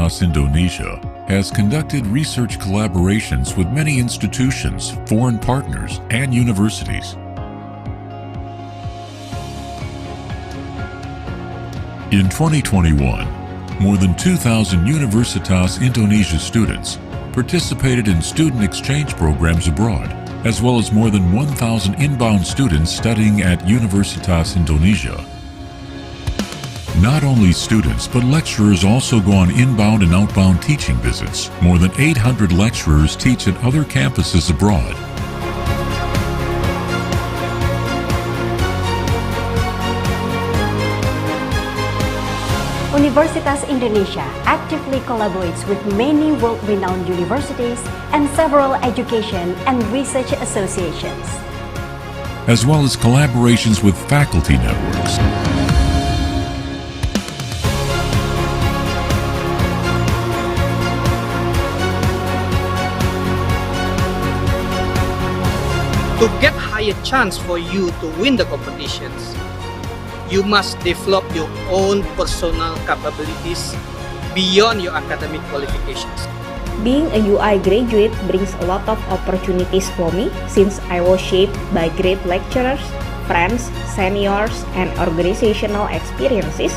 Universitas Indonesia has conducted research collaborations with many institutions, foreign partners, and universities. In 2021, more than 2,000 Universitas Indonesia students participated in student exchange programs abroad, as well as more than 1,000 inbound students studying at Universitas Indonesia. Not only students, but lecturers also go on inbound and outbound teaching visits. More than 800 lecturers teach at other campuses abroad. Universitas Indonesia actively collaborates with many world-renowned universities and several education and research associations, as well as collaborations with faculty networks. To get higher chance for you to win the competitions, you must develop your own personal capabilities beyond your academic qualifications. Being a UI graduate brings a lot of opportunities for me since I was shaped by great lecturers, friends, seniors, and organizational experiences,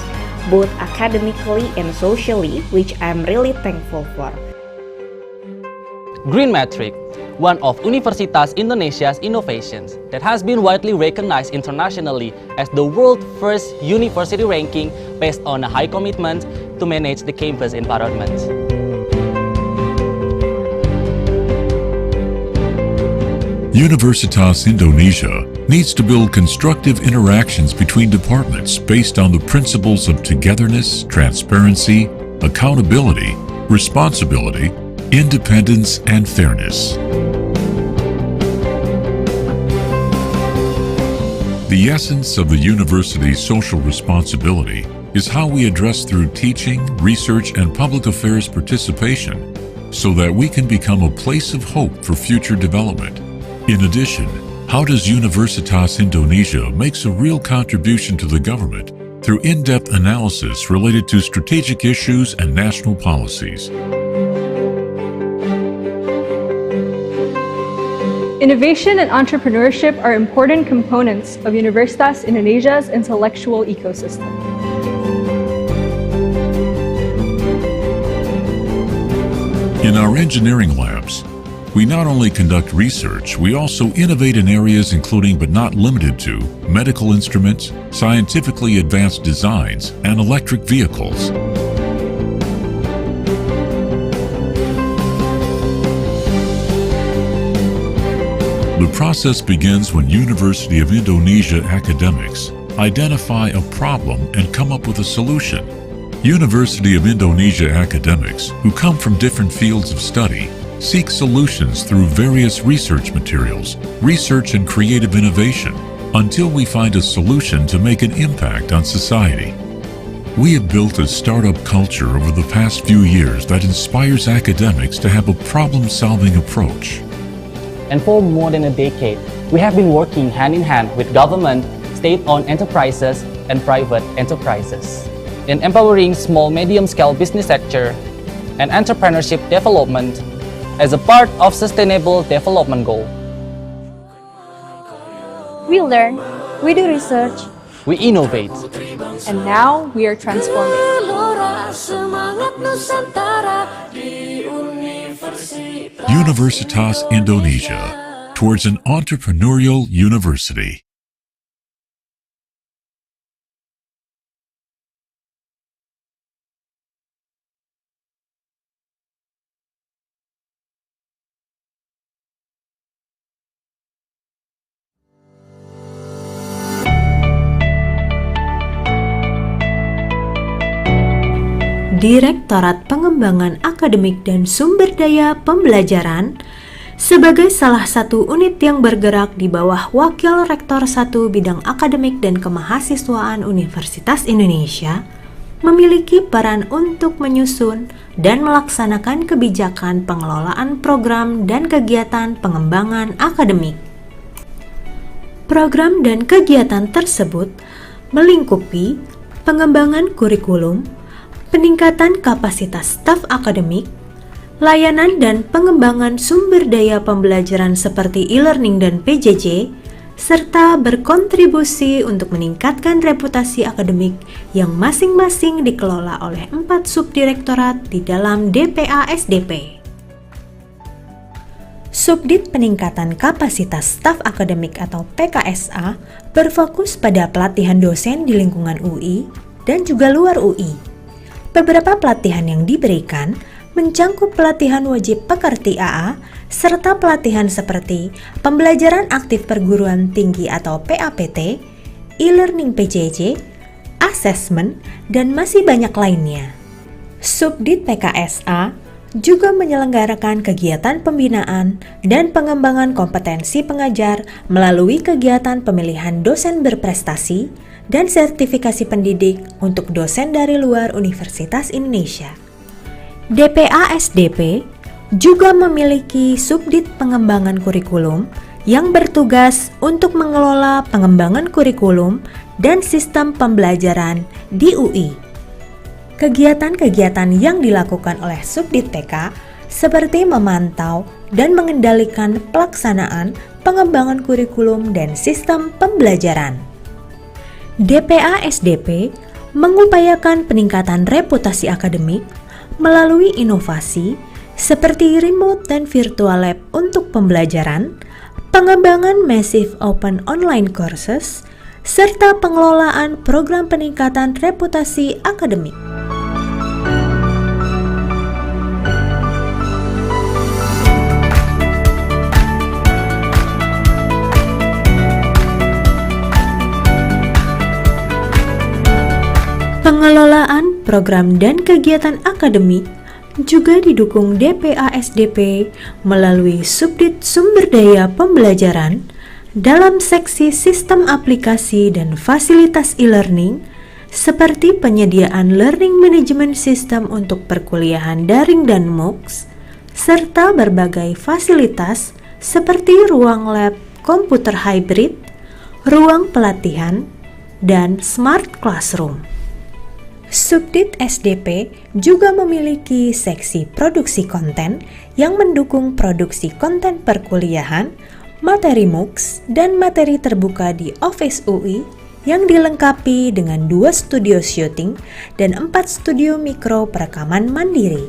both academically and socially, which I'm really thankful for. Green Metric, one of Universitas Indonesia's innovations that has been widely recognized internationally as the world's first university ranking based on a high commitment to manage the campus environment. Universitas Indonesia needs to build constructive interactions between departments based on the principles of togetherness, transparency, accountability, responsibility, independence, and fairness. The essence of the university's social responsibility is how we address through teaching, research, and public affairs participation so that we can become a place of hope for future development. In addition, how does Universitas Indonesia makes a real contribution to the government through in-depth analysis related to strategic issues and national policies. Innovation and entrepreneurship are important components of Universitas Indonesia's intellectual ecosystem. In our engineering labs, we not only conduct research, we also innovate in areas including but not limited to medical instruments, scientifically advanced designs, and electric vehicles. The process begins when University of Indonesia academics identify a problem and come up with a solution. University of Indonesia academics, who come from different fields of study, seek solutions through various research materials, research and creative innovation, until we find a solution to make an impact on society. We have built a startup culture over the past few years that inspires academics to have a problem-solving approach. And for more than a decade, we have been working hand in hand with government, state-owned enterprises, and private enterprises in empowering small medium-scale business sector and entrepreneurship development as a part of Sustainable Development Goal. We learn, we do research, we innovate, and now we are transforming. Universitas Indonesia, towards an entrepreneurial university. Direktorat Pengembangan Akademik dan Sumber Daya Pembelajaran sebagai salah satu unit yang bergerak di bawah Wakil Rektor 1 Bidang Akademik dan Kemahasiswaan Universitas Indonesia memiliki peran untuk menyusun dan melaksanakan kebijakan pengelolaan program dan kegiatan pengembangan akademik. Program dan kegiatan tersebut melingkupi pengembangan kurikulum, peningkatan kapasitas staf akademik, layanan dan pengembangan sumber daya pembelajaran seperti e-learning dan PJJ, serta berkontribusi untuk meningkatkan reputasi akademik yang masing-masing dikelola oleh 4 subdirektorat di dalam DPA SDP. Subdit Peningkatan Kapasitas Staf Akademik atau PKSA berfokus pada pelatihan dosen di lingkungan UI dan juga luar UI. Beberapa pelatihan yang diberikan mencangkup pelatihan wajib pekerti AA, serta pelatihan seperti pembelajaran aktif perguruan tinggi atau PAPT, e-learning PJJ, assessment, dan masih banyak lainnya. Subdit PKSA juga menyelenggarakan kegiatan pembinaan dan pengembangan kompetensi pengajar melalui kegiatan pemilihan dosen berprestasi dan sertifikasi pendidik untuk dosen dari luar Universitas Indonesia. DPA SDP juga memiliki subdit pengembangan kurikulum yang bertugas untuk mengelola pengembangan kurikulum dan sistem pembelajaran di UI. Kegiatan-kegiatan yang dilakukan oleh subdit PK seperti memantau dan mengendalikan pelaksanaan pengembangan kurikulum dan sistem pembelajaran. DPA SDP mengupayakan peningkatan reputasi akademik melalui inovasi seperti remote dan virtual lab untuk pembelajaran, pengembangan massive open online courses, serta pengelolaan program peningkatan reputasi akademik. Pengelolaan program dan kegiatan akademik juga didukung DPA SDP melalui subdit sumber daya pembelajaran dalam seksi sistem aplikasi dan fasilitas e-learning seperti penyediaan learning management system untuk perkuliahan daring dan MOOCs, serta berbagai fasilitas seperti ruang lab komputer hybrid, ruang pelatihan, dan smart classroom. Subdit SDP juga memiliki seksi produksi konten yang mendukung produksi konten perkuliahan, materi MOOCs, dan materi terbuka di Office UI yang dilengkapi dengan 2 studio syuting dan 4 studio mikro perekaman mandiri.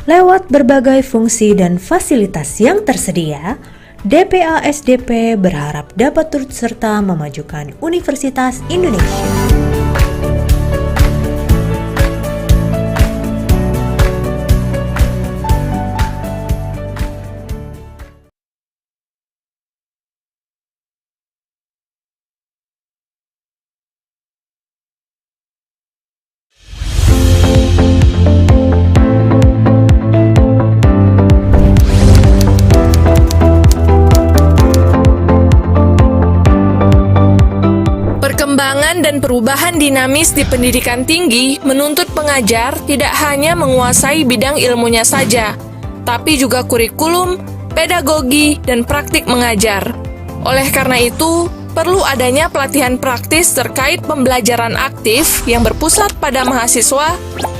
Lewat berbagai fungsi dan fasilitas yang tersedia, DPA SDP berharap dapat turut serta memajukan Universitas Indonesia. Perkembangan dan perubahan dinamis di pendidikan tinggi menuntut pengajar tidak hanya menguasai bidang ilmunya saja, tapi juga kurikulum, pedagogi, dan praktik mengajar. Oleh karena itu, perlu adanya pelatihan praktis terkait pembelajaran aktif yang berpusat pada mahasiswa,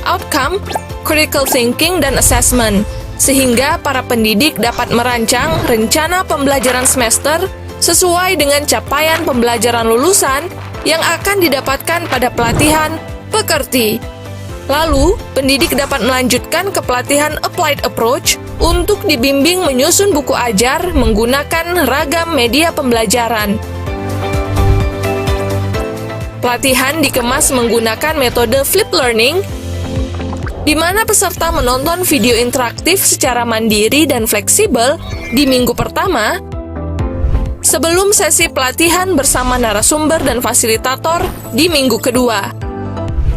outcome, critical thinking, dan assessment, sehingga para pendidik dapat merancang rencana pembelajaran semester sesuai dengan capaian pembelajaran lulusan yang akan didapatkan pada pelatihan pekerti. Lalu, pendidik dapat melanjutkan ke pelatihan applied approach untuk dibimbing menyusun buku ajar menggunakan ragam media pembelajaran. Pelatihan dikemas menggunakan metode flip learning, di mana peserta menonton video interaktif secara mandiri dan fleksibel di minggu pertama, sebelum sesi pelatihan bersama narasumber dan fasilitator di minggu kedua.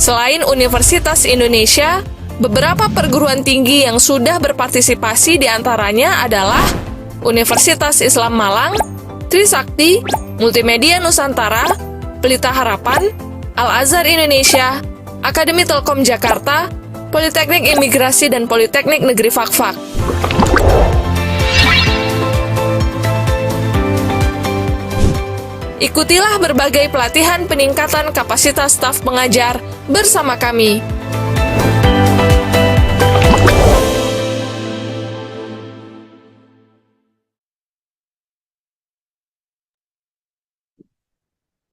Selain Universitas Indonesia, beberapa perguruan tinggi yang sudah berpartisipasi diantaranya adalah Universitas Islam Malang, Trisakti, Multimedia Nusantara, Pelita Harapan, Al-Azhar Indonesia, Akademi Telkom Jakarta, Politeknik Imigrasi, dan Politeknik Negeri Fakfak. Ikutilah berbagai pelatihan peningkatan kapasitas staf pengajar bersama kami.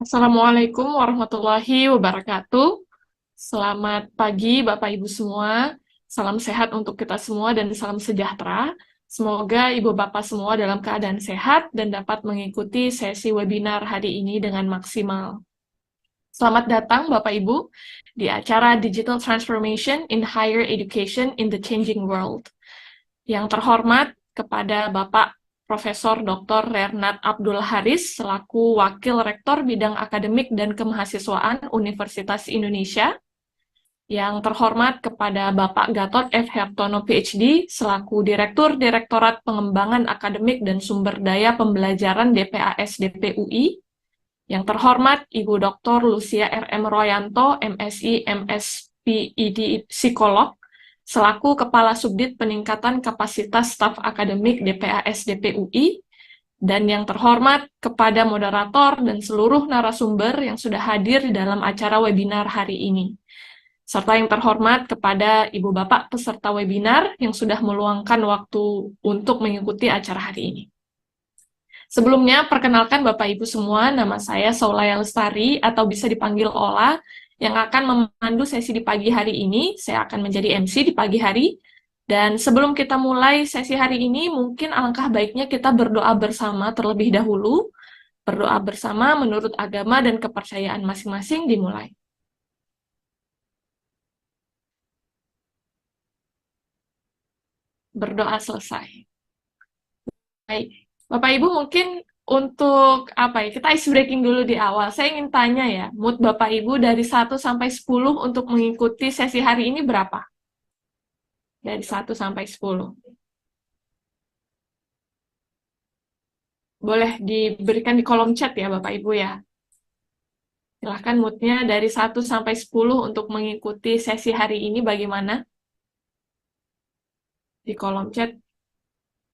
Assalamualaikum warahmatullahi wabarakatuh. Selamat pagi Bapak Ibu semua. Salam sehat untuk kita semua dan salam sejahtera. Semoga Ibu Bapak semua dalam keadaan sehat dan dapat mengikuti sesi webinar hari ini dengan maksimal. Selamat datang Bapak Ibu di acara Digital Transformation in Higher Education in the Changing World. Yang terhormat kepada Bapak Profesor Dr. Rernat Abdul Haris selaku Wakil Rektor Bidang Akademik dan Kemahasiswaan Universitas Indonesia. Yang terhormat kepada Bapak Gatot F. Hartono PhD selaku Direktur Direktorat Pengembangan Akademik dan Sumber Daya Pembelajaran DPAS DPUI. Yang terhormat Ibu Dr. Lucia R.M. Royanto, MSI, MSPID Psikolog, selaku Kepala Subdit Peningkatan Kapasitas Staf Akademik DPAS DPUI, dan yang terhormat kepada moderator dan seluruh narasumber yang sudah hadir di dalam acara webinar hari ini, serta yang terhormat kepada Ibu Bapak peserta webinar yang sudah meluangkan waktu untuk mengikuti acara hari ini. Sebelumnya, perkenalkan Bapak Ibu semua, nama saya Saulaya Lestari atau bisa dipanggil Ola, yang akan memandu sesi di pagi hari ini. Saya akan menjadi MC di pagi hari. Dan sebelum kita mulai sesi hari ini, mungkin alangkah baiknya kita berdoa bersama terlebih dahulu. Berdoa bersama menurut agama dan kepercayaan masing-masing dimulai. Berdoa selesai. Baik, Bapak Ibu mungkin untuk apa ya, kita ice breaking dulu di awal. Saya ingin tanya ya, mood Bapak Ibu dari 1 sampai 10 untuk mengikuti sesi hari ini berapa? Dari 1 sampai 10. Boleh diberikan di kolom chat ya Bapak Ibu ya. Silahkan moodnya dari 1 sampai 10 untuk mengikuti sesi hari ini bagaimana? Di kolom chat.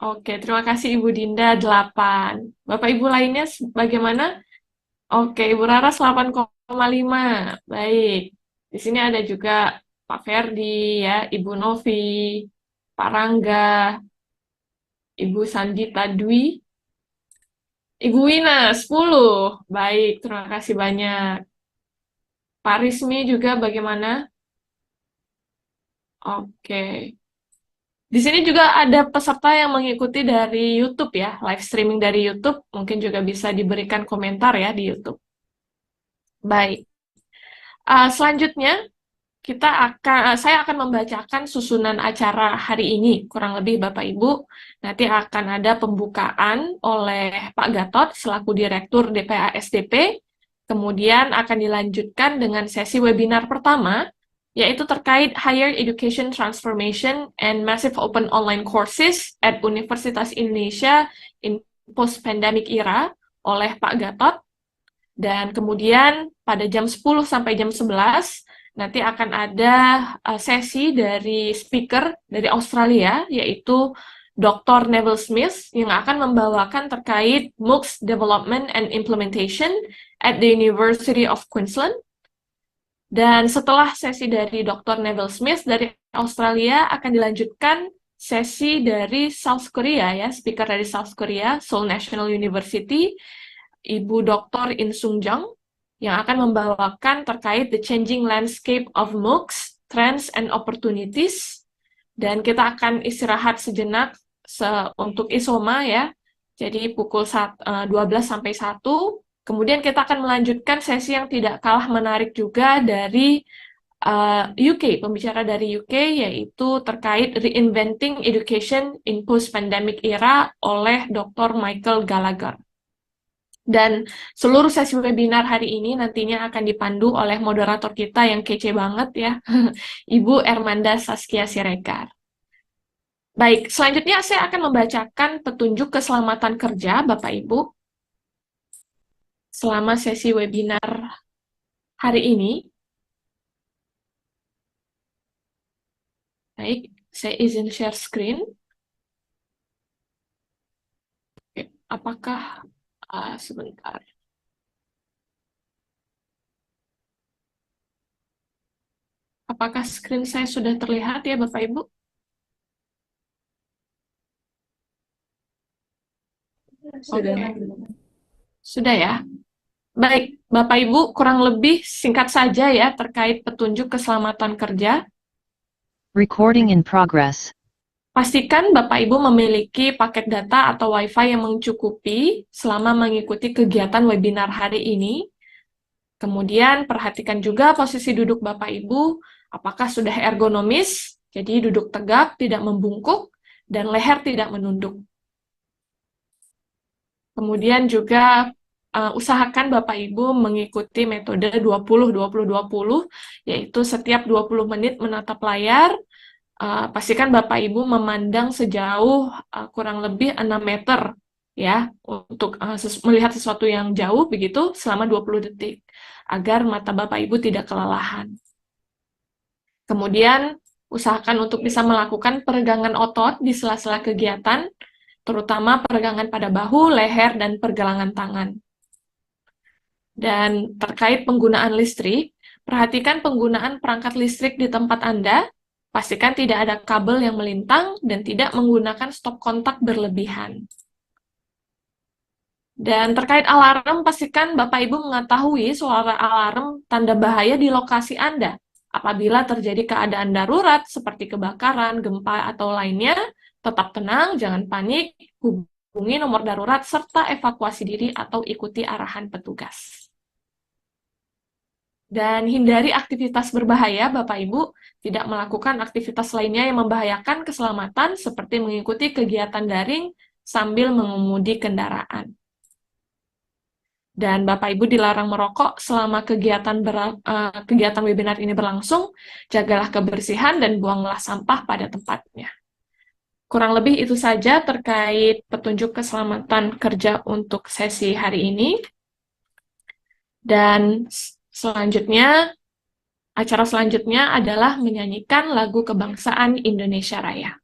Oke, terima kasih Ibu Dinda 8. Bapak Ibu lainnya bagaimana? Oke, Ibu Raras 8,5. Baik. Di sini ada juga Pak Ferdi ya, Ibu Novi, Pak Rangga, Ibu Sandita Dwi, Ibu Wina 10. Baik, terima kasih banyak. Pak Rismi juga bagaimana? Oke. Di sini juga ada peserta yang mengikuti dari YouTube ya, live streaming dari YouTube, mungkin juga bisa diberikan komentar ya di YouTube. Baik. Selanjutnya, saya akan membacakan susunan acara hari ini, kurang lebih Bapak Ibu. Nanti akan ada pembukaan oleh Pak Gatot selaku Direktur DPASDP, kemudian akan dilanjutkan dengan sesi webinar pertama, yaitu terkait Higher Education Transformation and Massive Open Online Courses at Universitas Indonesia in Post-Pandemic Era oleh Pak Gatot. Dan kemudian pada jam 10 sampai jam 11, nanti akan ada sesi dari speaker dari Australia, yaitu Dr. Neville Smith, yang akan membawakan terkait MOOCs Development and Implementation at the University of Queensland. Dan setelah sesi dari Dr. Neville Smith dari Australia, akan dilanjutkan sesi dari South Korea ya, speaker dari South Korea, Seoul National University, Ibu Dr. In Sung Jung, yang akan membawakan terkait the changing landscape of MOOCs, trends and opportunities. Dan kita akan istirahat sejenak untuk isoma ya, jadi pukul 12 sampai 1. Kemudian kita akan melanjutkan sesi yang tidak kalah menarik juga dari UK, pembicara dari UK, yaitu terkait Reinventing Education in Post-Pandemic Era oleh Dr. Michael Gallagher. Dan seluruh sesi webinar hari ini nantinya akan dipandu oleh moderator kita yang kece banget ya, Ibu Ermanda Saskia Siregar. Baik, selanjutnya saya akan membacakan petunjuk keselamatan kerja Bapak Ibu selama sesi webinar hari ini. Baik, saya izin share screen. Oke, apakah sebentar. Apakah screen saya sudah terlihat ya Bapak Ibu? Sudah. Sudah ya? Baik, Bapak Ibu, kurang lebih singkat saja ya terkait petunjuk keselamatan kerja. Recording in progress. Pastikan Bapak Ibu memiliki paket data atau Wi-Fi yang mencukupi selama mengikuti kegiatan webinar hari ini. Kemudian perhatikan juga posisi duduk Bapak Ibu, apakah sudah ergonomis, jadi duduk tegak, tidak membungkuk, dan leher tidak menunduk. Kemudian juga usahakan Bapak Ibu mengikuti metode 20-20-20, yaitu setiap 20 menit menatap layar, pastikan Bapak Ibu memandang sejauh kurang lebih 6 meter, ya, untuk melihat sesuatu yang jauh begitu selama 20 detik, agar mata Bapak Ibu tidak kelelahan. Kemudian, usahakan untuk bisa melakukan peregangan otot di sela-sela kegiatan, terutama peregangan pada bahu, leher, dan pergelangan tangan. Dan terkait penggunaan listrik, perhatikan penggunaan perangkat listrik di tempat Anda, pastikan tidak ada kabel yang melintang dan tidak menggunakan stop kontak berlebihan. Dan terkait alarm, pastikan Bapak Ibu mengetahui suara alarm tanda bahaya di lokasi Anda. Apabila terjadi keadaan darurat seperti kebakaran, gempa, atau lainnya, tetap tenang, jangan panik, hubungi nomor darurat, serta evakuasi diri atau ikuti arahan petugas. Dan hindari aktivitas berbahaya, Bapak Ibu, tidak melakukan aktivitas lainnya yang membahayakan keselamatan seperti mengikuti kegiatan daring sambil mengemudi kendaraan. Dan Bapak Ibu dilarang merokok selama kegiatan webinar ini berlangsung, jagalah kebersihan dan buanglah sampah pada tempatnya. Kurang lebih itu saja terkait petunjuk keselamatan kerja untuk sesi hari ini. Dan selanjutnya, acara selanjutnya adalah menyanyikan lagu kebangsaan Indonesia Raya.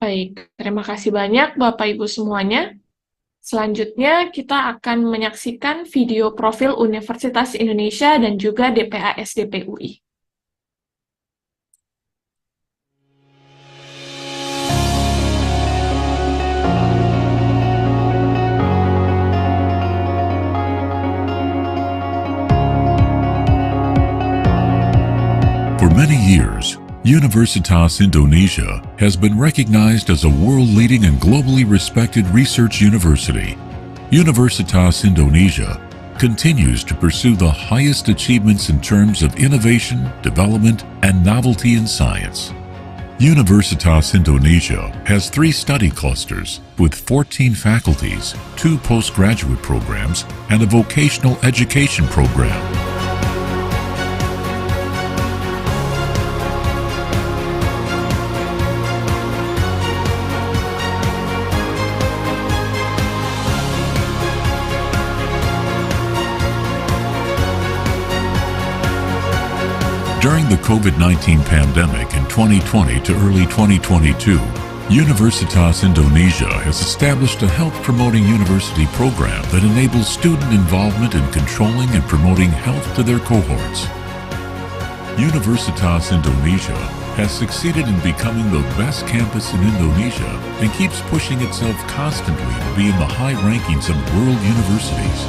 Baik, terima kasih banyak Bapak Ibu semuanya. Selanjutnya kita akan menyaksikan video profil Universitas Indonesia dan juga DPA SDP UI. For many years, Universitas Indonesia has been recognized as a world-leading and globally respected research university. Universitas Indonesia continues to pursue the highest achievements in terms of innovation, development, and novelty in science. Universitas Indonesia has 3 study clusters with 14 faculties, 2 postgraduate programs, and a vocational education program. During the COVID-19 pandemic in 2020 to early 2022, Universitas Indonesia has established a health-promoting university program that enables student involvement in controlling and promoting health to their cohorts. Universitas Indonesia has succeeded in becoming the best campus in Indonesia and keeps pushing itself constantly to be in the high rankings of world universities.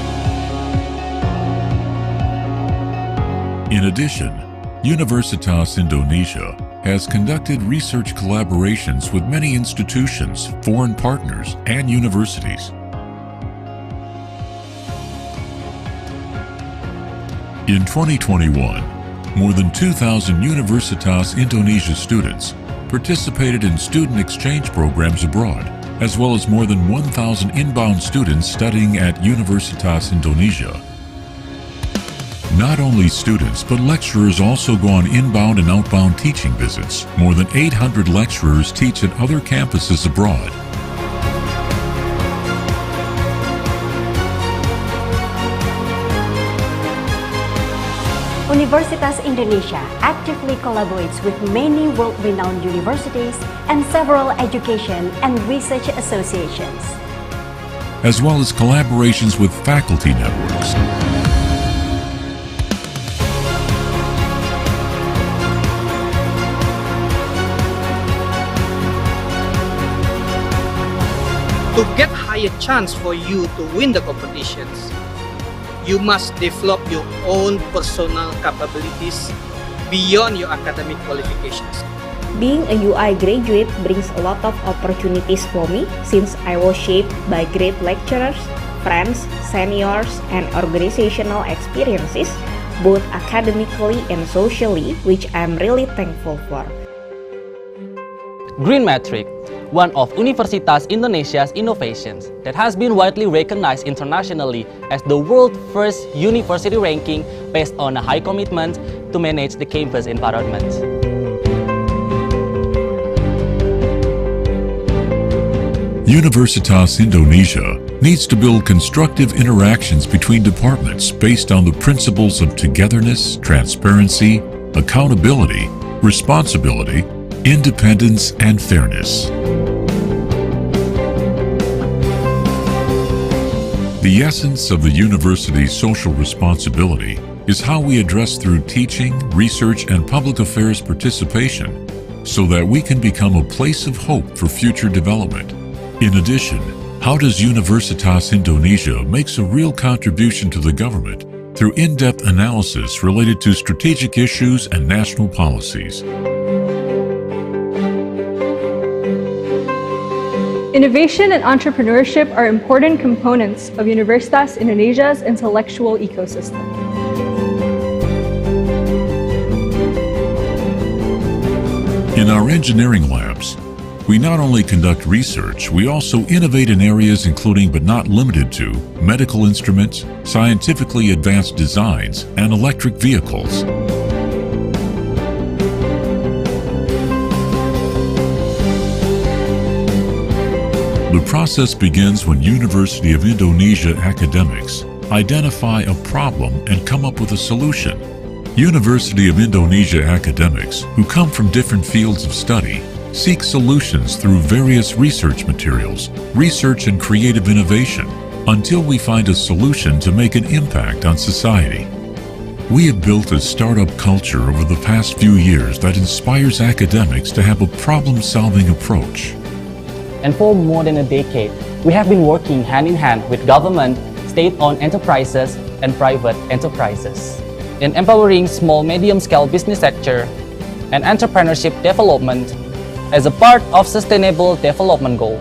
In addition, Universitas Indonesia has conducted research collaborations with many institutions, foreign partners, and universities. In 2021, more than 2,000 Universitas Indonesia students participated in student exchange programs abroad, as well as more than 1,000 inbound students studying at Universitas Indonesia. Not only students, but lecturers also go on inbound and outbound teaching visits. More than 800 lecturers teach at other campuses abroad. Universitas Indonesia actively collaborates with many world-renowned universities and several education and research associations, as well as collaborations with faculty networks. To get higher chance for you to win the competitions, you must develop your own personal capabilities beyond your academic qualifications. Being a UI graduate brings a lot of opportunities for me since I was shaped by great lecturers, friends, seniors, and organizational experiences, both academically and socially, which I'm really thankful for. Green Metric, one of Universitas Indonesia's innovations that has been widely recognized internationally as the world's first university ranking based on a high commitment to manage the campus environment. Universitas Indonesia needs to build constructive interactions between departments based on the principles of togetherness, transparency, accountability, responsibility, independence, and fairness. The essence of the university's social responsibility is how we address through teaching, research, and public affairs participation so that we can become a place of hope for future development. In addition, how does Universitas Indonesia makes a real contribution to the government through in-depth analysis related to strategic issues and national policies. Innovation and entrepreneurship are important components of Universitas Indonesia's intellectual ecosystem. In our engineering labs, we not only conduct research, we also innovate in areas including but not limited to medical instruments, scientifically advanced designs, and electric vehicles. The process begins when University of Indonesia academics identify a problem and come up with a solution. University of Indonesia academics, who come from different fields of study, seek solutions through various research materials, research and creative innovation, until we find a solution to make an impact on society. We have built a startup culture over the past few years that inspires academics to have a problem-solving approach. And for more than a decade, we have been working hand in hand with government, state-owned enterprises, and private enterprises in empowering small medium-scale business sector and entrepreneurship development as a part of Sustainable Development Goal.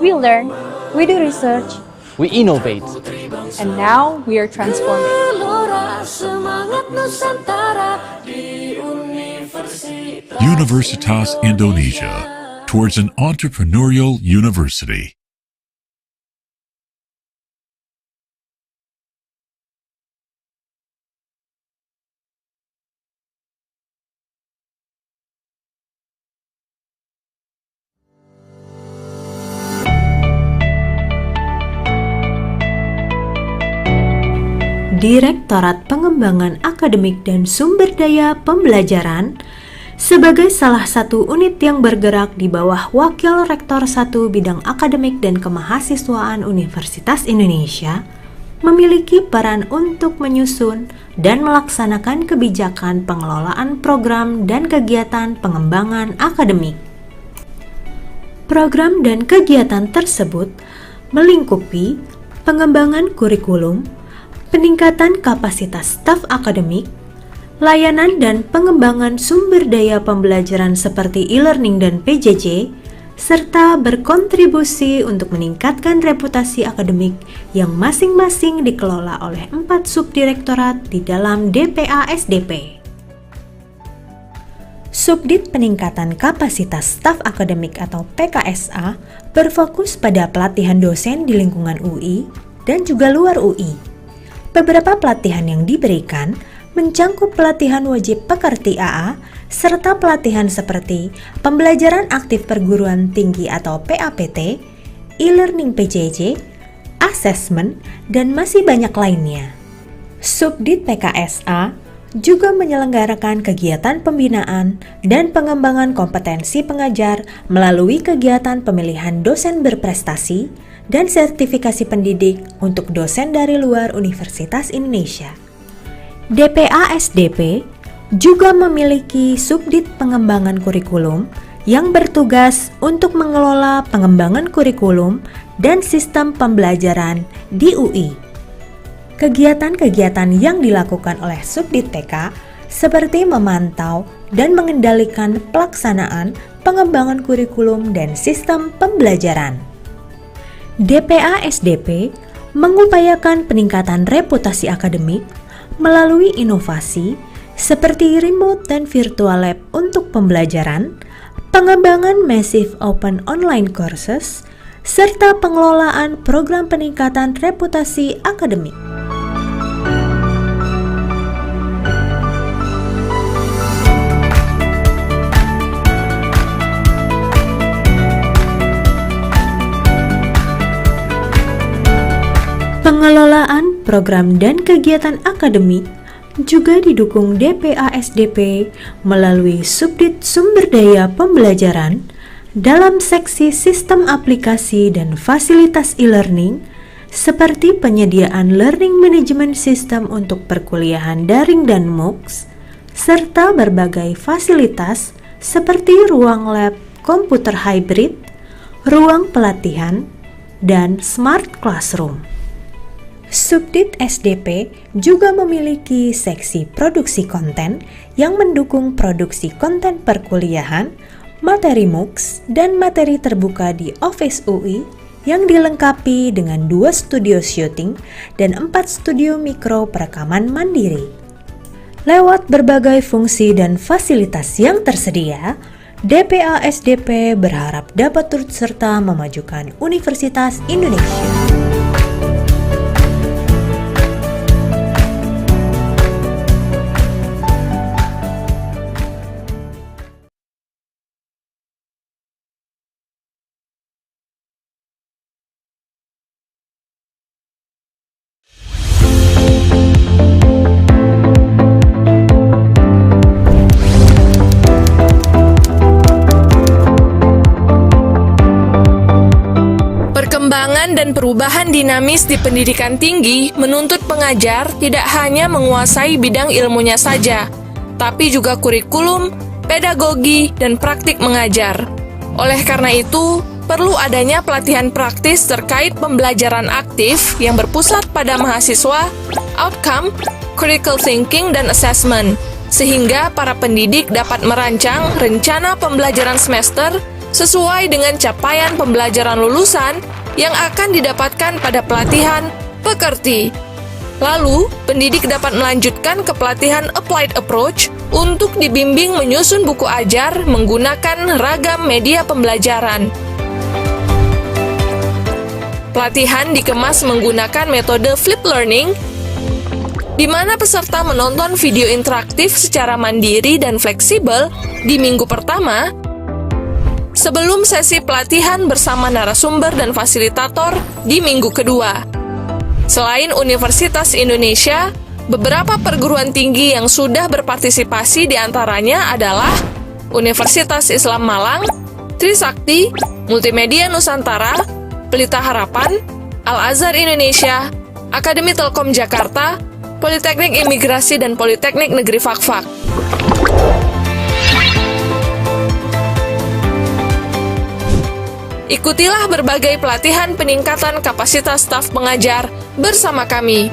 We learn, we do research, we innovate, and now we are transforming. Universitas Indonesia, towards an entrepreneurial university. Direktorat Pengembangan Akademik dan Sumber Daya Pembelajaran sebagai salah satu unit yang bergerak di bawah Wakil Rektor 1 Bidang Akademik dan Kemahasiswaan Universitas Indonesia, memiliki peran untuk menyusun dan melaksanakan kebijakan pengelolaan program dan kegiatan pengembangan akademik. Program dan kegiatan tersebut melingkupi pengembangan kurikulum, peningkatan kapasitas staf akademik, layanan dan pengembangan sumber daya pembelajaran seperti e-learning dan PJJ, serta berkontribusi untuk meningkatkan reputasi akademik yang masing-masing dikelola oleh 4 subdirektorat di dalam DPA SDP. Subdit Peningkatan Kapasitas Staf Akademik atau PKSA berfokus pada pelatihan dosen di lingkungan UI dan juga luar UI. Beberapa pelatihan yang diberikan mencangkup pelatihan wajib pekerti AA, serta pelatihan seperti pembelajaran aktif perguruan tinggi atau PAPT, e-learning PJJ, assessment, dan masih banyak lainnya. Subdit PKSA juga menyelenggarakan kegiatan pembinaan dan pengembangan kompetensi pengajar melalui kegiatan pemilihan dosen berprestasi dan sertifikasi pendidik untuk dosen dari luar Universitas Indonesia. DPA SDP juga memiliki subdit pengembangan kurikulum yang bertugas untuk mengelola pengembangan kurikulum dan sistem pembelajaran di UI. Kegiatan-kegiatan yang dilakukan oleh subdit PK seperti memantau dan mengendalikan pelaksanaan pengembangan kurikulum dan sistem pembelajaran. DPA SDP mengupayakan peningkatan reputasi akademik melalui inovasi seperti remote dan virtual lab untuk pembelajaran, pengembangan massive open online courses, serta pengelolaan program peningkatan reputasi akademik. Pengelolaan program dan kegiatan akademik juga didukung DPA SDP melalui Subdit Sumber Daya Pembelajaran dalam seksi sistem aplikasi dan fasilitas e-learning seperti penyediaan Learning Management System untuk perkuliahan daring dan MOOCs, serta berbagai fasilitas seperti ruang lab komputer hybrid, ruang pelatihan, dan smart classroom. Subdit SDP juga memiliki seksi produksi konten yang mendukung produksi konten perkuliahan, materi MOOCs, dan materi terbuka di Office UI yang dilengkapi dengan 2 studio syuting dan 4 studio mikro perekaman mandiri. Lewat berbagai fungsi dan fasilitas yang tersedia, DPA SDP berharap dapat turut serta memajukan Universitas Indonesia. Perkembangan dan perubahan dinamis di pendidikan tinggi menuntut pengajar tidak hanya menguasai bidang ilmunya saja, tapi juga kurikulum, pedagogi, dan praktik mengajar. Oleh karena itu, perlu adanya pelatihan praktis terkait pembelajaran aktif yang berpusat pada mahasiswa, outcome, critical thinking, dan assessment, sehingga para pendidik dapat merancang rencana pembelajaran semester sesuai dengan capaian pembelajaran lulusan yang akan didapatkan pada pelatihan pekerti. Lalu, pendidik dapat melanjutkan ke pelatihan applied approach untuk dibimbing menyusun buku ajar menggunakan ragam media pembelajaran. Pelatihan dikemas menggunakan metode flip learning, di mana peserta menonton video interaktif secara mandiri dan fleksibel di minggu pertama, sebelum sesi pelatihan bersama narasumber dan fasilitator di minggu kedua. Selain Universitas Indonesia, beberapa perguruan tinggi yang sudah berpartisipasi diantaranya adalah Universitas Islam Malang, Trisakti, Multimedia Nusantara, Pelita Harapan, Al-Azhar Indonesia, Akademi Telkom Jakarta, Politeknik Imigrasi dan Politeknik Negeri Fakfak. Ikutilah berbagai pelatihan peningkatan kapasitas staf pengajar bersama kami.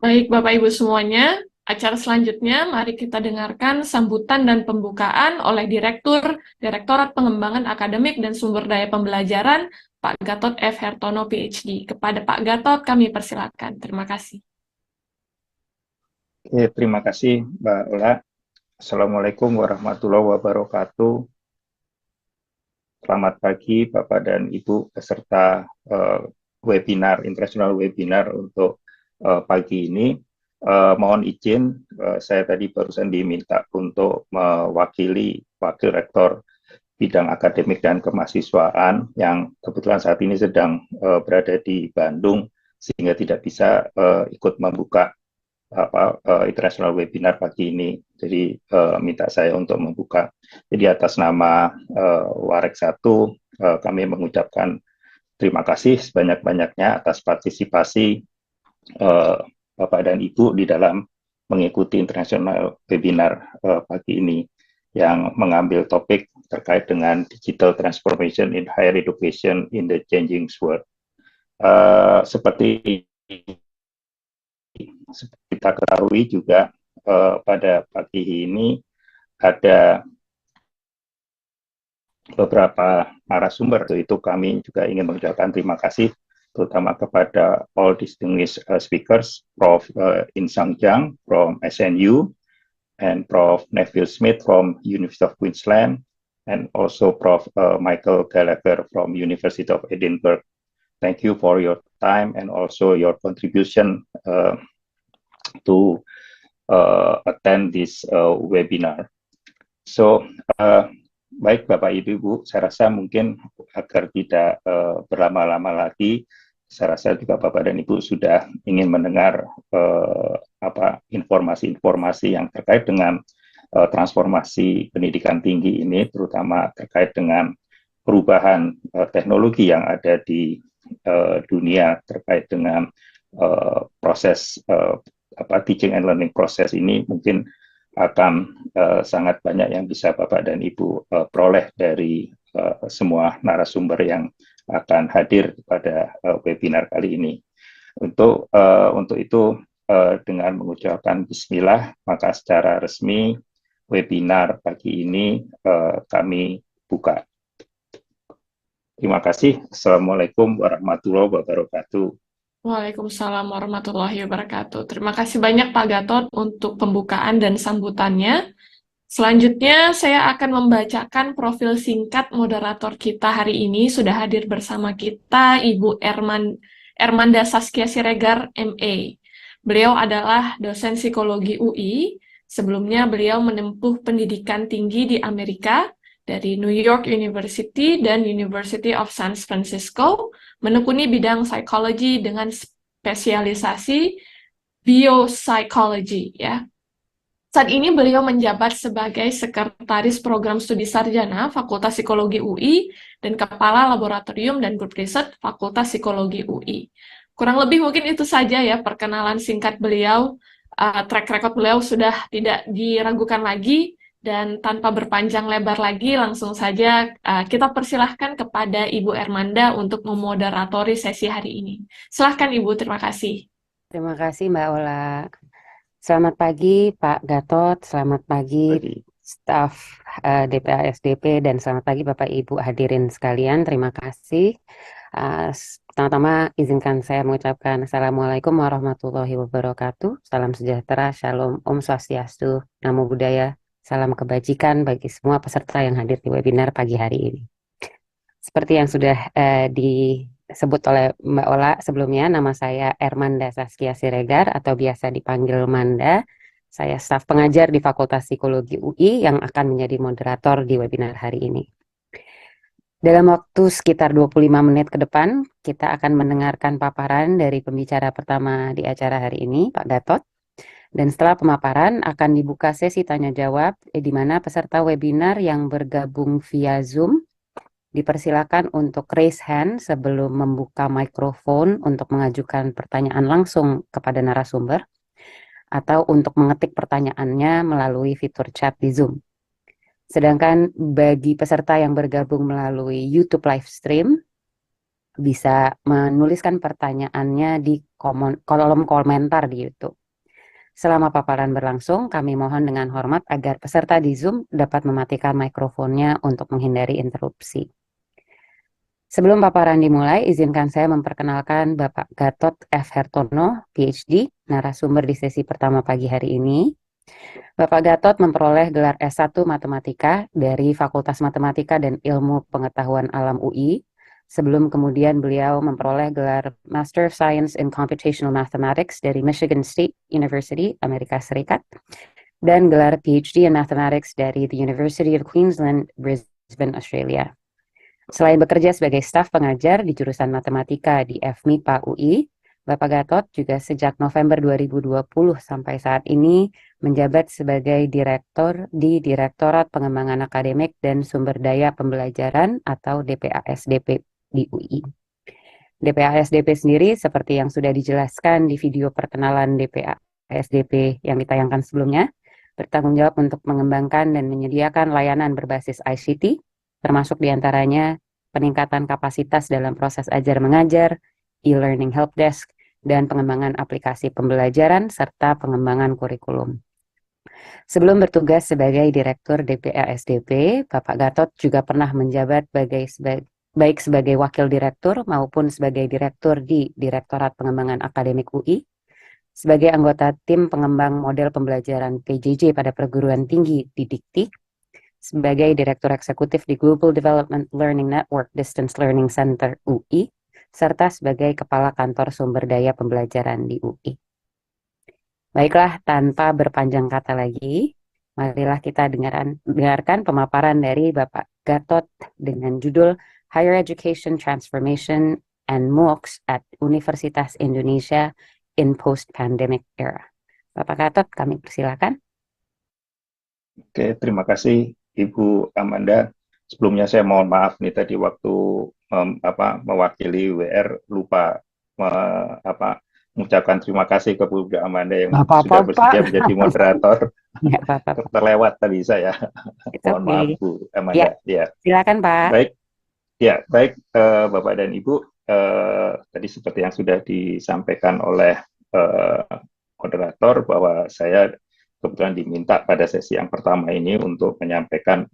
Baik, Bapak Ibu semuanya, acara selanjutnya mari kita dengarkan sambutan dan pembukaan oleh Direktorat Pengembangan Akademik dan Sumber Daya Pembelajaran, Pak Gatot F. Hertono, PhD. Kepada Pak Gatot kami persilakan. Terima kasih. Oke, terima kasih Mbak Ola. Assalamualaikum warahmatullahi wabarakatuh. Selamat pagi Bapak dan Ibu peserta webinar, international webinar untuk pagi ini. Mohon izin, saya tadi barusan diminta untuk mewakili Wakil Rektor Bidang Akademik dan Kemahasiswaan yang kebetulan saat ini sedang berada di Bandung, sehingga tidak bisa ikut membuka international webinar pagi ini. Jadi minta saya untuk membuka. Jadi atas nama Warek 1, kami mengucapkan terima kasih sebanyak-banyaknya atas partisipasi Bapak dan Ibu di dalam mengikuti international webinar pagi ini yang mengambil topik terkait dengan digital transformation in higher education in the changing world. Seperti kita ketahui juga pada pagi ini ada beberapa narasumber, itu kami juga ingin mengucapkan terima kasih terutama kepada all distinguished speakers, Prof. Insang Jang from SNU, and Prof. Neville Smith from University of Queensland, and also Prof. Michael Gallagher from University of Edinburgh. Thank you for your time and also your contribution to attend this webinar. So, baik Bapak Ibu, saya rasa mungkin agar tidak berlama-lama lagi, saya rasa juga Bapak dan Ibu sudah ingin mendengar informasi-informasi yang terkait dengan transformasi pendidikan tinggi ini, terutama terkait dengan perubahan teknologi yang ada di dunia terkait dengan proses teaching and learning proses ini. Mungkin akan sangat banyak yang bisa Bapak dan Ibu peroleh dari semua narasumber yang akan hadir pada webinar kali ini. Untuk itu, dengan mengucapkan Bismillah, maka secara resmi webinar pagi ini kami buka. Terima kasih. Assalamualaikum warahmatullahi wabarakatuh. Waalaikumsalam warahmatullahi wabarakatuh. Terima kasih banyak Pak Gatot untuk pembukaan dan sambutannya. Selanjutnya saya akan membacakan profil singkat moderator kita hari ini. Sudah hadir bersama kita Ibu Ermanda Saskia Siregar, MA. Beliau adalah dosen psikologi UI. Sebelumnya beliau menempuh pendidikan tinggi di Amerika dari New York University dan University of San Francisco, menekuni bidang psikologi dengan spesialisasi biopsychology, ya. Saat ini beliau menjabat sebagai Sekretaris Program Studi Sarjana Fakultas Psikologi UI dan Kepala Laboratorium dan Grup Riset Fakultas Psikologi UI. Kurang lebih mungkin itu saja ya perkenalan singkat beliau. Track record beliau sudah tidak diragukan lagi, dan tanpa berpanjang lebar lagi, langsung saja kita persilahkan kepada Ibu Ermanda untuk memoderatori sesi hari ini. Silahkan Ibu, terima kasih. Terima kasih Mbak Ola. Selamat pagi Pak Gatot, selamat pagi staf DPA SDP, dan selamat pagi Bapak Ibu hadirin sekalian. Terima kasih. Pertama-tama izinkan saya mengucapkan Assalamualaikum warahmatullahi wabarakatuh. Salam sejahtera, Shalom, Om Swastiastu, Namo Buddhaya, salam kebajikan bagi semua peserta yang hadir di webinar pagi hari ini. Seperti yang sudah disebut oleh Mbak Ola sebelumnya, nama saya Ermanda Saskia Siregar atau biasa dipanggil Manda. Saya staf pengajar di Fakultas Psikologi UI yang akan menjadi moderator di webinar hari ini. Dalam waktu sekitar 25 menit ke depan, kita akan mendengarkan paparan dari pembicara pertama di acara hari ini, Pak Gatot. Dan setelah pemaparan akan dibuka sesi tanya jawab di mana peserta webinar yang bergabung via Zoom dipersilakan untuk raise hand sebelum membuka mikrofon untuk mengajukan pertanyaan langsung kepada narasumber atau untuk mengetik pertanyaannya melalui fitur chat di Zoom. Sedangkan bagi peserta yang bergabung melalui YouTube live stream, bisa menuliskan pertanyaannya di kolom komentar di YouTube. Selama paparan berlangsung, kami mohon dengan hormat agar peserta di Zoom dapat mematikan mikrofonnya untuk menghindari interupsi. Sebelum paparan dimulai, izinkan saya memperkenalkan Bapak Gatot F. Hertono, PhD, narasumber di sesi pertama pagi hari ini. Bapak Gatot memperoleh gelar S1 Matematika dari Fakultas Matematika dan Ilmu Pengetahuan Alam UI, sebelum kemudian beliau memperoleh gelar Master of Science in Computational Mathematics dari Michigan State University, Amerika Serikat, dan gelar PhD in Mathematics dari the University of Queensland, Brisbane, Australia. Selain bekerja sebagai staf pengajar di jurusan Matematika di FMIPA UI, Bapak Gatot juga sejak November 2020 sampai saat ini menjabat sebagai Direktur di Direktorat Pengembangan Akademik dan Sumber Daya Pembelajaran atau DPASDP di UI. DPASDP sendiri seperti yang sudah dijelaskan di video perkenalan DPASDP yang ditayangkan sebelumnya, bertanggung jawab untuk mengembangkan dan menyediakan layanan berbasis ICT, termasuk diantaranya peningkatan kapasitas dalam proses ajar mengajar, e-learning helpdesk, dan pengembangan aplikasi pembelajaran serta pengembangan kurikulum. Sebelum bertugas sebagai Direktur DPASDP, Bapak Gatot juga pernah menjabat baik sebagai Wakil Direktur maupun sebagai Direktur di Direktorat Pengembangan Akademik UI, sebagai anggota tim pengembang model pembelajaran PJJ pada perguruan tinggi di Dikti, sebagai Direktur Eksekutif di Global Development Learning Network Distance Learning Center UI, serta sebagai Kepala Kantor Sumber Daya Pembelajaran di UI. Baiklah, tanpa berpanjang kata lagi, marilah kita dengarkan pemaparan dari Bapak Gatot dengan judul Higher Education Transformation and MOOCs at Universitas Indonesia in Post-Pandemic Era. Bapak Gatot, kami persilakan. Oke, terima kasih Ibu Amanda. Sebelumnya saya mohon maaf nih tadi waktu mewakili WR lupa mengucapkan terima kasih ke Bu Amanda yang sudah bersedia menjadi moderator. Terlewat tadi saya. Mohon maaf Bu Amanda. Ya. Silakan Pak. Baik Bapak dan Ibu. Tadi seperti yang sudah disampaikan oleh moderator bahwa saya kebetulan diminta pada sesi yang pertama ini untuk menyampaikan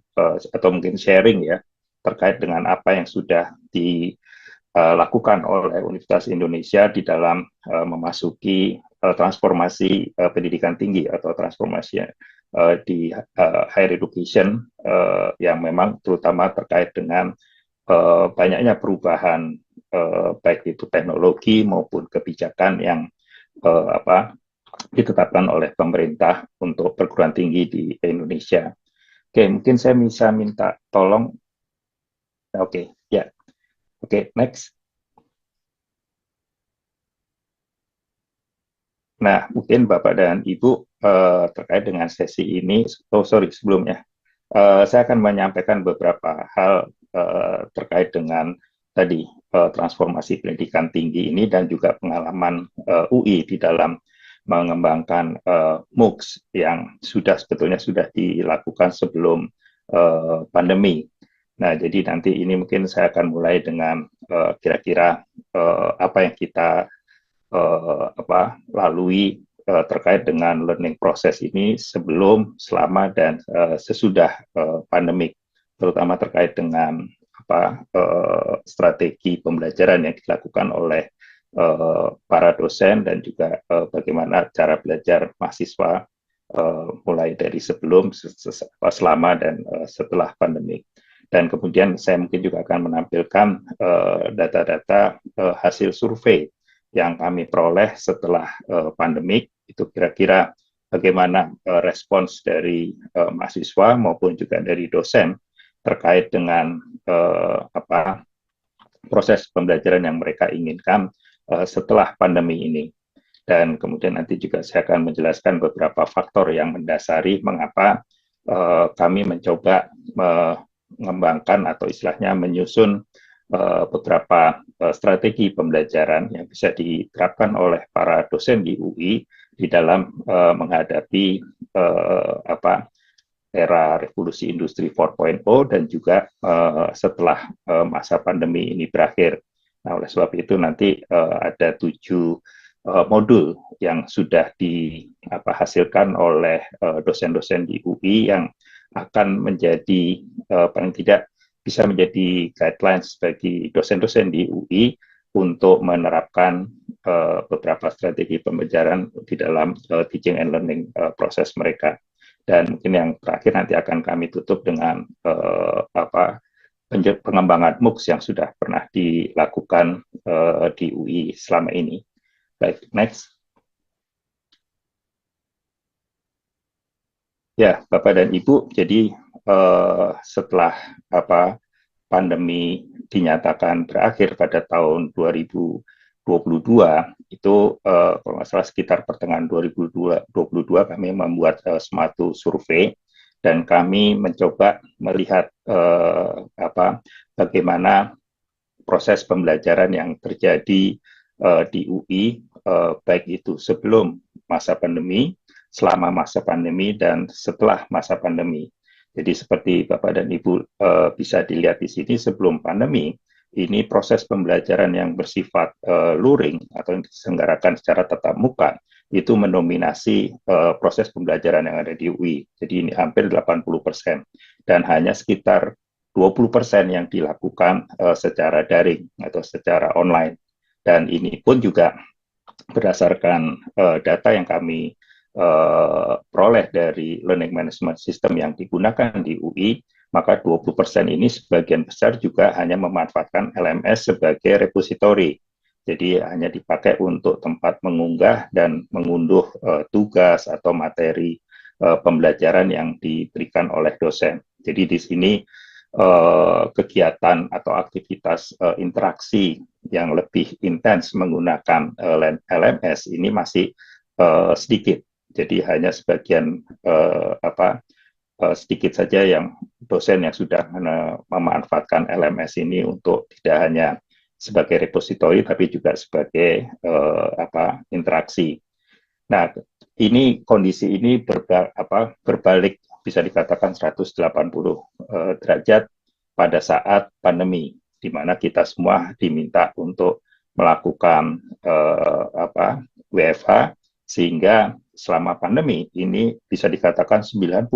atau mungkin sharing ya terkait dengan apa yang sudah dilakukan oleh Universitas Indonesia di dalam memasuki transformasi pendidikan tinggi atau transformasi di higher education yang memang terutama terkait dengan banyaknya perubahan baik itu teknologi maupun kebijakan yang ditetapkan oleh pemerintah untuk perguruan tinggi di Indonesia. Oke, mungkin saya bisa minta tolong. Oke, next. Nah, mungkin Bapak dan Ibu terkait dengan sesi ini, sebelumnya, saya akan menyampaikan beberapa hal terkait dengan tadi transformasi pendidikan tinggi ini dan juga pengalaman UI di dalam mengembangkan MOOCs yang sebetulnya sudah dilakukan sebelum pandemi. Nah, jadi nanti ini mungkin saya akan mulai dengan kira-kira apa yang kita lalui terkait dengan learning process ini sebelum, selama, dan sesudah pandemik, terutama terkait dengan strategi pembelajaran yang dilakukan oleh para dosen dan juga bagaimana cara belajar mahasiswa mulai dari sebelum, selama, dan setelah pandemi. Dan kemudian saya mungkin juga akan menampilkan data-data hasil survei yang kami peroleh setelah pandemik, itu kira-kira bagaimana respons dari mahasiswa maupun juga dari dosen terkait dengan proses pembelajaran yang mereka inginkan setelah pandemi ini. Dan kemudian nanti juga saya akan menjelaskan beberapa faktor yang mendasari mengapa kami mencoba mengembangkan atau istilahnya menyusun beberapa strategi pembelajaran yang bisa diterapkan oleh para dosen di UI di dalam menghadapi era revolusi industri 4.0 dan juga setelah masa pandemi ini berakhir. Nah, oleh sebab itu nanti ada 7 modul yang sudah dihasilkan oleh dosen-dosen di UI yang akan menjadi paling tidak bisa menjadi guidelines bagi dosen-dosen di UI untuk menerapkan beberapa strategi pembelajaran di dalam teaching and learning proses mereka. Dan mungkin yang terakhir nanti akan kami tutup dengan pengembangan MOOCs yang sudah pernah dilakukan di UI selama ini. Baik, next. Ya, Bapak dan Ibu, jadi setelah pandemi dinyatakan berakhir pada tahun 2022, itu kalau nggak salah sekitar pertengahan 2022 kami membuat suatu survei dan kami mencoba melihat bagaimana proses pembelajaran yang terjadi di UI, baik itu sebelum masa pandemi, selama masa pandemi, dan setelah masa pandemi. Jadi seperti Bapak dan Ibu bisa dilihat di sini, sebelum pandemi, ini proses pembelajaran yang bersifat luring atau yang diselenggarakan secara tatap muka, itu mendominasi proses pembelajaran yang ada di UI. Jadi ini hampir 80%. Dan hanya sekitar 20% yang dilakukan secara daring atau secara online. Dan ini pun juga berdasarkan data yang kami peroleh dari learning management system yang digunakan di UI, maka 20% ini sebagian besar juga hanya memanfaatkan LMS sebagai repository. Jadi hanya dipakai untuk tempat mengunggah dan mengunduh tugas atau materi pembelajaran yang diberikan oleh dosen. Jadi di sini kegiatan atau aktivitas interaksi yang lebih intens menggunakan LMS ini masih sedikit. Jadi hanya sebagian sedikit saja yang dosen yang sudah memanfaatkan LMS ini untuk tidak hanya sebagai repository tapi juga sebagai interaksi. Nah, ini kondisi ini berbalik bisa dikatakan 180 derajat pada saat pandemi, di mana kita semua diminta untuk melakukan WFH, sehingga selama pandemi ini bisa dikatakan 90%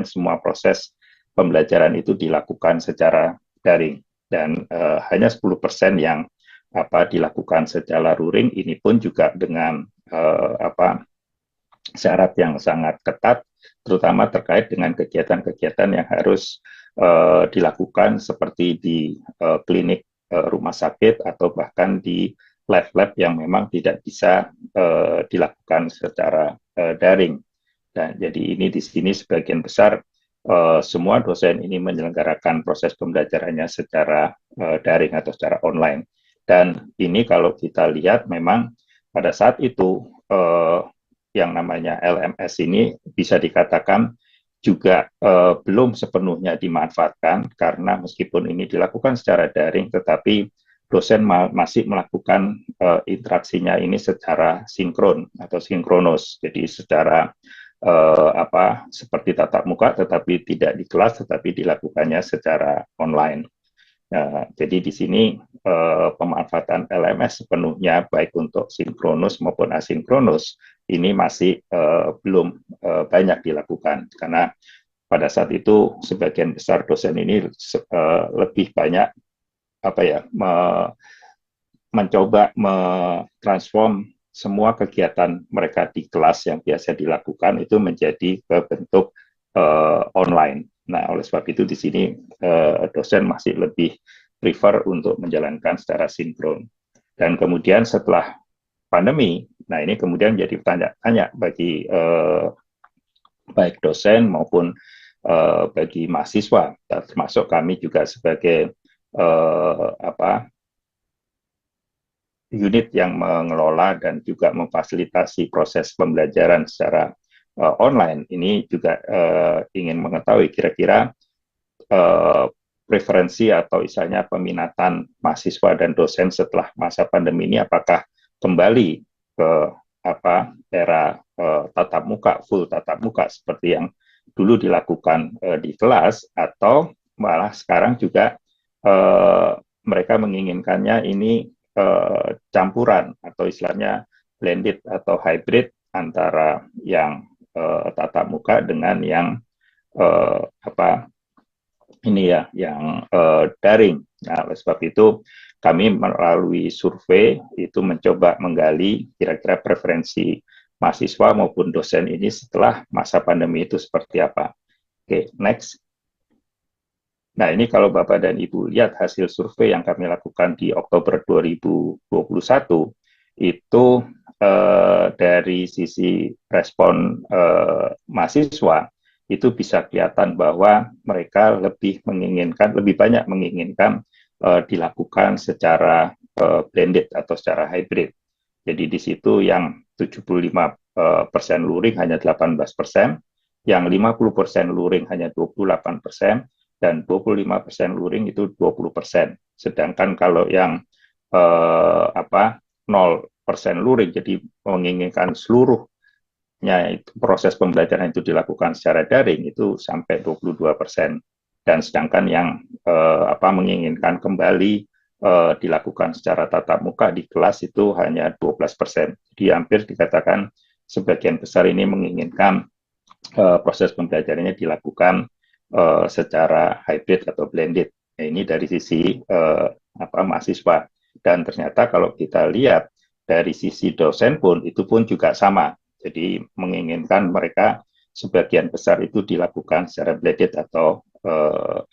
semua proses pembelajaran itu dilakukan secara daring, dan hanya 10% yang dilakukan secara luring. Ini pun juga dengan syarat yang sangat ketat, terutama terkait dengan kegiatan-kegiatan yang harus dilakukan seperti di klinik rumah sakit atau bahkan di lab-lab yang memang tidak bisa dilakukan secara daring. Dan jadi ini di sini sebagian besar semua dosen ini menyelenggarakan proses pembelajarannya secara daring atau secara online. Dan ini kalau kita lihat memang pada saat itu yang namanya LMS ini bisa dikatakan juga belum sepenuhnya dimanfaatkan, karena meskipun ini dilakukan secara daring, tetapi dosen masih melakukan interaksinya ini secara sinkron atau sinkronus. Jadi secara seperti tatap muka, tetapi tidak di kelas, tetapi dilakukannya secara online. Jadi di sini pemanfaatan LMS sepenuhnya baik untuk sinkronus maupun asinkronus ini masih belum banyak dilakukan, karena pada saat itu sebagian besar dosen ini lebih banyak mencoba mentransform semua kegiatan mereka di kelas yang biasa dilakukan itu menjadi bentuk online. Nah, oleh sebab itu di sini dosen masih lebih prefer untuk menjalankan secara sinkron. Dan kemudian setelah pandemi. Nah, ini kemudian jadi tanya-tanya bagi baik dosen maupun bagi mahasiswa, termasuk kami juga sebagai unit yang mengelola dan juga memfasilitasi proses pembelajaran secara online. Ini juga ingin mengetahui kira-kira preferensi atau istilahnya peminatan mahasiswa dan dosen setelah masa pandemi ini apakah kembali ke era tatap muka, full tatap muka seperti yang dulu dilakukan di kelas, atau malah sekarang juga mereka menginginkannya ini campuran atau istilahnya blended atau hybrid antara yang tatap muka dengan yang yang daring. Nah, oleh sebab itu kami melalui survei itu mencoba menggali kira-kira preferensi mahasiswa maupun dosen ini setelah masa pandemi itu seperti apa. Oke, next. Nah, ini kalau Bapak dan Ibu lihat hasil survei yang kami lakukan di Oktober 2021, itu dari sisi respon mahasiswa, itu bisa kelihatan bahwa mereka lebih banyak menginginkan dilakukan secara blended atau secara hybrid. Jadi di situ yang 75% luring hanya 18%, yang 50% luring hanya 28%, dan 25% luring itu 20%. Sedangkan kalau yang 0% luring, jadi menginginkan seluruhnya itu, proses pembelajaran itu dilakukan secara daring, itu sampai 22%. Dan sedangkan yang menginginkan kembali dilakukan secara tatap muka di kelas itu hanya 12%. Jadi hampir dikatakan sebagian besar ini menginginkan proses pembelajarannya dilakukan secara hybrid atau blended. Nah, ini dari sisi mahasiswa. Dan ternyata kalau kita lihat dari sisi dosen pun itu pun juga sama. Jadi menginginkan mereka sebagian besar itu dilakukan secara blended atau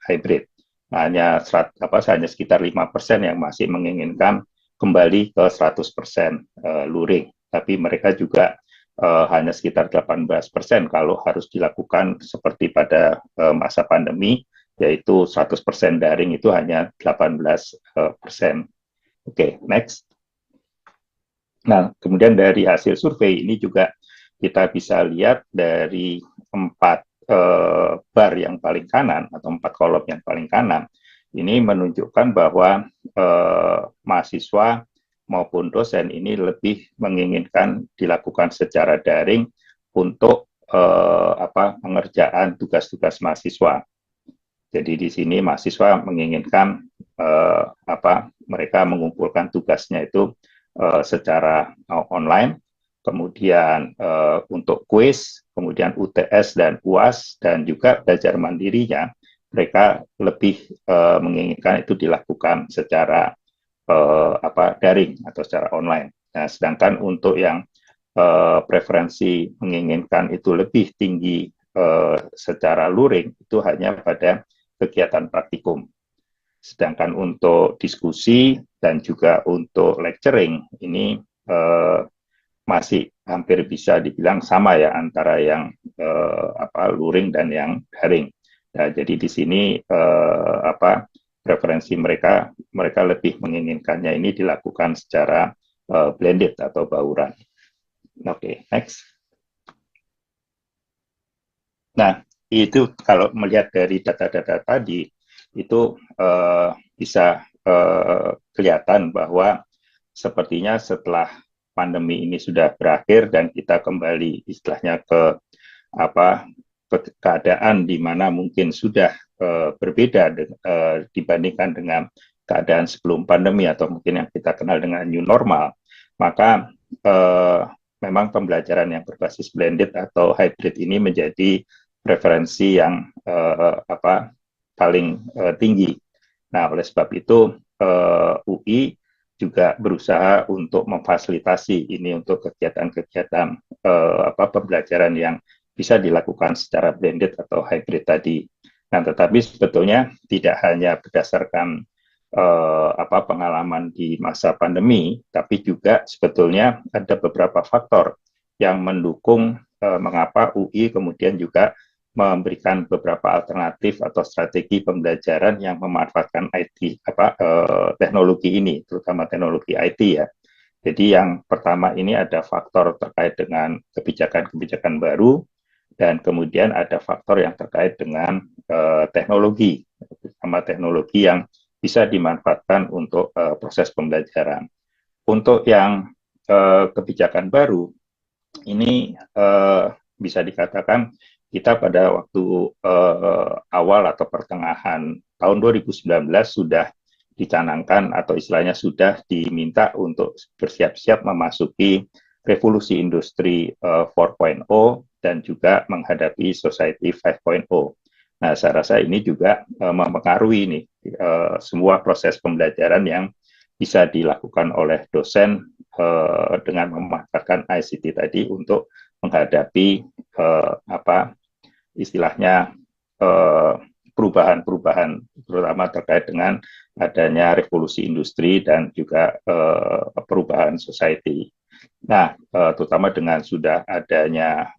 hybrid. Nah, hanya sekitar 5% yang masih menginginkan kembali ke 100% luring. Tapi mereka juga hanya sekitar 18% kalau harus dilakukan seperti pada masa pandemi, yaitu 100% daring itu hanya 18%. Oke, next. Nah, kemudian dari hasil survei ini juga kita bisa lihat dari 4 bar yang paling kanan atau 4 kolom yang paling kanan, ini menunjukkan bahwa mahasiswa maupun dosen ini lebih menginginkan dilakukan secara daring untuk pengerjaan tugas-tugas mahasiswa. Jadi di sini mahasiswa menginginkan mereka mengumpulkan tugasnya itu secara online, kemudian untuk kuis, kemudian UTS dan UAS, dan juga belajar mandirinya, mereka lebih menginginkan itu dilakukan secara daring atau secara online. Nah, sedangkan untuk yang preferensi menginginkan itu lebih tinggi secara luring, itu hanya pada kegiatan praktikum. Sedangkan untuk diskusi dan juga untuk lecturing ini masih hampir bisa dibilang sama ya antara yang luring dan yang daring. Nah, jadi di sini preferensi mereka lebih menginginkannya ini dilakukan secara blended atau bauran. Oke, next. Nah, itu kalau melihat dari data-data tadi, itu bisa kelihatan bahwa sepertinya setelah pandemi ini sudah berakhir dan kita kembali istilahnya ke keadaan di mana mungkin sudah berbeda dibandingkan dengan keadaan sebelum pandemi atau mungkin yang kita kenal dengan new normal, maka memang pembelajaran yang berbasis blended atau hybrid ini menjadi preferensi yang paling tinggi. Nah, oleh sebab itu UI juga berusaha untuk memfasilitasi ini untuk kegiatan-kegiatan pembelajaran yang bisa dilakukan secara blended atau hybrid tadi. Nah, tetapi sebetulnya tidak hanya berdasarkan pengalaman di masa pandemi, tapi juga sebetulnya ada beberapa faktor yang mendukung mengapa UI kemudian juga memberikan beberapa alternatif atau strategi pembelajaran yang memanfaatkan IT teknologi ini, terutama teknologi IT ya. Jadi yang pertama ini ada faktor terkait dengan kebijakan-kebijakan baru, dan kemudian ada faktor yang terkait dengan teknologi, terutama teknologi yang bisa dimanfaatkan untuk proses pembelajaran. Untuk yang kebijakan baru, ini bisa dikatakan kita pada waktu awal atau pertengahan tahun 2019 sudah dicanangkan atau istilahnya sudah diminta untuk bersiap-siap memasuki revolusi industri 4.0 dan juga menghadapi society 5.0. Nah, saya rasa ini juga mempengaruhi nih semua proses pembelajaran yang bisa dilakukan oleh dosen dengan memanfaatkan ICT tadi untuk menghadapi istilahnya perubahan-perubahan, terutama terkait dengan adanya revolusi industri dan juga perubahan society. Nah, terutama dengan sudah adanya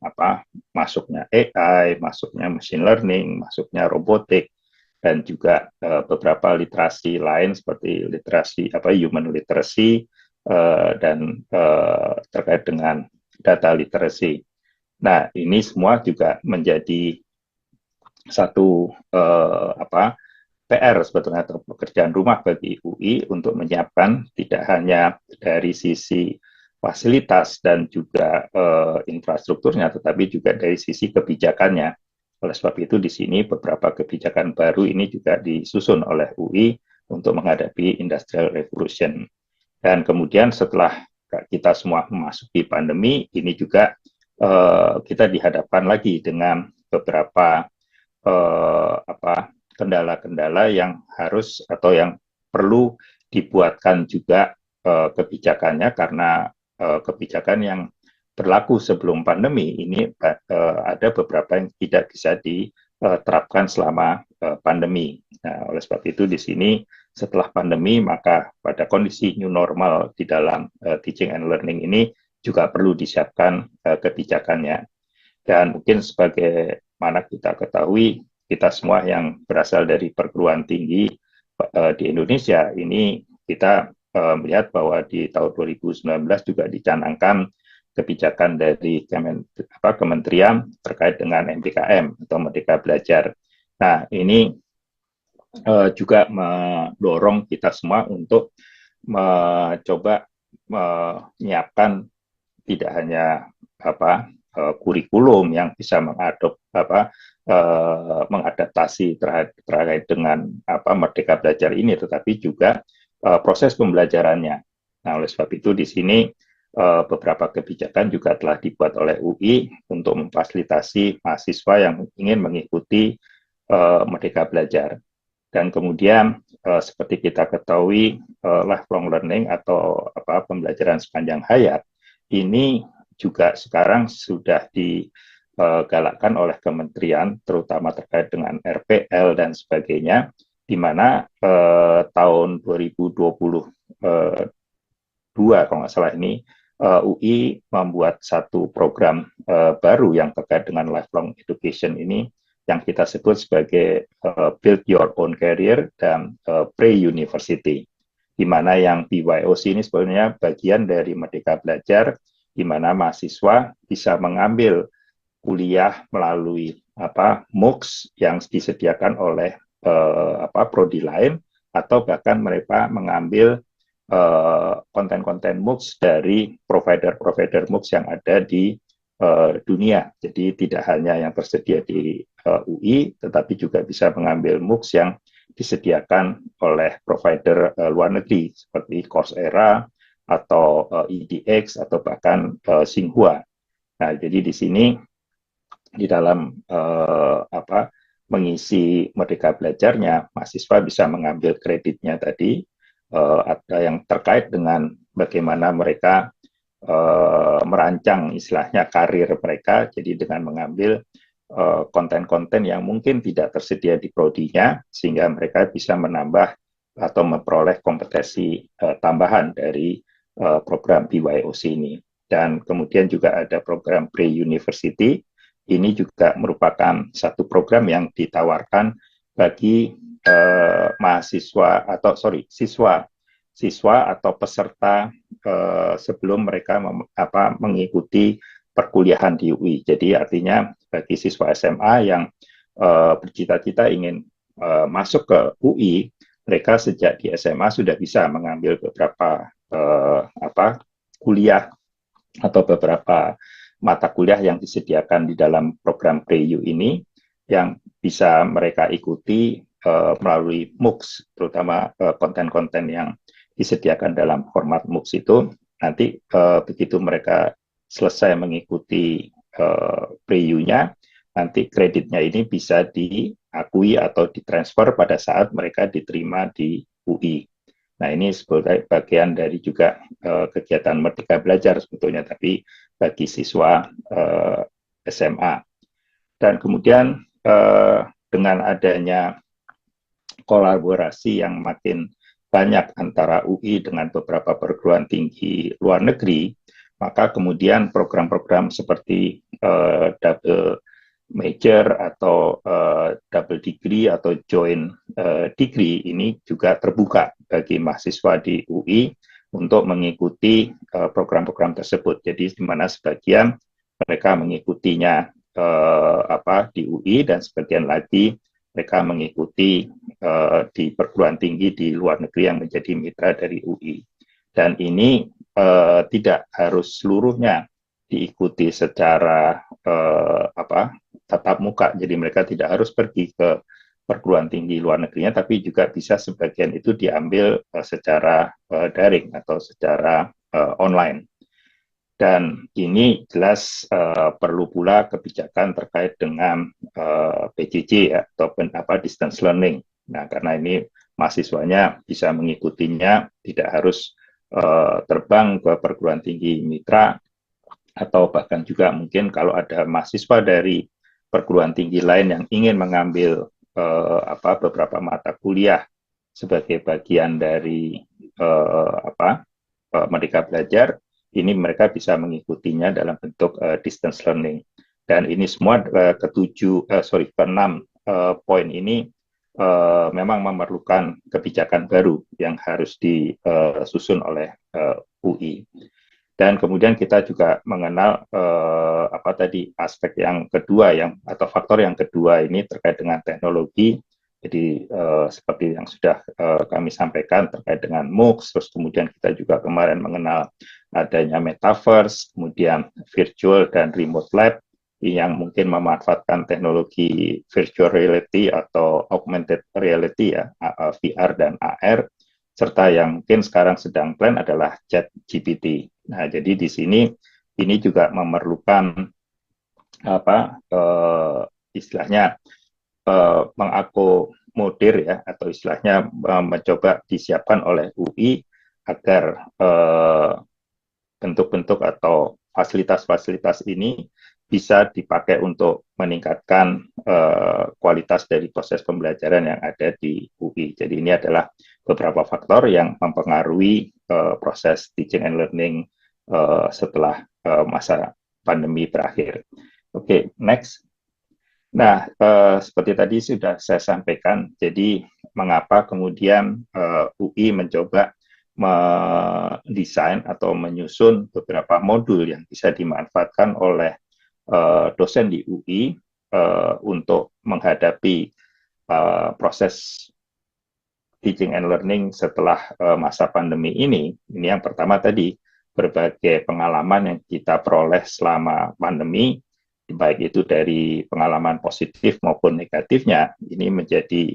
masuknya AI, masuknya machine learning, masuknya robotik, dan juga beberapa literasi lain seperti literasi human literacy dan terkait dengan data literacy. Nah, ini semua juga menjadi satu PR sebetulnya atau pekerjaan rumah bagi UI untuk menyiapkan tidak hanya dari sisi fasilitas dan juga infrastrukturnya, tetapi juga dari sisi kebijakannya. Oleh sebab itu di sini beberapa kebijakan baru ini juga disusun oleh UI untuk menghadapi Industrial Revolution. Dan kemudian setelah kita semua memasuki pandemi, ini juga kita dihadapkan lagi dengan beberapa kendala-kendala yang harus atau yang perlu dibuatkan juga kebijakannya, karena kebijakan yang berlaku sebelum pandemi ini ada beberapa yang tidak bisa diterapkan selama pandemi. Nah, oleh sebab itu di sini setelah pandemi maka pada kondisi new normal di dalam teaching and learning ini juga perlu disiapkan kebijakannya. Dan mungkin sebagaimana kita ketahui, kita semua yang berasal dari perguruan tinggi di Indonesia ini, kita melihat bahwa di tahun 2019 juga dicanangkan kebijakan dari kementerian terkait dengan MBKM atau Merdeka Belajar. Nah, ini juga mendorong kita semua untuk mencoba menyiapkan tidak hanya kurikulum yang bisa mengadaptasi terkait dengan Merdeka Belajar ini, tetapi juga proses pembelajarannya. Nah, oleh sebab itu di sini beberapa kebijakan juga telah dibuat oleh UI untuk memfasilitasi mahasiswa yang ingin mengikuti Merdeka Belajar. Dan kemudian seperti kita ketahui, lifelong learning atau pembelajaran sepanjang hayat ini juga sekarang sudah digalakkan oleh kementerian, terutama terkait dengan RPL dan sebagainya, di mana tahun 2022 kalau nggak salah ini UI membuat satu program baru yang terkait dengan lifelong education ini, yang kita sebut sebagai Build Your Own Career dan Pre-University, di mana yang BYOC ini sebenarnya bagian dari Merdeka Belajar, di mana mahasiswa bisa mengambil kuliah melalui MOOCs yang disediakan oleh prodi lain, atau bahkan mereka mengambil konten-konten MOOCs dari provider-provider MOOCs yang ada di dunia. Jadi tidak hanya yang tersedia di UI, tetapi juga bisa mengambil MOOCs yang disediakan oleh provider luar negeri seperti Coursera atau EDX atau bahkan Tsinghua. Nah, jadi di sini di dalam mengisi Merdeka Belajarnya, mahasiswa bisa mengambil kreditnya tadi, ada yang terkait dengan bagaimana mereka merancang istilahnya karir mereka, jadi dengan mengambil konten-konten yang mungkin tidak tersedia di prodinya, sehingga mereka bisa menambah atau memperoleh kompetensi tambahan dari program BYOC ini. Dan kemudian juga ada program Pre-University. Ini juga merupakan satu program yang ditawarkan bagi siswa atau peserta sebelum mereka mengikuti perkuliahan di UI. Jadi artinya bagi siswa SMA yang bercita-cita ingin masuk ke UI, mereka sejak di SMA sudah bisa mengambil beberapa kuliah atau beberapa mata kuliah yang disediakan di dalam program Pre-U ini yang bisa mereka ikuti melalui MOOCs, terutama konten-konten yang disediakan dalam format MOOCs itu. Nanti begitu mereka selesai mengikuti Pre-U-nya, nanti kreditnya ini bisa diakui atau ditransfer pada saat mereka diterima di UI. Nah, ini sebagai bagian dari juga kegiatan Merdeka Belajar sebetulnya, tapi bagi siswa SMA. Dan kemudian dengan adanya kolaborasi yang makin banyak antara UI dengan beberapa perguruan tinggi luar negeri, maka kemudian program-program seperti double major atau double degree atau joint degree ini juga terbuka bagi mahasiswa di UI untuk mengikuti program-program tersebut. Jadi di mana sebagian mereka mengikutinya di UI dan sebagian lagi mereka mengikuti di perguruan tinggi di luar negeri yang menjadi mitra dari UI. Dan ini tidak harus seluruhnya diikuti secara tatap muka. Jadi mereka tidak harus pergi ke perguruan tinggi luar negerinya, tapi juga bisa sebagian itu diambil secara daring atau secara online. Dan ini jelas perlu pula kebijakan terkait dengan PJJ atau distance learning. Nah, karena ini mahasiswanya bisa mengikutinya, tidak harus terbang ke perguruan tinggi mitra, atau bahkan juga mungkin kalau ada mahasiswa dari perguruan tinggi lain yang ingin mengambil beberapa mata kuliah sebagai bagian dari Merdeka Belajar, ini mereka bisa mengikutinya dalam bentuk distance learning. Dan ini semua keenam poin ini memang memerlukan kebijakan baru yang harus disusun oleh UI. Dan kemudian kita juga mengenal aspek yang kedua atau faktor yang kedua ini terkait dengan teknologi. Jadi seperti yang sudah kami sampaikan terkait dengan MOOCs, terus kemudian kita juga kemarin mengenal adanya metaverse, kemudian virtual dan remote lab yang mungkin memanfaatkan teknologi virtual reality atau augmented reality VR dan AR, serta yang mungkin sekarang sedang plan adalah ChatGPT. Nah, jadi di sini ini juga memerlukan istilahnya mengakomodir atau istilahnya mencoba disiapkan oleh UI agar bentuk-bentuk atau fasilitas-fasilitas ini bisa dipakai untuk meningkatkan kualitas dari proses pembelajaran yang ada di UI. Jadi ini adalah beberapa faktor yang mempengaruhi proses teaching and learning setelah masa pandemi berakhir. Oke, next. Nah, seperti tadi sudah saya sampaikan, jadi mengapa kemudian UI mencoba mendesain atau menyusun beberapa modul yang bisa dimanfaatkan oleh dosen di UI untuk menghadapi proses teaching and learning setelah masa pandemi ini. Ini yang pertama tadi, berbagai pengalaman yang kita peroleh selama pandemi, baik itu dari pengalaman positif maupun negatifnya, ini menjadi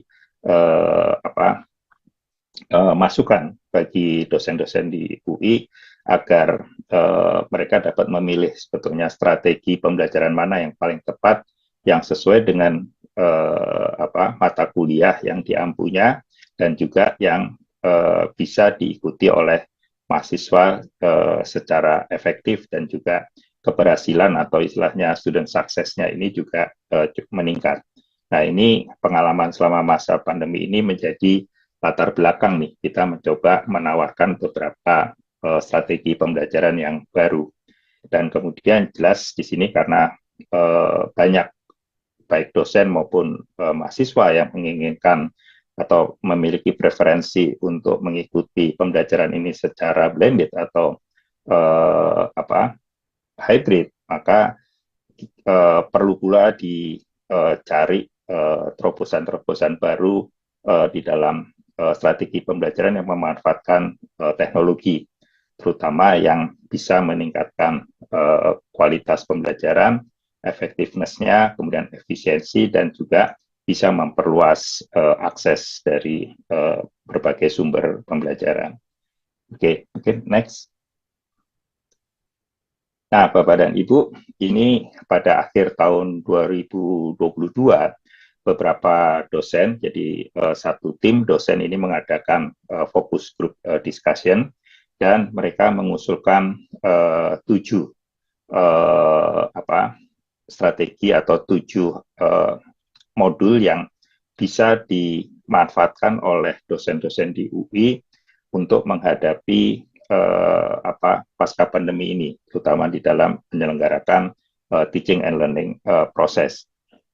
masukan bagi dosen-dosen di UI agar mereka dapat memilih sebetulnya strategi pembelajaran mana yang paling tepat, yang sesuai dengan mata kuliah yang diampunya dan juga yang bisa diikuti oleh mahasiswa secara efektif, dan juga keberhasilan atau istilahnya student success-nya ini juga meningkat. Nah, ini pengalaman selama masa pandemi ini menjadi latar belakang nih, kita mencoba menawarkan beberapa strategi pembelajaran yang baru. Dan kemudian jelas di sini karena banyak baik dosen maupun mahasiswa yang menginginkan atau memiliki preferensi untuk mengikuti pembelajaran ini secara blended atau hybrid, maka perlu pula dicari terobosan-terobosan baru di dalam strategi pembelajaran yang memanfaatkan teknologi, terutama yang bisa meningkatkan kualitas pembelajaran, efektivitasnya, kemudian efisiensi, dan juga bisa memperluas akses dari berbagai sumber pembelajaran. Oke, next. Nah, Bapak dan Ibu, ini pada akhir tahun 2022, beberapa dosen, jadi satu tim dosen ini mengadakan focus group discussion, dan mereka mengusulkan 7 strategi atau 7 modul yang bisa dimanfaatkan oleh dosen-dosen di UI untuk menghadapi pasca pandemi ini, terutama di dalam menyelenggarakan teaching and learning proses.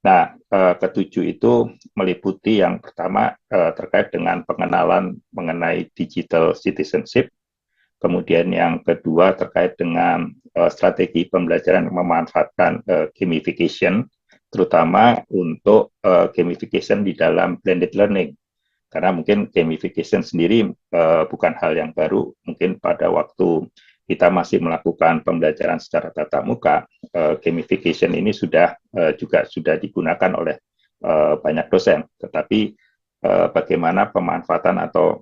Nah, ketujuh itu meliputi yang pertama terkait dengan pengenalan mengenai digital citizenship, kemudian yang kedua terkait dengan strategi pembelajaran yang memanfaatkan gamification, terutama untuk gamification di dalam blended learning. Karena mungkin gamification sendiri bukan hal yang baru, mungkin pada waktu kita masih melakukan pembelajaran secara tatap muka, gamification ini juga sudah digunakan oleh banyak dosen. Tetapi bagaimana pemanfaatan atau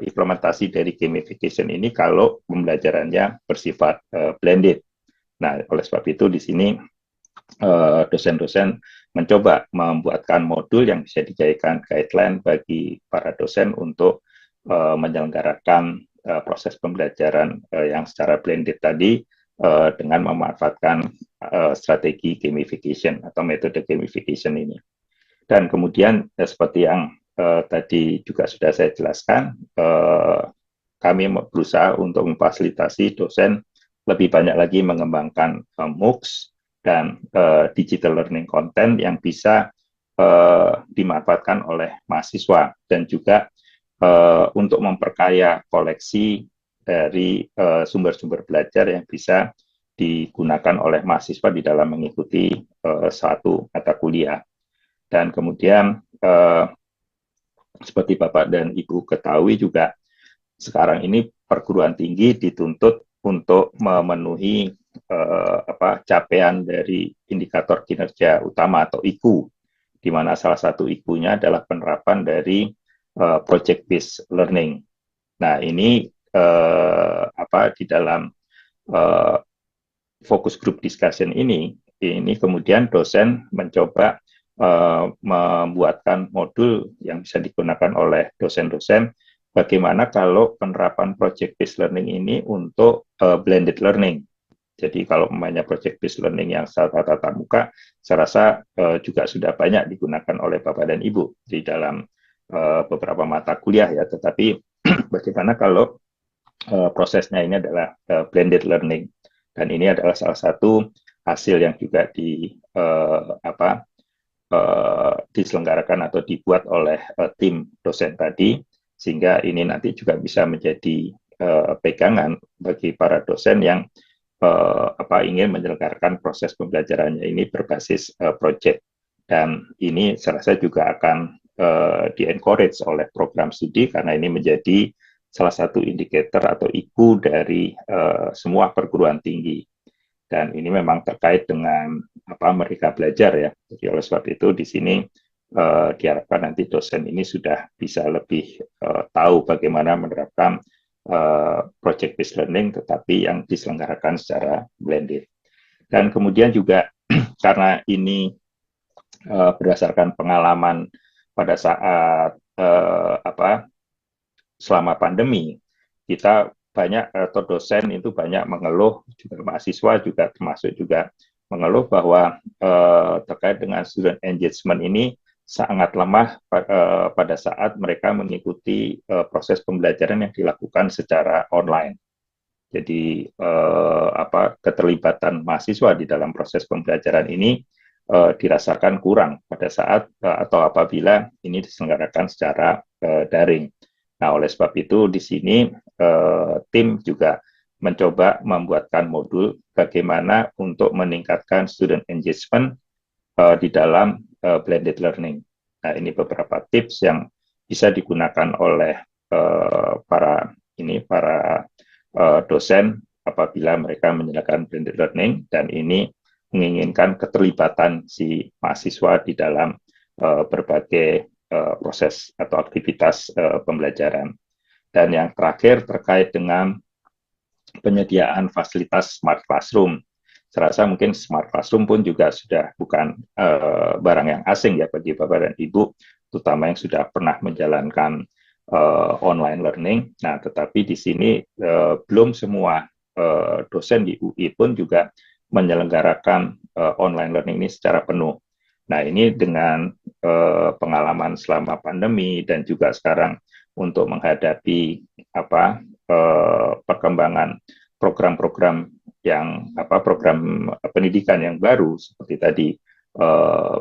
implementasi dari gamification ini kalau pembelajarannya bersifat blended. Nah, oleh sebab itu di sini dosen-dosen mencoba membuatkan modul yang bisa dijadikan guideline bagi para dosen untuk menyelenggarakan proses pembelajaran yang secara blended tadi dengan memanfaatkan strategi gamification atau metode gamification ini. Dan kemudian seperti yang tadi juga sudah saya jelaskan, kami berusaha untuk memfasilitasi dosen lebih banyak lagi mengembangkan MOOCs dan digital learning content yang bisa dimanfaatkan oleh mahasiswa, dan juga untuk memperkaya koleksi dari sumber-sumber belajar yang bisa digunakan oleh mahasiswa di dalam mengikuti suatu mata kuliah. Dan kemudian seperti Bapak dan Ibu ketahui juga, sekarang ini perguruan tinggi dituntut untuk memenuhi capaian dari indikator kinerja utama atau IKU, di mana salah satu IKU-nya adalah penerapan dari project based learning. Nah, ini di dalam focus group discussion ini kemudian dosen mencoba membuatkan modul yang bisa digunakan oleh dosen-dosen. Bagaimana kalau penerapan project based learning ini untuk blended learning? Jadi kalau namanya project based learning yang secara tatap muka, saya rasa juga sudah banyak digunakan oleh Bapak dan Ibu di dalam beberapa mata kuliah ya. Tetapi bagaimana kalau prosesnya ini adalah blended learning, dan ini adalah salah satu hasil yang juga diselenggarakan atau dibuat oleh tim dosen tadi, sehingga ini nanti juga bisa menjadi pegangan bagi para dosen yang ingin menyelenggarakan proses pembelajarannya ini berbasis project. Dan ini saya rasa juga akan di-encourage oleh program studi, karena ini menjadi salah satu indikator atau IKU dari semua perguruan tinggi. Dan ini memang terkait dengan mereka belajar ya. Jadi oleh sebab itu di sini diharapkan nanti dosen ini sudah bisa lebih tahu bagaimana menerapkan project based learning, tetapi yang diselenggarakan secara blended. Dan kemudian juga karena ini berdasarkan pengalaman pada saat selama pandemi, kita banyak atau dosen itu banyak mengeluh, juga mahasiswa juga termasuk juga mengeluh bahwa terkait dengan student engagement ini sangat lemah pada saat mereka mengikuti proses pembelajaran yang dilakukan secara online. Jadi keterlibatan mahasiswa di dalam proses pembelajaran ini dirasakan kurang pada saat atau apabila ini diselenggarakan secara daring. Nah, oleh sebab itu di sini tim juga mencoba membuatkan modul bagaimana untuk meningkatkan student engagement di dalam blended learning. Nah, ini beberapa tips yang bisa digunakan oleh para dosen apabila mereka menjalankan blended learning, dan ini menginginkan keterlibatan si mahasiswa di dalam berbagai proses atau aktivitas pembelajaran. Dan yang terakhir terkait dengan penyediaan fasilitas smart classroom. Saya rasa mungkin smart classroom pun juga sudah bukan barang yang asing ya bagi Bapak dan Ibu, terutama yang sudah pernah menjalankan online learning. Nah, tetapi di sini belum semua dosen di UI pun juga menyelenggarakan online learning ini secara penuh. Nah, ini dengan pengalaman selama pandemi dan juga sekarang untuk menghadapi perkembangan program-program yang program pendidikan yang baru seperti tadi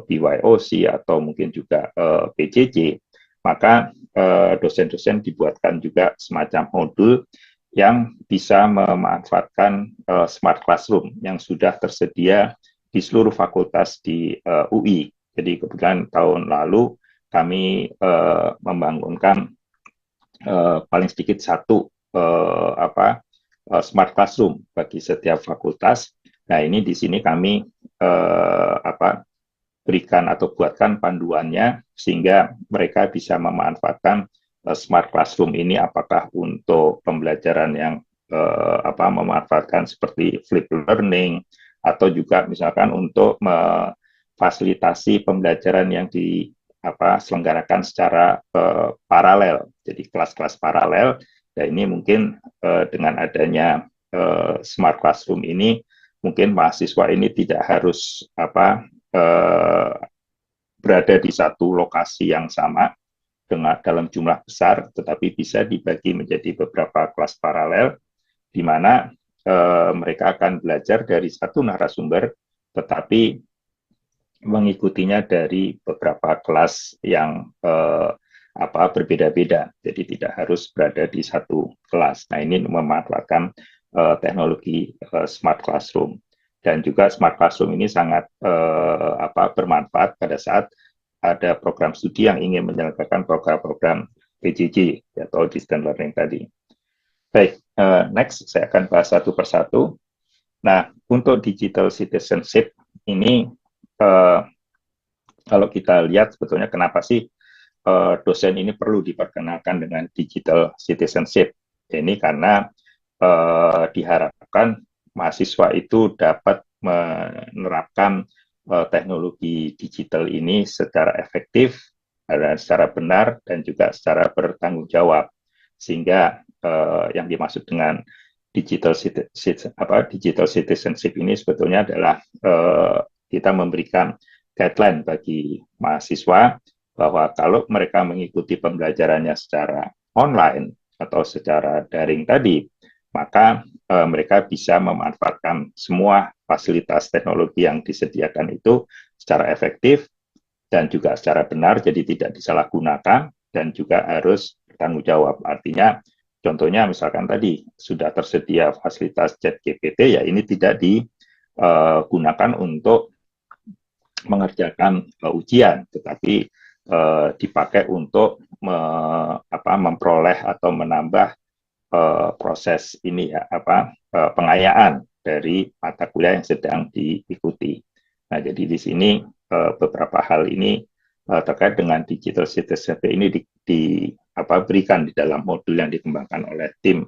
BYOC atau mungkin juga PJJ, maka dosen-dosen dibuatkan juga semacam modul yang bisa memanfaatkan smart classroom yang sudah tersedia di seluruh fakultas di UI. Jadi kebetulan tahun lalu kami membangunkan paling sedikit satu smart classroom bagi setiap fakultas. Nah, ini di sini kami berikan atau buatkan panduannya sehingga mereka bisa memanfaatkan smart classroom ini apakah untuk pembelajaran yang memanfaatkan seperti flip learning atau juga misalkan untuk memfasilitasi pembelajaran yang diselenggarakan secara paralel. Jadi kelas-kelas paralel. Dan ini mungkin dengan adanya smart classroom ini mungkin mahasiswa ini tidak harus berada di satu lokasi yang sama dalam jumlah besar, tetapi bisa dibagi menjadi beberapa kelas paralel, di mana mereka akan belajar dari satu narasumber, tetapi mengikutinya dari beberapa kelas yang berbeda-beda, jadi tidak harus berada di satu kelas. Nah, ini memanfaatkan teknologi smart classroom. Dan juga smart classroom ini sangat bermanfaat pada saat ada program studi yang ingin menyelenggarakan program-program PJJ atau distance learning tadi. Baik, next saya akan bahas satu persatu. Nah, untuk digital citizenship ini kalau kita lihat sebetulnya kenapa sih dosen ini perlu diperkenalkan dengan digital citizenship. Ini karena diharapkan mahasiswa itu dapat menerapkan teknologi digital ini secara efektif, secara benar, dan juga secara bertanggung jawab. Sehingga yang dimaksud dengan digital citizenship ini sebetulnya adalah kita memberikan guideline bagi mahasiswa bahwa kalau mereka mengikuti pembelajarannya secara online atau secara daring tadi, maka mereka bisa memanfaatkan semua fasilitas teknologi yang disediakan itu secara efektif dan juga secara benar, jadi tidak disalahgunakan dan juga harus bertanggung jawab. Artinya, contohnya misalkan tadi sudah tersedia fasilitas ChatGPT, ya ini tidak digunakan untuk mengerjakan ujian, tetapi dipakai untuk memperoleh atau menambah proses ini pengayaan dari mata kuliah yang sedang diikuti. Nah, jadi di sini beberapa hal ini terkait dengan digital citizenship ini berikan di dalam modul yang dikembangkan oleh tim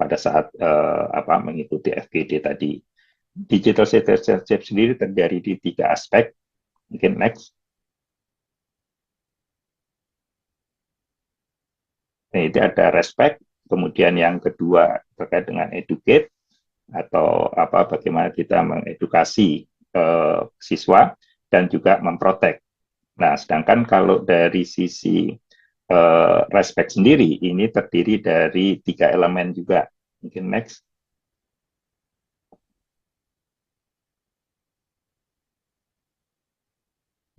pada saat mengikuti FGD tadi. Digital citizenship sendiri terdiri di 3 aspek. Mungkin next. Nah, itu ada respect, kemudian yang kedua terkait dengan educate atau bagaimana kita mengedukasi siswa, dan juga memprotek. Nah, sedangkan kalau dari sisi respect sendiri, ini terdiri dari 3 elemen juga. Mungkin next.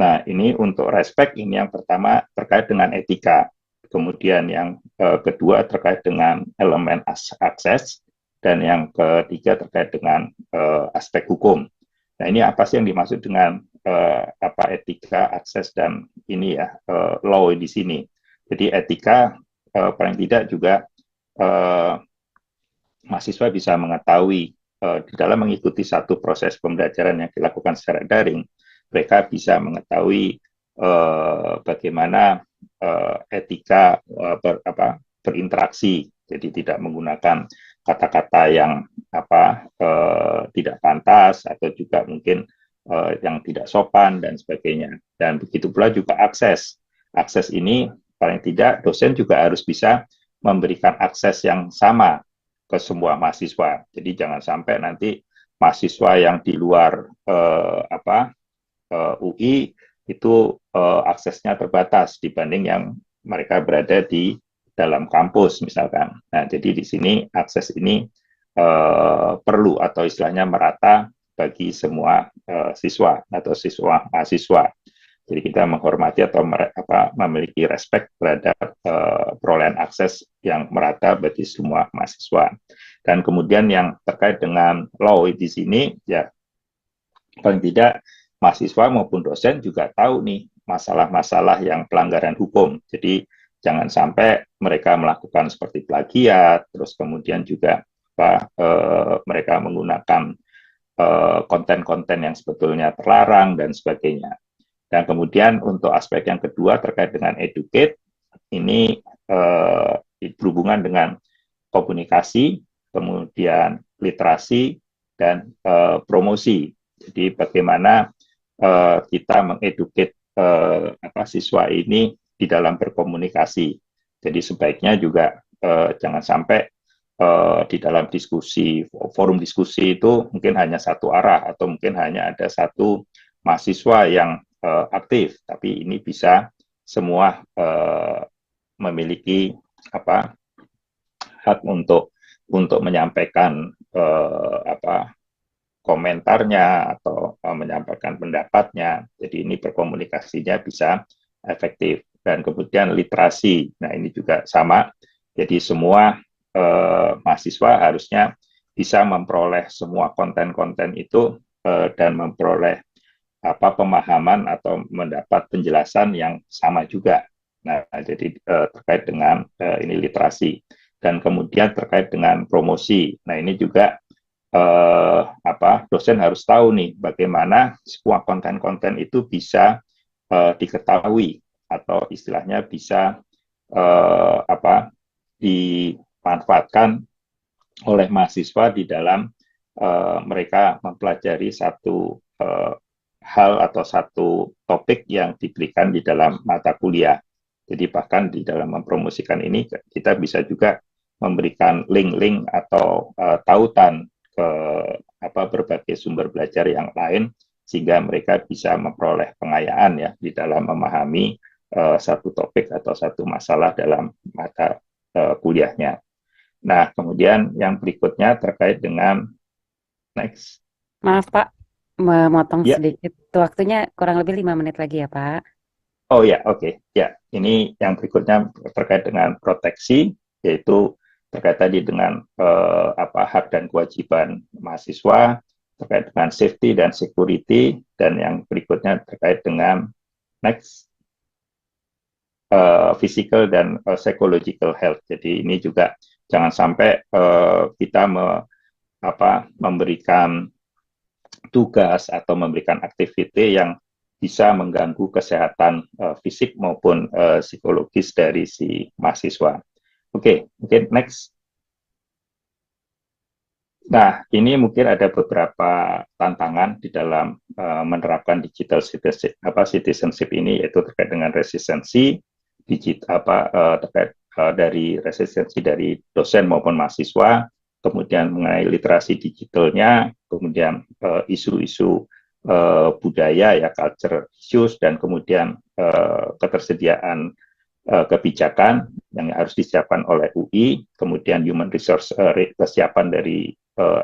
Nah, ini untuk respect, ini yang pertama terkait dengan etika. Kemudian yang kedua terkait dengan elemen akses, dan yang ketiga terkait dengan aspek hukum. Nah, ini apa sih yang dimaksud dengan etika, akses, dan ini ya law di sini. Jadi etika paling tidak juga mahasiswa bisa mengetahui di dalam mengikuti satu proses pembelajaran yang dilakukan secara daring, mereka bisa mengetahui bagaimana etika berinteraksi, jadi tidak menggunakan kata-kata yang tidak pantas atau juga mungkin yang tidak sopan dan sebagainya. Dan begitu pula juga akses. Akses ini paling tidak dosen juga harus bisa memberikan akses yang sama ke semua mahasiswa. Jadi jangan sampai nanti mahasiswa yang di luar UI itu aksesnya terbatas dibanding yang mereka berada di dalam kampus misalkan. Nah, jadi di sini akses ini perlu atau istilahnya merata bagi semua siswa atau mahasiswa. Jadi kita menghormati atau memiliki respect terhadap perolehan akses yang merata bagi semua mahasiswa. Dan kemudian yang terkait dengan law di sini, ya paling tidak mahasiswa maupun dosen juga tahu nih masalah-masalah yang pelanggaran hukum. Jadi jangan sampai mereka melakukan seperti plagiat, terus kemudian juga mereka menggunakan konten-konten yang sebetulnya terlarang dan sebagainya. Dan kemudian untuk aspek yang kedua terkait dengan educate, ini berhubungan dengan komunikasi, kemudian literasi, dan promosi. Jadi bagaimana kita mengeduket siswa ini di dalam berkomunikasi. Jadi sebaiknya juga jangan sampai di dalam diskusi, forum diskusi itu mungkin hanya satu arah atau mungkin hanya ada satu mahasiswa yang aktif, tapi ini bisa semua memiliki hak untuk menyampaikan komentarnya atau menyampaikan pendapatnya. Jadi ini berkomunikasinya bisa efektif. Dan kemudian literasi, nah ini juga sama. Jadi semua mahasiswa harusnya bisa memperoleh semua konten-konten itu dan memperoleh pemahaman atau mendapat penjelasan yang sama juga. Nah, jadi terkait dengan ini literasi. Dan kemudian terkait dengan promosi. Nah, ini juga dosen harus tahu nih bagaimana semua konten-konten itu bisa diketahui atau istilahnya bisa dimanfaatkan oleh mahasiswa di dalam mereka mempelajari satu hal atau satu topik yang diberikan di dalam mata kuliah. Jadi bahkan di dalam mempromosikan ini kita bisa juga memberikan link-link atau tautan ke berbagai sumber belajar yang lain sehingga mereka bisa memperoleh pengayaan ya di dalam memahami satu topik atau satu masalah dalam mata kuliahnya. Nah, kemudian yang berikutnya terkait dengan next. Maaf Pak, memotong sedikit. Waktunya kurang lebih 5 menit lagi ya Pak. Oh ya, oke. Ya, ini yang berikutnya terkait dengan proteksi, yaitu terkait tadi dengan hak dan kewajiban mahasiswa, terkait dengan safety dan security, dan yang berikutnya terkait dengan next physical dan psychological health. Jadi ini juga jangan sampai kita memberikan tugas atau memberikan aktiviti yang bisa mengganggu kesehatan fisik maupun psikologis dari si mahasiswa. Oke, mungkin next. Nah, ini mungkin ada beberapa tantangan di dalam menerapkan digital citizenship ini, yaitu terkait dengan resistensi terkait dari resistensi dari dosen maupun mahasiswa, kemudian mengenai literasi digitalnya, kemudian isu-isu budaya ya, culture issues, dan kemudian ketersediaan kebijakan yang harus disiapkan oleh UI, kemudian human resource kesiapan dari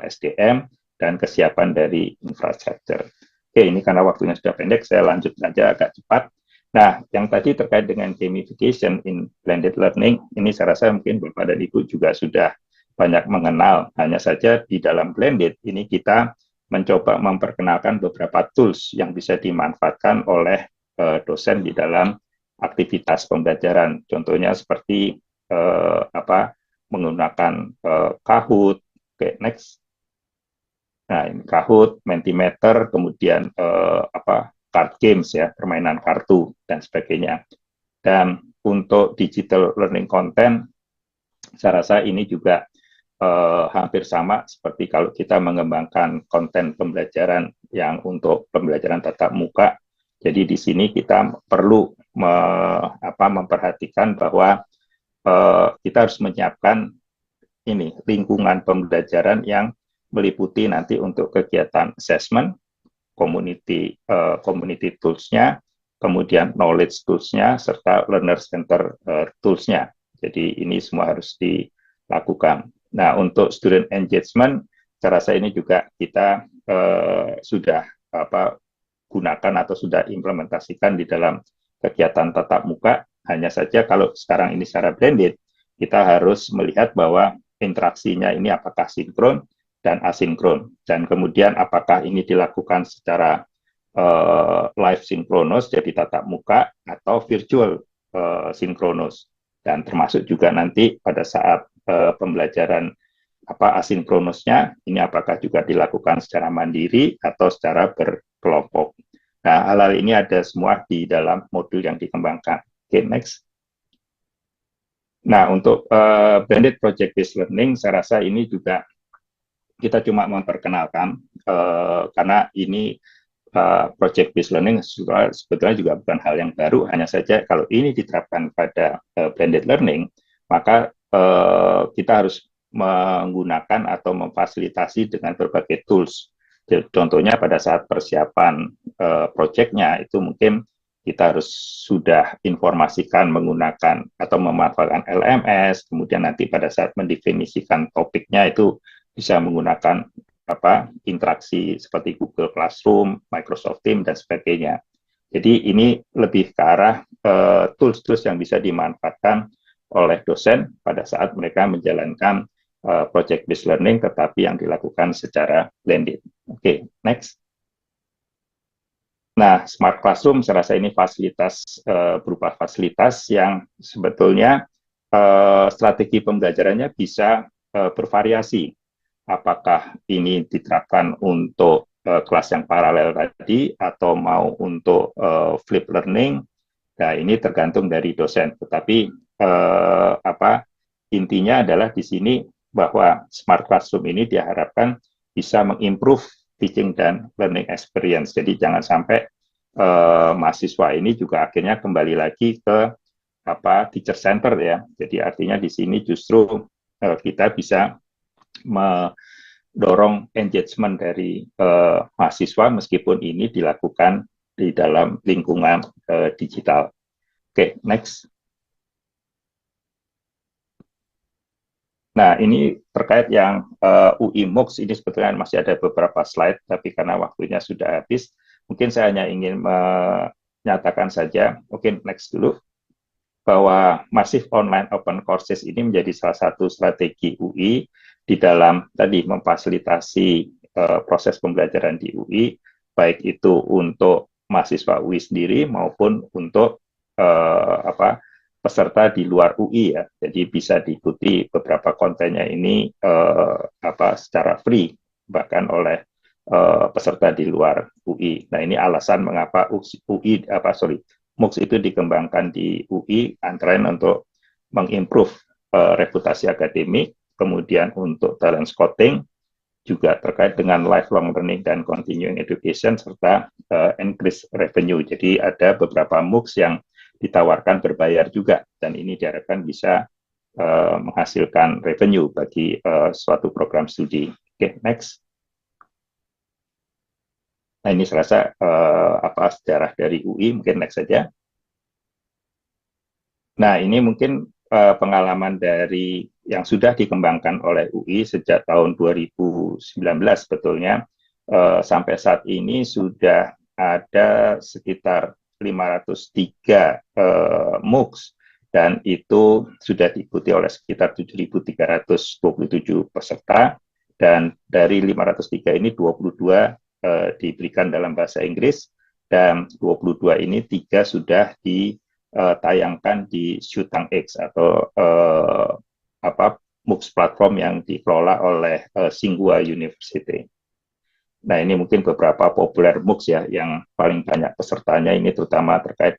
SDM, dan kesiapan dari infrastruktur. Oke, ini karena waktunya sudah pendek, saya lanjut saja agak cepat. Nah, yang tadi terkait dengan gamification in blended learning, ini saya rasa mungkin Bapak dan Ibu juga sudah banyak mengenal. Hanya saja di dalam blended ini kita mencoba memperkenalkan beberapa tools yang bisa dimanfaatkan oleh dosen di dalam aktivitas pembelajaran. Contohnya seperti menggunakan Kahoot. Oke, next. Nah, ini Kahoot, Mentimeter, kemudian card games ya, permainan kartu dan sebagainya. Dan untuk digital learning content, saya rasa ini juga hampir sama seperti kalau kita mengembangkan konten pembelajaran yang untuk pembelajaran tatap muka. Jadi di sini kita perlu memperhatikan bahwa kita harus menyiapkan ini lingkungan pembelajaran yang meliputi nanti untuk kegiatan assessment, community tools-nya, kemudian knowledge tools-nya, serta learner center tools-nya. Jadi ini semua harus dilakukan. Nah, untuk student engagement, saya rasa ini juga kita sudah gunakan atau sudah implementasikan di dalam kegiatan tatap muka. Hanya saja kalau sekarang ini secara blended, kita harus melihat bahwa interaksinya ini apakah sinkron dan asinkron. Dan kemudian apakah ini dilakukan secara live sinkronus, jadi tatap muka, atau virtual sinkronus. Dan termasuk juga nanti pada saat pembelajaran asinkronusnya, ini apakah juga dilakukan secara mandiri atau secara berkelompok. Nah, hal-hal ini ada semua di dalam modul yang dikembangkan. Oke, next. Nah, untuk blended project-based learning, saya rasa ini juga kita cuma memperkenalkan, karena ini project-based learning sebetulnya juga bukan hal yang baru, hanya saja kalau ini diterapkan pada blended learning, maka kita harus menggunakan atau memfasilitasi dengan berbagai tools. Contohnya pada saat persiapan proyeknya itu mungkin kita harus sudah informasikan menggunakan atau memanfaatkan LMS, kemudian nanti pada saat mendefinisikan topiknya itu bisa menggunakan interaksi seperti Google Classroom, Microsoft Teams, dan sebagainya. Jadi ini lebih ke arah tools-tools yang bisa dimanfaatkan oleh dosen pada saat mereka menjalankan project-based learning, tetapi yang dilakukan secara blended. Oke, next. Nah, Smart Classroom saya rasa ini fasilitas berupa fasilitas yang sebetulnya strategi pembelajarannya bisa bervariasi. Apakah ini diterapkan untuk kelas yang paralel tadi atau mau untuk flip learning? Nah, ini tergantung dari dosen. Tetapi intinya adalah di sini bahwa Smart Classroom ini diharapkan bisa mengimprove teaching dan learning experience. Jadi jangan sampai mahasiswa ini juga akhirnya kembali lagi ke teacher center ya. Jadi artinya di sini justru kita bisa mendorong engagement dari mahasiswa meskipun ini dilakukan di dalam lingkungan digital. Oke, next. Nah, ini terkait yang UI MOOCs, ini sebetulnya masih ada beberapa slide, tapi karena waktunya sudah habis, mungkin saya hanya ingin menyatakan saja, mungkin next dulu, bahwa Massive Online Open Courses ini menjadi salah satu strategi UI di dalam tadi memfasilitasi proses pembelajaran di UI, baik itu untuk mahasiswa UI sendiri maupun untuk peserta di luar UI ya. Jadi bisa diikuti beberapa kontennya ini secara free bahkan oleh peserta di luar UI. Nah, ini alasan mengapa MOOCs itu dikembangkan di UI antara lain untuk mengimprove reputasi akademik, kemudian untuk talent scouting, juga terkait dengan lifelong learning dan continuing education serta increase revenue. Jadi ada beberapa MOOCs yang ditawarkan berbayar juga, dan ini diharapkan bisa menghasilkan revenue bagi suatu program studi. Oke, next. Nah, ini saya rasa sejarah dari UI, mungkin next saja. Nah, ini mungkin pengalaman dari yang sudah dikembangkan oleh UI sejak tahun 2019 sebetulnya. Sampai saat ini sudah ada sekitar 503 MOOCs, dan itu sudah diikuti oleh sekitar 7.327 peserta, dan dari 503 ini 22 diberikan dalam bahasa Inggris, dan 22 ini 3 sudah ditayangkan di Shutang X atau MOOCs platform yang dikelola oleh Tsinghua University. Nah, ini mungkin beberapa populer MOOCs ya, yang paling banyak pesertanya ini terutama terkait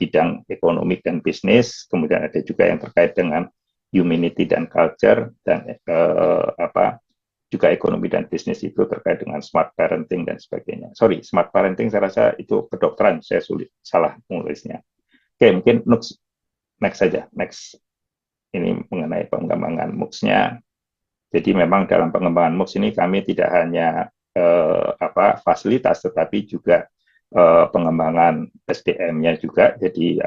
bidang ekonomi dan bisnis, kemudian ada juga yang terkait dengan humanity dan culture, dan juga ekonomi dan bisnis itu terkait dengan smart parenting dan sebagainya. Sorry, smart parenting saya rasa itu kedokteran, saya salah menulisnya. Oke, mungkin next saja, next. Ini mengenai pengembangan MOOCs-nya. Jadi memang dalam pengembangan MOOCs ini kami tidak hanya fasilitas, tetapi juga pengembangan SDM-nya juga. Jadi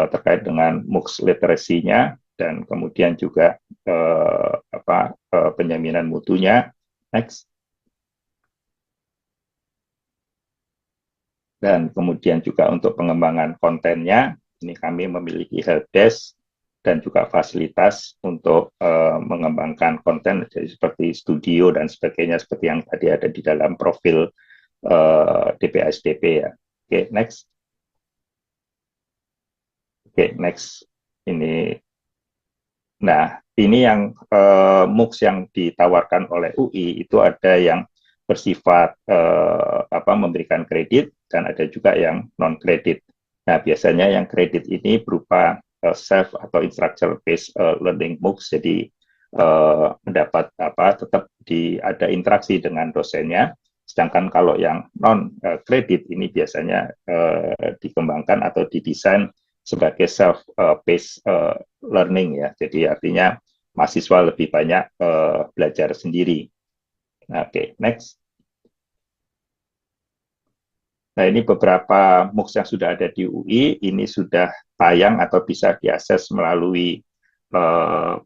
terkait dengan MOOCs literasinya, dan kemudian juga penjaminan mutunya. Next. Dan kemudian juga untuk pengembangan kontennya, ini kami memiliki helpdesk dan juga fasilitas untuk mengembangkan konten, jadi seperti studio dan sebagainya, seperti yang tadi ada di dalam profil DPASDP ya. Oke, next. Oke, next. Nah, ini yang MOOCs yang ditawarkan oleh UI itu ada yang bersifat memberikan kredit, dan ada juga yang non kredit. Nah, biasanya yang kredit ini berupa self atau instructional based learning MOOCs, jadi mendapat tetap ada interaksi dengan dosennya. Sedangkan kalau yang non kredit ini biasanya dikembangkan atau didesain sebagai self based learning ya. Jadi artinya mahasiswa lebih banyak belajar sendiri. Nah, oke, next. Nah, ini beberapa MOOCs yang sudah ada di UI, ini sudah tayang atau bisa diakses melalui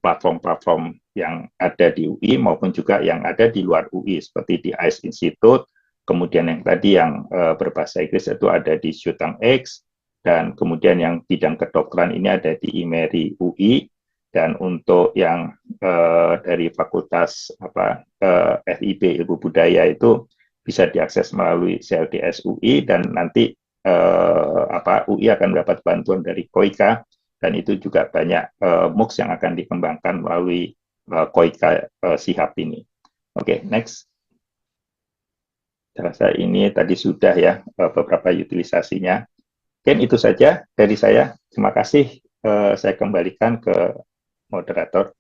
platform-platform yang ada di UI maupun juga yang ada di luar UI, seperti di ICE Institute, kemudian yang tadi yang berbahasa Inggris itu ada di Shutang X, dan kemudian yang bidang kedokteran ini ada di IMERI UI, dan untuk yang dari Fakultas FIB Ilmu Budaya itu bisa diakses melalui CLDS UI, dan nanti UI akan mendapat bantuan dari KOIKA, dan itu juga banyak MOOCs yang akan dikembangkan melalui KOIKA SIHAP ini. Oke, next. Saya rasa ini tadi sudah ya beberapa utilisasinya. Oke, itu saja dari saya. Terima kasih. Saya kembalikan ke moderator.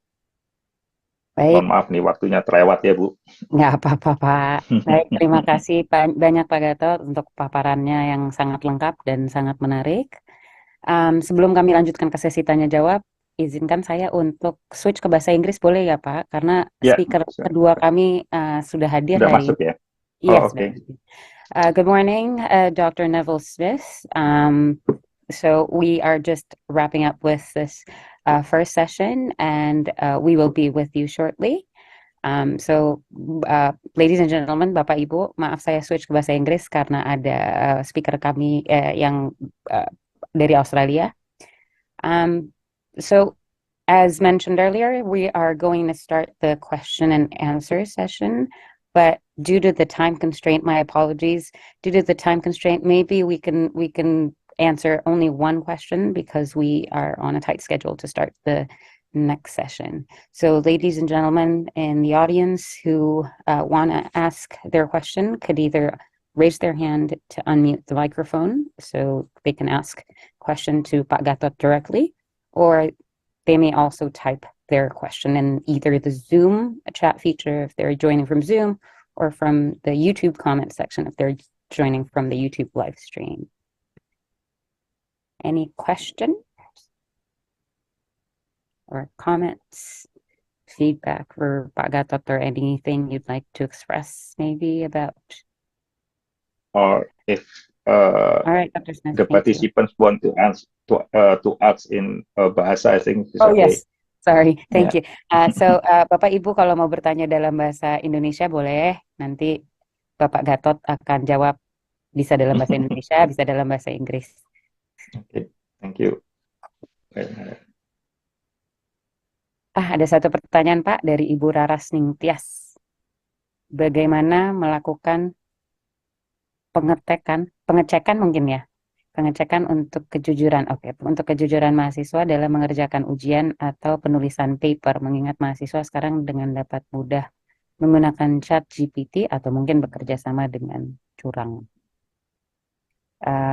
Baik. Mohon maaf nih waktunya terlewat ya, Bu. Nggak apa-apa, Pak. Baik, terima kasih banyak Pak Gatot untuk paparannya yang sangat lengkap dan sangat menarik. Sebelum kami lanjutkan ke sesi tanya-jawab, izinkan saya untuk switch ke bahasa Inggris, boleh ya, Pak? Karena speaker kedua kami sudah hadir sudah hari masuk ini. Ya? Yes, Okay. Good morning, Dr. Neville Smith. So we are just wrapping up with this first session, and we will be with you shortly. Ladies and gentlemen, Bapak Ibu, maaf saya switch ke bahasa Inggris karena ada speaker kami yang dari Australia. So as mentioned earlier, we are going to start the question and answer session. But due to the time constraint, my apologies. Due to the time constraint, maybe we can answer only one question because we are on a tight schedule to start the next session. So ladies and gentlemen in the audience who want to ask their question could either raise their hand to unmute the microphone so they can ask question to Pak Gatot directly, or they may also type their question in either the Zoom chat feature if they're joining from Zoom, or from the YouTube comment section if they're joining from the YouTube live stream. Any questions or comments, feedback for Pak Gatot, or anything you'd like to express maybe about or if All right, Dr. Smith, the thank you. participants want to answer to ask in bahasa, I think it's Oh okay. yes, sorry, thank Yeah. you. Bapak Ibu kalau mau bertanya dalam bahasa Indonesia boleh, nanti Bapak Gatot akan jawab, bisa dalam bahasa Indonesia, bisa dalam bahasa Inggris. Okay, thank you. Ada satu pertanyaan Pak dari Ibu Raras Ningtyas. Bagaimana melakukan pengecekan mungkin ya? Pengecekan untuk kejujuran. Oke, untuk kejujuran mahasiswa dalam mengerjakan ujian atau penulisan paper, mengingat mahasiswa sekarang dengan dapat mudah menggunakan chat GPT atau mungkin bekerja sama dengan curang.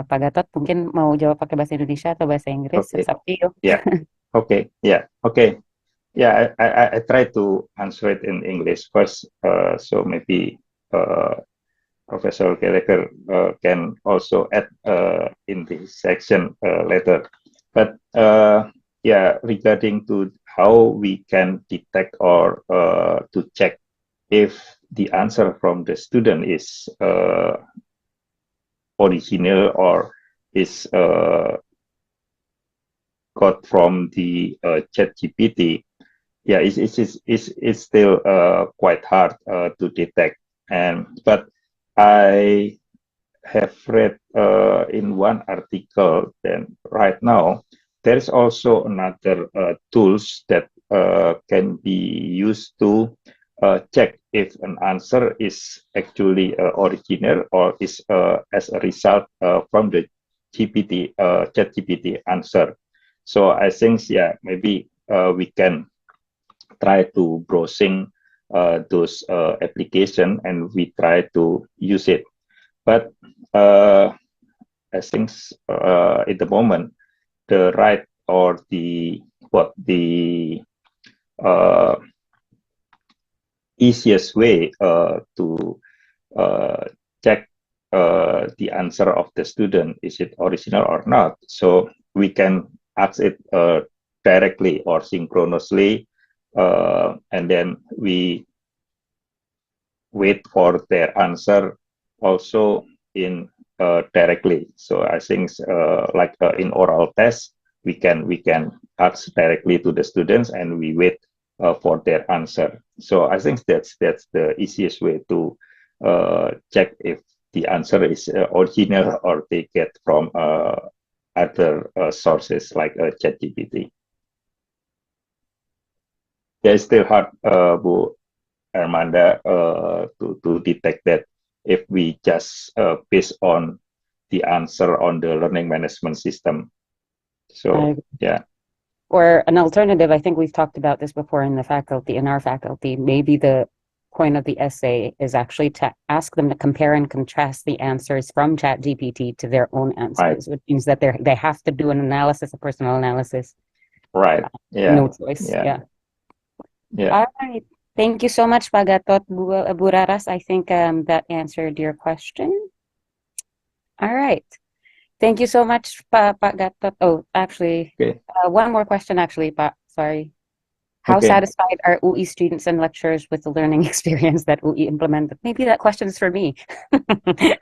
Pak Gatot mungkin mau jawab pakai bahasa Indonesia atau bahasa Inggris? Okay. It's up to you. Yeah. Okay. Yeah. Okay. Yeah. I try to answer it in English first. So maybe Professor Gallagher can also add in this section later. But yeah, regarding to how we can detect or to check if the answer from the student is original or is got from the ChatGPT, yeah, it's still quite hard to detect. But I have read in one article that right now there is also another tools that can be used to check if an answer is actually original or is as a result from the ChatGPT answer. So I think, yeah, maybe we can try to browsing those application and we try to use it. But I think at the moment the right or the easiest way to check the answer of the student, is it original or not? So we can ask it directly or synchronously, and then we wait for their answer also in directly. So I think like in oral test, we can ask directly to the students and we wait for their answer. So I think that's the easiest way to check if the answer is original or they get from other sources like ChatGPT. Yeah, it's still hard, Bu Armanda, to detect that if we just based on the answer on the learning management system. So yeah. Or an alternative, I think we've talked about this before in our faculty, maybe the point of the essay is actually to ask them to compare and contrast the answers from ChatGPT to their own answers, which means that they have to do an analysis, a personal analysis. Right. Yeah. No choice. Yeah. All right. Thank you so much, Pak Gatot, Bu Raras. I think that answered your question. All right. Thank you so much, Pak Gatot. Oh, actually, one more question, actually, Pak. Sorry. How satisfied are UI students and lecturers with the learning experience that UI implemented? Maybe that question is for me. Go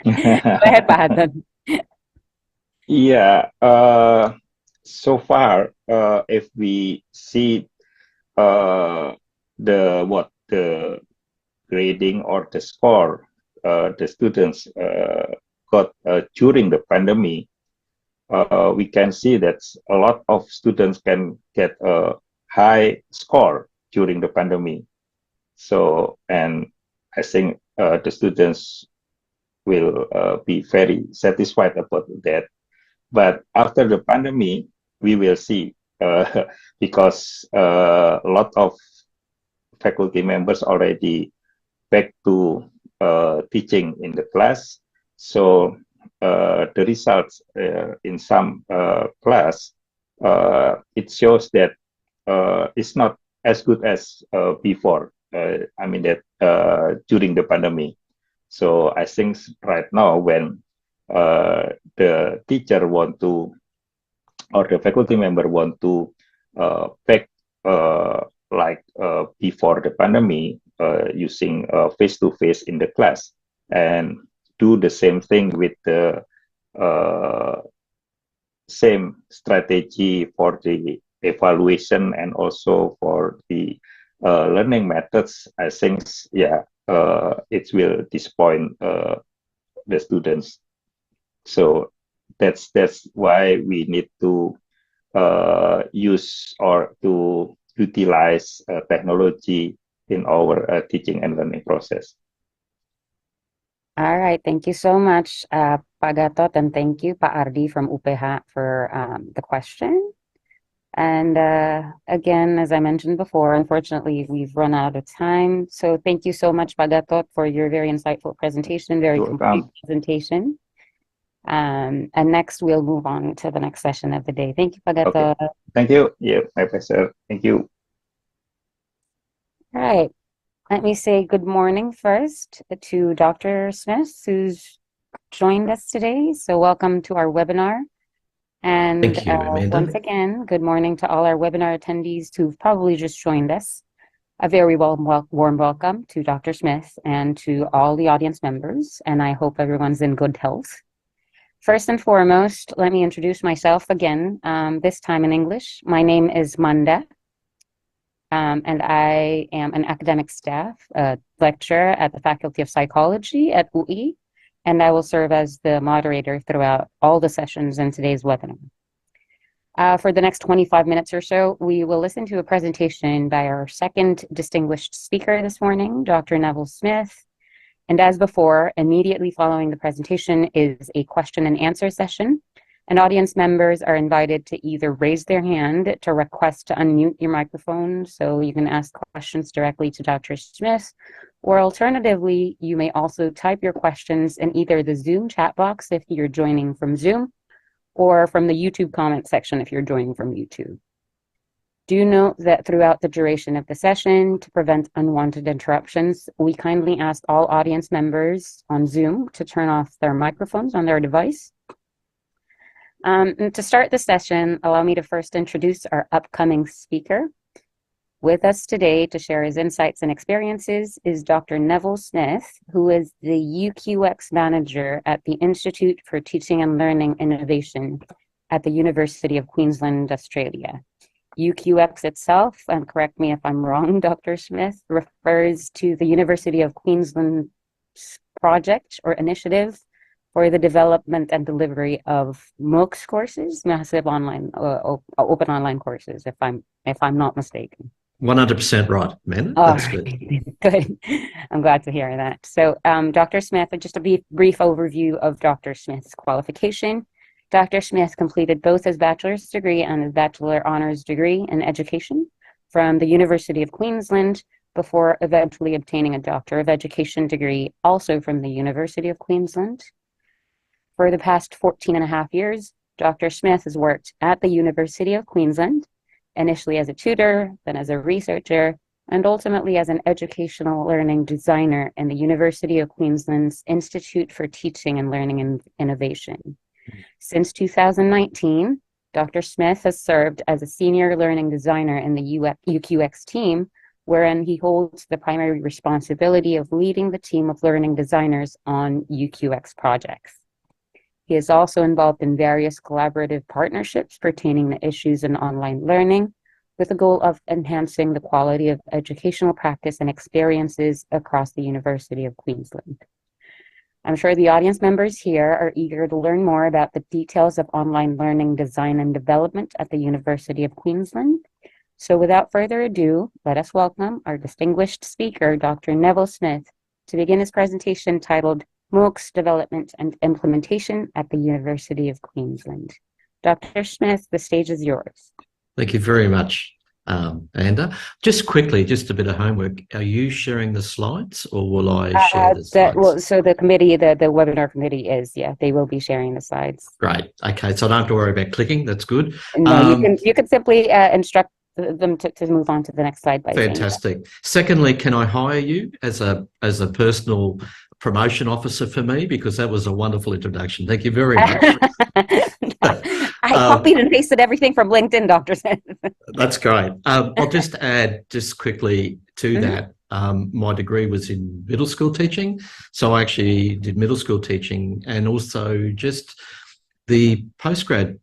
ahead, Pak Haddad. Yeah. So far, if we see the grading or the score the students got during the pandemic, we can see that a lot of students can get a high score during the pandemic. So, and I think the students will be very satisfied about that. But after the pandemic, we will see because a lot of faculty members already back to teaching in the class. So the results in some class, it shows that it's not as good as before. I mean that during the pandemic. So I think right now when the teacher want to or the faculty member want to back like before the pandemic using face-to-face in the class and do the same thing with the same strategy for the evaluation and also for the learning methods, I think, it will disappoint the students. So that's why we need to use or to utilize technology in our teaching and learning process. All right, thank you so much, Pak Gatot, and thank you, Pak Ardi from UPH for the question. And again, as I mentioned before, unfortunately, we've run out of time. So thank you so much, Pak Gatot, for your very insightful presentation, very complete presentation. And next, we'll move on to the next session of the day. Thank you, Pak Gatot. Okay. Thank you. Yeah, my pleasure. Thank you. All right. Let me say good morning first to Dr. Smith, who's joined us today. So welcome to our webinar. And thank you, Amanda. Once again, good morning to all our webinar attendees who've probably just joined us. A very warm welcome to Dr. Smith and to all the audience members, and I hope everyone's in good health. First and foremost, let me introduce myself again, this time in English. My name is Manda, and I am an academic staff lecturer at the Faculty of Psychology at UI, and I will serve as the moderator throughout all the sessions in today's webinar. For the next 25 minutes or so, we will listen to a presentation by our second distinguished speaker this morning, Dr. Neville Smith. And as before, immediately following the presentation is a question and answer session. And audience members are invited to either raise their hand to request to unmute your microphone so you can ask questions directly to Dr. Smith, or alternatively, you may also type your questions in either the Zoom chat box if you're joining from Zoom, or from the YouTube comment section if you're joining from YouTube. Do note that throughout the duration of the session, to prevent unwanted interruptions, we kindly ask all audience members on Zoom to turn off their microphones on their device. And to start the session, allow me to first introduce our upcoming speaker. With us today to share his insights and experiences is Dr. Neville Smith, who is the UQX manager at the Institute for Teaching and Learning Innovation at the University of Queensland, Australia. UQX itself, and correct me if I'm wrong, Dr. Smith, refers to the University of Queensland's project or initiative for the development and delivery of MOOCs courses, massive online, open online courses, if I'm not mistaken. 100% right, man. That's good. Good. I'm glad to hear that. So, Dr. Smith, just a brief overview of Dr. Smith's qualification. Dr. Smith completed both his bachelor's degree and his bachelor honors degree in education from the University of Queensland before eventually obtaining a Doctor of Education degree also from the University of Queensland. For the past 14 and a half years, Dr. Smith has worked at the University of Queensland, initially as a tutor, then as a researcher, and ultimately as an educational learning designer in the University of Queensland's Institute for Teaching and Learning and Innovation. Since 2019, Dr. Smith has served as a senior learning designer in the UQX team, wherein he holds the primary responsibility of leading the team of learning designers on UQX projects. He is also involved in various collaborative partnerships pertaining to issues in online learning, with the goal of enhancing the quality of educational practice and experiences across the University of Queensland. I'm sure the audience members here are eager to learn more about the details of online learning design and development at the University of Queensland. So without further ado, let us welcome our distinguished speaker, Dr. Neville Smith, to begin his presentation titled MOOCs Development and Implementation at the University of Queensland. Dr. Smith, the stage is yours. Thank you very much, Amanda. Just quickly, just a bit of homework. Are you sharing the slides or will I share the slides? So the committee, the webinar committee is, yeah, they will be sharing the slides. Great. Okay, so I don't have to worry about clicking. That's good. No, you can simply instruct them to move on to the next slide. Fantastic. Secondly, can I hire you as a personal promotion officer for me? Because that was a wonderful introduction. Thank you very much. I copied and pasted everything from LinkedIn, Dr. Smith. That's great. I'll just add just quickly to that. my degree was in middle school teaching. So I actually did middle school teaching, and also just the postgrad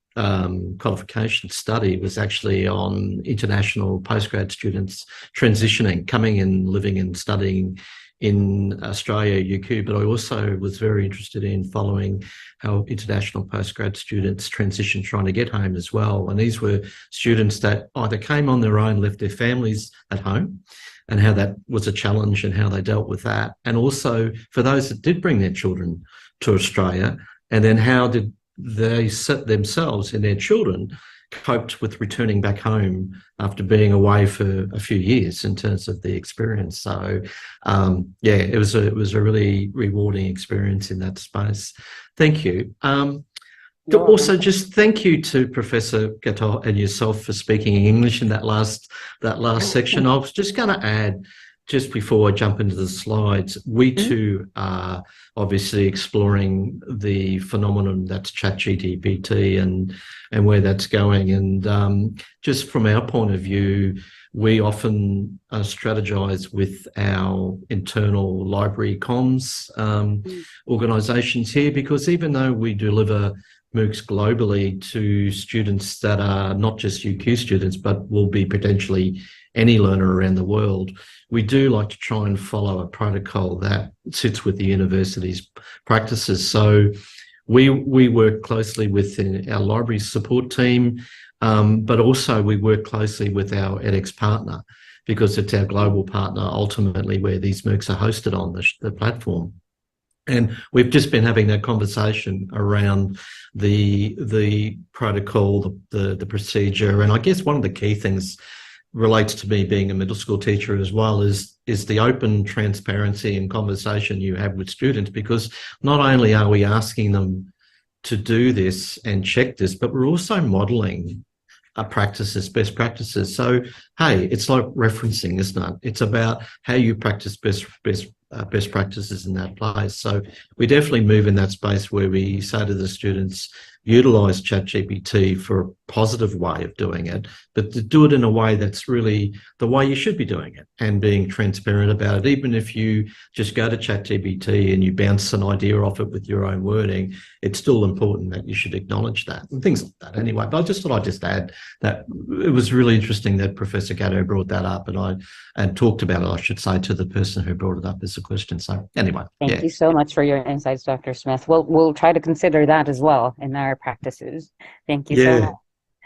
qualification study was actually on international postgrad students transitioning, coming and living and studying in Australia, UK, but I also was very interested in following how international postgrad students transition trying to get home as well. And these were students that either came on their own, left their families at home, and how that was a challenge and how they dealt with that. And also for those that did bring their children to Australia, and then how did they set themselves and their children coped with returning back home after being away for a few years in terms of the experience. So, yeah, it was a really rewarding experience in that space. Thank you. Also, just thank you to Professor Gattot and yourself for speaking English in that last section. I was just going to add, just before I jump into the slides, we too are obviously exploring the phenomenon that's ChatGPT and where that's going. And just from our point of view, we often strategize with our internal library comms organisations here, because even though we deliver MOOCs globally to students that are not just UQ students, but will be potentially any learner around the world, we do like to try and follow a protocol that sits with the university's practices. So we work closely with our library support team, but also we work closely with our edX partner, because it's our global partner ultimately where these MOOCs are hosted on the platform. And we've just been having that conversation around the protocol, the procedure. And I guess one of the key things relates to me being a middle school teacher as well is the open transparency and conversation you have with students, because not only are we asking them to do this and check this, but we're also modelling practices, best practices. So, hey, it's like referencing, isn't it? It's about how you practice best practices in that place. So we definitely move in that space where we say to the students, utilise ChatGPT for a positive way of doing it, but to do it in a way that's really the way you should be doing it and being transparent about it. Even if you just go to ChatGPT and you bounce an idea off it with your own wording, it's still important that you should acknowledge that and things like that anyway. But I just thought I'd just add that it was really interesting that Professor Gattot brought that up and talked about it, I should say, to the person who brought it up as a question. So anyway. Thank you so much for your insights, Dr. Smith. We'll try to consider that as well in our practices. Thank you so much.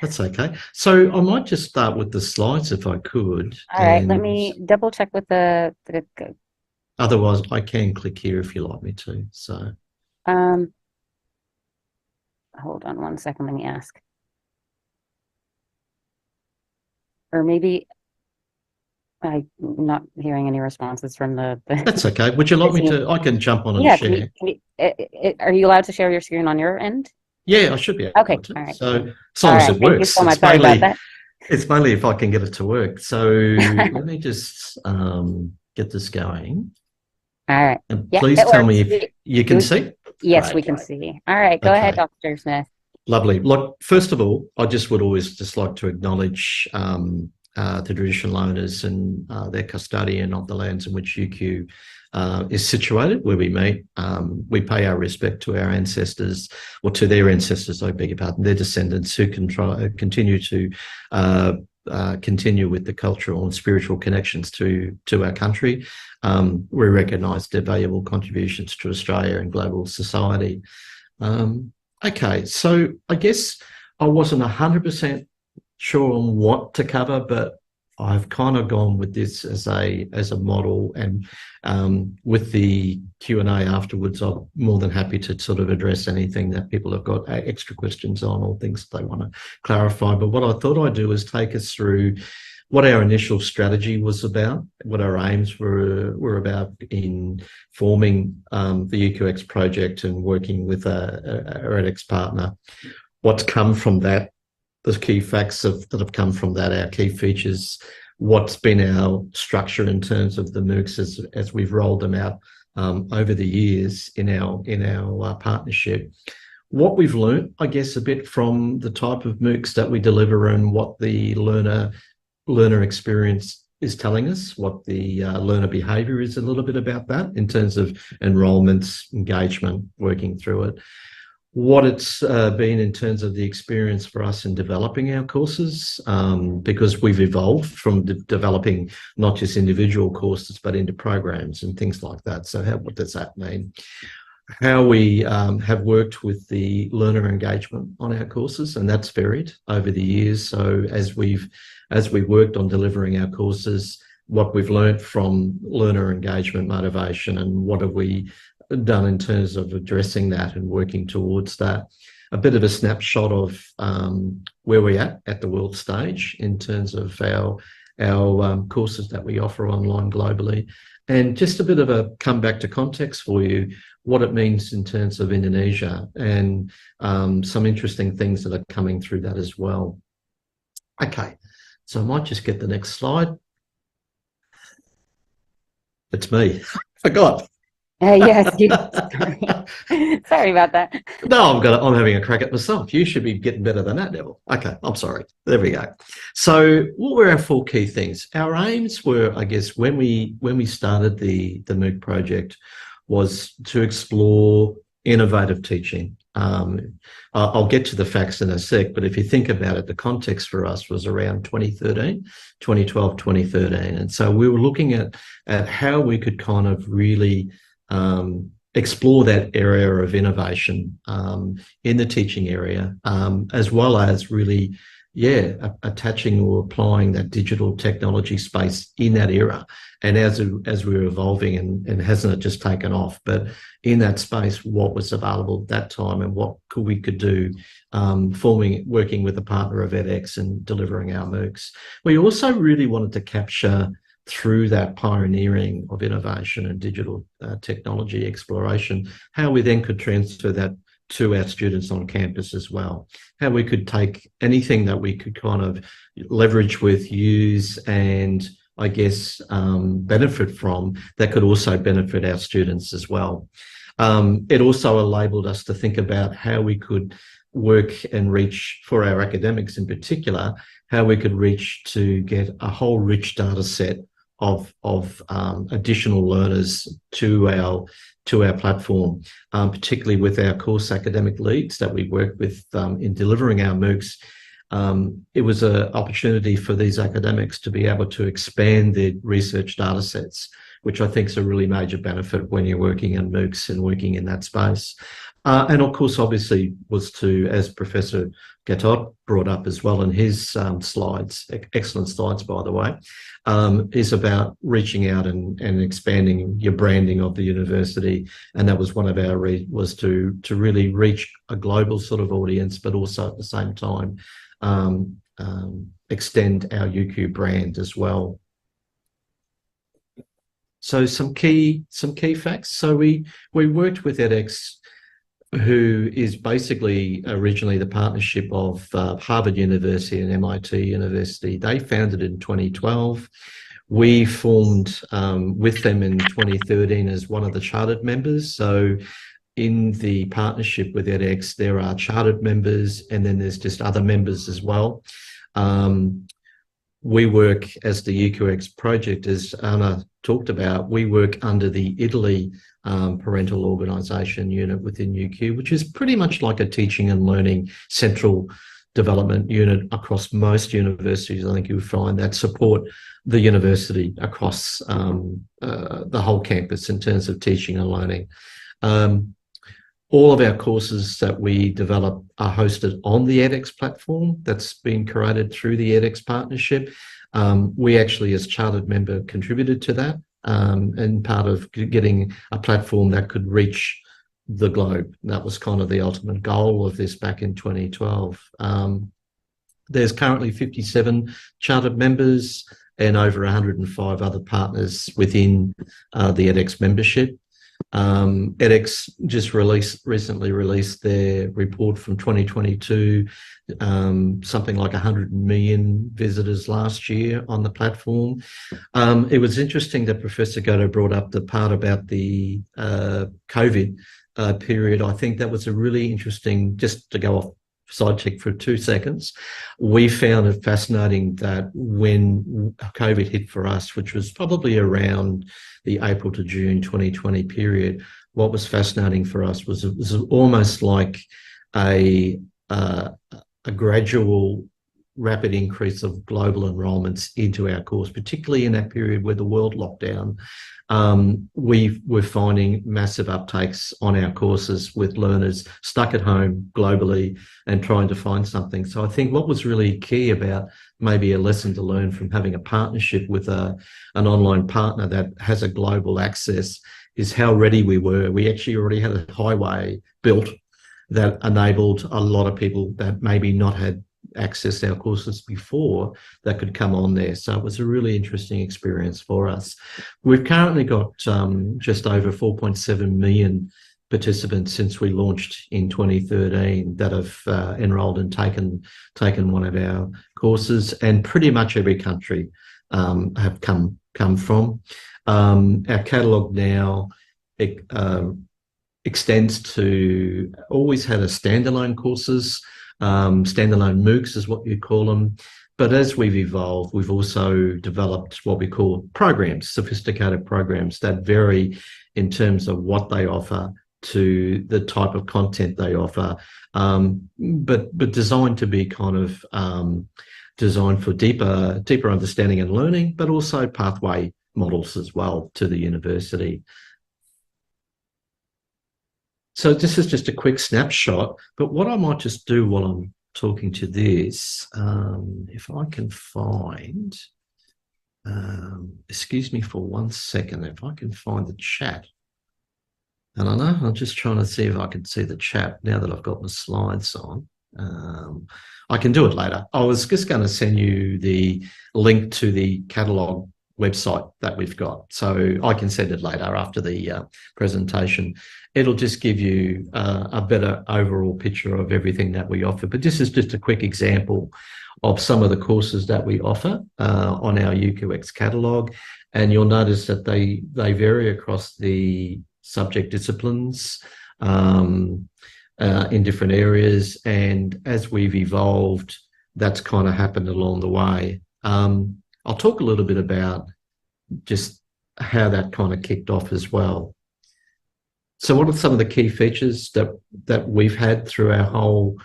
That's okay. So I might just start with the slides if I could. All right, let me double check with the otherwise I can click here if you like me to. So hold on one second, let me ask. Or maybe I'm not hearing any responses from the That's okay. Would you like me to? I can jump on and share. Are you allowed to share your screen on your end? Yeah, I should be able to. All right. So as long as it works. Thank you so much. Sorry about that. It's mainly if I can get it to work. So let me just get this going. All right. And please tell me if you can see. Yes, we can see. All right. Go ahead, Dr. Smith. Lovely. Look, first of all, I just would always just like to acknowledge the traditional owners and their custodian of the lands in which UQ is situated, where we meet. We pay our respect to our ancestors, or to their ancestors, I beg your pardon, their descendants, who can continue to continue with the cultural and spiritual connections to our country. We recognise their valuable contributions to Australia and global society. Okay, so I guess I wasn't 100% sure on what to cover, but I've kind of gone with this as a model, and with the Q&A afterwards, I'm more than happy to sort of address anything that people have got extra questions on or things that they want to clarify. But what I thought I'd do is take us through what our initial strategy was about, what our aims were about in forming the UQX project and working with our edX partner, what's come from that, the key facts that have come from that, our key features, what's been our structure in terms of the MOOCs as we've rolled them out over the years in our partnership. What we've learned, I guess, a bit from the type of MOOCs that we deliver and what the learner experience is telling us, what the learner behaviour is, a little bit about that in terms of enrolments, engagement, working through it. What it's been in terms of the experience for us in developing our courses, because we've evolved from developing not just individual courses, but into programs and things like that. So what does that mean? How we have worked with the learner engagement on our courses, and that's varied over the years. So as we've worked on delivering our courses, what we've learned from learner engagement, motivation, and what have we done in terms of addressing that and working towards that. A bit of a snapshot of where we're at the world stage in terms of our courses that we offer online globally, and just a bit of a come back to context for you, what it means in terms of Indonesia, and some interesting things that are coming through that as well. Okay, so I might just get the next slide. It's me. Forgot. Yes, sorry about that. No, I'm having a crack at myself. You should be getting better than that, Neville. Okay, I'm sorry. There we go. So what were our 4 key things? Our aims were, I guess, when we started the MOOC project, was to explore innovative teaching. I'll get to the facts in a sec, but if you think about it, the context for us was around 2012, 2013. And so we were looking at how we could kind of really explore that area of innovation in the teaching area, as well as really, attaching or applying that digital technology space in that era. And as we're evolving, and hasn't it just taken off, but in that space, what was available at that time and what we could do, working with a partner of edX and delivering our MOOCs. We also really wanted to capture, through that pioneering of innovation and digital technology exploration, how we then could transfer that to our students on campus as well. How we could take anything that we could kind of leverage with, use, and I guess benefit from, that could also benefit our students as well. It also enabled us to think about how we could work and reach, for our academics in particular, how we could reach to get a whole rich data set of additional learners to our platform, particularly with our course academic leads that we work with in delivering our MOOCs. It was an opportunity for these academics to be able to expand their research data sets, which I think is a really major benefit when you're working in MOOCs and working in that space. And of course, obviously, was to, as Professor Gatot brought up as well in his slides, excellent slides, by the way, is about reaching out and expanding your branding of the university. And that was one of our, was to really reach a global sort of audience, but also at the same time, extend our UQ brand as well. So some key facts. So we worked with edX, who is basically originally the partnership of Harvard University and MIT University. They founded in 2012. We formed with them in 2013 as one of the chartered members. So in the partnership with edX, there are chartered members, and then there's just other members as well. We work as the UQX project, as Anna talked about, we work under the Italy parental organisation unit within UQ, which is pretty much like a teaching and learning central development unit across most universities. I think you'll find that support the university across the whole campus in terms of teaching and learning. All of our courses that we develop are hosted on the edX platform that's been created through the edX partnership. We actually, as chartered member, contributed to that and part of getting a platform that could reach the globe. That was kind of the ultimate goal of this back in 2012. There's currently 57 chartered members and over 105 other partners within the edX membership. edX just recently released their report from 2022, something like 100 million visitors last year on the platform. It was interesting that Professor Goto brought up the part about the COVID period. I think that was a really interesting, just to go off sidecheck for 2 seconds. We found it fascinating that when COVID hit for us, which was probably around the April to June 2020 period, what was fascinating for us was it was almost like a gradual rapid increase of global enrolments into our course, particularly in that period where the world locked down. We were finding massive uptakes on our courses with learners stuck at home globally and trying to find something. So I think what was really key about maybe a lesson to learn from having a partnership with an online partner that has a global access is how ready we were. We actually already had a highway built that enabled a lot of people that maybe not had accessed our courses before that could come on there. So it was a really interesting experience for us. We've currently got just over 4.7 million participants since we launched in 2013 that have enrolled and taken one of our courses, and pretty much every country have come from. Our catalogue now extends to, always had a standalone courses, standalone MOOCs is what you call them. But as we've evolved, we've also developed what we call programs, sophisticated programs that vary in terms of what they offer to the type of content they offer, but designed to be kind of designed for deeper understanding and learning, but also pathway models as well to the university. So this is just a quick snapshot, but what I might just do while I'm talking to this, if I can find, excuse me for 1 second, if I can find the chat. And I know I'm just trying to see if I can see the chat now that I've got my slides on. I can do it later. I was just going to send you the link to the catalogue website that we've got. So I can send it later after the presentation. It'll just give you a better overall picture of everything that we offer. But this is just a quick example of some of the courses that we offer on our UQX catalogue. And you'll notice that they vary across the subject disciplines in different areas. And as we've evolved, that's kind of happened along the way. I'll talk a little bit about just how that kind of kicked off as well. So what are some of the key features that we've had through our whole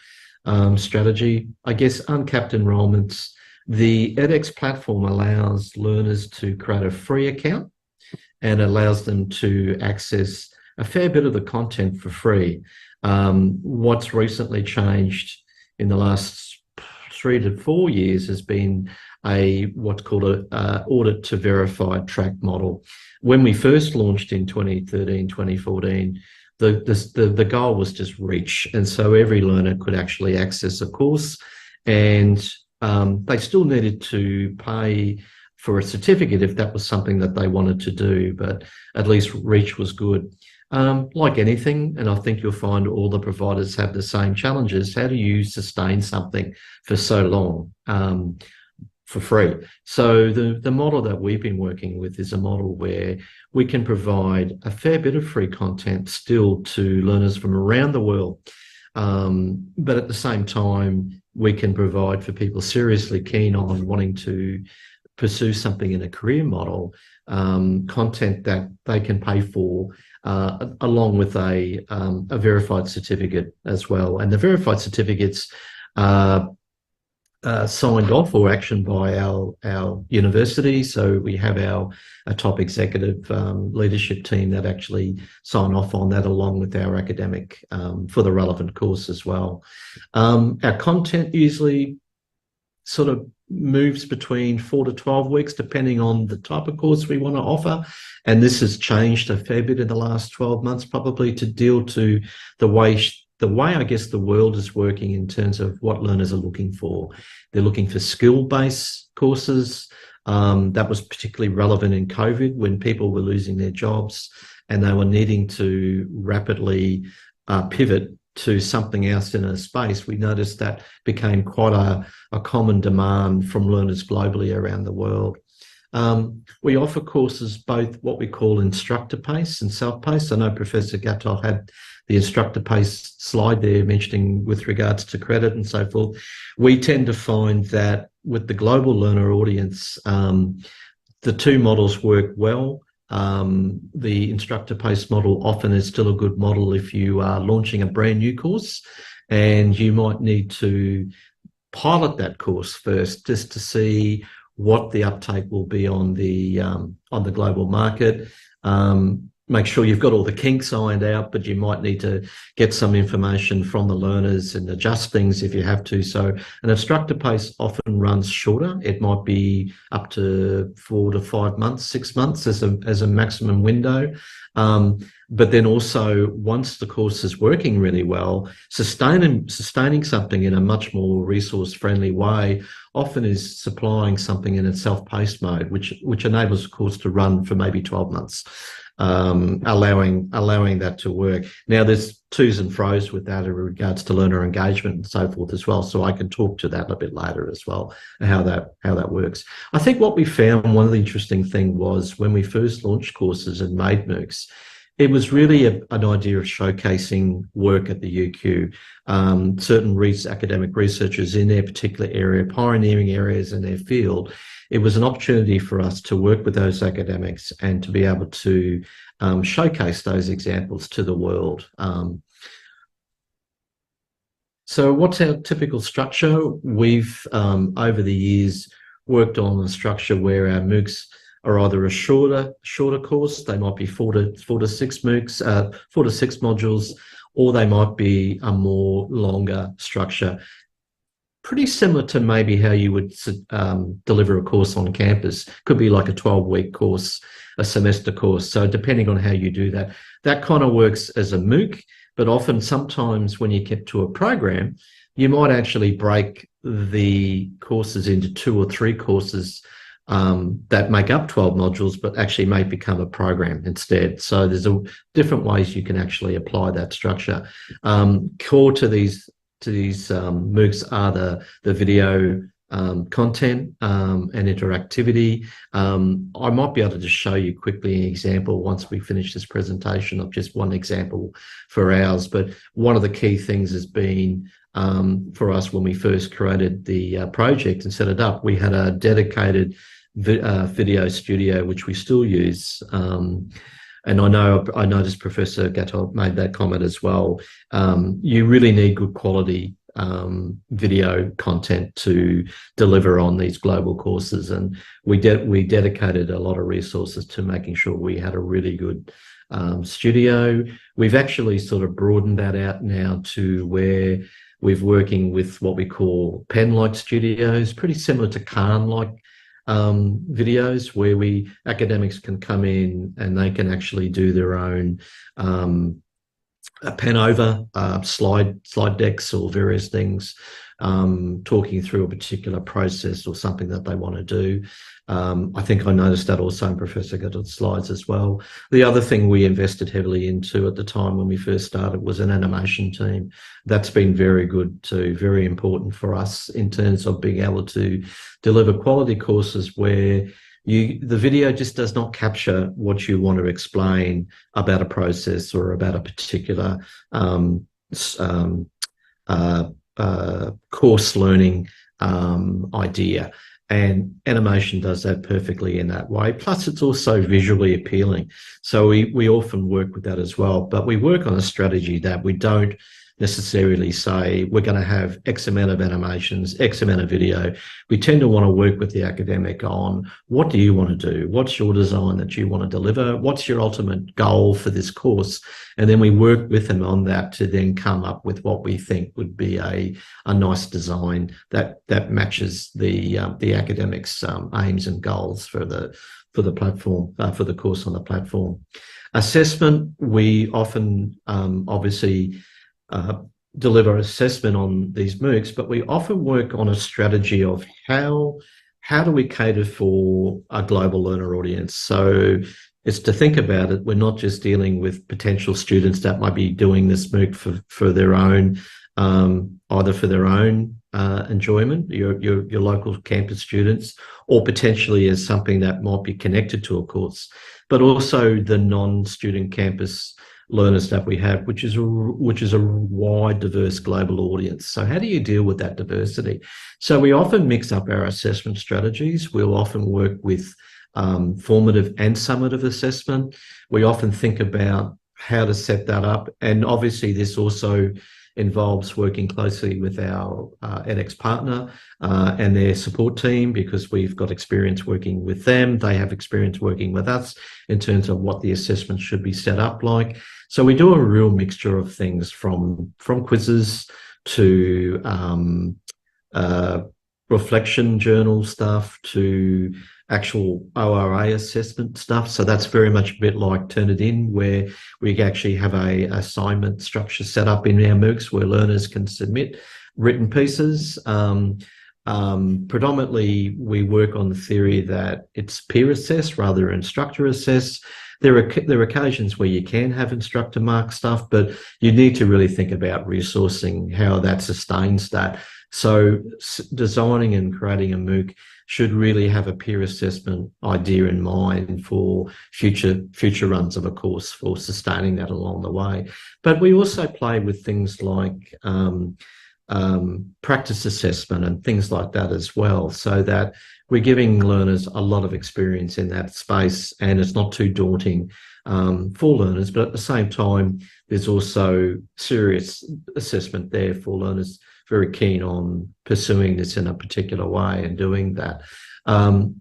strategy? I guess uncapped enrolments. The edX platform allows learners to create a free account and allows them to access a fair bit of the content for free. What's recently changed in the last 3 to 4 years has been what's called a audit to verified track model. When we first launched in 2013, 2014, the goal was just reach. And so every learner could actually access a course, and they still needed to pay for a certificate if that was something that they wanted to do, but at least reach was good. Like anything, and I think you'll find all the providers have the same challenges. How do you sustain something for so long for free? So the model that we've been working with is a model where we can provide a fair bit of free content still to learners from around the world. But at the same time, we can provide for people seriously keen on wanting to pursue something in a career model, content that they can pay for, along with a verified certificate as well. And the verified certificates are signed off or actioned by our university. So we have a top executive leadership team that actually sign off on that, along with our academic for the relevant course as well. Our content usually sort of moves between 4 to 12 weeks, depending on the type of course we want to offer. And this has changed a fair bit in the last 12 months, probably to deal to the way I guess the world is working in terms of what learners are looking for. They're looking for skill-based courses. That was particularly relevant in COVID when people were losing their jobs and they were needing to rapidly pivot to something else in a space. We noticed that became quite a common demand from learners globally around the world. We offer courses both what we call instructor-paced and self-paced. I know Professor Gatto had instructor pays slide there mentioning with regards to credit and so forth, we tend to find that with the global learner audience, the two models work well. The instructor post model often is still a good model if you are launching a brand new course, and you might need to pilot that course first just to see what the uptake will be on the global market. Make sure you've got all the kinks ironed out, but you might need to get some information from the learners and adjust things if you have to. So an instructor pace often runs shorter. It might be up to 4 to 5 months, 6 months as a maximum window. But then also, once the course is working really well, sustaining something in a much more resource-friendly way often is supplying something in a self-paced mode, which enables the course to run for maybe 12 months. Allowing that to work. Now, there's twos and fros with that in regards to learner engagement and so forth as well. So I can talk to that a bit later as well, how that works. I think what we found, one of the interesting thing was when we first launched courses and made MOOCs, it was really an idea of showcasing work at the UQ. Certain academic researchers in their particular area, pioneering areas in their field. It was an opportunity for us to work with those academics and to be able to showcase those examples to the world. So what's our typical structure? We've, over the years, worked on a structure where our MOOCs are either a shorter course, they might be 4 to 6 MOOCs, 4 to 6 modules, or they might be a more longer structure. Pretty similar to maybe how you would deliver a course on campus. Could be like a 12-week course, a semester course. So depending on how you do that, that kind of works as a MOOC, but often sometimes when you get to a program, you might actually break the courses into 2 or 3 courses that make up 12 modules, but actually may become a program instead. So there's different ways you can actually apply that structure. Core to these MOOCs are the video content and interactivity. I might be able to just show you quickly an example once we finish this presentation of just one example for ours. But one of the key things has been for us when we first created the project and set it up, we had a dedicated video studio, which we still use. And I noticed Professor Gatot made that comment as well. You really need good quality video content to deliver on these global courses, and we dedicated a lot of resources to making sure we had a really good studio. We've actually sort of broadened that out now to where we're working with what we call pen-like studios, pretty similar to Khan-like videos, where academics can come in and they can actually do their own pen over slide decks or various things, talking through a particular process or something that they want to do. I think I noticed that also in Professor Gatot's slides as well. The other thing we invested heavily into at the time when we first started was an animation team. That's been very good too, very important for us in terms of being able to deliver quality courses where the video just does not capture what you want to explain about a process or about a particular course learning idea. And animation does that perfectly in that way. Plus, it's also visually appealing. So we often work with that as well. But we work on a strategy that we don't necessarily say we're going to have X amount of animations, X amount of video. We tend to want to work with the academic on what do you want to do? What's your design that you want to deliver? What's your ultimate goal for this course? And then we work with them on that to then come up with what we think would be a nice design that matches the academics' aims and goals for the platform, for the course on the platform. Assessment, we often obviously deliver assessment on these MOOCs, but we often work on a strategy of how do we cater for a global learner audience. So it's to think about it, we're not just dealing with potential students that might be doing this MOOC for their own, either for their own enjoyment, your local campus students, or potentially as something that might be connected to a course, but also the non-student campus learners that we have, which is a wide, diverse global audience. So how do you deal with that diversity? So we often mix up our assessment strategies. We'll often work with formative and summative assessment. We often think about how to set that up. And obviously this also involves working closely with our edX partner and their support team, because we've got experience working with them. They have experience working with us in terms of what the assessment should be set up like. So we do a real mixture of things, from quizzes to reflection journal stuff to actual ORA assessment stuff. So that's very much a bit like Turnitin, where we actually have a assignment structure set up in our MOOCs where learners can submit written pieces. Predominantly, we work on the theory that it's peer assessed rather than instructor assessed. There are occasions where you can have instructor mark stuff, but you need to really think about resourcing, how that sustains that. So designing and creating a MOOC should really have a peer assessment idea in mind for future runs of a course, for sustaining that along the way. But we also play with things like practice assessment and things like that as well, so that we're giving learners a lot of experience in that space, and it's not too daunting for learners. But at the same time, there's also serious assessment there for learners very keen on pursuing this in a particular way and doing that.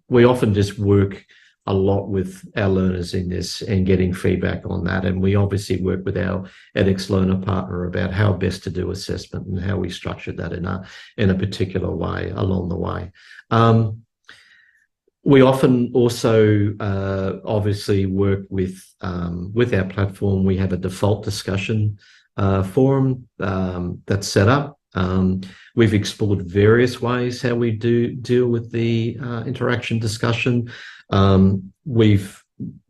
We often just work a lot with our learners in this and getting feedback on that. And we obviously work with our edX learner partner about how best to do assessment and how we structure that in a particular way along the way. We often also obviously work with our platform. We have a default discussion forum that's set up. We've explored various ways how we deal with the interaction discussion. We've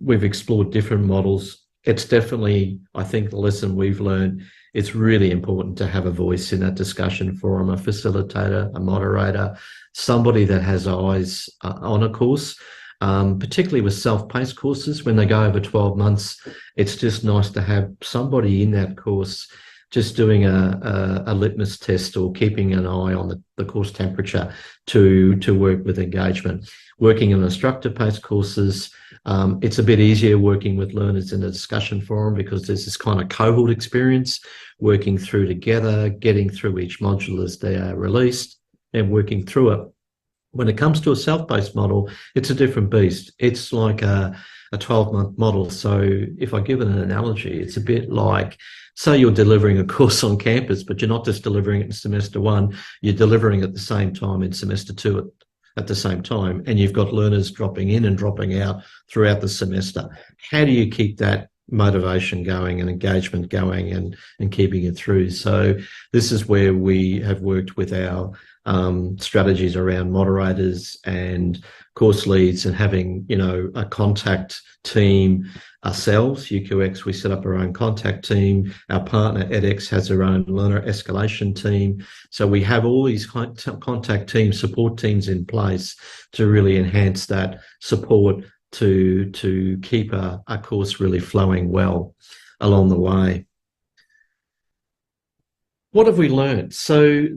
explored different models. It's definitely, I think, the lesson we've learned, it's really important to have a voice in that discussion forum, a facilitator, a moderator, somebody that has eyes on a course. Particularly with self-paced courses, when they go over 12 months, it's just nice to have somebody in that course just doing a litmus test or keeping an eye on the course temperature to work with engagement. Working in instructor-paced courses, it's a bit easier working with learners in a discussion forum, because there's this kind of cohort experience, working through together, getting through each module as they are released and working through it. When it comes to a self-paced model, it's a different beast. It's like a 12-month model. So if I give it an analogy, it's a bit like, say you're delivering a course on campus, but you're not just delivering it in semester 1, you're delivering it at the same time in semester 2 at the same time, and you've got learners dropping in and dropping out throughout the semester. How do you keep that motivation going and engagement going and keeping it through? So this is where we have worked with our strategies around moderators and course leads, and having, a contact team ourselves. UQX, we set up our own contact team. Our partner edX has their own learner escalation team. So we have all these contact teams, support teams in place to really enhance that support to keep a course really flowing well along the way. What have we learned? So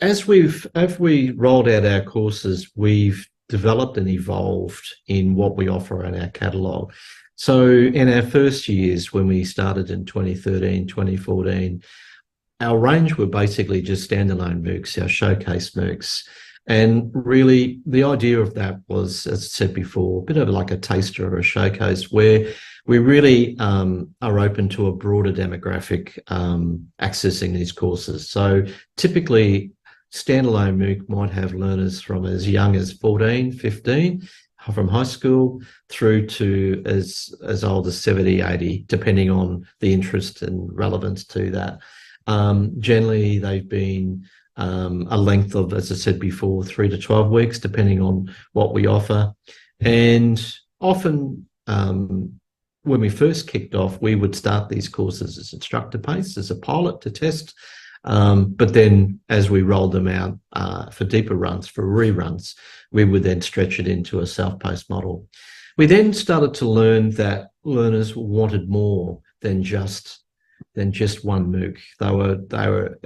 as we rolled out our courses, we've developed and evolved in what we offer in our catalogue. So in our first years, when we started in 2013, 2014, our range were basically just standalone MOOCs, our showcase MOOCs. And really the idea of that was, as I said before, a bit of like a taster or a showcase, where we really are open to a broader demographic accessing these courses. So typically standalone MOOC might have learners from as young as 14, 15, from high school through to as old as 70, 80, depending on the interest and relevance to that. Generally, they've been a length of, as I said before, 3 to 12 weeks, depending on what we offer. And often, when we first kicked off, we would start these courses as instructor-paced, as a pilot to test. But then as we rolled them out for deeper runs, for reruns, we would then stretch it into a self-paced model. We then started to learn that learners wanted more. than just one MOOC. They were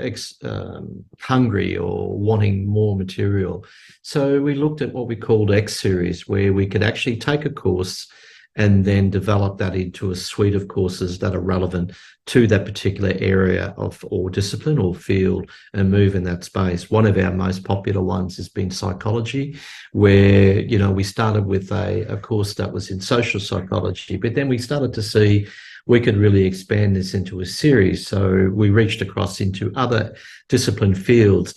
hungry or wanting more material. So we looked at what we called X series, where we could actually take a course and then develop that into a suite of courses that are relevant to that particular area of or discipline or field and move in that space. One of our most popular ones has been psychology, where, you know, we started with a course that was in social psychology, but then we started to see we could really expand this into a series. So we reached across into other discipline fields,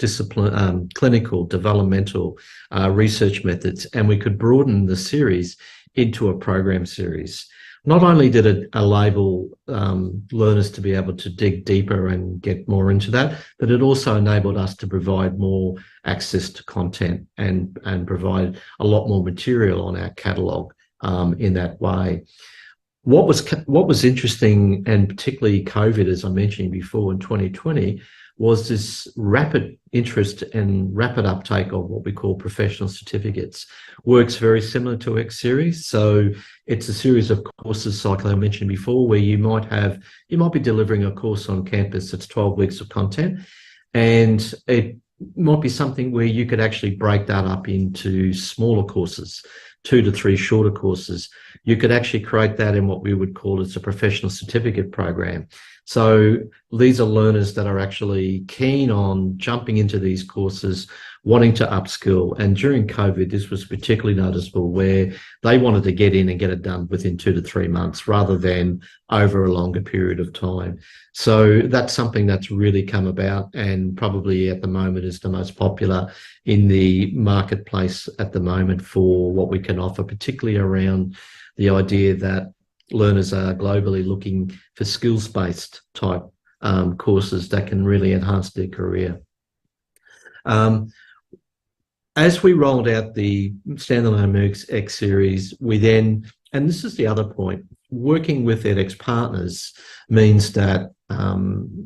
clinical, developmental, research methods, and we could broaden the series into a program series. Not only did it enable learners to be able to dig deeper and get more into that, but it also enabled us to provide more access to content and provide a lot more material on our catalogue in that way. What was interesting, and particularly COVID, as I mentioned before, in 2020, was this rapid interest and rapid uptake of what we call professional certificates. Works very similar to X series. So it's a series of courses, like I mentioned before, where you might be delivering a course on campus that's 12 weeks of content, and it might be something where you could actually break that up into smaller courses, 2 to 3 shorter courses. You could actually create that in what we would call as a professional certificate program. So these are learners that are actually keen on jumping into these courses, wanting to upskill. And during COVID, this was particularly noticeable, where they wanted to get in and get it done within 2 to 3 months rather than over a longer period of time. So that's something that's really come about, and probably at the moment is the most popular in the marketplace at the moment for what we can offer, particularly around the idea that learners are globally looking for skills-based type courses that can really enhance their career. As we rolled out the standalone MOOCs X series, we then, and this is the other point, working with edX partners means that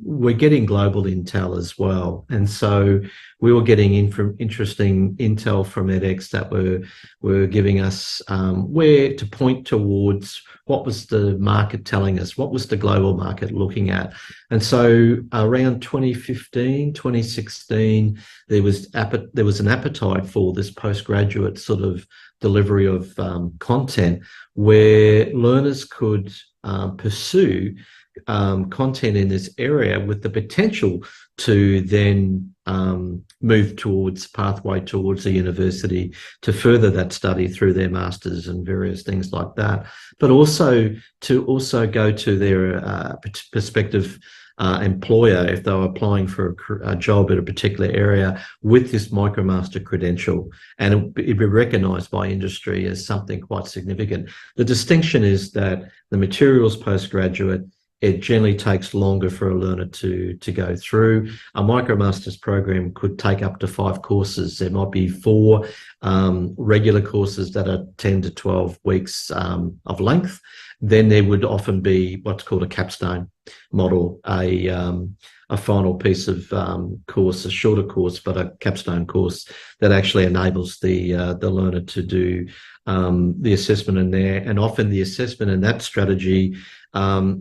we're getting global intel as well. And so we were getting interesting intel from edX that were giving us where to point towards, what was the market telling us, what was the global market looking at. And so around 2015, 2016, there was an appetite for this postgraduate sort of delivery of content, where learners could pursue content in this area with the potential to then move towards pathway towards a university to further that study through their masters and various things like that, but also to go to their prospective employer if they were applying for a job in a particular area with this MicroMaster credential, and it'd be recognised by industry as something quite significant. The distinction is that the materials postgraduate, it generally takes longer for a learner to go through. A MicroMasters program could take up to 5 courses. There might be 4 regular courses that are 10 to 12 weeks of length. Then there would often be what's called a capstone model, a final piece of course, a shorter course, but a capstone course that actually enables the learner to do the assessment in there. And often the assessment in that strategy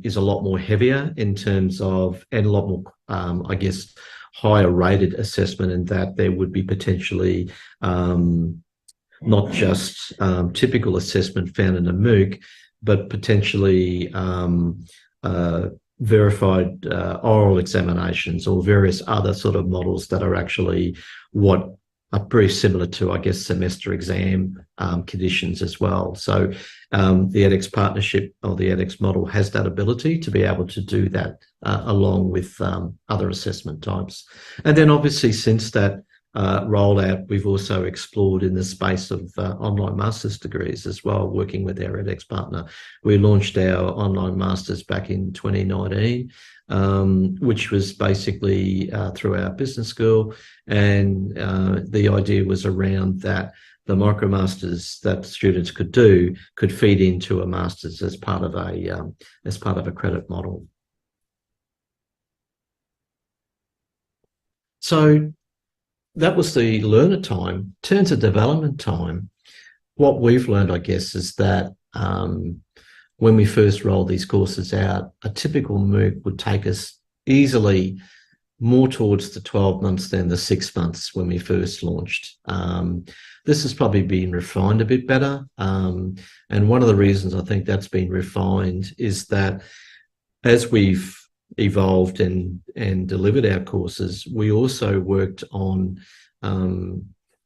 is a lot more heavier in terms of, and a lot more, I guess, higher rated assessment, in that there would be potentially not just typical assessment found in a MOOC, but potentially verified oral examinations or various other sort of models that are actually what are very similar to, I guess, semester exam conditions as well. So the edX partnership or the edX model has that ability to be able to do that along with other assessment types. And then obviously since that rollout, we've also explored in the space of online master's degrees as well, working with our edX partner. We launched our online masters back in 2019, which was basically through our business school, and the idea was around that the MicroMasters that students could do could feed into a master's as part of a credit model. So that was the learner time. In terms of development time, what we've learned, I guess, is that when we first rolled these courses out, a typical MOOC would take us easily more towards the 12 months than the 6 months when we first launched. This has probably been refined a bit better. And one of the reasons I think that's been refined is that as we've evolved and delivered our courses, we also worked on,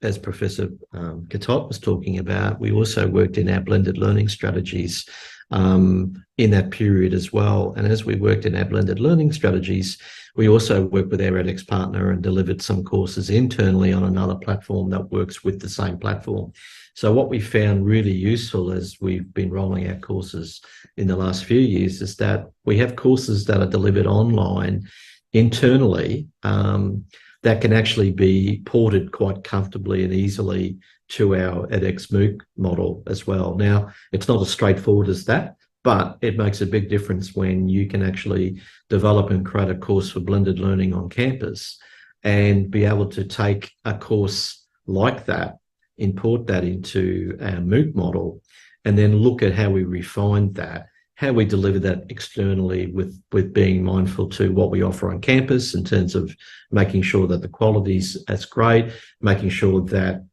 as Professor Gatot was talking about, we also worked in our blended learning strategies in that period as well. And as we worked in our blended learning strategies, we also worked with our edX partner and delivered some courses internally on another platform that works with the same platform. So what we found really useful as we've been rolling out courses in the last few years is that we have courses that are delivered online internally that can actually be ported quite comfortably and easily to our edX MOOC model as well. Now, it's not as straightforward as that, but it makes a big difference when you can actually develop and create a course for blended learning on campus and be able to take a course like that, import that into our MOOC model, and then look at how we refine that, how we deliver that externally with being mindful to what we offer on campus in terms of making sure that the quality's as great, making sure that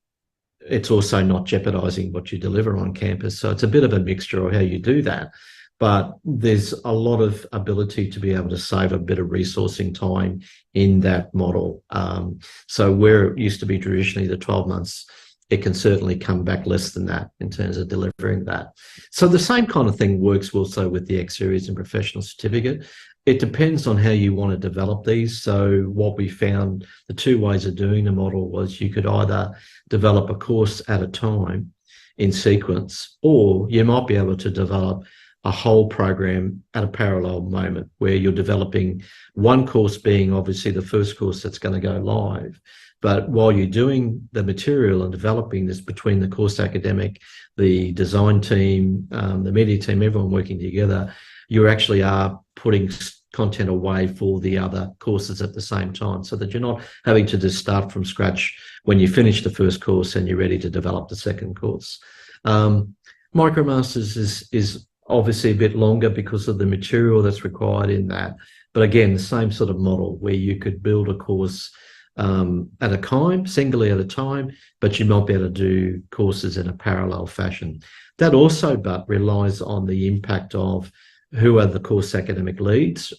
it's also not jeopardizing what you deliver on campus. So it's a bit of a mixture of how you do that. But there's a lot of ability to be able to save a bit of resourcing time in that model. So where it used to be traditionally the 12 months, it can certainly come back less than that in terms of delivering that. So the same kind of thing works also with the X Series and Professional Certificate. It depends on how you want to develop these. So what we found, the two ways of doing the model was you could either develop a course at a time in sequence, or you might be able to develop a whole program at a parallel moment where you're developing one course being obviously the first course that's going to go live. But while you're doing the material and developing this between the course academic, the design team, the media team, everyone working together, you actually are putting content away for the other courses at the same time, so that you're not having to just start from scratch when you finish the first course and you're ready to develop the second course. MicroMasters is obviously a bit longer because of the material that's required in that. But again, the same sort of model where you could build a course at a time, singly at a time, but you might be able to do courses in a parallel fashion. That also but relies on the impact of who are the course academic leads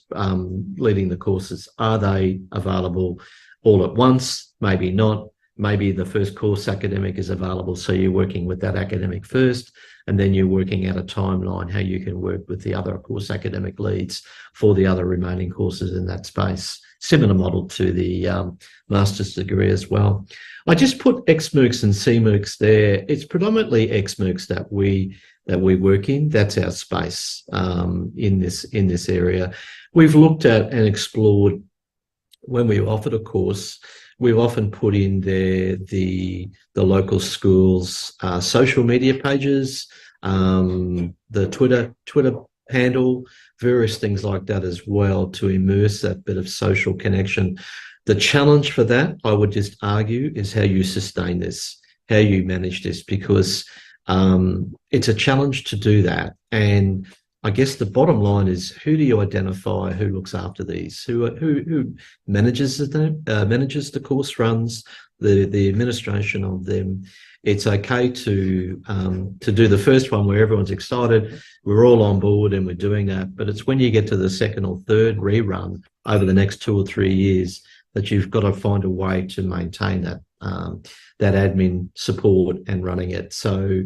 leading the courses. Are they available all at once? Maybe not. Maybe the first course academic is available, so you're working with that academic first, and then you're working out a timeline how you can work with the other course academic leads for the other remaining courses in that space. Similar model to the master's degree as well. I just put XMOOCs and CMOOCs there. It's predominantly XMOOCs that we work in. That's our space in this area. We've looked at and explored when we offered a course. We've often put in there the local schools' social media pages, the Twitter handle, various things like that as well, to immerse that bit of social connection. The challenge for that, I would just argue, is how you sustain this, how you manage this, because it's a challenge to do that. And I guess the bottom line is, who do you identify who looks after these? Who manages them, manages the course runs, the administration of them? It's okay to do the first one where everyone's excited, we're all on board and we're doing that. But it's when you get to the second or third rerun over the next 2 or 3 years that you've got to find a way to maintain that admin support and running it. So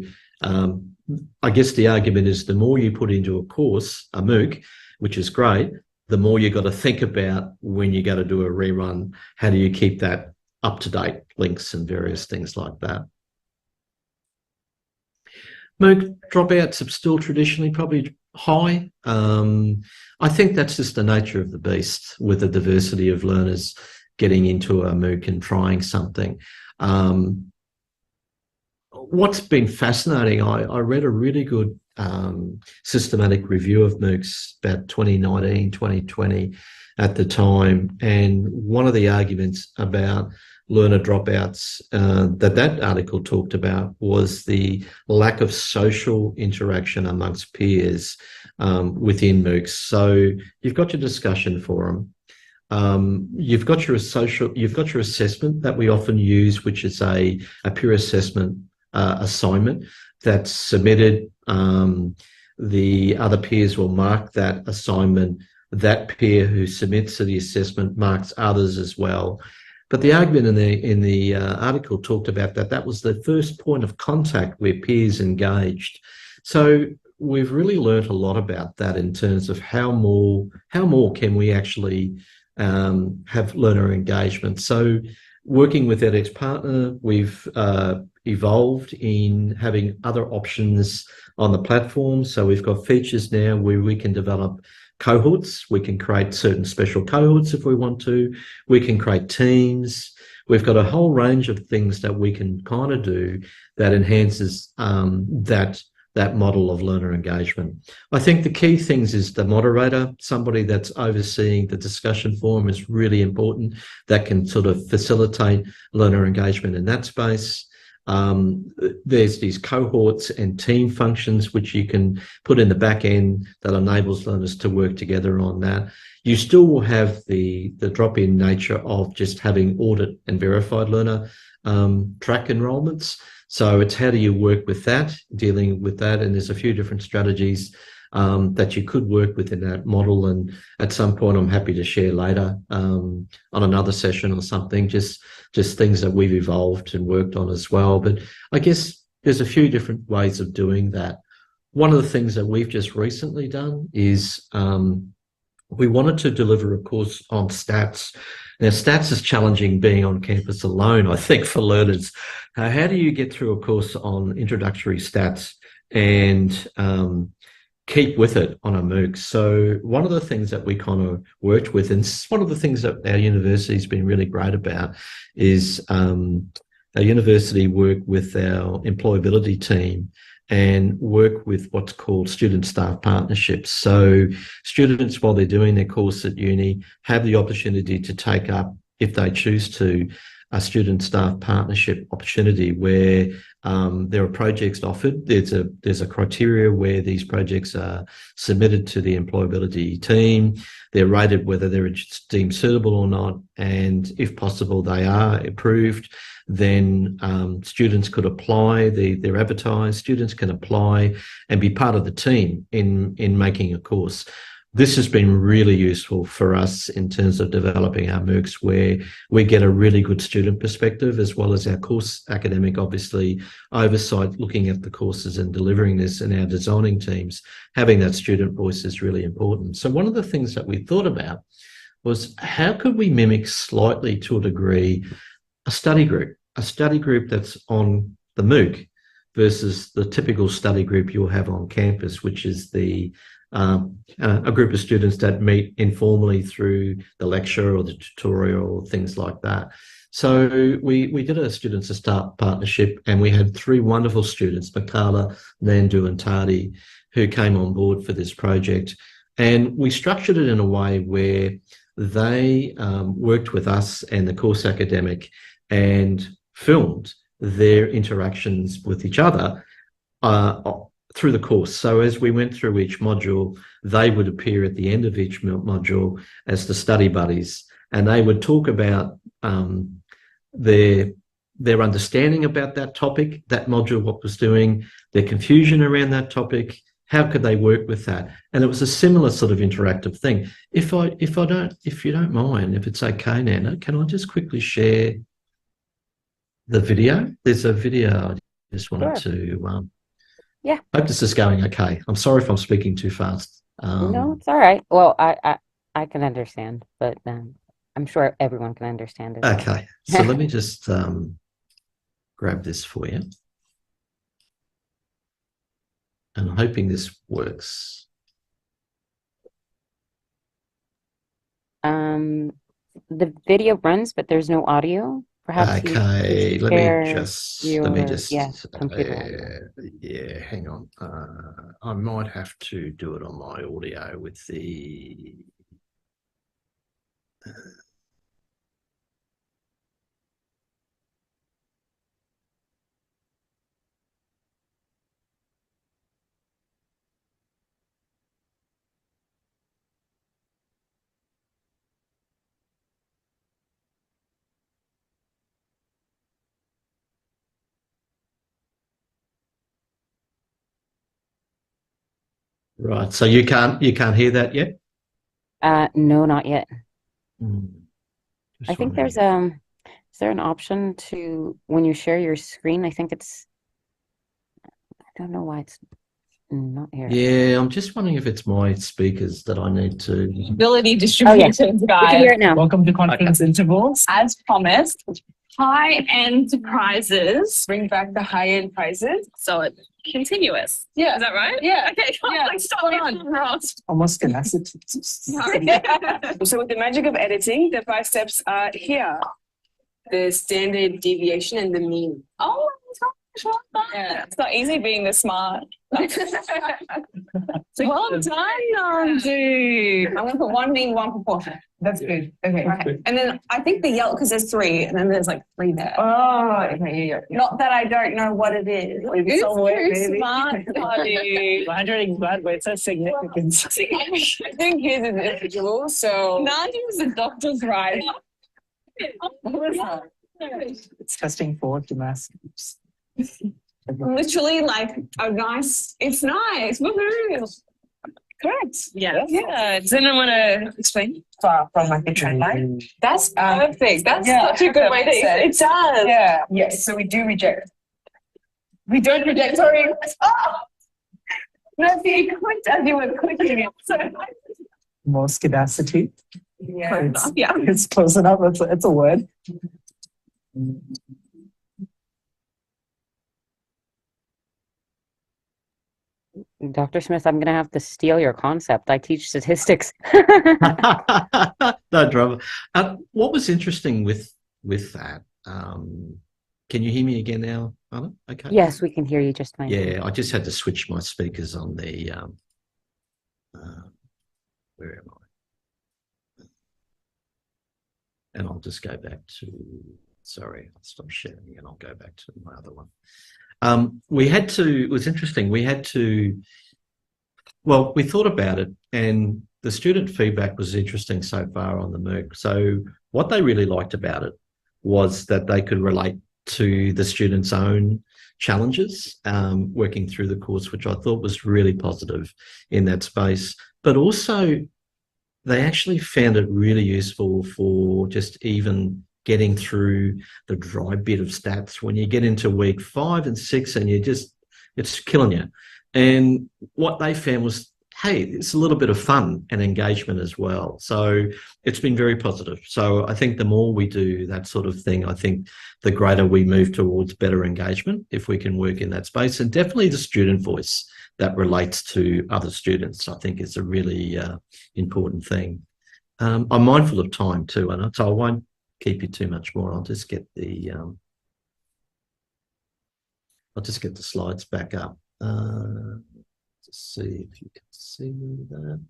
I guess the argument is, the more you put into a course, a MOOC, which is great, the more you've got to think about when you go to do a rerun, how do you keep that up to date, links and various things like that. MOOC dropouts are still traditionally probably high. I think that's just the nature of the beast with the diversity of learners getting into a MOOC and trying something. What's been fascinating, I read a really good systematic review of MOOCs about 2019, 2020 at the time. And one of the arguments about learner dropouts that article talked about was the lack of social interaction amongst peers within MOOCs. So you've got your discussion forum. You've got your assessment that we often use, which is a peer assessment assignment that's submitted. The other peers will mark that assignment. That peer who submits to the assessment marks others as well. But the argument in the article talked about that was the first point of contact where peers engaged. So we've really learnt a lot about that in terms of how more can we actually have learner engagement. So working with edX Partner, we've evolved in having other options on the platform. So we've got features now where we can develop cohorts. We can create certain special cohorts if we want to. We can create teams. We've got a whole range of things that we can kind of do that enhances that model of learner engagement. I think the key things is the moderator, somebody that's overseeing the discussion forum is really important, that can sort of facilitate learner engagement in that space. There's these cohorts and team functions which you can put in the back end that enables learners to work together on that. You still will have the drop-in nature of just having audit and verified learner track enrollments. So it's how do you work with that, dealing with that, and there's a few different strategies that you could work within that model. And at some point, I'm happy to share later on another session or something, just things that we've evolved and worked on as well. But I guess there's a few different ways of doing that. One of the things that we've just recently done is we wanted to deliver a course on stats. Now, stats is challenging being on campus alone, I think, for learners. How do you get through a course on introductory stats and keep with it on a MOOC? So one of the things that we kind of worked with, and one of the things that our university's been really great about, is our university worked with our employability team and work with what's called student-staff partnerships. So students, while they're doing their course at uni, have the opportunity to take up, if they choose to, a student-staff partnership opportunity where there are projects offered. There's a criteria where these projects are submitted to the employability team. They're rated whether they're deemed suitable or not, and if possible, they are approved. Then students could apply. They're advertised. Students can apply and be part of the team in making a course. This has been really useful for us in terms of developing our MOOCs, where we get a really good student perspective, as well as our course academic, obviously, oversight, looking at the courses and delivering this, and our designing teams. Having that student voice is really important. So one of the things that we thought about was how could we mimic slightly, to a degree, a study group that's on the MOOC versus the typical study group you'll have on campus, which is a group of students that meet informally through the lecture or the tutorial or things like that. So we did a Students to Start partnership, and we had 3 wonderful students, Makala, Nandu and Tadi, who came on board for this project. And we structured it in a way where they worked with us and the course academic and filmed their interactions with each other through the course. So as we went through each module, they would appear at the end of each module as the study buddies, and they would talk about their understanding about that topic, that module, what was doing, their confusion around that topic, how could they work with that? And it was a similar sort of interactive thing. If you don't mind, if it's okay, Nana, can I just quickly share the video? There's a video I just wanted to yeah. Hope this is going okay. I'm sorry if I'm speaking too fast. No, it's all right. Well, I can understand, but I'm sure everyone can understand it. Okay, so let me just grab this for you. And I'm hoping this works. The video runs, but there's no audio. Perhaps okay, let me just computer. Yeah, hang on. I might have to do it on my audio with the Right. So you can't hear that yet? No, not yet. Just I think wondering. there's is there an option to, when you share your screen, I think it's, I don't know why it's not here. Yeah, I'm just wondering if it's my speakers that I need to. Ability Oh, distributions, we guys. can hear it now. Welcome to Conference Intervals. As promised, high-end prizes bring back the high-end prizes. So it's continuous. Yeah. Is that right? Yeah. Okay, Yeah, like stop me if I'm wrong. Almost tenacity. So with the magic of editing, the 5 steps are here. The standard deviation and the mean. Oh my gosh, well done. Yeah. It's not easy being this smart. Well done, Nandu. I'm going to put one mean, one proportion. That's good. Okay. Okay. And then I think the yellow, because there's 3, and then there's like 3 there. Oh, okay. Yeah. Not that I don't know what it is. Maybe somewhere, Who's maybe. smart, buddy? Wondering what, but it's a significance. I think he's an individual, so. Nandu was a doctor's right. It's testing forward to mass. Literally like a nice, it's nice. Woohoo. Correct. Yeah. Yeah. Does anyone want to explain? From like the trend line. That's perfect. That's yeah, such a good way to say it. It does. Yeah. Yes. So we do reject. We don't reject. Sorry. Oh! No, see, you clicked as you were clicking it. So More scarcity. yeah. It's, Yeah. it's close enough. It's a word. Dr. Smith, I'm going to have to steal your concept. I teach statistics. No drama. What was interesting with that? Can you hear me again now, Anna? Okay. Yes, we can hear you just fine. Yeah, I just had to switch my speakers on the. Where am I? And I'll just go back to. Sorry, I'll stop sharing and I'll go back to my other one. We had to. It was interesting. We had to. Well, we thought about it, and the student feedback was interesting so far on the MOOC. So what they really liked about it was that they could relate to the students' own challenges working through the course, which I thought was really positive in that space. But also, they actually found it really useful for just even getting through the dry bit of stats when you get into week 5 and 6 and it's killing you. And what they found was, hey, it's a little bit of fun and engagement as well. So it's been very positive. So I think the more we do that sort of thing, I think the greater we move towards better engagement if we can work in that space. And definitely the student voice that relates to other students, I think is a really important thing. I'm mindful of time too, and so I won't keep you too much more. I'll just get the slides back up. Just see if you can see that.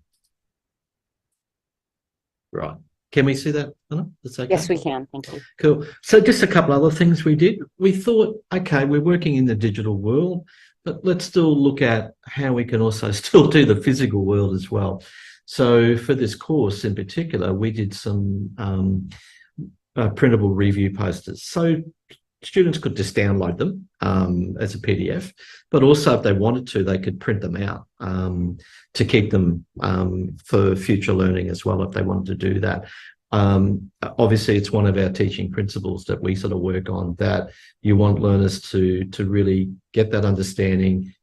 Right. Can we see that, Anna? That's okay? Yes, we can. Thank you. Cool. So just a couple other things we did. We thought, okay, we're working in the digital world, but let's still look at how we can also still do the physical world as well. So for this course in particular, we did some printable review posters. So students could just download them as a PDF, but also if they wanted to, they could print them out to keep them for future learning as well if they wanted to do that. Obviously, it's one of our teaching principles that we sort of work on, that you want learners to really get that understanding,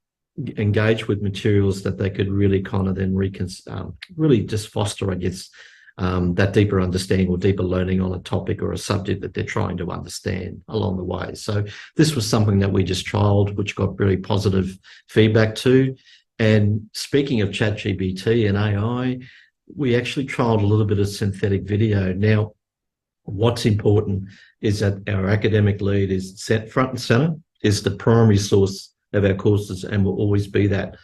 engage with materials that they could really kind of then really just foster, I guess, that deeper understanding or deeper learning on a topic or a subject that they're trying to understand along the way. So this was something that we just trialled, which got really positive feedback to. And speaking of ChatGPT and AI, we actually trialled a little bit of synthetic video. Now, what's important is that our academic lead is set front and center, is the primary source of our courses and will always be that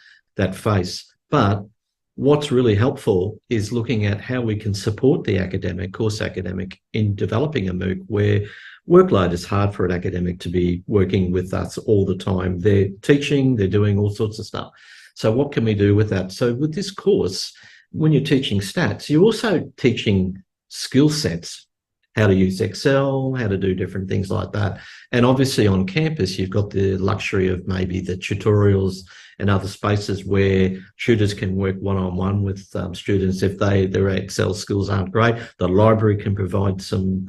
face. But what's really helpful is looking at how we can support the course academic in developing a MOOC where workload is hard for an academic to be working with us all the time. They're teaching, they're doing all sorts of stuff. So what can we do with that? So with this course, when you're teaching stats, you're also teaching skill sets how to use Excel, how to do different things like that. And obviously on campus, you've got the luxury of maybe the tutorials and other spaces where tutors can work one-on-one with students if their Excel skills aren't great. The library can provide some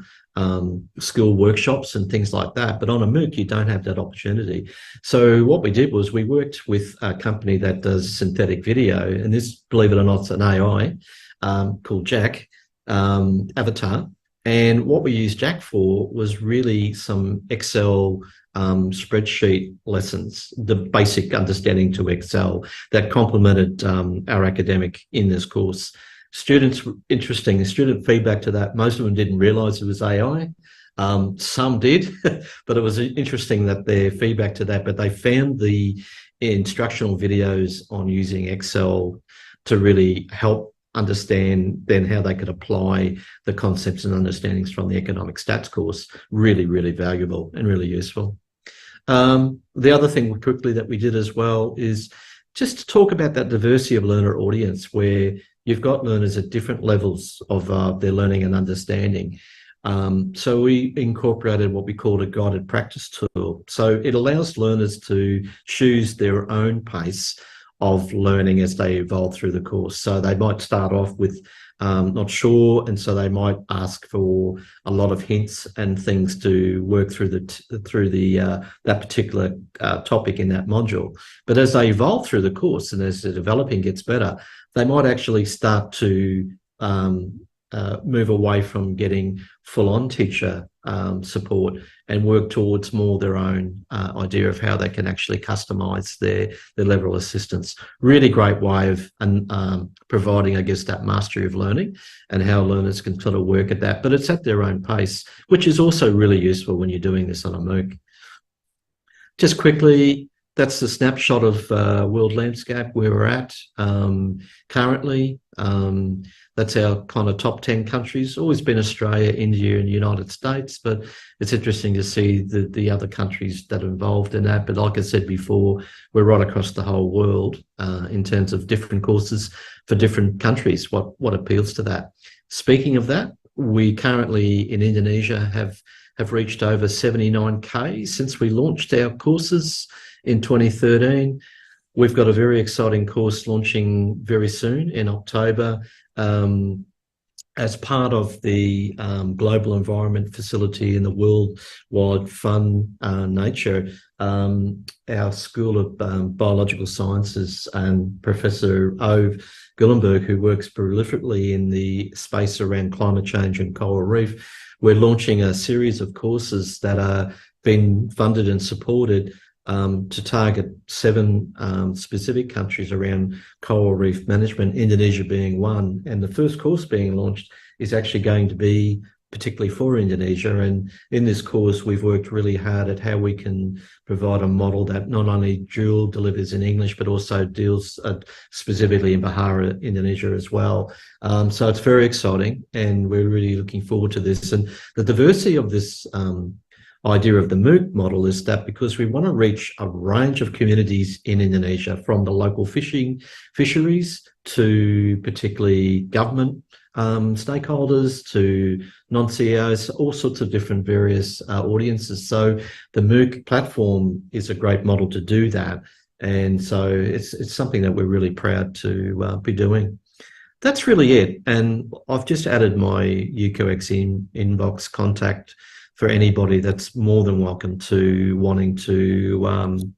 skill workshops and things like that. But on a MOOC, you don't have that opportunity. So what we did was we worked with a company that does synthetic video, and this, believe it or not, it's an AI called Jack Avatar. And what we used Jack for was really some Excel spreadsheet lessons, the basic understanding to Excel that complemented our academic in this course. Students, interesting, student feedback to that, most of them didn't realise it was AI. Some did, but it was interesting that their feedback to that, but they found the instructional videos on using Excel to really help understand then how they could apply the concepts and understandings from the economic stats course really, really valuable and really useful. The other thing quickly that we did as well is just to talk about that diversity of learner audience where you've got learners at different levels of their learning and understanding. So we incorporated what we called a guided practice tool. So it allows learners to choose their own pace of learning as they evolve through the course. So they might start off with not sure, and so they might ask for a lot of hints and things to work through that particular topic in that module. But as they evolve through the course and as the developing gets better, they might actually start to move away from getting full-on teacher support and work towards more their own idea of how they can actually customise their level of assistance. Really great way of providing, I guess, that mastery of learning and how learners can sort of work at that. But it's at their own pace, which is also really useful when you're doing this on a MOOC. Just quickly, that's the snapshot of world landscape where we're at currently. That's our kind of top 10 countries. Always been Australia, India, and United States, but it's interesting to see the other countries that are involved in that. But like I said before, we're right across the whole world in terms of different courses for different countries, what appeals to that. Speaking of that, we currently in Indonesia have reached over 79K since we launched our courses in 2013. We've got a very exciting course launching very soon in October as part of the Global Environment Facility in the Worldwide Fund Nature. Our School of Biological Sciences and Professor Ove Gullenberg, who works prolifically in the space around climate change and coral reef, we're launching a series of courses that are being funded and supported to target 7 specific countries around coral reef management, Indonesia being one. And the first course being launched is actually going to be particularly for Indonesia. And in this course, we've worked really hard at how we can provide a model that not only dual delivers in English, but also deals specifically in Bahasa Indonesia as well. So it's very exciting, and we're really looking forward to this. And the diversity of this idea of the MOOC model is that because we want to reach a range of communities in Indonesia, from the local fisheries to particularly government stakeholders to non-CEOs, all sorts of different various audiences. So the MOOC platform is a great model to do that. And so it's something that we're really proud to be doing. That's really it. And I've just added my UQX inbox contact for anybody that's more than welcome to wanting to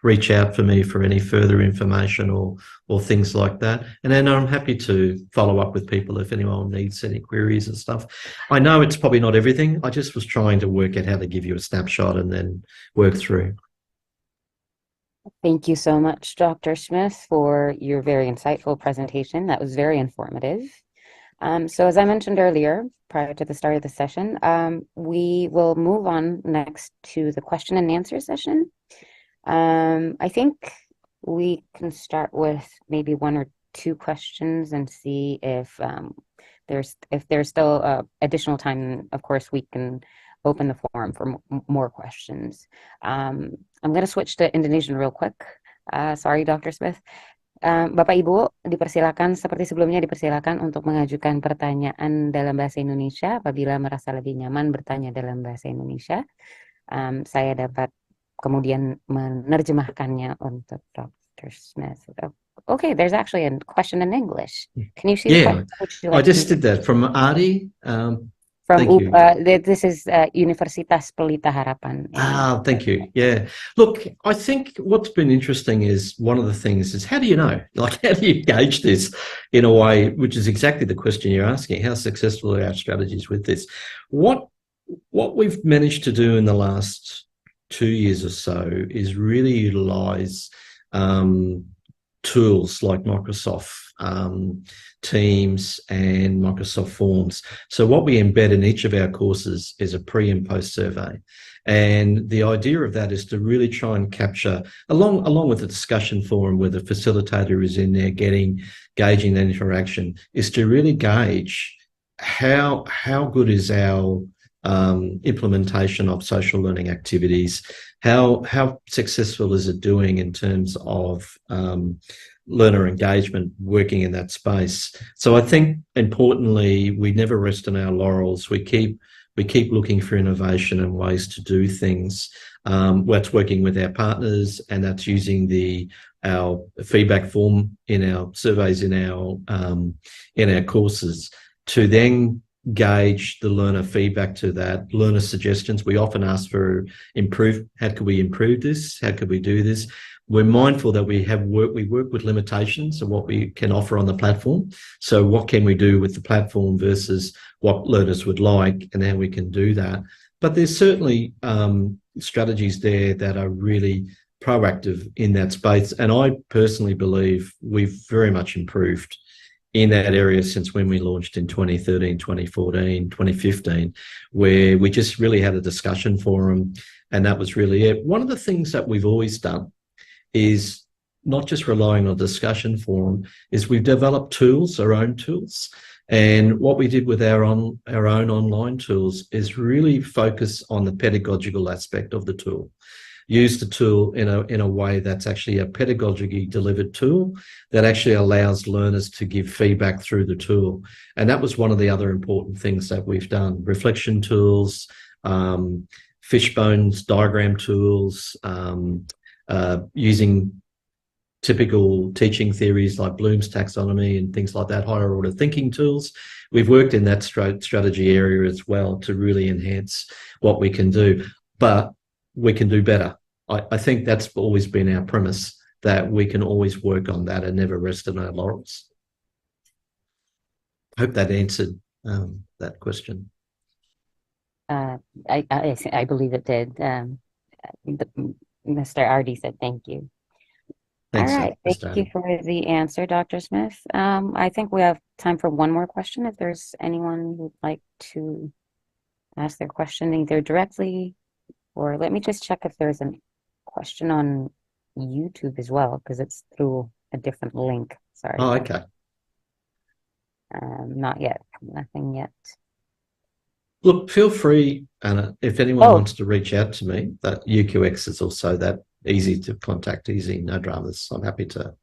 reach out for me for any further information or things like that. And then I'm happy to follow up with people if anyone needs any queries and stuff. I know it's probably not everything. I just was trying to work out how to give you a snapshot and then work through. Thank you so much, Dr. Smith, for your very insightful presentation. That was very informative. So as I mentioned earlier, prior to the start of the session, we will move on next to the question and answer session. I think we can start with maybe 1 or 2 questions and see if there's still additional time. Of course, we can open the forum for more questions. I'm going to switch to Indonesian real quick. Sorry, Dr. Smith. Bapak Ibu, dipersilakan seperti sebelumnya dipersilakan untuk mengajukan pertanyaan dalam bahasa Indonesia apabila merasa lebih nyaman bertanya dalam bahasa Indonesia. Saya dapat kemudian menerjemahkannya untuk Dr. Smith. Okay, there's actually a question in English. Can you see the Yeah, question? Would you I like just me- did that from Adi. From Thank you. this is Universitas Pelita Harapan. Thank you. Yeah. Look, I think what's been interesting is one of the things is how do you know? Like, how do you gauge this in a way, which is exactly the question you're asking? How successful are our strategies with this? What we've managed to do in the last 2 years or so is really utilize tools like Microsoft Teams and Microsoft Forms. So what we embed in each of our courses is a pre and post survey. And the idea of that is to really try and capture, along with the discussion forum where the facilitator is in there gauging that interaction, is to really gauge how good is our implementation of social learning activities, how successful is it doing in terms of learner engagement working in that space. So I think importantly, we never rest on our laurels. We keep looking for innovation and ways to do things. That's working with our partners, and that's using our feedback form in our surveys in our courses to then gauge the learner feedback to that, learner suggestions. We often ask for how could we improve this? How could we do this? We're mindful that we work with limitations of what we can offer on the platform. So what can we do with the platform versus what learners would like, and how we can do that. But there's certainly strategies there that are really proactive in that space. And I personally believe we've very much improved in that area since when we launched in 2013, 2014, 2015, where we just really had a discussion forum, and that was really it. One of the things that we've always done is not just relying on discussion forum, is we've developed tools, our own tools. And what we did with our own online tools is really focus on the pedagogical aspect of the tool. Use the tool in a way that's actually a pedagogically delivered tool that actually allows learners to give feedback through the tool. And that was one of the other important things that we've done. Reflection tools, fishbones, diagram tools, using typical teaching theories like Bloom's taxonomy and things like that, higher order thinking tools. We've worked in that strategy area as well to really enhance what we can do, but we can do better. I think that's always been our premise, that we can always work on that and never rest on our laurels. I hope that answered that question. I believe it did. Mr. Ardi said thank you. Thanks, All right, thank Mr. you Ardi. for the answer, Dr. Smith. I think we have time for one more question. If there's anyone who'd like to ask their question either directly, or let me just check if there's a question on YouTube as well, because it's through a different link. Sorry. Oh, okay. Not yet. Nothing yet. Look, feel free, and if anyone wants to reach out to me, that UQX is also that easy to contact, easy, no dramas. I'm happy to.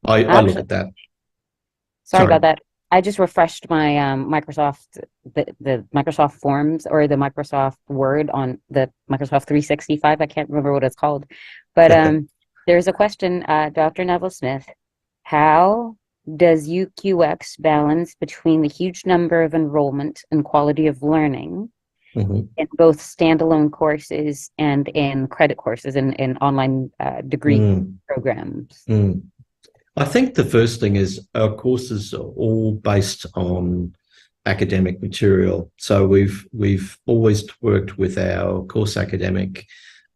I look at that. Sorry about that. I just refreshed my Microsoft, the Microsoft Forms or the Microsoft Word on the Microsoft 365. I can't remember what it's called, but there's a question, Dr. Neville Smith. How does UQX balance between the huge number of enrollment and quality of learning in both standalone courses and in credit courses and in online degree programs? I think the first thing is our courses are all based on academic material. So we've always worked with our course academic,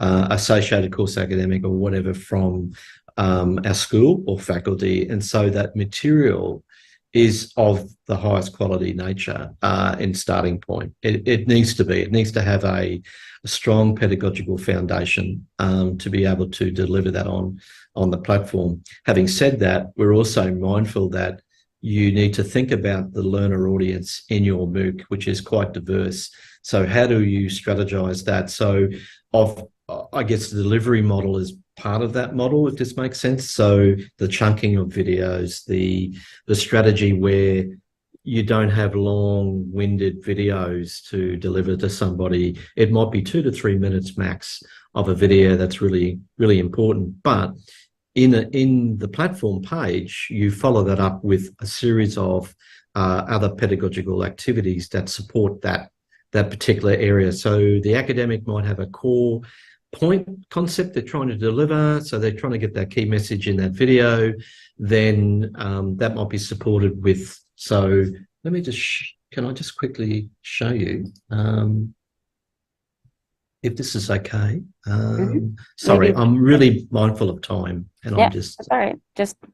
associated course academic or whatever from our school or faculty. And so that material is of the highest quality nature in starting point. It needs to be. It needs to have a strong pedagogical foundation to be able to deliver that on the platform. Having said that, we're also mindful that you need to think about the learner audience in your MOOC, which is quite diverse. So how do you strategize that? So I guess the delivery model is part of that model, if this makes sense. So the chunking of videos, the strategy where you don't have long-winded videos to deliver to somebody. It might be 2 to 3 minutes max of a video that's really, really important. But in the platform page, you follow that up with a series of other pedagogical activities that support that particular area. So the academic might have a core point concept they're trying to deliver, so they're trying to get that key message in that video. Then that might be supported with, so let me just can I just quickly show you if this is okay. Sorry, Maybe. I'm really mindful of time, and Yeah, I'm just that's all right.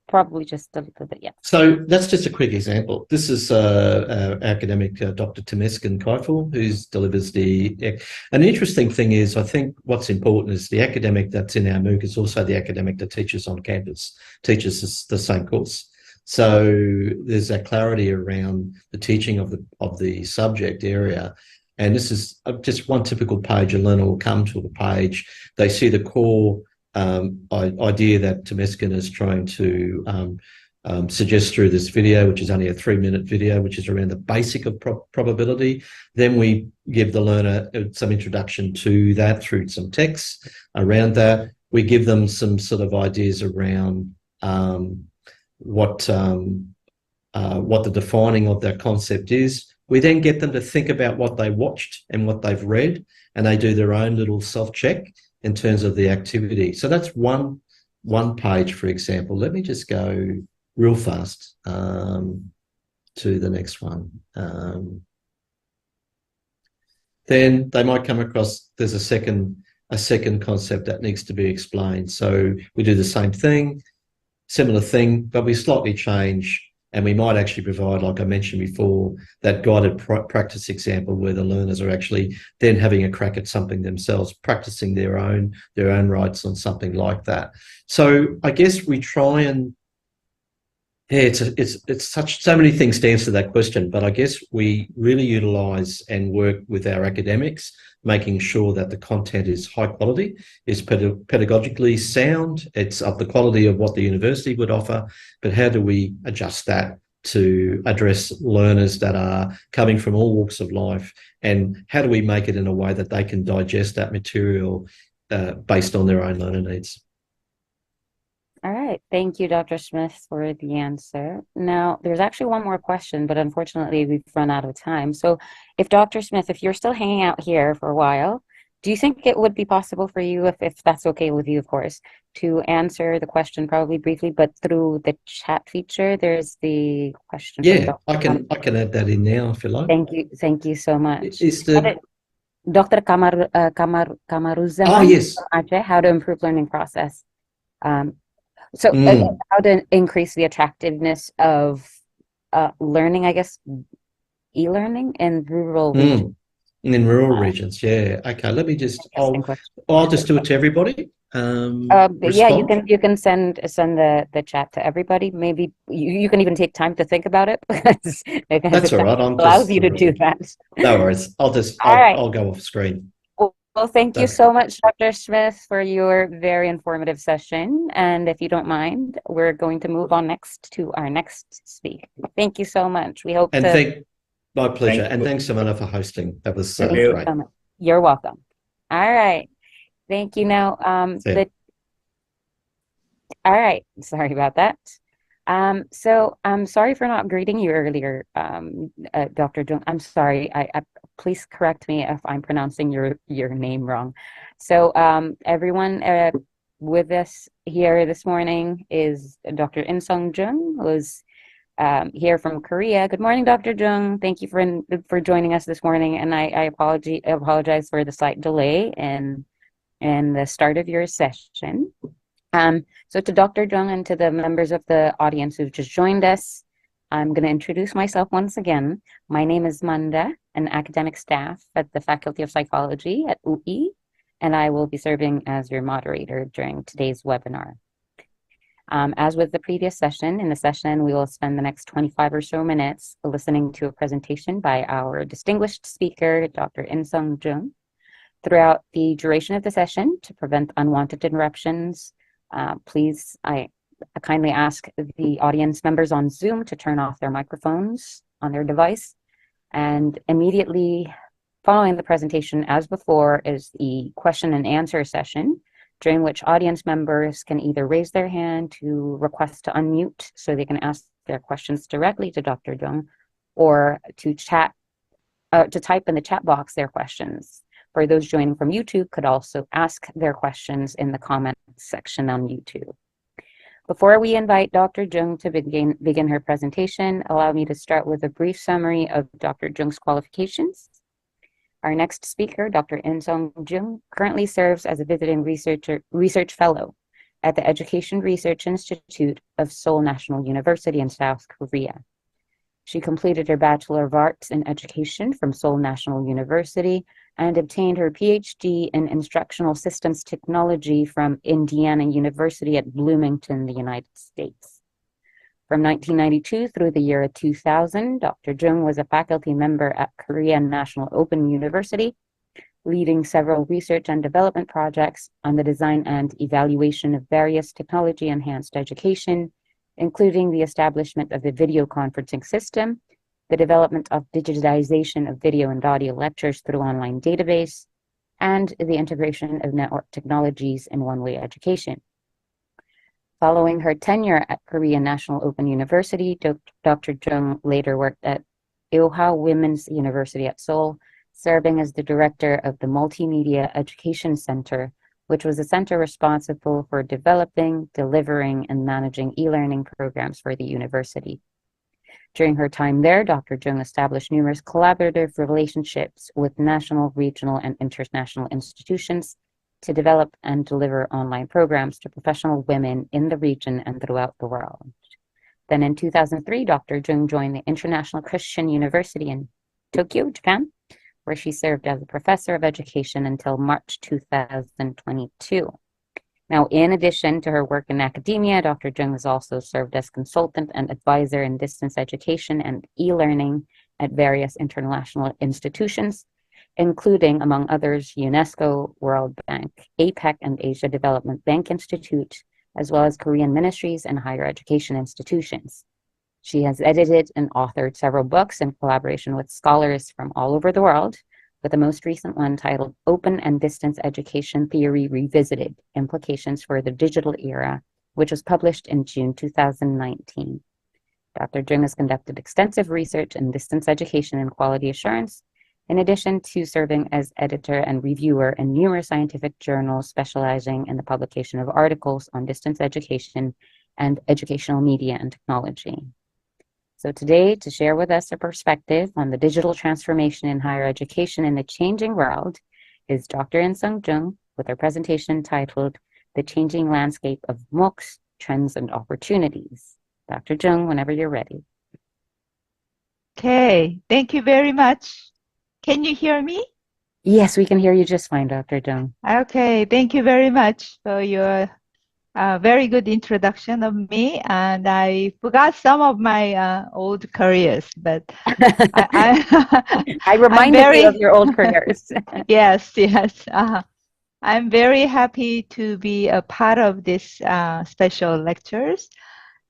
Probably just a little bit, yeah. so that's just a quick example. This is academic Dr. Temesgen Kaiful, who delivers an interesting thing is, I think what's important is the academic that's in our MOOC is also the academic that teaches on campus, teaches the same course. So there's that clarity around the teaching of the subject area. And this is just one typical page. A learner will come to the page. They see the core idea that Temesgen is trying to suggest through this video, which is only a 3-minute video, which is around the basic of probability. Then we give the learner some introduction to that through some text around that. We give them some sort of ideas around what the defining of that concept is. We then get them to think about what they watched and what they've read, and they do their own little self-check in terms of the activity. So that's one page, for example. Let me just go real fast to the next one. Then they might come across, there's a second concept that needs to be explained. So we do the same thing, similar thing, but we slightly change. And we might actually provide, like I mentioned before, that guided practice example where the learners are actually then having a crack at something themselves, practicing their own rights on something like that. So I guess we try and, it's so many things to answer that question, but I guess we really utilise and work with our academics, making sure that the content is high quality, is pedagogically sound, it's of the quality of what the university would offer, but how do we adjust that to address learners that are coming from all walks of life, and how do we make it in a way that they can digest that material based on their own learner needs? All right. Thank you, Dr. Smith, for the answer. Now, there's actually one more question, but unfortunately, we've run out of time. So if Dr. Smith, if you're still hanging out here for a while, do you think it would be possible for you, if that's okay with you, of course, to answer the question probably briefly, but through the chat feature? There's the question. Yeah, I can add that in now if you like. Thank you so much. Is the Dr. Kamaruzzaman Oh, yes. from Aceh, how to improve learning process. How to increase the attractiveness of learning, I guess, e-learning in rural regions. In rural regions, yeah. Okay, let me just, I'll just do it to everybody. Yeah, you can send the chat to everybody. Maybe you can even take Time to think about it, because that's all right. Allows you to do that. No worries. I'll go off screen. Well, thank you so much, Dr. Smith, for your very informative session. And if you don't mind, we're going to move on next to our next speaker. Thank you so much. We hope my pleasure. And thanks, Samantha, for hosting. That was Thank great. you so much. You're welcome. All right. Thank you. Now, all right. Sorry about that. So I'm sorry for not greeting you earlier, Dr. Jung. I'm sorry. Please correct me if I'm pronouncing your name wrong. So everyone with us here this morning is Dr. In-Sung Jung, who's here from Korea. Good morning, Dr. Jung. Thank you for joining us this morning. And I apologize for the slight delay in the start of your session. So to Dr. Jung and to the members of the audience who've just joined us, I'm going to introduce myself once again. My name is Manda, an academic staff at the Faculty of Psychology at UI, and I will be serving as your moderator during today's webinar. As with the previous session, in the session, we will spend the next 25 or so minutes listening to a presentation by our distinguished speaker, Dr. In-Sung Jung. Throughout the duration of the session, to prevent unwanted interruptions, please, I kindly ask the audience members on Zoom to turn off their microphones on their device. And immediately following the presentation, as before, is the question and answer session, during which audience members can either raise their hand to request to unmute so they can ask their questions directly to Dr. Jung, or to type in the chat box their questions. For those joining from YouTube, could also ask their questions in the comment section on YouTube. Before we invite Dr. Jung to begin her presentation, allow me to start with a brief summary of Dr. Jung's qualifications. Our next speaker, Dr. In-Sung Jung, currently serves as a visiting research fellow at the Education Research Institute of Seoul National University in South Korea. She completed her Bachelor of Arts in Education from Seoul National University and obtained her PhD in Instructional Systems Technology from Indiana University at Bloomington, the United States. From 1992 through the year 2000, Dr. Jung was a faculty member at Korean National Open University, leading several research and development projects on the design and evaluation of various technology-enhanced education, including the establishment of a video conferencing system, the development of digitization of video and audio lectures through online database, and the integration of network technologies in one-way education. Following her tenure at Korean National Open University, Dr. Jung later worked at Eoha Women's University at Seoul, serving as the director of the Multimedia Education Center, which was a center responsible for developing, delivering, and managing e-learning programs for the university. During her time there, Dr. Jung established numerous collaborative relationships with national, regional, and international institutions to develop and deliver online programs to professional women in the region and throughout the world. Then in 2003, Dr. Jung joined the International Christian University in Tokyo, Japan, where she served as a professor of education until March 2022. Now, in addition to her work in academia, Dr. Jung has also served as consultant and advisor in distance education and e-learning at various international institutions, including, among others, UNESCO, World Bank, APEC and Asia Development Bank Institute, as well as Korean ministries and higher education institutions. She has edited and authored several books in collaboration with scholars from all over the world, with the most recent one titled Open and Distance Education Theory Revisited, Implications for the Digital Era, which was published in June 2019. Dr. Jung has conducted extensive research in distance education and quality assurance, in addition to serving as editor and reviewer in numerous scientific journals specializing in the publication of articles on distance education and educational media and technology. So today, to share with us a perspective on the digital transformation in higher education in the changing world is Dr. In-Sung Jung with her presentation titled The Changing Landscape of MOOCs, Trends and Opportunities. Dr. Jung, whenever you're ready. Okay, thank you very much. Can you hear me? Yes, we can hear you just fine, Dr. Jung. Okay, thank you very much for your very good introduction of me, and I forgot some of my old careers, but I reminded you of your old careers. Yes. I'm very happy to be a part of this special lectures,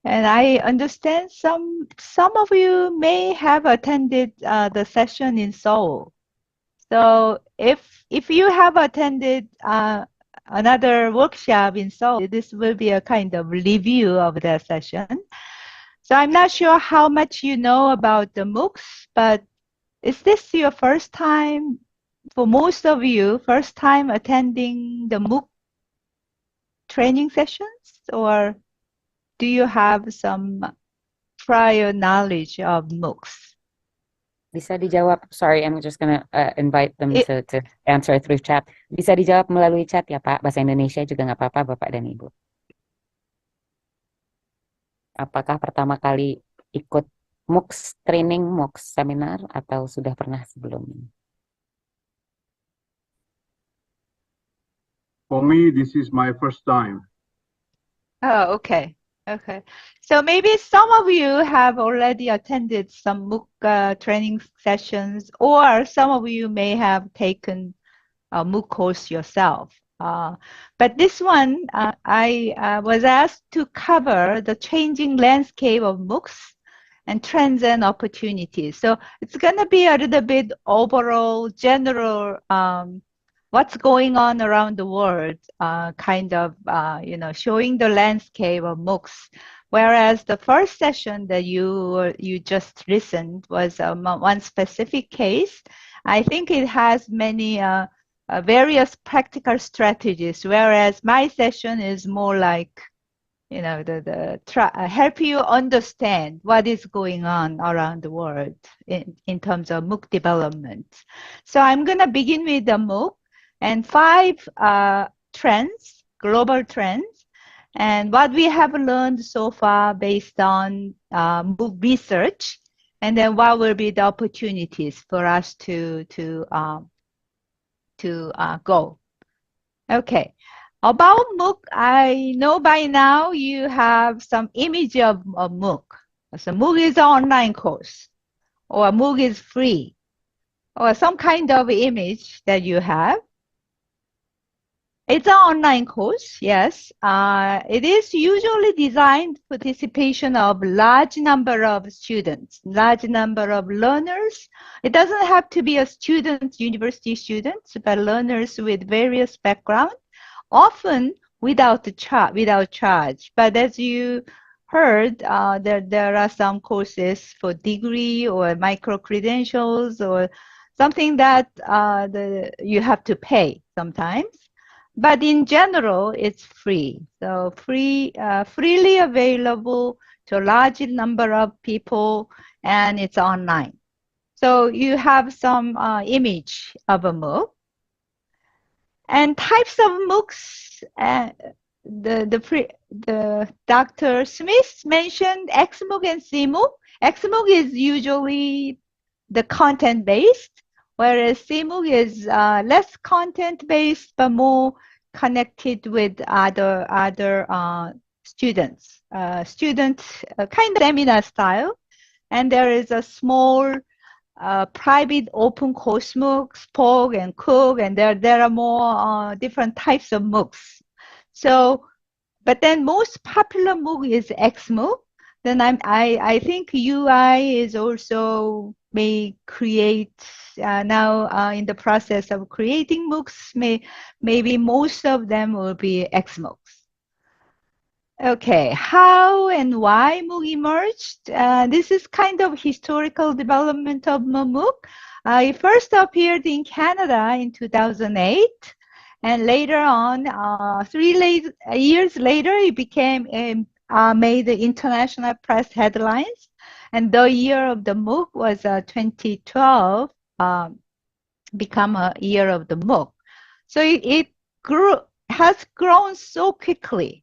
and I understand some of you may have attended the session in Seoul. So if you have attended another workshop in Seoul, this will be a kind of review of the session. So I'm not sure how much you know about the MOOCs, but is this your first time, for most of you, first time attending the MOOC training sessions, or do you have some prior knowledge of MOOCs? Bisa dijawab, sorry, I'm just going to invite them to answer through chat. Bisa dijawab melalui chat ya Pak, bahasa Indonesia juga nggak apa-apa Bapak dan Ibu. Apakah pertama kali ikut MOOCs training, MOOCs seminar, atau sudah pernah sebelumnya? For me, this is my first time. Oh, okay. Okay. So maybe some of you have already attended some MOOC training sessions, or some of you may have taken MOOC course yourself. But this one, I was asked to cover the changing landscape of MOOCs and trends and opportunities. So it's going to be a little bit overall, general, what's going on around the world, kind of, showing the landscape of MOOCs. Whereas the first session that you just listened was one specific case. I think it has many various practical strategies, whereas my session is more like, help you understand what is going on around the world in terms of MOOC development. So I'm going to begin with the MOOC and 5 trends, global trends, and what we have learned so far based on MOOC research, and then what will be the opportunities for us to go. Okay. About MOOC, I know by now you have some image of MOOC. So MOOC is an online course, or MOOC is free, or some kind of image that you have. It's an online course, yes. It is usually designed for participation of large number of students, large number of learners. It doesn't have to be a student, university students, but learners with various backgrounds, often without charge. But as you heard, there are some courses for degree or micro credentials or something that you have to pay sometimes. But in general, it's free. So freely available to a large number of people, and it's online. So you have some image of a MOOC. And types of MOOCs, the Dr. Smith mentioned XMOOC and CMOOC. XMOOC is usually the content-based, whereas CMOOC is less content-based but more connected with other students. Kind of seminar style, and there is a small private open course MOOC, SPOC and Cook, and there are more different types of MOOCs. So, but then most popular MOOC is XMOOC. Then I think UI is also may create now in the process of creating MOOCs. Maybe most of them will be XMOOCs. Okay, how and why MOOC emerged? This is kind of historical development of MOOC. It first appeared in Canada in 2008, and later on, 3 years later, it became made the international press headlines. And the year of the MOOC was 2012, become a year of the MOOC. So it has grown so quickly.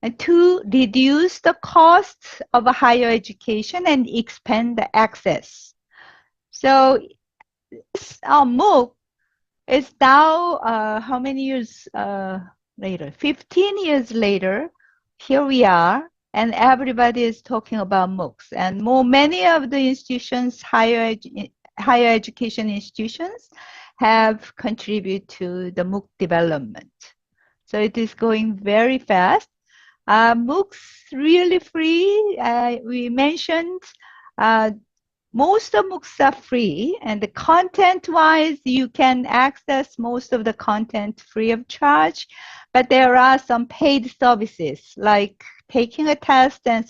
And to reduce the cost of higher education and expand the access. So MOOC is now, how many years later? 15 years later, here we are, and everybody is talking about MOOCs. And many of the institutions, higher education institutions, have contributed to the MOOC development. So it is going very fast. MOOCs really free. We mentioned most of MOOCs are free, and the content-wise, you can access most of the content free of charge. But there are some paid services, like taking a test and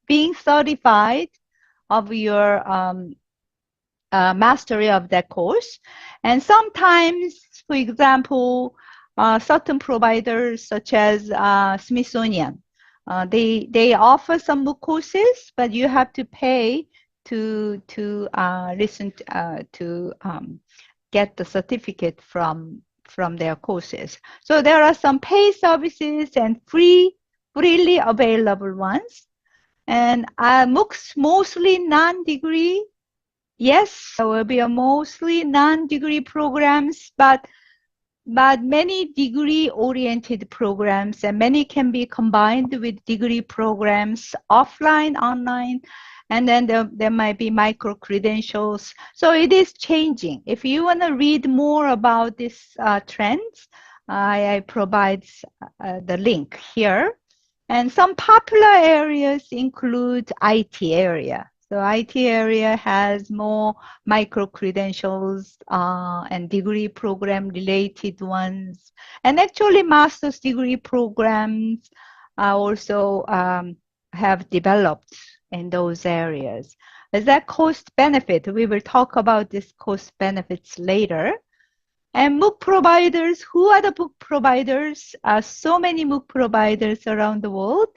being certified of your mastery of that course. And sometimes, for example, certain providers such as Smithsonian, they offer some MOOC courses, but you have to pay to listen to get the certificate from their courses. So there are some paid services and freely available ones. And MOOCs mostly non-degree. Yes, there will be a mostly non-degree programs, but many degree-oriented programs, and many can be combined with degree programs, offline, online. And then there might be micro credentials. So it is changing. If you want to read more about these trends, I provide the link here. And some popular areas include IT area. So IT area has more micro credentials and degree program related ones. And actually master's degree programs also have developed in those areas. Is that cost benefit? We will talk about this cost benefits later. And MOOC providers, who are the MOOC providers? So many MOOC providers around the world.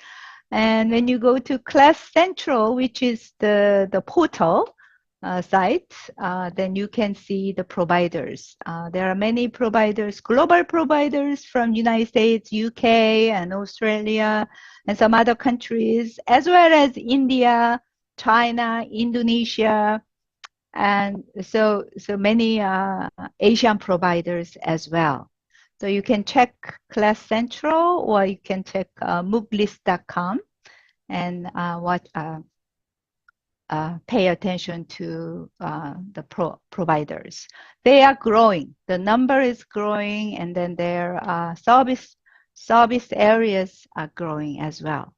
And when you go to Class Central, which is the portal site, then you can see the providers. There are many providers, global providers from United States, UK, and Australia, and some other countries, as well as India, China, Indonesia, and so many Asian providers as well. So you can check Class Central, or you can check mooklist.com and pay attention to the providers. They are growing. The number is growing, and then their service areas are growing as well.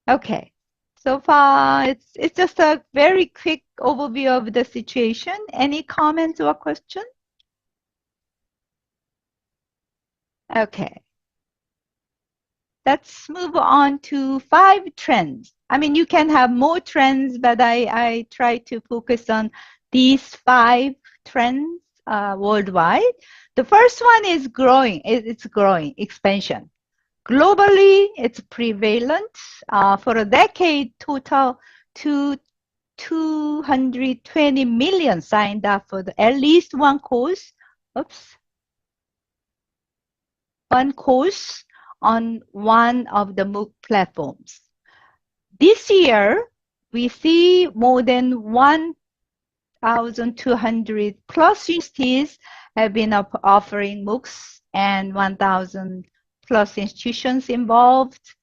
Okay. So far, it's just a very quick overview of the situation. Any comments or questions? Okay. Let's move on to 5 trends. I mean, you can have more trends, but I try to focus on these 5 trends worldwide. The first one is growing. It's growing, expansion. Globally, it's prevalent. For a decade, total 220 million signed up for at least one course. Oops. One course on one of the MOOC platforms. This year, we see more than 1,200 plus universities have been offering MOOCs, and 1,000 plus institutions involved.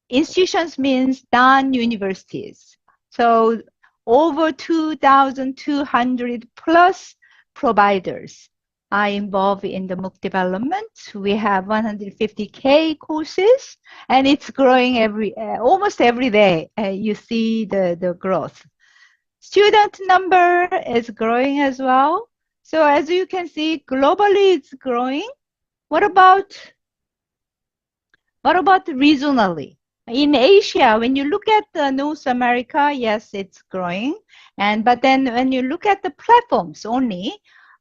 Institutions means non-universities. So over 2,200 plus providers are involved in the MOOC development. We have 150K courses, and it's growing almost every day. You see the growth. Student number is growing as well. So as you can see, globally it's growing. What about regionally? In Asia, when you look at North America, yes, it's growing. But then when you look at the platforms only,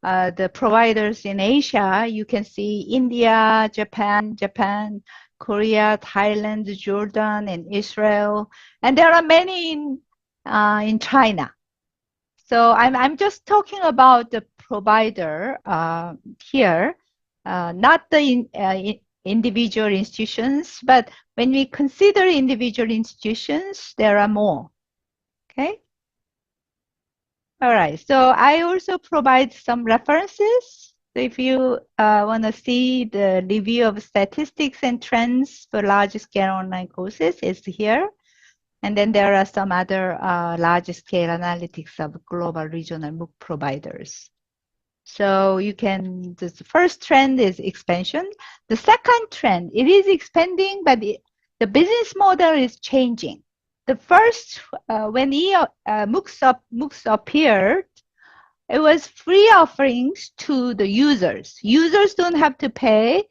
the providers in Asia, you can see India, Japan, Korea, Thailand, Jordan, and Israel. And there are many in China. So I'm just talking about the provider here, not the individual institutions, but when we consider individual institutions, there are more. Okay. All right. So I also provide some references. So if you want to see the review of statistics and trends for large-scale online courses, it's here. And then there are some other large-scale analytics of global regional MOOC providers. So you can, the first trend is expansion. The second trend, it is expanding, but the business model is changing. The first, when MOOCs appeared, it was free offerings to the users. Users don't have to pay.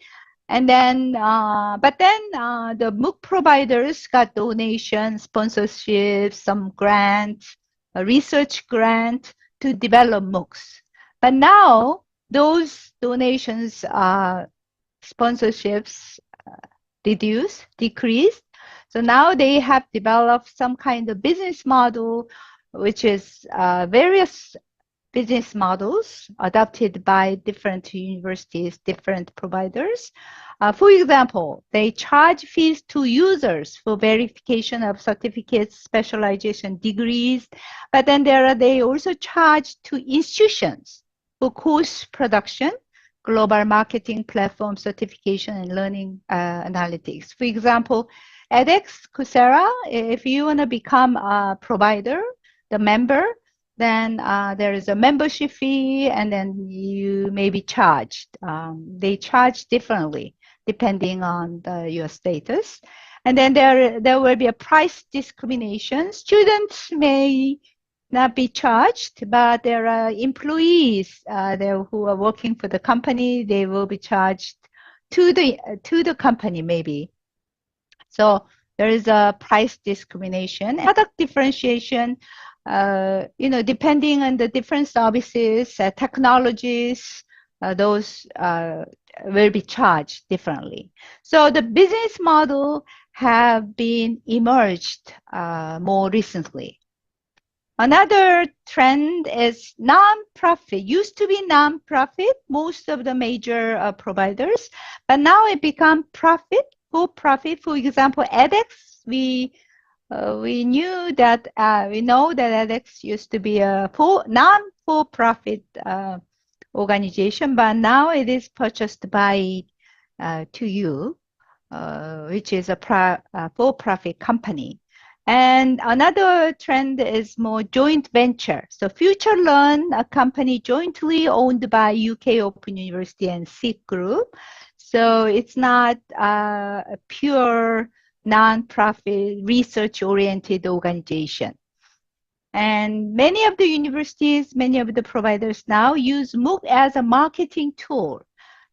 And then, but then the MOOC providers got donations, sponsorships, some grants, a research grant to develop MOOCs. But now those donations, sponsorships decreased. So now they have developed some kind of business model, which is various business models adopted by different universities, different providers. For example, they charge fees to users for verification of certificates, specialization degrees, but then they also charge to institutions for course production, global marketing platform certification, and learning analytics. For example, edX, Coursera, if you want to become a provider, the member, then there is a membership fee, and then you may be charged. They charge differently depending on your status. And then there will be a price discrimination. Students may not be charged, but there are employees there who are working for the company. They will be charged to the company maybe. So there is a price discrimination. Product differentiation, depending on the different services, technologies, those will be charged differently. So the business model have been emerged more recently. Another trend is non-profit. Used to be non-profit, most of the major providers, but now it become profit, for profit. For example, edX, we know that edX used to be a non-for-profit organization, but now it is purchased by 2U, which is a for-profit company. And another trend is more joint venture. So FutureLearn, a company jointly owned by UK Open University and SEEK Group. So it's not a pure non-profit research-oriented organization. And many of the universities, many of the providers now use MOOC as a marketing tool,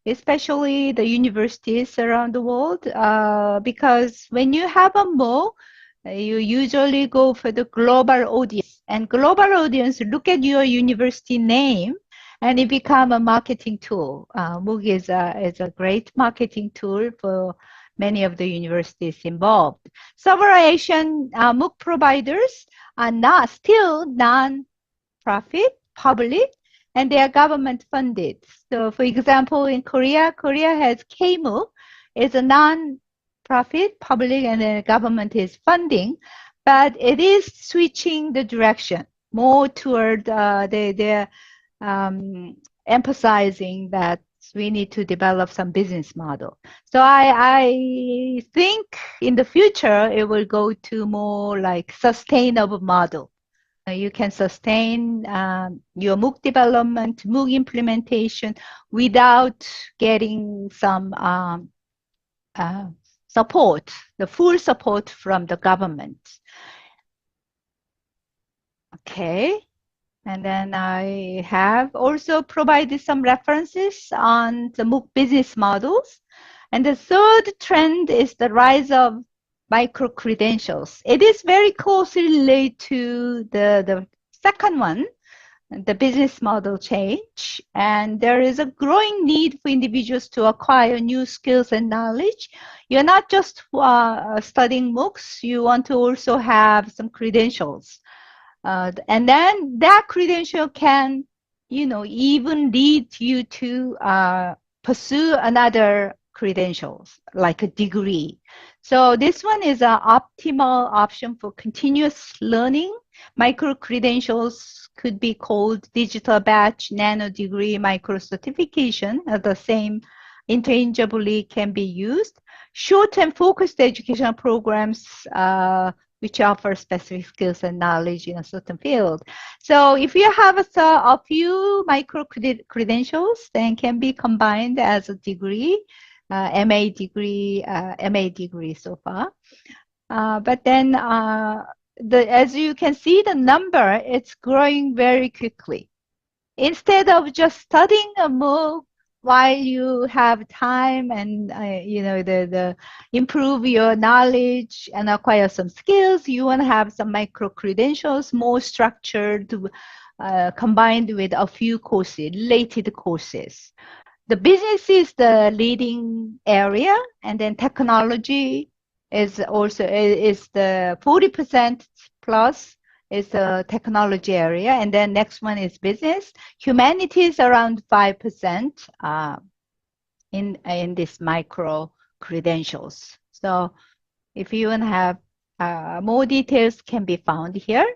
especially the universities around the world, because when you have a MOOC, you usually go for the global audience, and global audience look at your university name and it become a marketing tool. MOOC is a great marketing tool for many of the universities involved. Several Asian MOOC providers are still non-profit, public, and they are government funded. So for example, in Korea has KMOOC, it's a non-profit, public, and the government is funding, but it is switching the direction more toward they're emphasizing that we need to develop some business model. So I think in the future, it will go to more like sustainable model. You can sustain your MOOC development, MOOC implementation without getting some support, the full support from the government. Okay. And then I have also provided some references on the MOOC business models. And the third trend is the rise of micro-credentials. It is very closely related to the second one, the business model change. And there is a growing need for individuals to acquire new skills and knowledge. You're not just studying MOOCs, you want to also have some credentials. And then that credential can, even lead you to pursue another credentials, like a degree. So this one is an optimal option for continuous learning. Micro-credentials could be called digital batch, nano degree, micro-certification. The same interchangeably can be used. Short and focused educational programs which offer specific skills and knowledge in a certain field. So if you have a few micro credentials, then can be combined as a degree, MA degree so far. But then as you can see, the number, it's growing very quickly. Instead of just studying a MOOC while you have time and the improve your knowledge and acquire some skills, you want to have some micro credentials, more structured, combined with a few courses, related courses. The business is the leading area, and then technology is also the 40% plus is the technology area, and then next one is business. Humanities around 5% in this micro credentials. So if you want to have more details can be found here.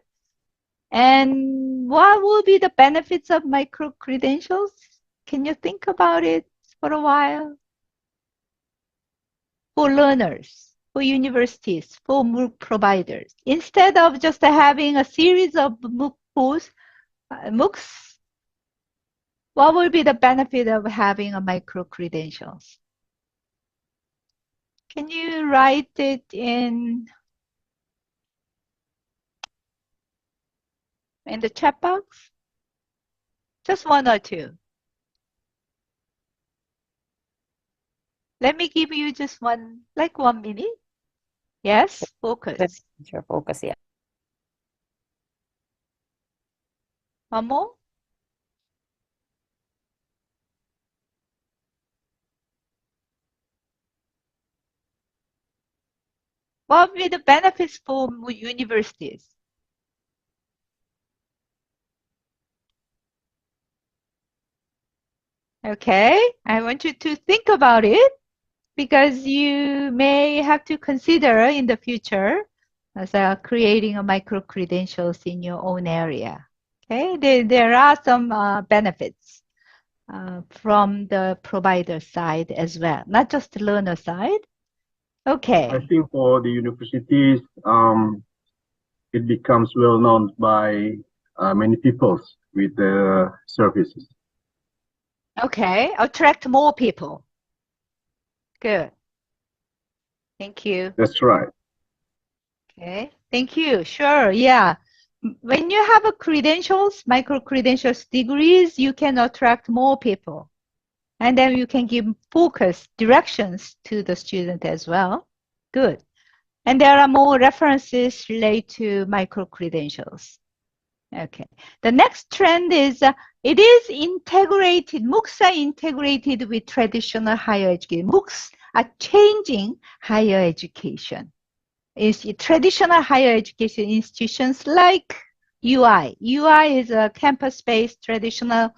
And what will be the benefits of micro credentials? Can you think about it for a while? For learners, for universities, for MOOC providers. Instead of just having a series of MOOCs, what will be the benefit of having a micro-credentials? Can you write it in the chat box? Just one or two. Let me give you just one, like 1 minute. Yes, focus. Sure, focus, yeah. One more? What will be the benefits for universities? Okay, I want you to think about it because you may have to consider in the future as creating a micro-credentials in your own area. Okay, there are some benefits from the provider side as well, not just the learner side. Okay. I think for the universities, it becomes well known by many people with the services. Okay, attract more people. Good. Thank you. That's right. Okay, thank you. Sure, yeah. When you have a credentials, micro-credentials degrees, you can attract more people. And then you can give focus directions to the student as well. Good. And there are more references related to micro-credentials. Okay. The next trend is it is integrated, MOOCs are integrated with traditional higher education. MOOCs are changing higher education. Is traditional higher education institutions like UI. UI is a campus-based traditional,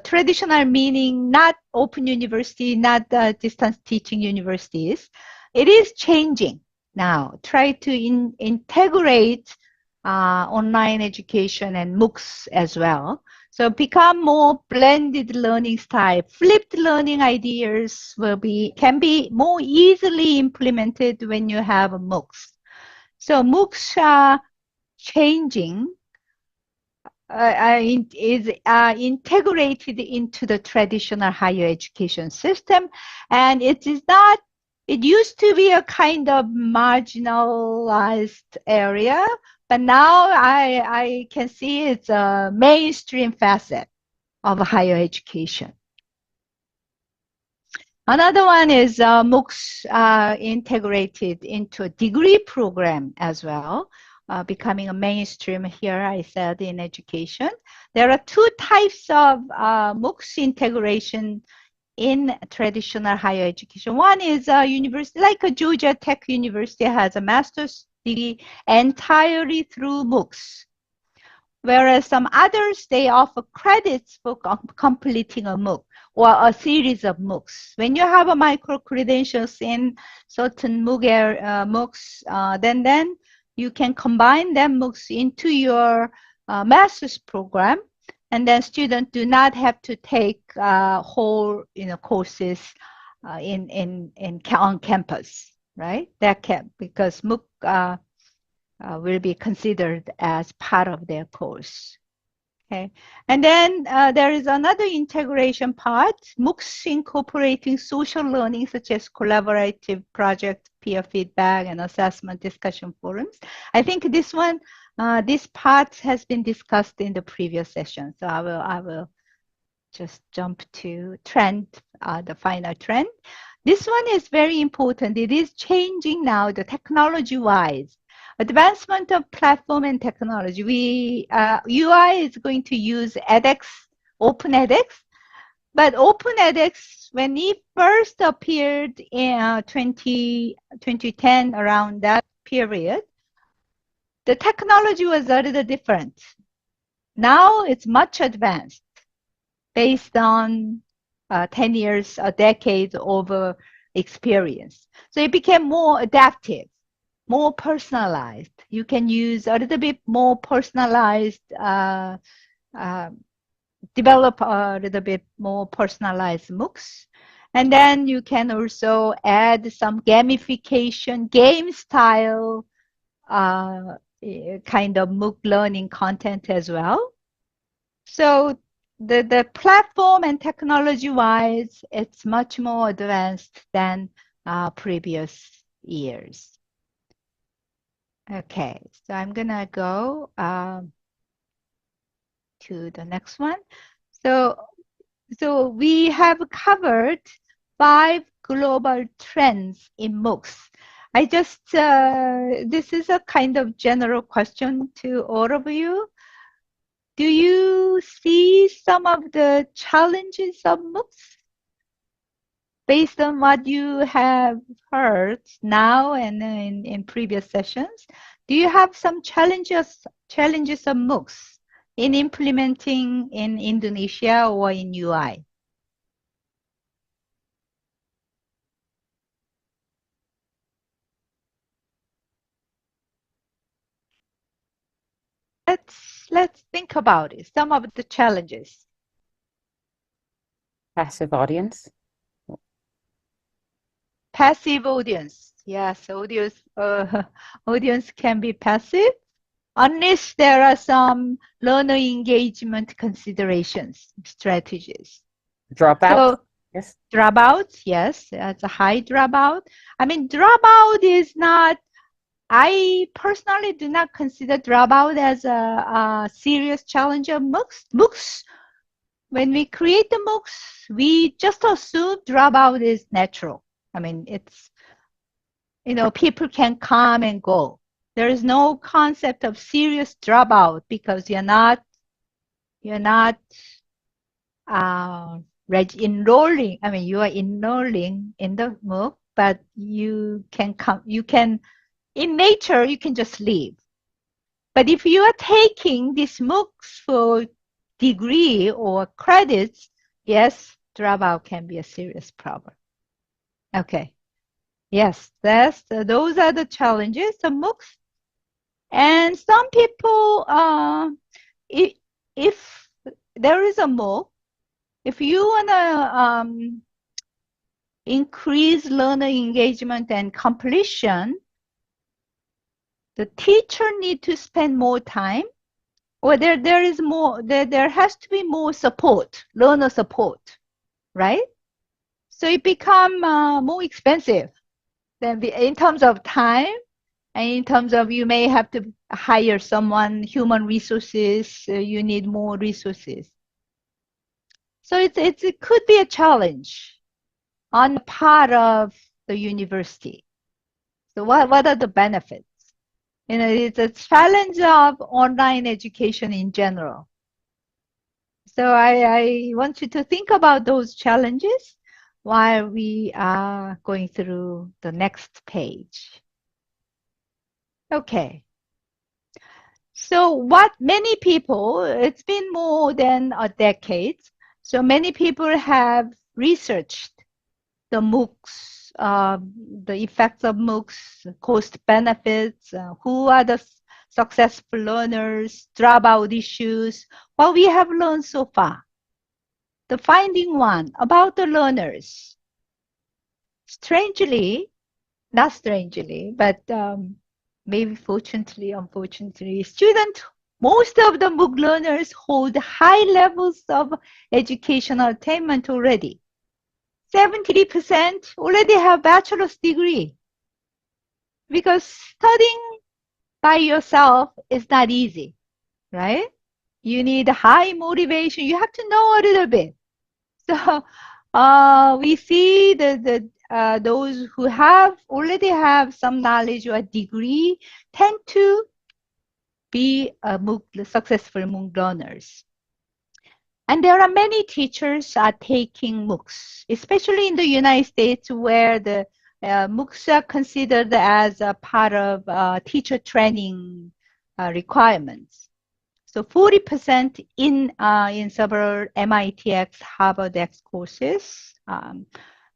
traditional meaning not open university, not distance teaching universities. It is changing now. Try to integrate online education and MOOCs as well. So become more blended learning style. Flipped learning ideas can be more easily implemented when you have MOOCs. So MOOCs are changing, is integrated into the traditional higher education system, and it is not. It used to be a kind of marginalized area, but now I can see it's a mainstream facet of higher education. Another one is MOOCs integrated into a degree program as well, becoming a mainstream here, I said, in education. There are two types of MOOCs integration in traditional higher education. One is a university, like a Georgia Tech University has a master's degree entirely through MOOCs. Whereas some others, they offer credits for completing a MOOC or a series of MOOCs. When you have a micro-credentials in certain MOOCs, then you can combine them MOOCs into your master's program. And then students do not have to take whole courses on campus, right? Because MOOC will be considered as part of their course. Okay, and then there is another integration part, MOOCs incorporating social learning such as collaborative project, peer feedback, and assessment discussion forums. I think this one. This part has been discussed in the previous session, so I will just jump to trend, the final trend. This one is very important. It is changing now, the technology-wise. Advancement of platform and technology. UI is going to use edX, Open edX, but Open edX, when it first appeared in 2010, around that period, the technology was a little different. Now it's much advanced based on 10 years, a decade of experience. So it became more adaptive, more personalized. You can use a little bit more personalized, develop a little bit more personalized MOOCs. And then you can also add some gamification, game style kind of MOOC learning content as well. So the platform and technology wise, it's much more advanced than previous years. Okay, so I'm gonna go to the next one. So we have covered 5 global trends in MOOCs. I just, this is a kind of general question to all of you. Do you see some of the challenges of MOOCs based on what you have heard now and in previous sessions? Do you have some challenges of MOOCs in implementing in Indonesia or in UI? Let's think about it. Some of the challenges. Passive audience. Passive audience. Yes, audience can be passive unless there are some learner engagement considerations, strategies. Dropout. So, yes. Dropout, yes, that's a high dropout. I mean, dropout is not, I personally do not consider dropout as a serious challenge of MOOCs. MOOCs, when we create the MOOCs, we just assume dropout is natural. I mean, it's, you know, people can come and go. There is no concept of serious dropout because you're not enrolling. I mean, you are enrolling in the MOOC, but you can come, in nature, you can just leave. But if you are taking these MOOCs for degree or credits, yes, dropout can be a serious problem. Okay. Yes, those are the challenges of MOOCs. And some people, if there is a MOOC, if you want to increase learner engagement and completion, the teacher need to spend more time, or there has to be more support, learner support, right? So it become more expensive than in terms of time, and in terms of you may have to hire someone, human resources, you need more resources. So it could be a challenge on the part of the university. So what are the benefits? You know, it's a challenge of online education in general. So I want you to think about those challenges while we are going through the next page. Okay. So what many people, it's been more than a decade, so many people have researched the MOOCs, the effects of MOOCs, cost benefits, who are the successful learners, dropout issues, what we have learned so far. The finding one about the learners. Strangely, not strangely, but maybe fortunately, unfortunately, most of the MOOC learners hold high levels of educational attainment already. 73% already have bachelor's degree. Because studying by yourself is not easy, right? You need high motivation. You have to know a little bit. So we see those who already have some knowledge or degree tend to be successful MOOC learners. And there are many teachers are taking MOOCs, especially in the United States, where the MOOCs are considered as a part of teacher training requirements. So 40% in several MITx, HarvardX courses,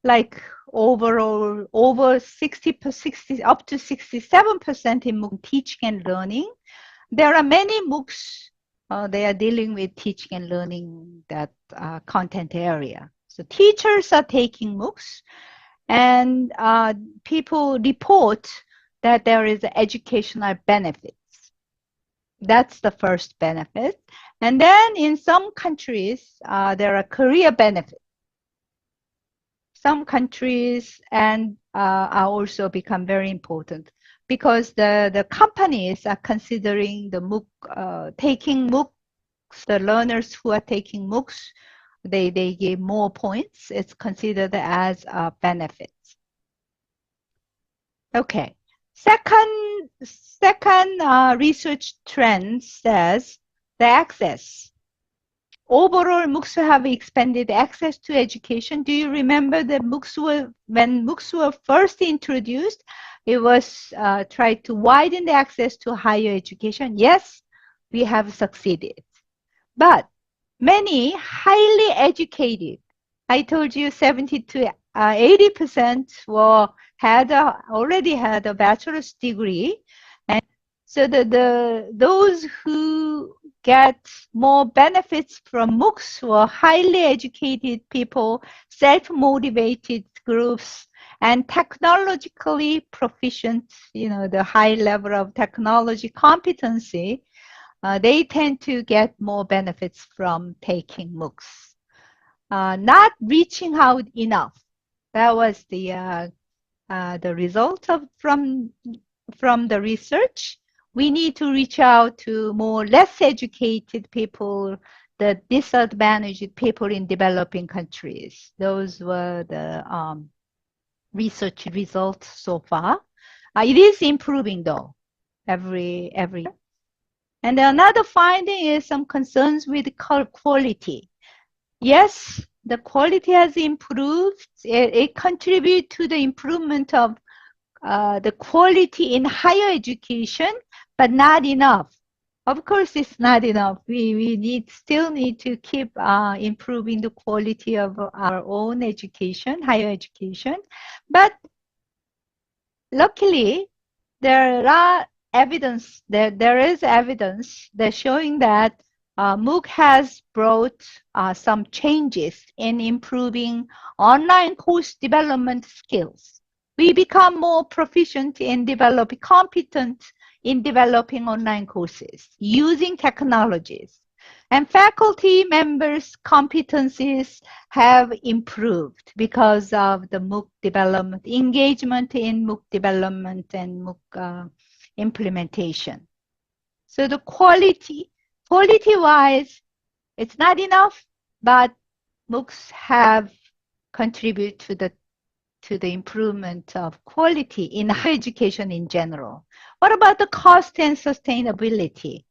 like overall over 60 up to 67% in MOOC teaching and learning. There are many MOOCs. They are dealing with teaching and learning that content area. So teachers are taking MOOCs, and people report that there is educational benefits. That's the first benefit. And then in some countries, there are career benefits. Some countries are also become very important because the companies are considering the MOOC, taking MOOCs, the learners who are taking MOOCs, they give more points. It's considered as benefits. Okay. Second research trend says the access. Overall, MOOCs have expanded access to education. Do you remember that when MOOCs were first introduced, it was tried to widen the access to higher education? Yes, we have succeeded. But many highly educated, I told you 70 to 80% already had a bachelor's degree, and so those who get more benefits from MOOCs were highly educated people, self-motivated groups, and technologically proficient, the high level of technology competency. They tend to get more benefits from taking MOOCs. Not reaching out enough. That was the result from the research. We need to reach out to more less educated people, the disadvantaged people in developing countries. Those were the research results so far. It is improving though, every year. And another finding is some concerns with quality. Yes, the quality has improved. It contributes to the improvement of the quality in higher education, but not enough. Of course, it's not enough. We still need to keep improving the quality of our own education, higher education. But luckily, there is evidence that showing that MOOC has brought some changes in improving online course development skills. We become more proficient in competent in developing online courses using technologies. And faculty members' competencies have improved because of the MOOC development, engagement in MOOC development and MOOC implementation. So the quality-wise, it's not enough, but MOOCs have contributed to the improvement of quality in higher education in general. What about the cost and sustainability?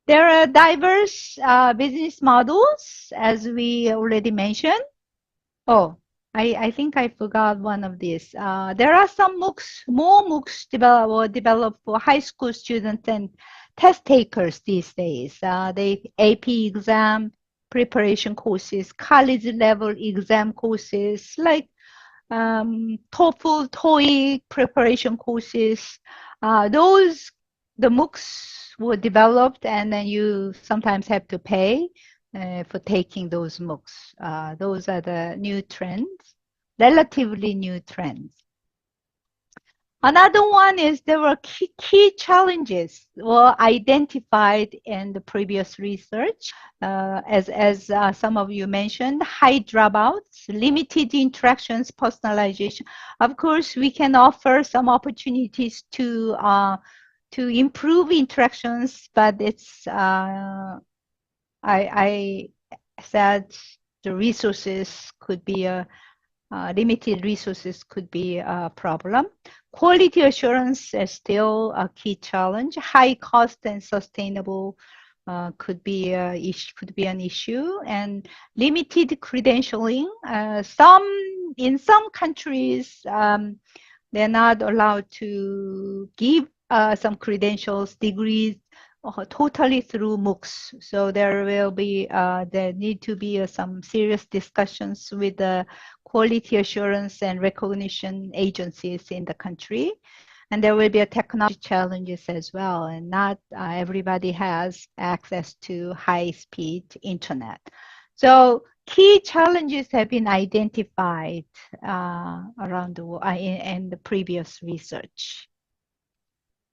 There are diverse business models, as we already mentioned. Oh, I think I forgot one of these. There are some more MOOCs developed for high school students and test takers these days. They AP exam preparation courses, college level exam courses like TOEFL, TOEIC preparation courses. The MOOCs were developed, and then you sometimes have to pay for taking those MOOCs. Those are the new trends, relatively new trends. Another one is there were key challenges were identified in the previous research. As some of you mentioned, high dropouts, limited interactions, personalization. Of course, we can offer some opportunities to improve interactions, but it's I said the resources could be limited resources could be a problem. Quality assurance is still a key challenge. High cost and sustainable could be an issue, and limited credentialing. In some countries, they're not allowed to give some credentials, degrees, totally through MOOCs. So there need to be some serious discussions with the quality assurance and recognition agencies in the country. And there will be a technology challenges as well, and not everybody has access to high-speed internet. So key challenges have been identified around the world in the previous research.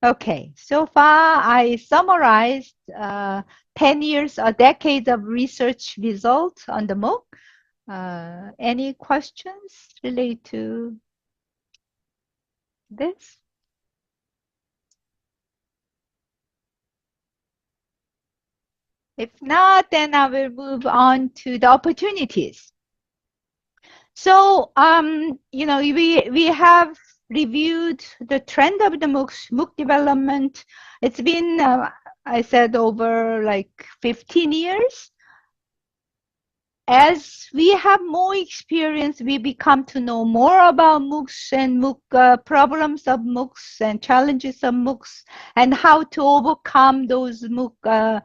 Okay, so far I summarized 10 years, a decade of research results on the MOOC. Any questions related to this? If not, then I will move on to the opportunities. So, you know, we have reviewed the trend of the MOOC development. It's been, I said, over like 15 years. As we have more experience, we become to know more about MOOCs and MOOC problems of MOOCs and challenges of MOOCs and how to overcome those MOOC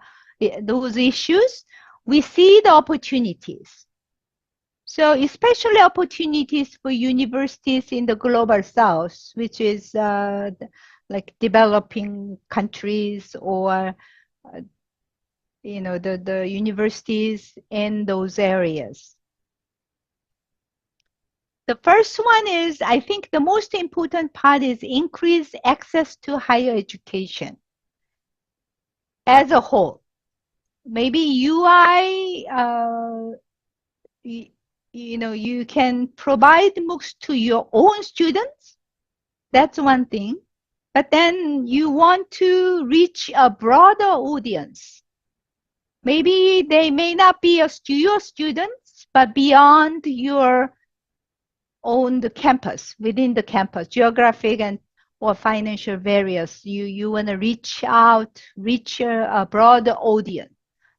those issues. We see the opportunities. So especially opportunities for universities in the global south, which is like developing countries or you know, the universities in those areas. The first one is, I think the most important part is increase access to higher education as a whole. Maybe UI, you know, you can provide MOOCs to your own students. That's one thing. But then you want to reach a broader audience. Maybe they may not be your students, but beyond your own campus, within the campus, geographic and or financial barriers. You want to reach out, reach a broader audience.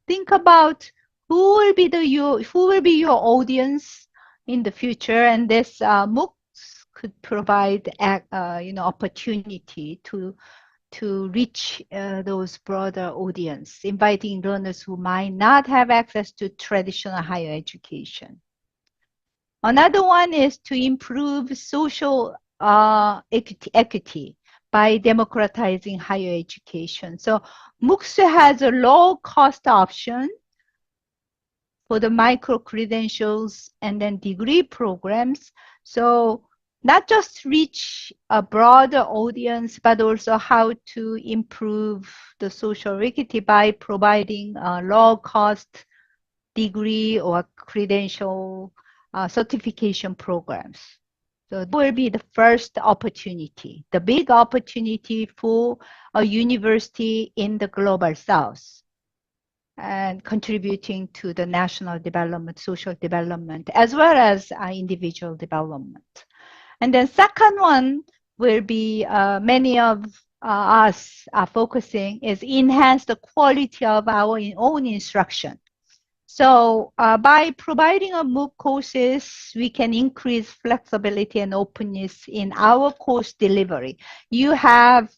Think about who will be your audience in the future, and this MOOCs could provide you know, opportunity to reach those broader audience, inviting learners who might not have access to traditional higher education. Another one is to improve social equity by democratizing higher education. So MOOCs has a low cost option for the micro credentials and then degree programs. So not just reach a broader audience, but also how to improve the social equity by providing low cost degree or credential certification programs. So that will be the first opportunity, the big opportunity for a university in the global south and contributing to the national development, social development, as well as individual development. And then second one will be many of us are focusing is enhance the quality of our own instruction. So by providing a MOOC courses, we can increase flexibility and openness in our course delivery. You have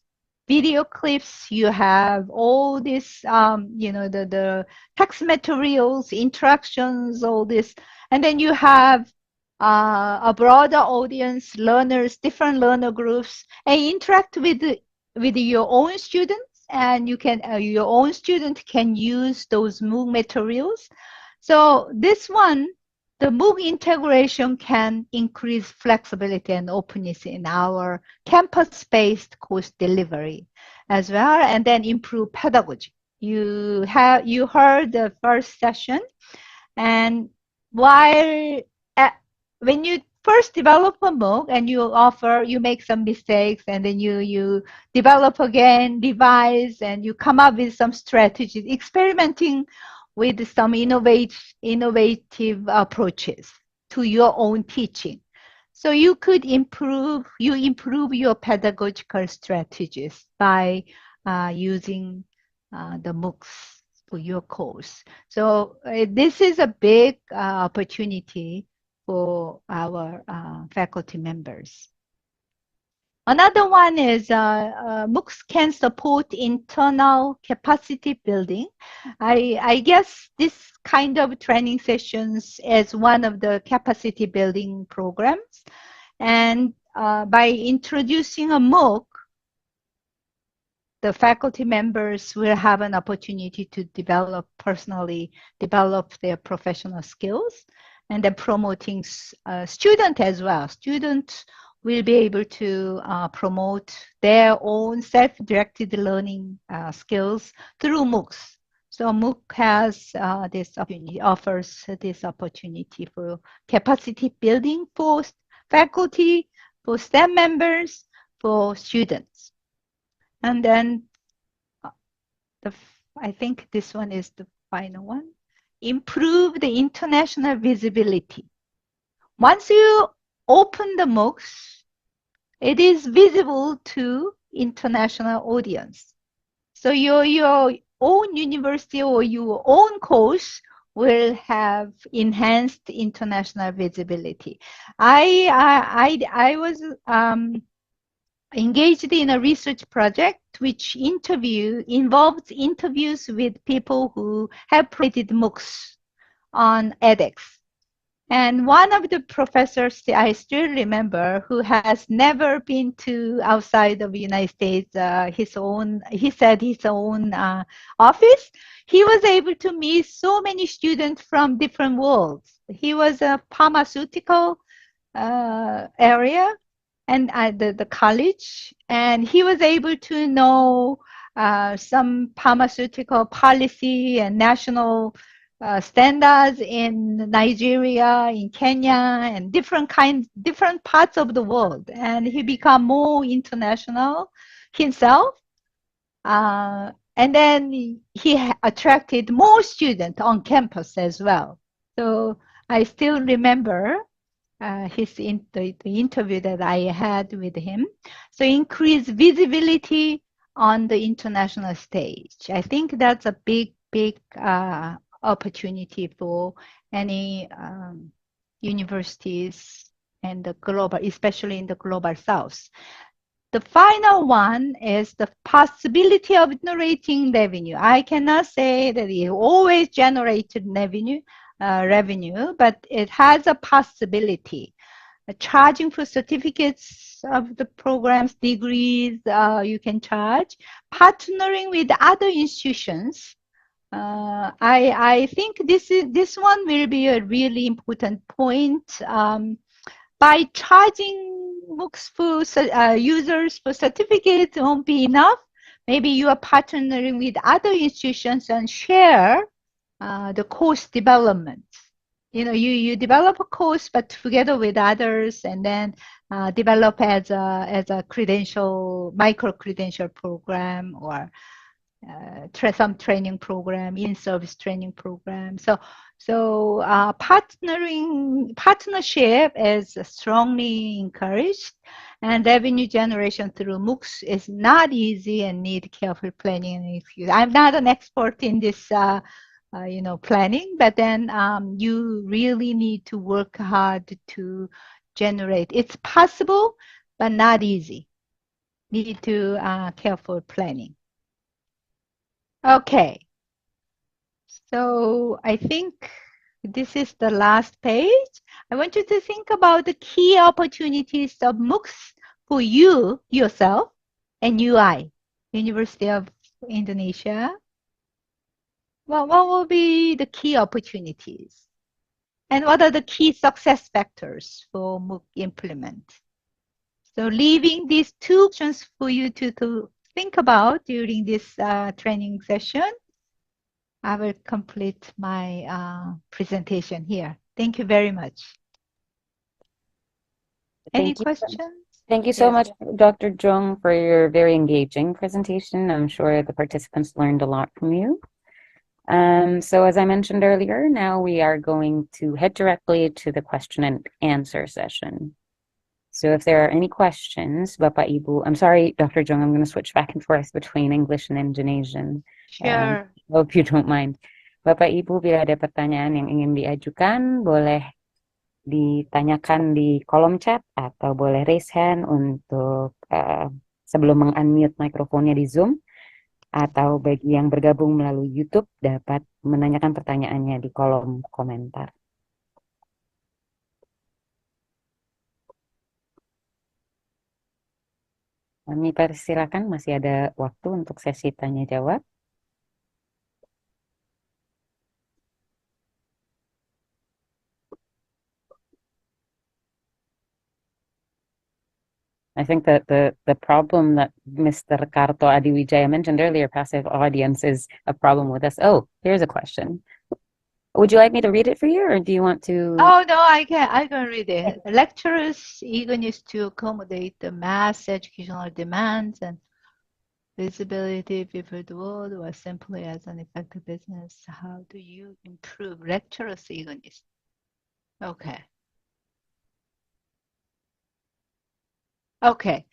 video clips, you have all this, you know, the text materials, interactions, all this, and then you have a broader audience, learners, different learner groups, and interact with your own students, and you can your own student can use those MOOC materials. So this one, the MOOC integration can increase flexibility and openness in our campus-based course delivery as well, and then improve pedagogy. You heard the first session, and while when you first develop a MOOC and you make some mistakes, and then you develop again, revise, and you come up with some strategies, experimenting with some innovative approaches to your own teaching. So you could improve your pedagogical strategies by using the MOOCs for your course. So this is a big opportunity for our faculty members. Another one is MOOCs can support internal capacity building. I guess this kind of training sessions is one of the capacity building programs. And by introducing a MOOC, the faculty members will have an opportunity to personally develop their professional skills, and then promoting student as well. Students will be able to promote their own self-directed learning skills through MOOCs. So MOOC has this opportunity, offers this opportunity for capacity building for faculty, for STEM members, for students. And then I think this one is the final one. Improve the international visibility. Once you open the MOOCs, it is visible to international audience. So your own university or your own course will have enhanced international visibility. I was engaged in a research project which involves interviews with people who have created MOOCs on edX. And one of the professors I still remember, who has never been to outside of the United States, he said his own office, he was able to meet so many students from different worlds. He was a pharmaceutical area and at the college, and he was able to know some pharmaceutical policy and national standards in Nigeria, in Kenya, and different parts of the world. And he became more international himself. And then he attracted more students on campus as well. So I still remember the interview that I had with him. So increase visibility on the international stage. I think that's a big opportunity for any universities and the global, especially in the global south. The final one is the possibility of generating revenue. I cannot say that it always generated revenue, but it has a possibility. Charging for certificates of the programs, degrees, you can charge. Partnering with other institutions. I think this one will be a really important point. By charging MOOCs for users for certificates won't be enough. Maybe you are partnering with other institutions and share the course development. You know, you develop a course, but together with others, and then develop as a micro credential program, or some training program, in-service training program. So partnership is strongly encouraged, and revenue generation through MOOCs is not easy and need careful planning. I'm not an expert in this, planning, but then you really need to work hard to generate. It's possible, but not easy. Need to careful planning. Okay, so I think this is the last page. I want you to think about the key opportunities of MOOCs for you, yourself, and UI, University of Indonesia. Well, what will be the key opportunities? And what are the key success factors for MOOC implement? So leaving these two options for you to think about during this training session, I will complete my presentation here. Thank you very much. Any questions? Thank you so much, Dr. Jung, for your very engaging presentation. I'm sure the participants learned a lot from you. So as I mentioned earlier, now we are going to head directly to the question and answer session. So if there are any questions, Bapak Ibu, I'm sorry, Dr. Jung, I'm going to switch back and forth between English and Indonesian. Sure. Hope you don't mind. Bapak Ibu, bila ada pertanyaan yang ingin diajukan, boleh ditanyakan di kolom chat atau boleh raise hand untuk sebelum meng-unmute mikrofonnya di Zoom, atau bagi yang bergabung melalui YouTube dapat menanyakan pertanyaannya di kolom komentar. Kami persilakan, masih ada waktu untuk sesi tanya jawab. I think that the problem that Mr. Karto Adiwijaya mentioned earlier, passive audience, is a problem with us. Oh, here's a question. Would you like me to read it for you, or do you want to? Oh no, I can read it. Lecturers' eagerness to accommodate the mass educational demands and visibility before the world, or simply as an effective business. How do you improve lecturers' eagerness? Okay. Okay.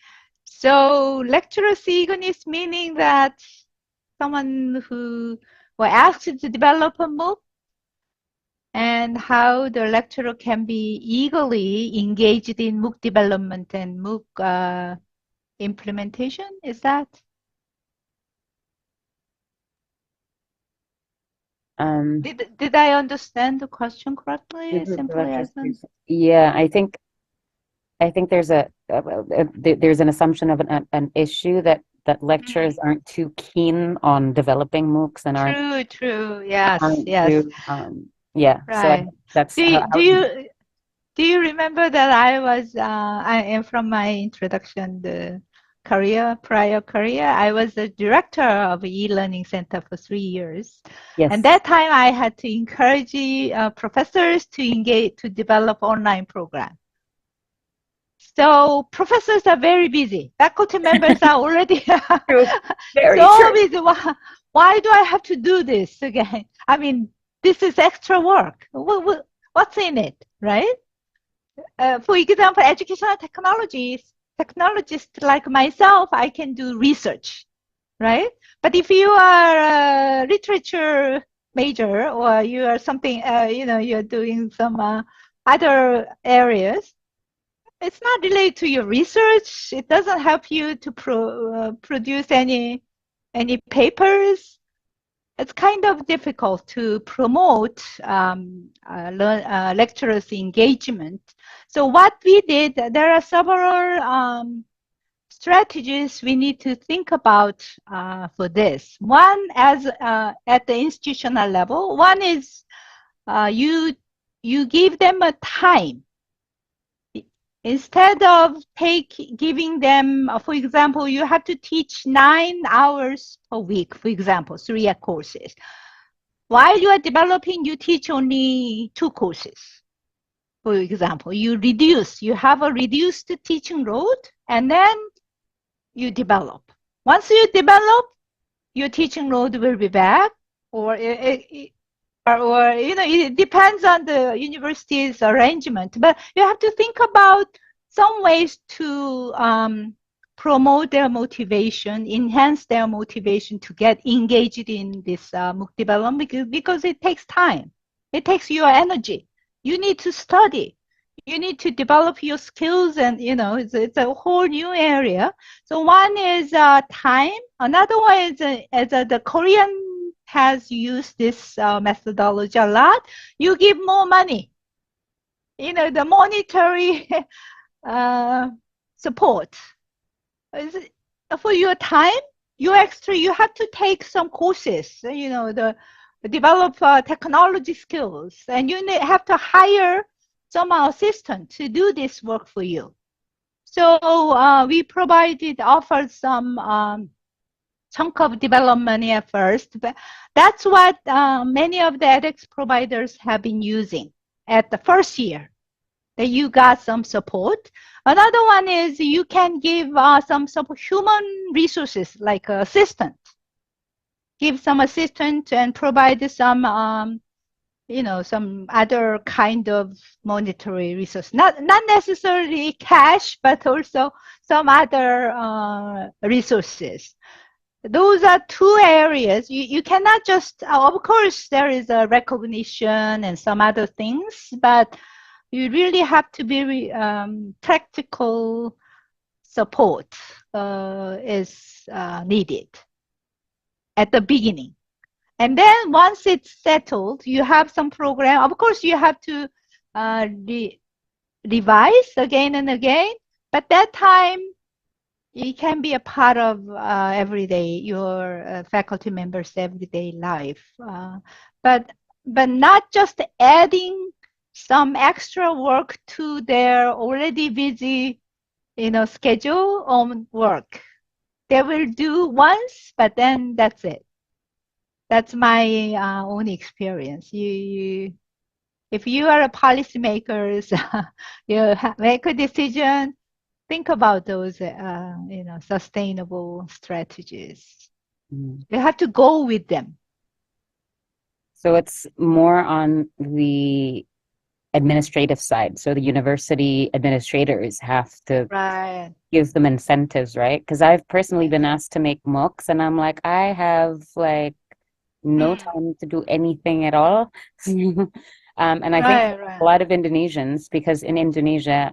So lecturers' eagerness, meaning that someone who were asked to develop a MOOC, and how the lecturer can be eagerly engaged in MOOC development and MOOC implementation. Is that? Did I understand the question correctly? Simply as Yeah, I think there's there's an assumption of an issue that lecturers aren't too keen on developing MOOCs and aren't true. Yes, yes. Yeah, right. So that's do you remember that I am from my introduction, the prior career, I was the director of e-learning center for 3 years. Yes. And that time I had to encourage professors to engage, to develop online program. So professors are very busy. Faculty members are already so busy. Why do I have to do this again? I mean, this is extra work. What's in it, right? For example, educational technologists like myself, I can do research, right? But if you are a literature major, or you are something, you're doing some other areas, it's not related to your research. It doesn't help you to produce any papers. It's kind of difficult to promote lecturers' engagement. So what we did, there are several strategies we need to think about for this. One, as at the institutional level, one is you give them a time. Instead of giving them, for example, you have to teach 9 hours a week, for example, 3 courses. While you are developing, you teach only 2 courses. For example, you have a reduced teaching load, and then you develop. Once you develop, your teaching load will be back, or it depends on the university's arrangement. But you have to think about some ways to promote their motivation, enhance their motivation to get engaged in this MOOC development, because it takes time. It takes your energy. You need to study. You need to develop your skills, and it's a whole new area. So one is time. Another one is the Korean has used this methodology a lot. You give more money. The monetary support. For your time, you have to take some courses, develop technology skills, and you have to hire some assistant to do this work for you. So we offered some chunk of development at first, but that's what many of the edX providers have been using at the first year, that you got some support. Another one is you can give some human resources, like assistant. Give some assistant and provide some, some other kind of monetary resource. Not necessarily cash, but also some other resources. Those are 2 areas. You cannot just, of course, there is a recognition and some other things, but you really have to be practical support is needed at the beginning. And then once it's settled, you have some program. Of course, you have to revise again and again, but that time it can be a part of everyday your faculty members' everyday life, but not just adding some extra work to their already busy, schedule on work. They will do once, but then that's it. That's my own experience. If you are a policymakers, you make a decision. Think about those, sustainable strategies. You have to go with them. So it's more on the administrative side. So the university administrators have to give them incentives, right? Because I've personally been asked to make MOOCs, and I'm like, I have like no time to do anything at all. And I think a lot of Indonesians, because in Indonesia,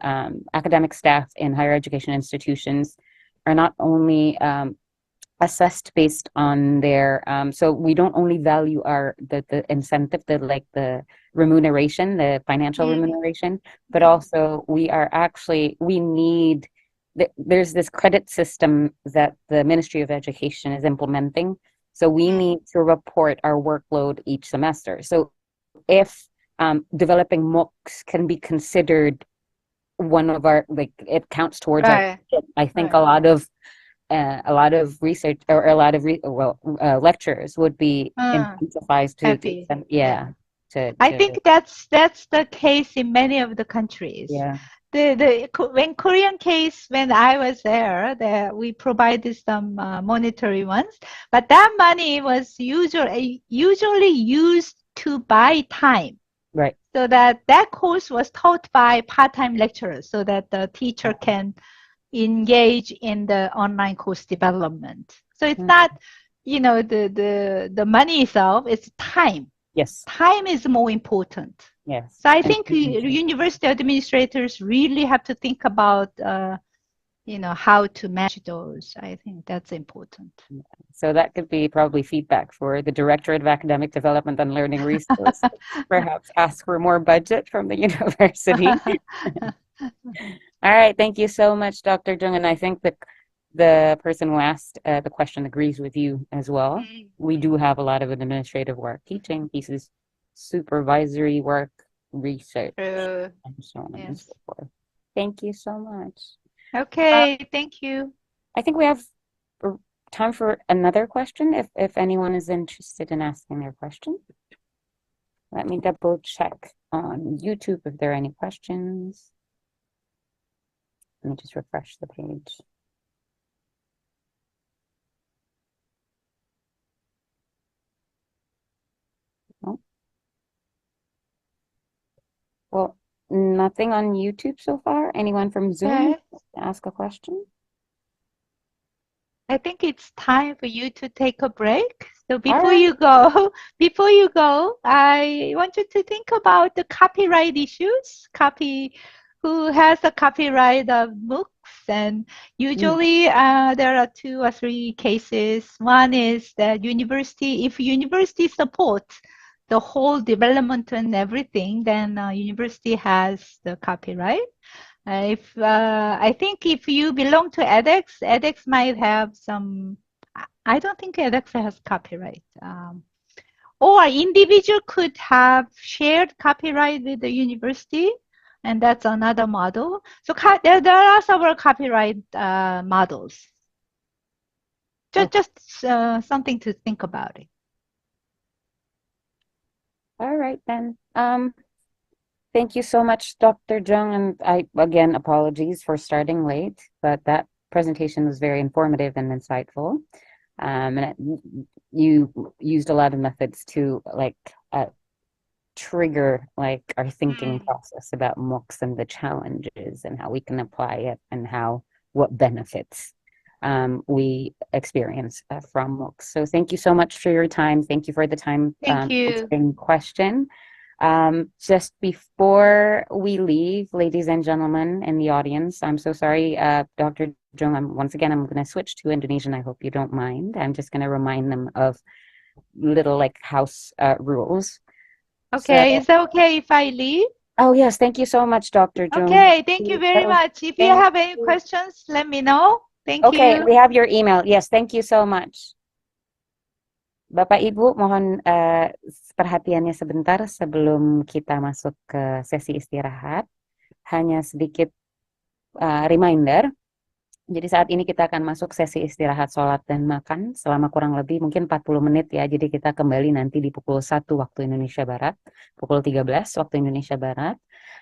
academic staff in higher education institutions are not only assessed based on their, so we don't only value the incentive, the remuneration, the financial remuneration, but also there's this credit system that the Ministry of Education is implementing. So we need to report our workload each semester. So if developing MOOCs can be considered one of our, it counts towards our, I think a lot of research or a lot of lecturers would be incentivized to I think that's the case in many of the countries. Yeah. When Korean case, when I was there, we provided some monetary ones, but that money was usually used to buy time. Right. So that course was taught by part-time lecturers, so that the teacher can engage in the online course development. So it's not, the money itself, it's time. Yes. Time is more important. Yes. So I think university administrators really have to think about, how to match those. I think that's important. So that could be probably feedback for the Directorate of Academic Development and Learning Resource. Perhaps ask for more budget from the university. All right. Thank you so much, Dr. Jung. And I think that the person who asked the question agrees with you as well. We do have a lot of administrative work, teaching pieces, supervisory work, research, and so on and so forth. Thank you so much. Okay, thank you. I think we have time for another question if anyone is interested in asking their question. Let me double check on YouTube if there are any questions. Let me just refresh the page. Oh. Well, nothing on YouTube so far. Anyone from Zoom ask a question? I think it's time for you to take a break. So before you go, I want you to think about the copyright issues. Who has a copyright of MOOCs, and usually there are 2 or 3 cases. One is that if university supports the whole development and everything, then university has the copyright. I think if you belong to edX might have some. I don't think edX has copyright. Or individual could have shared copyright with the university, and that's another model. So there are several copyright models. Just something to think about it. All right then. Thank you so much, Dr. Jung, and again apologies for starting late, but that presentation was very informative and insightful. And you used a lot of methods to trigger our thinking process about MOOCs and the challenges and how we can apply it and what benefits we experience from MOOCs. So thank you so much for your time. Thank you for the time. Thank you. Answering question. Just before we leave, ladies and gentlemen in the audience, I'm so sorry, Dr. Jung, once again, I'm going to switch to Indonesian. I hope you don't mind. I'm just going to remind them of little house rules. Okay, is that okay if I leave? Oh, yes. Thank you so much, Dr. Jung. Okay, thank you very much. If you have any questions, let me know. Thank Okay, you. we have your email. Yes, thank you so much. Bapak Ibu, mohon perhatiannya sebentar sebelum kita masuk ke sesi istirahat. Hanya sedikit reminder. Jadi saat ini kita akan masuk sesi istirahat sholat dan makan selama kurang lebih mungkin 40 menit ya. Jadi kita kembali nanti di pukul 1 waktu Indonesia Barat, pukul 13 waktu Indonesia Barat.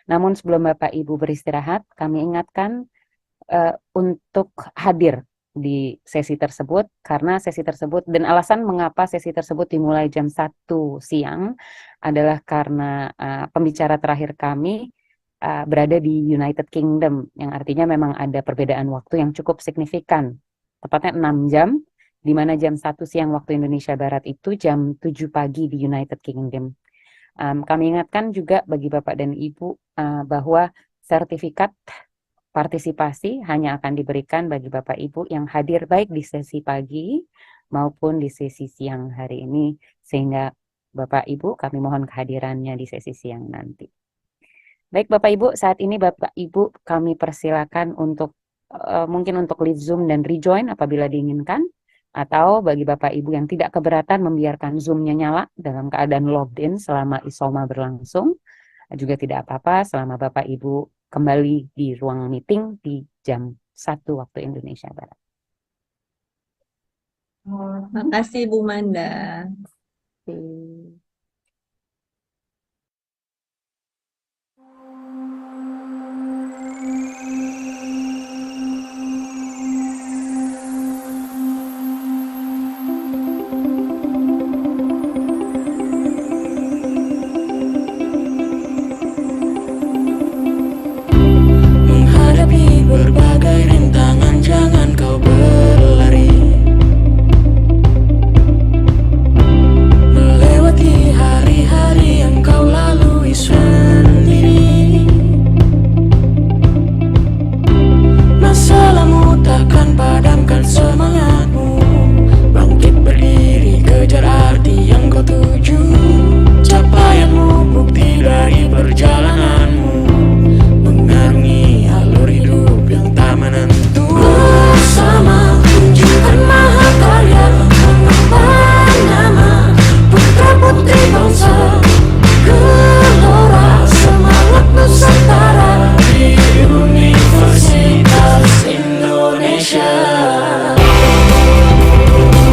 Namun sebelum Bapak Ibu beristirahat, kami ingatkan untuk hadir di sesi tersebut karena sesi tersebut dan alasan mengapa sesi tersebut dimulai jam 1 siang adalah karena pembicara terakhir kami berada di United Kingdom yang artinya memang ada perbedaan waktu yang cukup signifikan, tepatnya 6 jam, di mana jam 1 siang waktu Indonesia Barat itu jam 7 pagi di United Kingdom. Kami ingatkan juga bagi Bapak dan Ibu bahwa sertifikat partisipasi hanya akan diberikan bagi Bapak Ibu yang hadir baik di sesi pagi maupun di sesi siang hari ini, sehingga Bapak Ibu kami mohon kehadirannya di sesi siang nanti. Baik Bapak Ibu, saat ini Bapak Ibu kami persilakan untuk mungkin untuk leave Zoom dan rejoin apabila diinginkan, atau bagi Bapak Ibu yang tidak keberatan membiarkan Zoom-nya nyala dalam keadaan logged in selama isoma berlangsung, juga tidak apa-apa selama Bapak Ibu kembali di ruang meeting di jam 1 waktu Indonesia Barat. Makasih Bu Manda. Menghadapi berbagai rintangan, jangan kau berlari. Melewati hari-hari yang kau lalui sendiri. Masalahmu takkan padamkan semangatmu. Bangkit berdiri, kejar arti yang kau tuju. Capaianmu bukti dari perjalananmu, mengarungi alur hidup yang tak menentu. Bersama tunjukkan mahakarya, mengemban nama putra putri bangsa. Gelora semangat Nusantara di Universitas Indonesia.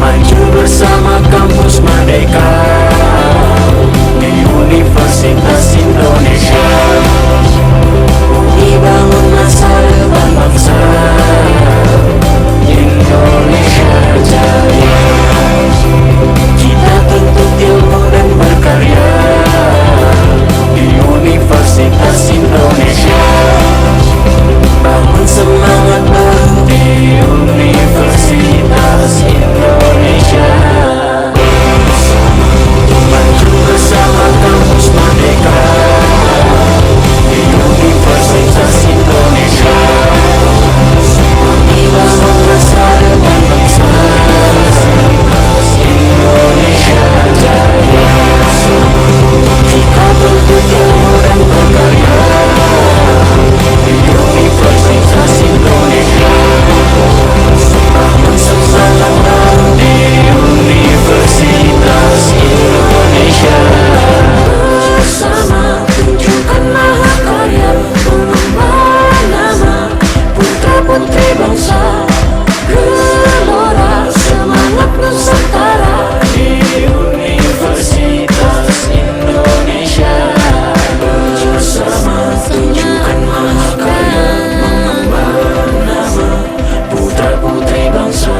Maju bersama kampus Merdeka di Universitas Indonesia. Dibangun masa depan bangsa Indonesia jaya. Kita tuntut ilmu dan berkarya di Universitas Indonesia. Bangun semangat baru di Universitas Indonesia. Maju bersama kampus Merdeka di Universitas Indonesia. Dibangun masa depan bangsa Indonesia jaya. Kita tuntut ilmu dan berkarya di Universitas Indonesia. Bangun semangat baru di Universitas Indonesia. Bersama tunjukkan mahakarya, mengemban nama putra putri bangsa. Gelora semangat Nusantara di Universitas Indonesia. Bersama tunjukkan mahakarya, mengemban nama putra putri bangsa.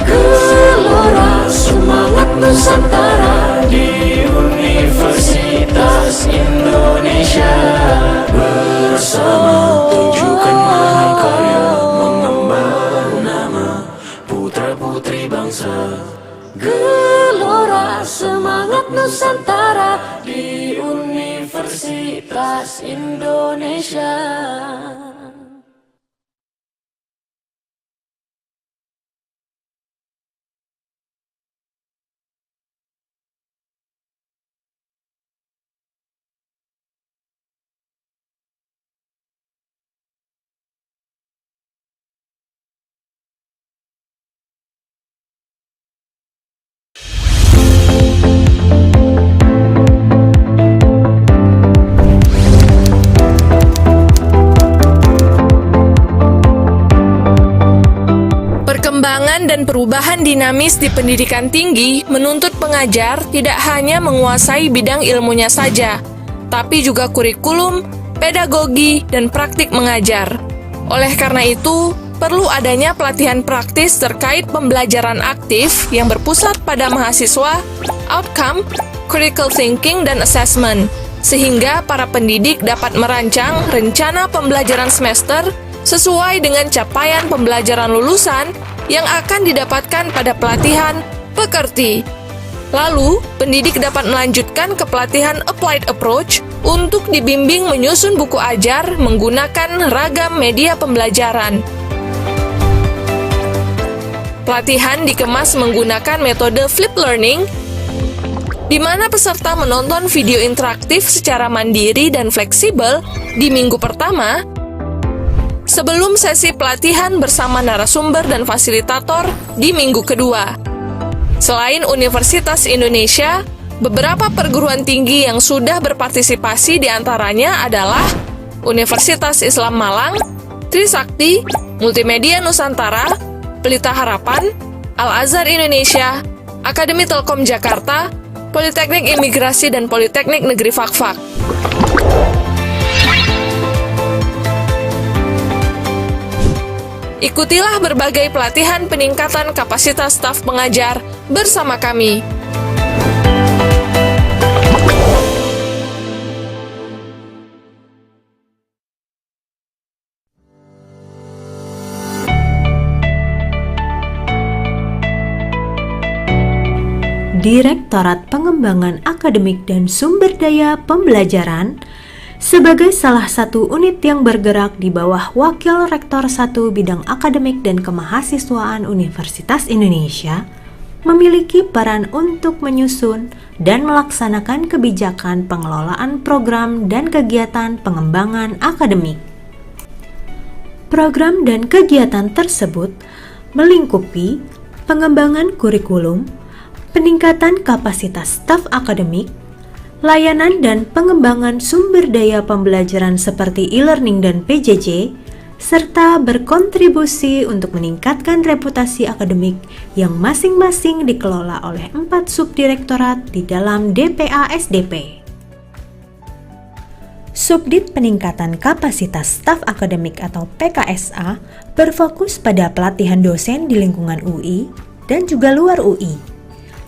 Gelora semangat Nusantara di Universitas Indonesia. Bersama tunjukkan mahakarya, mengemban nama putra putri bangsa. Gelora semangat Nusantara di Universitas Indonesia. Perkembangan dan perubahan dinamis di pendidikan tinggi menuntut pengajar tidak hanya menguasai bidang ilmunya saja, tapi juga kurikulum, pedagogi, dan praktik mengajar. Oleh karena itu, perlu adanya pelatihan praktis terkait pembelajaran aktif yang berpusat pada mahasiswa, outcome, critical thinking, dan assessment, sehingga para pendidik dapat merancang rencana pembelajaran semester sesuai dengan capaian pembelajaran lulusan yang akan didapatkan pada pelatihan pekerti. Lalu, pendidik dapat melanjutkan ke pelatihan applied approach untuk dibimbing menyusun buku ajar menggunakan ragam media pembelajaran. Pelatihan dikemas menggunakan metode flip learning, di mana peserta menonton video interaktif secara mandiri dan fleksibel di minggu pertama, sebelum sesi pelatihan bersama narasumber dan fasilitator di minggu kedua. Selain Universitas Indonesia, beberapa perguruan tinggi yang sudah berpartisipasi diantaranya adalah Universitas Islam Malang, Trisakti, Multimedia Nusantara, Pelita Harapan, Al-Azhar Indonesia, Akademi Telkom Jakarta, Politeknik Imigrasi, dan Politeknik Negeri Fakfak. Ikutilah berbagai pelatihan peningkatan kapasitas staf pengajar bersama kami. Direktorat Pengembangan Akademik dan Sumber Daya Pembelajaran sebagai salah satu unit yang bergerak di bawah Wakil Rektor 1 Bidang Akademik dan Kemahasiswaan Universitas Indonesia, memiliki peran untuk menyusun dan melaksanakan kebijakan pengelolaan program dan kegiatan pengembangan akademik. Program dan kegiatan tersebut melingkupi pengembangan kurikulum, peningkatan kapasitas staf akademik, layanan dan pengembangan sumber daya pembelajaran seperti e-learning dan PJJ, serta berkontribusi untuk meningkatkan reputasi akademik yang masing-masing dikelola oleh 4 subdirektorat di dalam DPA SDP. Subdit Peningkatan Kapasitas Staf Akademik atau PKSA berfokus pada pelatihan dosen di lingkungan UI dan juga luar UI.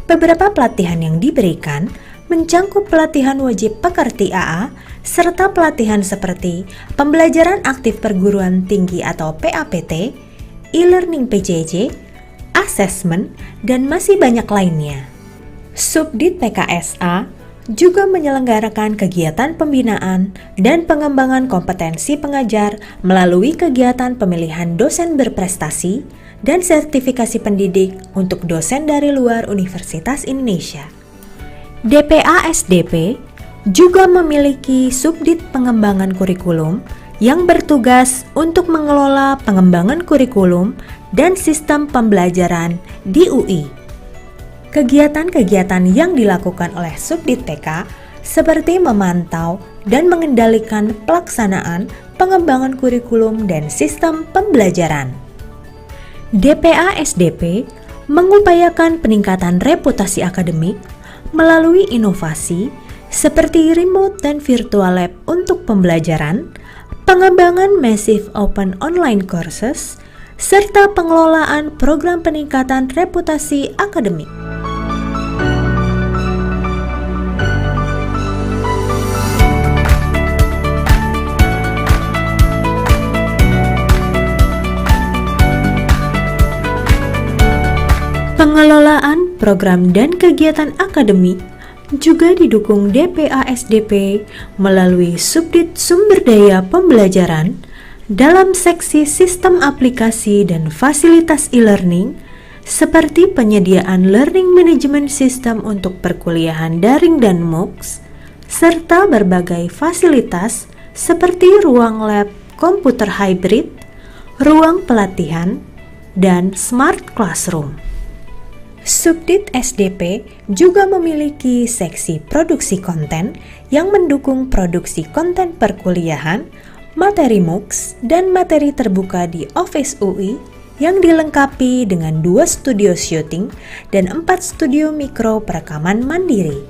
Beberapa pelatihan yang diberikan mencangkup pelatihan wajib pekerti AA, serta pelatihan seperti pembelajaran aktif perguruan tinggi atau PAPT, e-learning PJJ, assessment, dan masih banyak lainnya. Subdit PKSA juga menyelenggarakan kegiatan pembinaan dan pengembangan kompetensi pengajar melalui kegiatan pemilihan dosen berprestasi dan sertifikasi pendidik untuk dosen dari luar Universitas Indonesia. DPA SDP juga memiliki subdit pengembangan kurikulum yang bertugas untuk mengelola pengembangan kurikulum dan sistem pembelajaran di UI. Kegiatan-kegiatan yang dilakukan oleh subdit PK seperti memantau dan mengendalikan pelaksanaan pengembangan kurikulum dan sistem pembelajaran. DPA SDP mengupayakan peningkatan reputasi akademik melalui inovasi seperti remote dan virtual lab untuk pembelajaran, pengembangan massive open online courses, serta pengelolaan program peningkatan reputasi akademik. Pengelolaan program dan kegiatan akademik juga didukung DPA SDP melalui Subdit Sumber Daya Pembelajaran dalam seksi sistem aplikasi dan fasilitas e-learning seperti penyediaan Learning Management System untuk perkuliahan daring dan MOOCs, serta berbagai fasilitas seperti ruang lab komputer hybrid, ruang pelatihan, dan smart classroom. Subdit SDP juga memiliki seksi produksi konten yang mendukung produksi konten perkuliahan, materi MOOCs, dan materi terbuka di Office UI yang dilengkapi dengan 2 studio syuting dan 4 studio mikro perekaman mandiri.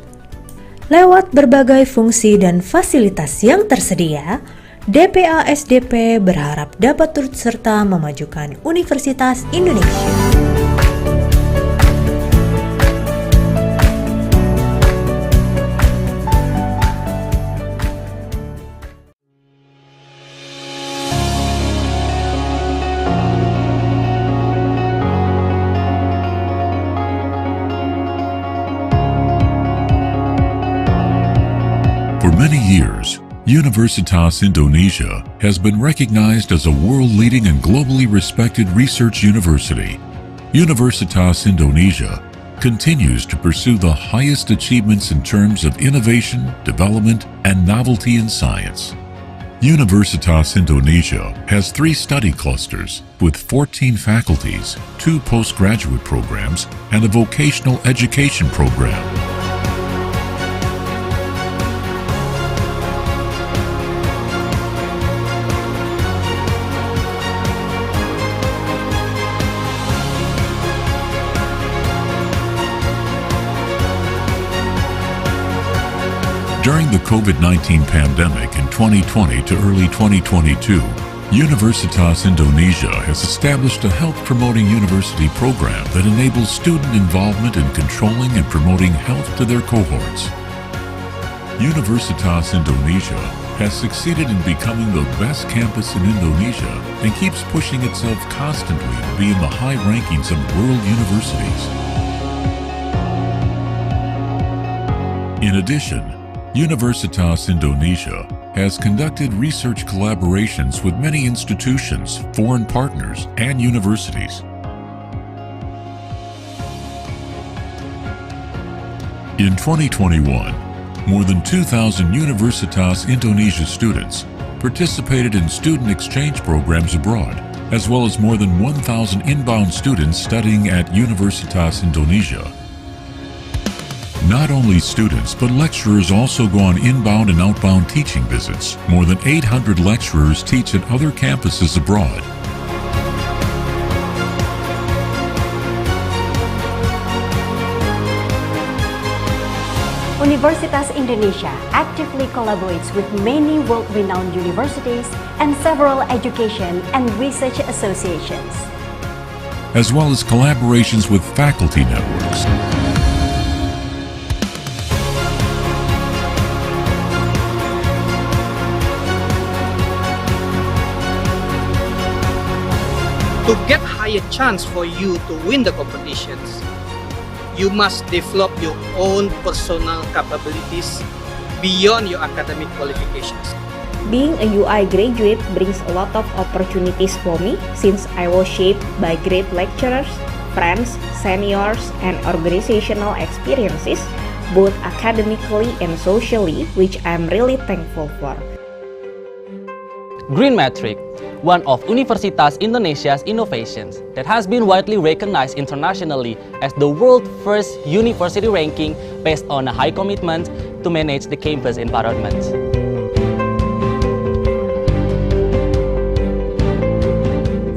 Lewat berbagai fungsi dan fasilitas yang tersedia, DPA SDP berharap dapat turut serta memajukan Universitas Indonesia. For many years, Universitas Indonesia has been recognized as a world-leading and globally respected research university. Universitas Indonesia continues to pursue the highest achievements in terms of innovation, development, and novelty in science. Universitas Indonesia has 3 study clusters with 14 faculties, 2 postgraduate programs, and a vocational education program. During the COVID-19 pandemic in 2020 to early 2022, Universitas Indonesia has established a health-promoting university program that enables student involvement in controlling and promoting health to their cohorts. Universitas Indonesia has succeeded in becoming the best campus in Indonesia and keeps pushing itself constantly to be in the high rankings of world universities. In addition, Universitas Indonesia has conducted research collaborations with many institutions, foreign partners, and universities. In 2021, more than 2,000 Universitas Indonesia students participated in student exchange programs abroad, as well as more than 1,000 inbound students studying at Universitas Indonesia. Not only students, but lecturers also go on inbound and outbound teaching visits. More than 800 lecturers teach at other campuses abroad. Universitas Indonesia actively collaborates with many world-renowned universities and several education and research associations, as well as collaborations with faculty networks. To get higher chance for you to win the competitions, you must develop your own personal capabilities beyond your academic qualifications. Being a UI graduate brings a lot of opportunities for me since I was shaped by great lecturers, friends, seniors, and organizational experiences, both academically and socially, which I'm really thankful for. Green Metric, one of Universitas Indonesia's innovations that has been widely recognized internationally as the world's first university ranking based on a high commitment to manage the campus environment.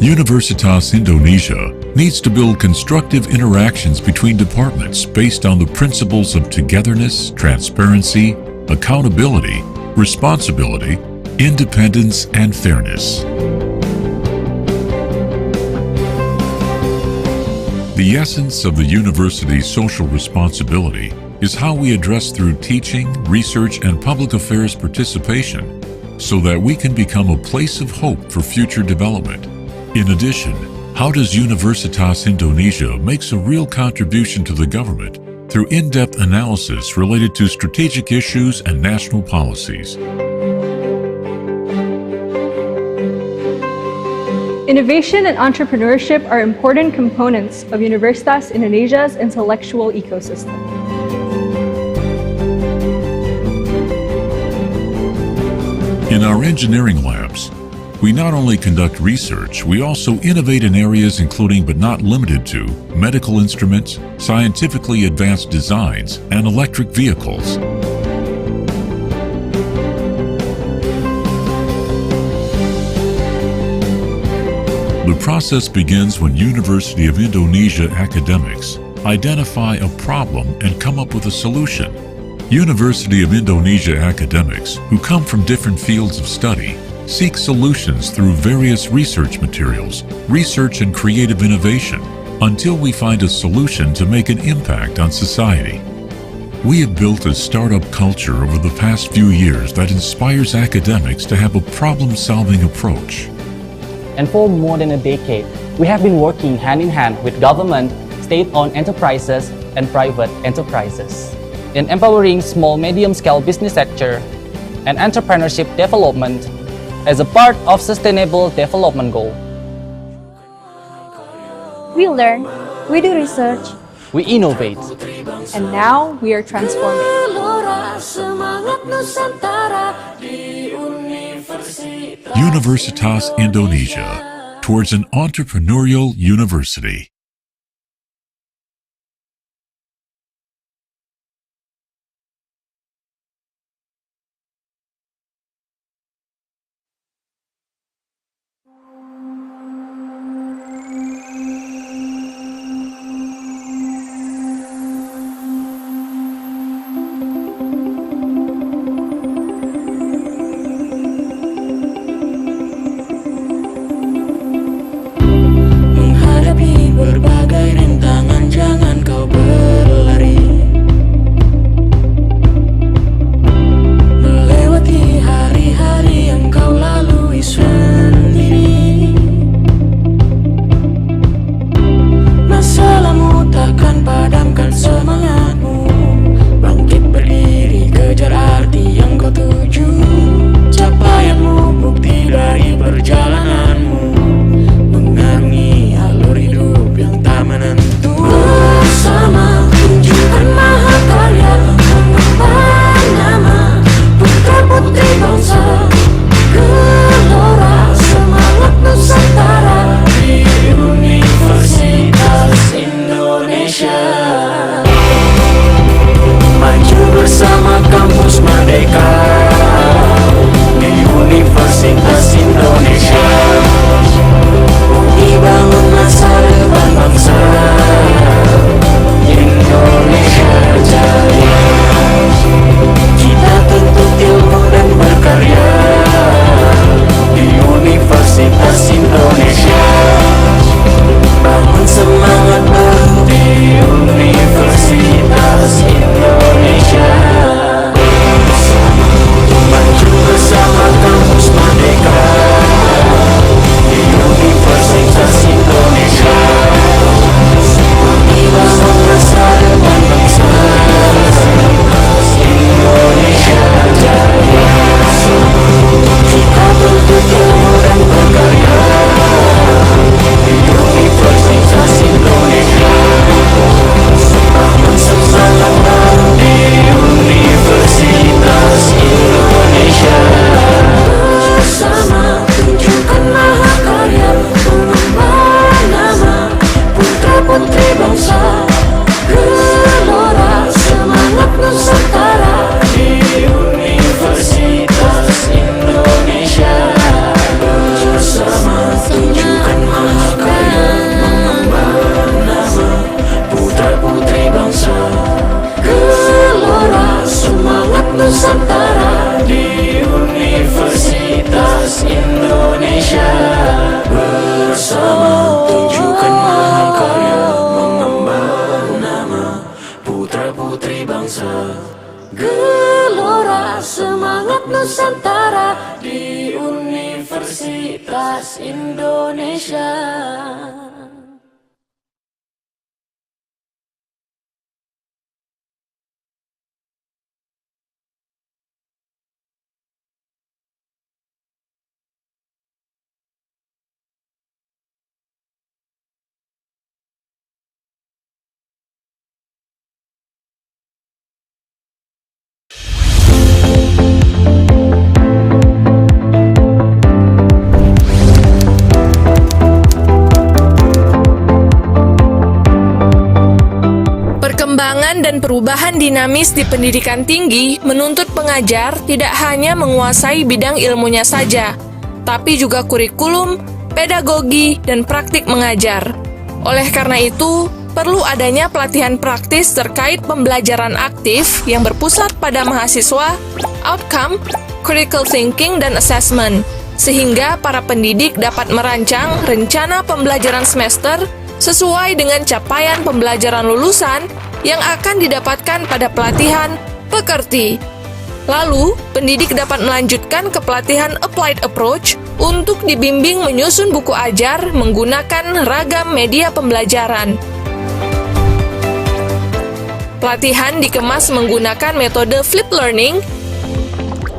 Universitas Indonesia needs to build constructive interactions between departments based on the principles of togetherness, transparency, accountability, responsibility, independence, and fairness. The essence of the university's social responsibility is how we address through teaching, research, and public affairs participation so that we can become a place of hope for future development. In addition, how does Universitas Indonesia makes a real contribution to the government through in-depth analysis related to strategic issues and national policies. Innovation and entrepreneurship are important components of Universitas Indonesia's intellectual ecosystem. In our engineering labs, we not only conduct research, we also innovate in areas including but not limited to medical instruments, scientifically advanced designs, and electric vehicles. The process begins when University of Indonesia academics identify a problem and come up with a solution. University of Indonesia academics who come from different fields of study seek solutions through various research materials, research and creative innovation, until we find a solution to make an impact on society. We have built a startup culture over the past few years that inspires academics to have a problem-solving approach. And for more than a decade, we have been working hand in hand with government, state-owned enterprises, and private enterprises in empowering small medium-scale business sector and entrepreneurship development as a part of Sustainable Development Goal. We learn, we do research, we innovate, and now we are transforming. Universitas Indonesia, towards an entrepreneurial university. Berbagai rintangan jangan kau berlari, melewati hari-hari yang kau lalui sendiri. Masalahmu takkan padamkan semangatmu, bangkit berdiri kejar arti yang kau tuju. Capaianmu bukti dari perjalananmu, mengarungi alur hidup yang tak menentu. Bersama tunjukkan mahakarya, mengembang nama putra-putri bangsa, gelora semangat Nusantara di Universitas Indonesia. Maju bersama kampus Merdeka di Universitas Indonesia. Dibangun masa depan bangsa Indonesia jaya. Kita tuntut ilmu dan berkarya di Universitas Indonesia. Bangun semangat baru di Universitas Indonesia. Maju bersama kampus Merdeka di Universitas Indonesia. Dibangun masa depan bangsa Indonesia jaya. Kita tuntut ilmu dan berkarya di Universitas Indonesia. Bangun semangat baru di Universitas Indonesia. Bersama tunjukkan mahakarya, mengembang nama putra-putri bangsa, gelora semangat Nusantara di Universitas Indonesia. Bersama tunjukkan mahakarya, mengembang nama putra-putri bangsa, gelora semangat Nusantara di Universitas Indonesia. Bersama tunjukkan mahakarya, mengembang nama putra-putri bangsa, gelora semangat Nusantara di Universitas Indonesia. Perkembangan dan perubahan dinamis di pendidikan tinggi menuntut pengajar tidak hanya menguasai bidang ilmunya saja, tapi juga kurikulum, pedagogi, dan praktik mengajar. Oleh karena itu, perlu adanya pelatihan praktis terkait pembelajaran aktif yang berpusat pada mahasiswa, outcome, critical thinking, dan assessment, sehingga para pendidik dapat merancang rencana pembelajaran semester sesuai dengan capaian pembelajaran lulusan yang akan didapatkan pada pelatihan pekerti. Lalu, pendidik dapat melanjutkan ke pelatihan applied approach untuk dibimbing menyusun buku ajar menggunakan ragam media pembelajaran. Pelatihan dikemas menggunakan metode flip learning,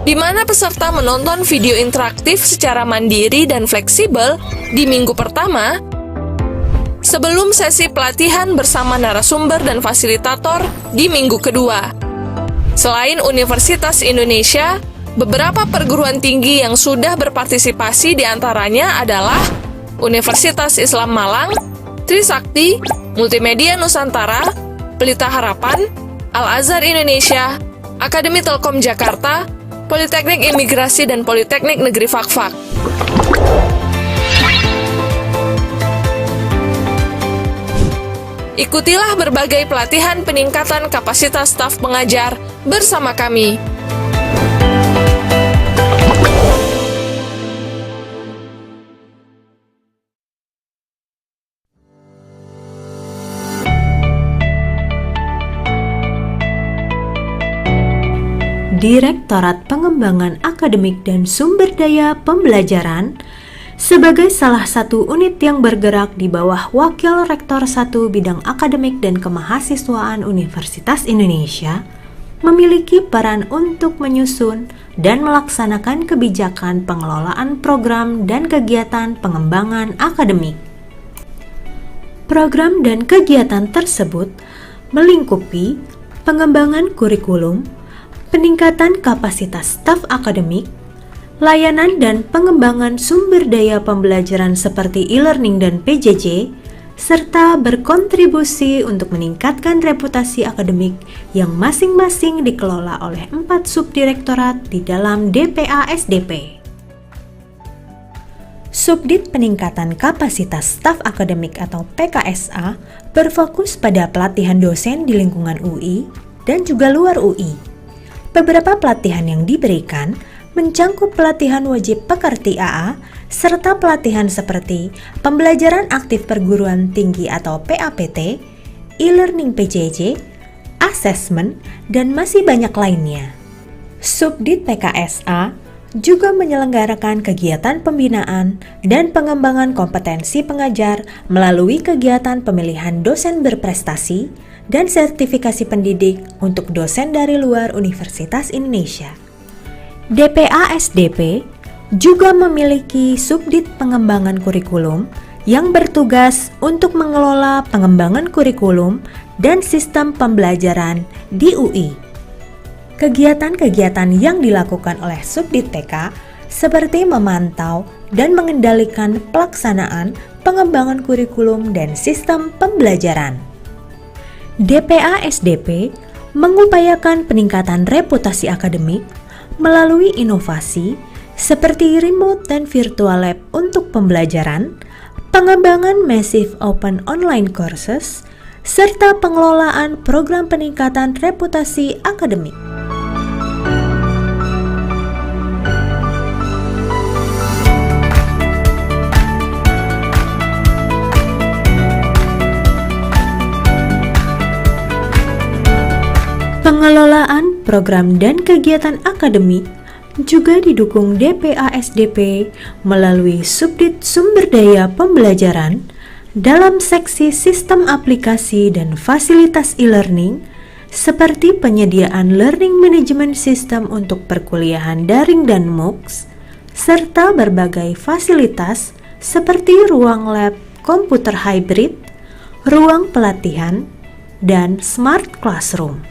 di mana peserta menonton video interaktif secara mandiri dan fleksibel di minggu pertama, sebelum sesi pelatihan bersama narasumber dan fasilitator di minggu kedua. Selain Universitas Indonesia, beberapa perguruan tinggi yang sudah berpartisipasi diantaranya adalah Universitas Islam Malang, Trisakti, Multimedia Nusantara, Pelita Harapan, Al-Azhar Indonesia, Akademi Telkom Jakarta, Politeknik Imigrasi, dan Politeknik Negeri Fakfak. Ikutilah berbagai pelatihan peningkatan kapasitas staf pengajar bersama kami. Direktorat Pengembangan Akademik dan Sumber Daya Pembelajaran sebagai salah satu unit yang bergerak di bawah Wakil Rektor 1 Bidang Akademik dan Kemahasiswaan Universitas Indonesia, memiliki peran untuk menyusun dan melaksanakan kebijakan pengelolaan program dan kegiatan pengembangan akademik. Program dan kegiatan tersebut melingkupi pengembangan kurikulum, peningkatan kapasitas staf akademik, layanan dan pengembangan sumber daya pembelajaran seperti e-learning dan PJJ, serta berkontribusi untuk meningkatkan reputasi akademik yang masing-masing dikelola oleh 4 subdirektorat di dalam DPA SDP. Subdit Peningkatan Kapasitas Staf Akademik atau PKSA berfokus pada pelatihan dosen di lingkungan UI dan juga luar UI. Beberapa pelatihan yang diberikan mencangkup pelatihan wajib pekerti AA, serta pelatihan seperti pembelajaran aktif perguruan tinggi atau PAPT, e-learning PJJ, assessment, dan masih banyak lainnya. Subdit PKSA juga menyelenggarakan kegiatan pembinaan dan pengembangan kompetensi pengajar melalui kegiatan pemilihan dosen berprestasi dan sertifikasi pendidik untuk dosen dari luar Universitas Indonesia. DPA SDP juga memiliki subdit pengembangan kurikulum yang bertugas untuk mengelola pengembangan kurikulum dan sistem pembelajaran di UI. Kegiatan-kegiatan yang dilakukan oleh subdit PK seperti memantau dan mengendalikan pelaksanaan pengembangan kurikulum dan sistem pembelajaran. DPA SDP mengupayakan peningkatan reputasi akademik melalui inovasi seperti remote dan virtual lab untuk pembelajaran, pengembangan massive open online courses, serta pengelolaan program peningkatan reputasi akademik. Pengelolaan program dan kegiatan akademik juga didukung DPA SDP melalui Subdit Sumber Daya Pembelajaran dalam seksi sistem aplikasi dan fasilitas e-learning seperti penyediaan learning management system untuk perkuliahan daring dan MOOCs, serta berbagai fasilitas seperti ruang lab komputer hybrid, ruang pelatihan, dan smart classroom.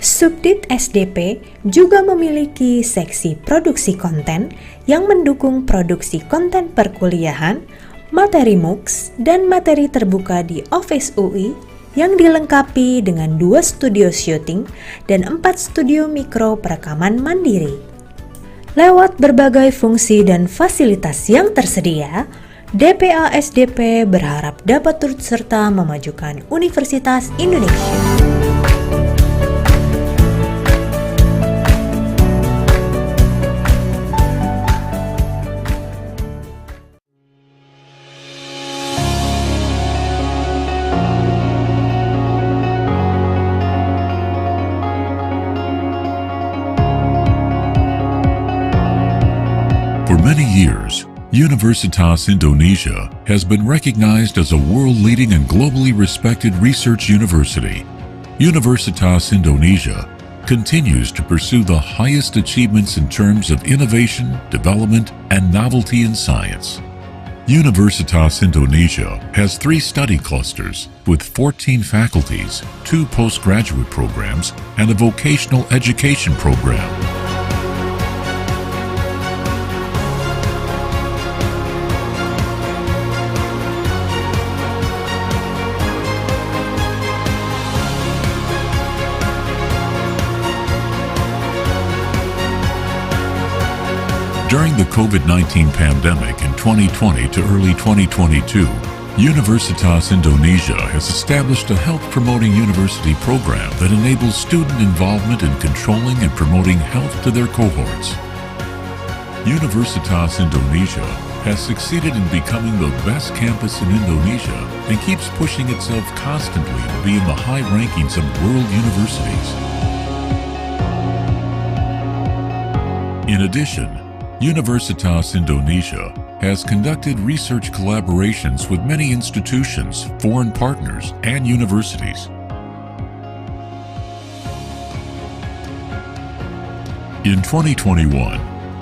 Subdit SDP juga memiliki seksi produksi konten yang mendukung produksi konten perkuliahan, materi MOOCs, dan materi terbuka di Office UI yang dilengkapi dengan 2 studio syuting dan 4 studio mikro perekaman mandiri. Lewat berbagai fungsi dan fasilitas yang tersedia, DPA SDP berharap dapat turut serta memajukan Universitas Indonesia. For many years, Universitas Indonesia has been recognized as a world-leading and globally respected research university. Universitas Indonesia continues to pursue the highest achievements in terms of innovation, development, and novelty in science. Universitas Indonesia has 3 study clusters with 14 faculties, 2 postgraduate programs, and a vocational education program. During the COVID-19 pandemic in 2020 to early 2022, Universitas Indonesia has established a health-promoting university program that enables student involvement in controlling and promoting health to their cohorts. Universitas Indonesia has succeeded in becoming the best campus in Indonesia and keeps pushing itself constantly to be in the high rankings of world universities. In addition, Universitas Indonesia has conducted research collaborations with many institutions, foreign partners, and universities. In 2021,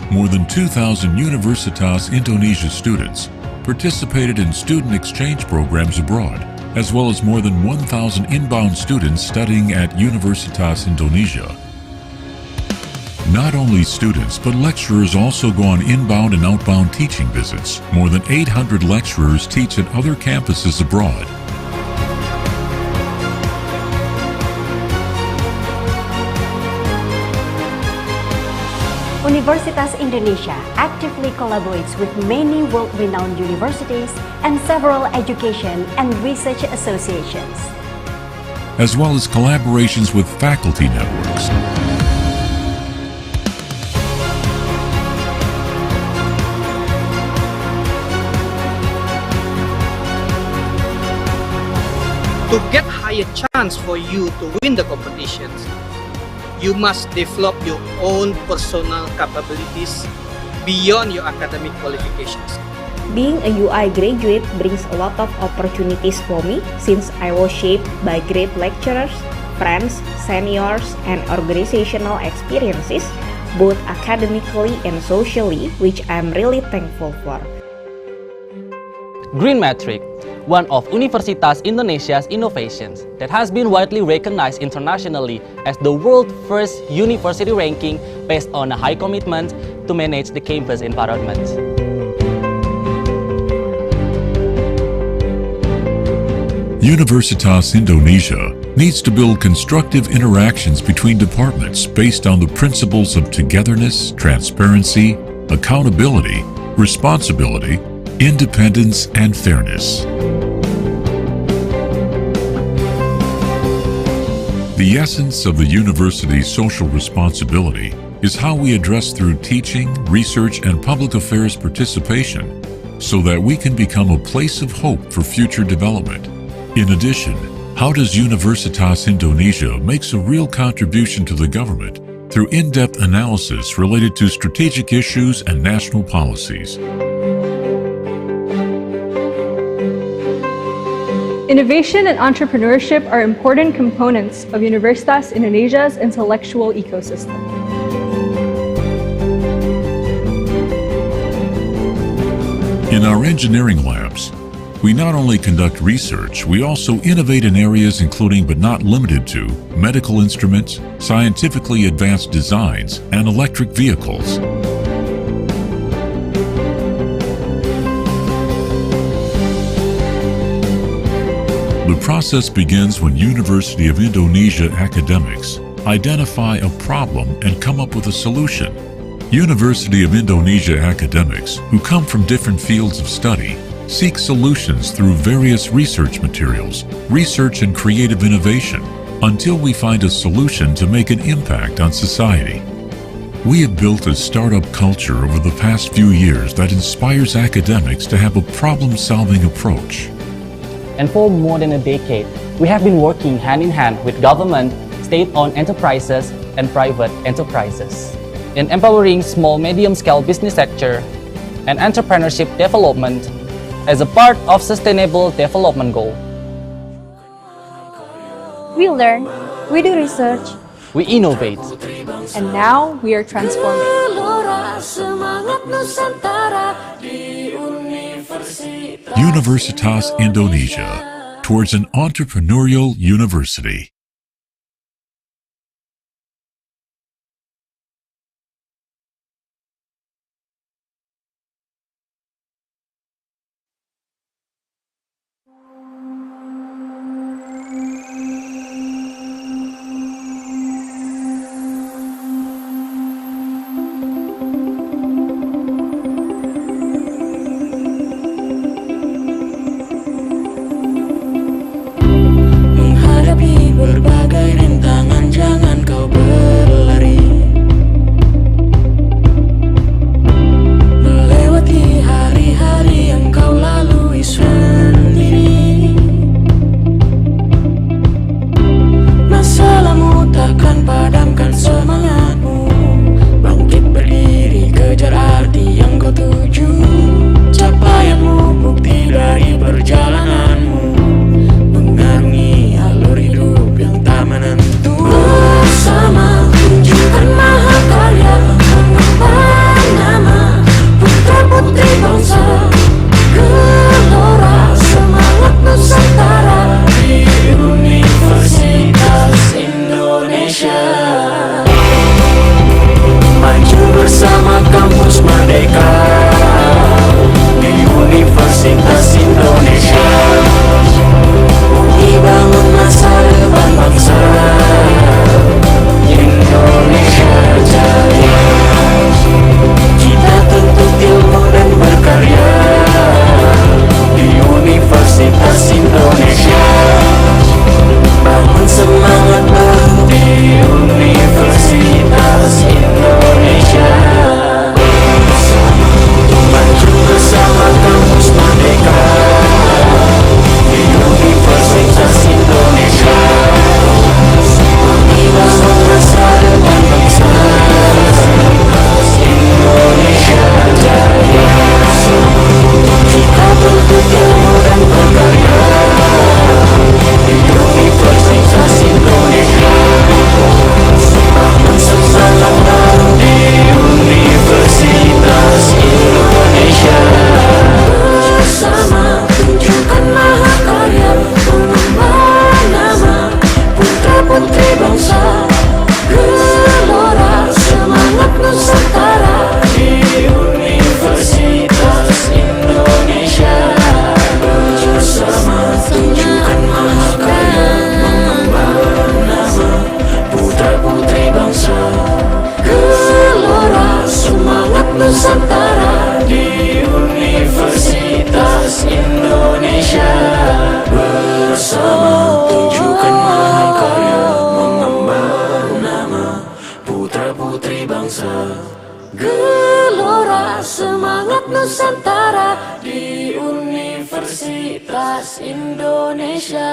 more than 2,000 Universitas Indonesia students participated in student exchange programs abroad, as well as more than 1,000 inbound students studying at Universitas Indonesia. Not only students, but lecturers also go on inbound and outbound teaching visits. More than 800 lecturers teach at other campuses abroad. Universitas Indonesia actively collaborates with many world-renowned universities and several education and research associations, as well as collaborations with faculty networks. To get higher chance for you to win the competitions, you must develop your own personal capabilities beyond your academic qualifications. Being a UI graduate brings a lot of opportunities for me since I was shaped by great lecturers, friends, seniors, and organizational experiences, both academically and socially, which I'm really thankful for. Green Metric, one of Universitas Indonesia's innovations that has been widely recognized internationally as the world's first university ranking based on a high commitment to manage the campus environment. Universitas Indonesia needs to build constructive interactions between departments based on the principles of togetherness, transparency, accountability, responsibility, independence, and fairness. The essence of the university's social responsibility is how we address through teaching, research, and public affairs participation so that we can become a place of hope for future development. In addition, how does Universitas Indonesia makes a real contribution to the government through in-depth analysis related to strategic issues and national policies. Innovation and entrepreneurship are important components of Universitas Indonesia's intellectual ecosystem. In our engineering labs, we not only conduct research, we also innovate in areas including but not limited to medical instruments, scientifically advanced designs, and electric vehicles. The process begins when University of Indonesia academics identify a problem and come up with a solution. University of Indonesia academics who come from different fields of study seek solutions through various research materials, research and creative innovation, until we find a solution to make an impact on society. We have built a startup culture over the past few years that inspires academics to have a problem-solving approach. And for more than a decade, we have been working hand in hand with government, state-owned enterprises, and private enterprises in empowering small medium-scale business sector and entrepreneurship development as a part of Sustainable Development Goal. We learn, we do research, we innovate, and now we are transforming. Universitas Indonesia, towards an entrepreneurial university. Berbagai rintangan jangan kau berlari, melewati hari-hari yang kau lalui sendiri. Masalahmu takkan padamkan semangatmu, bangkit berdiri kejar arti yang kau tuju. Capaianmu bukti dari perjalananmu, mengarungi alur hidup yang tak menentu. Bersama tunjukkan mahakarya, mengembang nama putra-putri bangsa, gelora semangat Nusantara di Universitas Indonesia. Maju bersama kampus merdeka di Universitas Indonesia. Bangun masa depan bangsa, Indonesia jaya. Kita tuntut ilmu dan berkarya di Universitas Indonesia. Bangun semangat baru di Universitas Indonesia. Maju bersama kampus merdeka di Universitas Indonesia. Bangun masa depan bangsa, Indonesia jaya. Kita tuntut ilmu dan berkarya di Universitas Indonesia. Bangun semangat baru di Universitas Indonesia. Bersama tunjukkan mahakarya, mengembang nama putra-putri bangsa, gelora semangat Nusantara di Universitas Indonesia. Bersama tunjukkan mahakarya, mengembang nama putra-putri bangsa, gelora semangat Nusantara di Universitas Indonesia. Bersama tunjukkan mahakarya, mengembang nama putra-putri bangsa, gelora semangat Nusantara di Universitas Indonesia.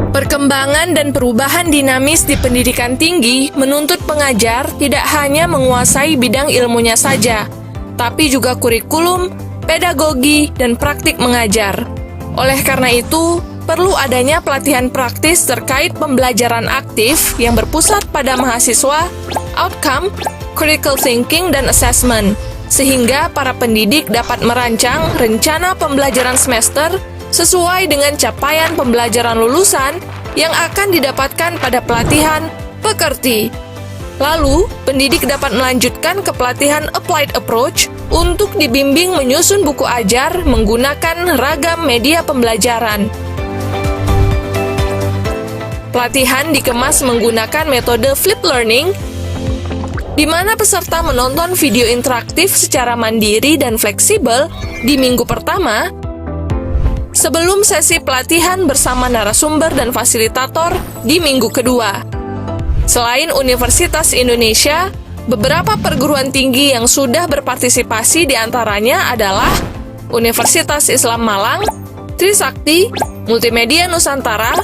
Perkembangan dan perubahan dinamis di pendidikan tinggi menuntut pengajar tidak hanya menguasai bidang ilmunya saja, tapi juga kurikulum, pedagogi, dan praktik mengajar. Oleh karena itu, perlu adanya pelatihan praktis terkait pembelajaran aktif yang berpusat pada mahasiswa, outcome, critical thinking, dan assessment, sehingga para pendidik dapat merancang rencana pembelajaran semester sesuai dengan capaian pembelajaran lulusan yang akan didapatkan pada pelatihan pekerti. Lalu, pendidik dapat melanjutkan ke pelatihan applied approach untuk dibimbing menyusun buku ajar menggunakan ragam media pembelajaran. Pelatihan dikemas menggunakan metode flip learning, di mana peserta menonton video interaktif secara mandiri dan fleksibel di minggu pertama, sebelum sesi pelatihan bersama narasumber dan fasilitator di minggu kedua. Selain Universitas Indonesia, beberapa perguruan tinggi yang sudah berpartisipasi diantaranya adalah Universitas Islam Malang, Trisakti, Multimedia Nusantara,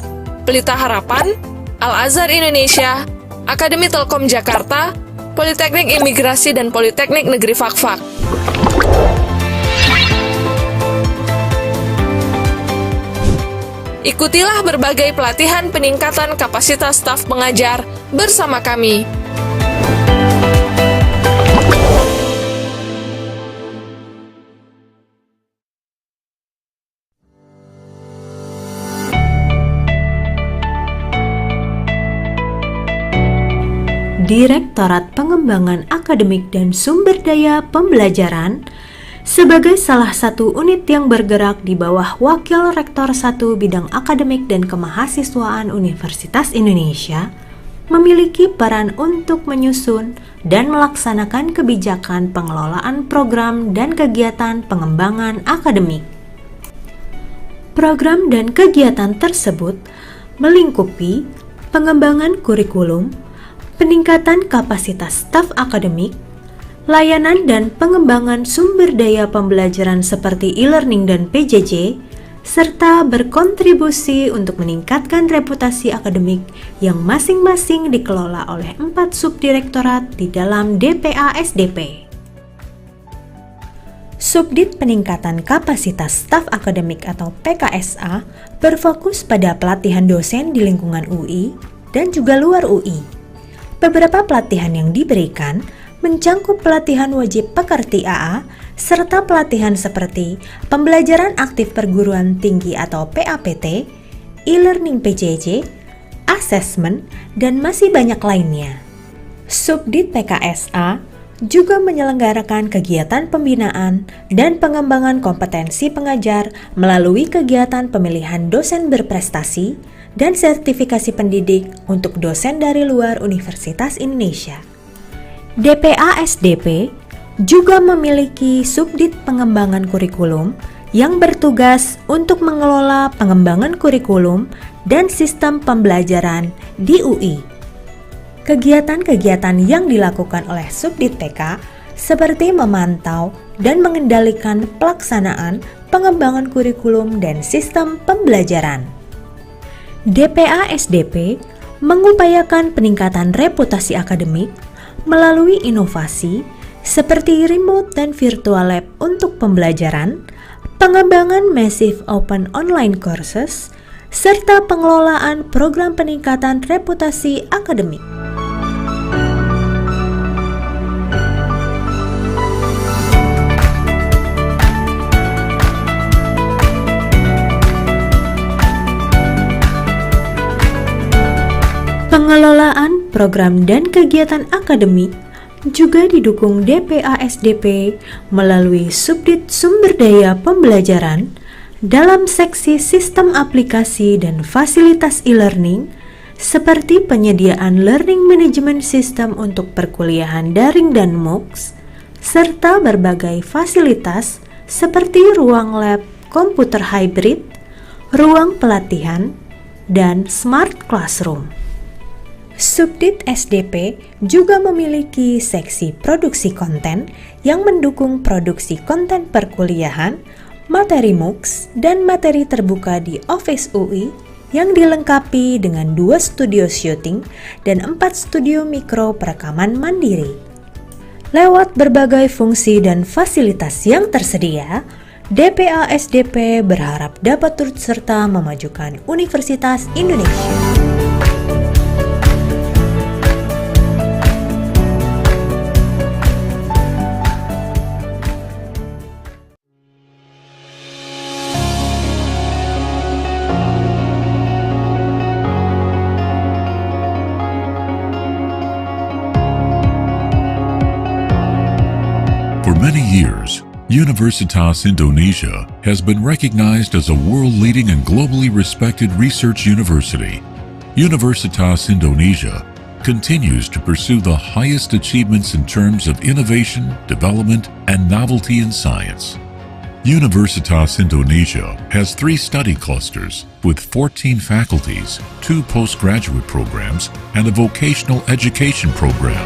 Pelita Harapan, Al-Azhar Indonesia, Akademi Telkom Jakarta, Politeknik Imigrasi dan Politeknik Negeri Fakfak. Ikutilah berbagai pelatihan peningkatan kapasitas staf pengajar bersama kami. Direktorat Pengembangan Akademik dan Sumber Daya Pembelajaran sebagai salah satu unit yang bergerak di bawah Wakil Rektor 1 Bidang Akademik dan Kemahasiswaan Universitas Indonesia, memiliki peran untuk menyusun dan melaksanakan kebijakan pengelolaan program dan kegiatan pengembangan akademik. Program dan kegiatan tersebut melingkupi pengembangan kurikulum, peningkatan kapasitas staf akademik, layanan dan pengembangan sumber daya pembelajaran seperti e-learning dan PJJ, serta berkontribusi untuk meningkatkan reputasi akademik yang masing-masing dikelola oleh 4 subdirektorat di dalam DPA SDP. Subdit Peningkatan Kapasitas Staf Akademik atau PKSA berfokus pada pelatihan dosen di lingkungan UI dan juga luar UI. Beberapa pelatihan yang diberikan mencangkup pelatihan wajib pekerti AA, serta pelatihan seperti pembelajaran aktif perguruan tinggi atau PAPT, e-learning PJJ, assessment, dan masih banyak lainnya. Subdit PKSA juga menyelenggarakan kegiatan pembinaan dan pengembangan kompetensi pengajar melalui kegiatan pemilihan dosen berprestasi dan sertifikasi pendidik untuk dosen dari luar Universitas Indonesia. DPA SDP juga memiliki subdit pengembangan kurikulum yang bertugas untuk mengelola pengembangan kurikulum dan sistem pembelajaran di UI. Kegiatan-kegiatan yang dilakukan oleh subdit PK seperti memantau dan mengendalikan pelaksanaan pengembangan kurikulum dan sistem pembelajaran. DPA SDP mengupayakan peningkatan reputasi akademik melalui inovasi seperti remote dan virtual lab untuk pembelajaran, pengembangan massive open online courses, serta pengelolaan program peningkatan reputasi akademik. Pengelolaan program dan kegiatan akademik juga didukung DPA SDP melalui Subdit Sumber Daya Pembelajaran dalam seksi sistem aplikasi dan fasilitas e-learning seperti penyediaan Learning Management System untuk perkuliahan daring dan MOOCs, serta berbagai fasilitas seperti ruang lab komputer hybrid, ruang pelatihan, dan smart classroom. Subdit SDP juga memiliki seksi produksi konten yang mendukung produksi konten perkuliahan, materi MOOCs, dan materi terbuka di Office UI yang dilengkapi dengan 2 studio syuting dan 4 studio mikro perekaman mandiri. Lewat berbagai fungsi dan fasilitas yang tersedia, DPA SDP berharap dapat turut serta memajukan Universitas Indonesia. For many years, Universitas Indonesia has been recognized as a world-leading and globally respected research university. Universitas Indonesia continues to pursue the highest achievements in terms of innovation, development, and novelty in science. Universitas Indonesia has 3 study clusters with 14 faculties, 2 postgraduate programs, and a vocational education program.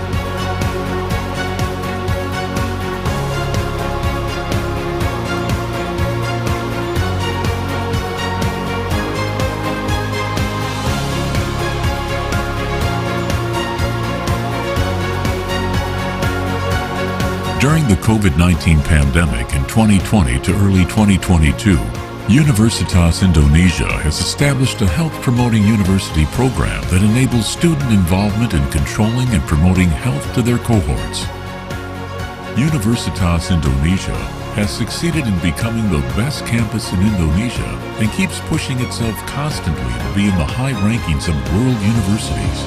During the COVID-19 pandemic in 2020 to early 2022, Universitas Indonesia has established a health-promoting university program that enables student involvement in controlling and promoting health to their cohorts. Universitas Indonesia has succeeded in becoming the best campus in Indonesia and keeps pushing itself constantly to be in the high rankings of world universities.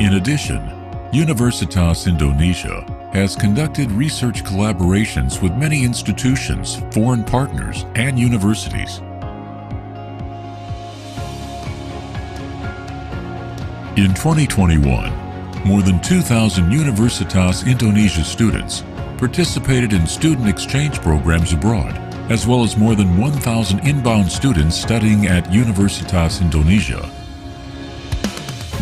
In addition, Universitas Indonesia has conducted research collaborations with many institutions, foreign partners, and universities. In 2021, more than 2,000 Universitas Indonesia students participated in student exchange programs abroad, as well as more than 1,000 inbound students studying at Universitas Indonesia.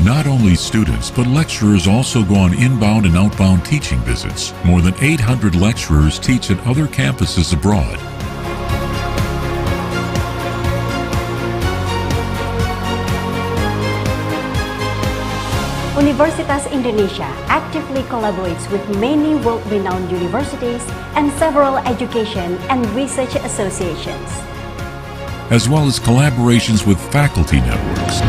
Not only students, but lecturers also go on inbound and outbound teaching visits. More than 800 lecturers teach at other campuses abroad. Universitas Indonesia actively collaborates with many world-renowned universities and several education and research associations, as well as collaborations with faculty networks.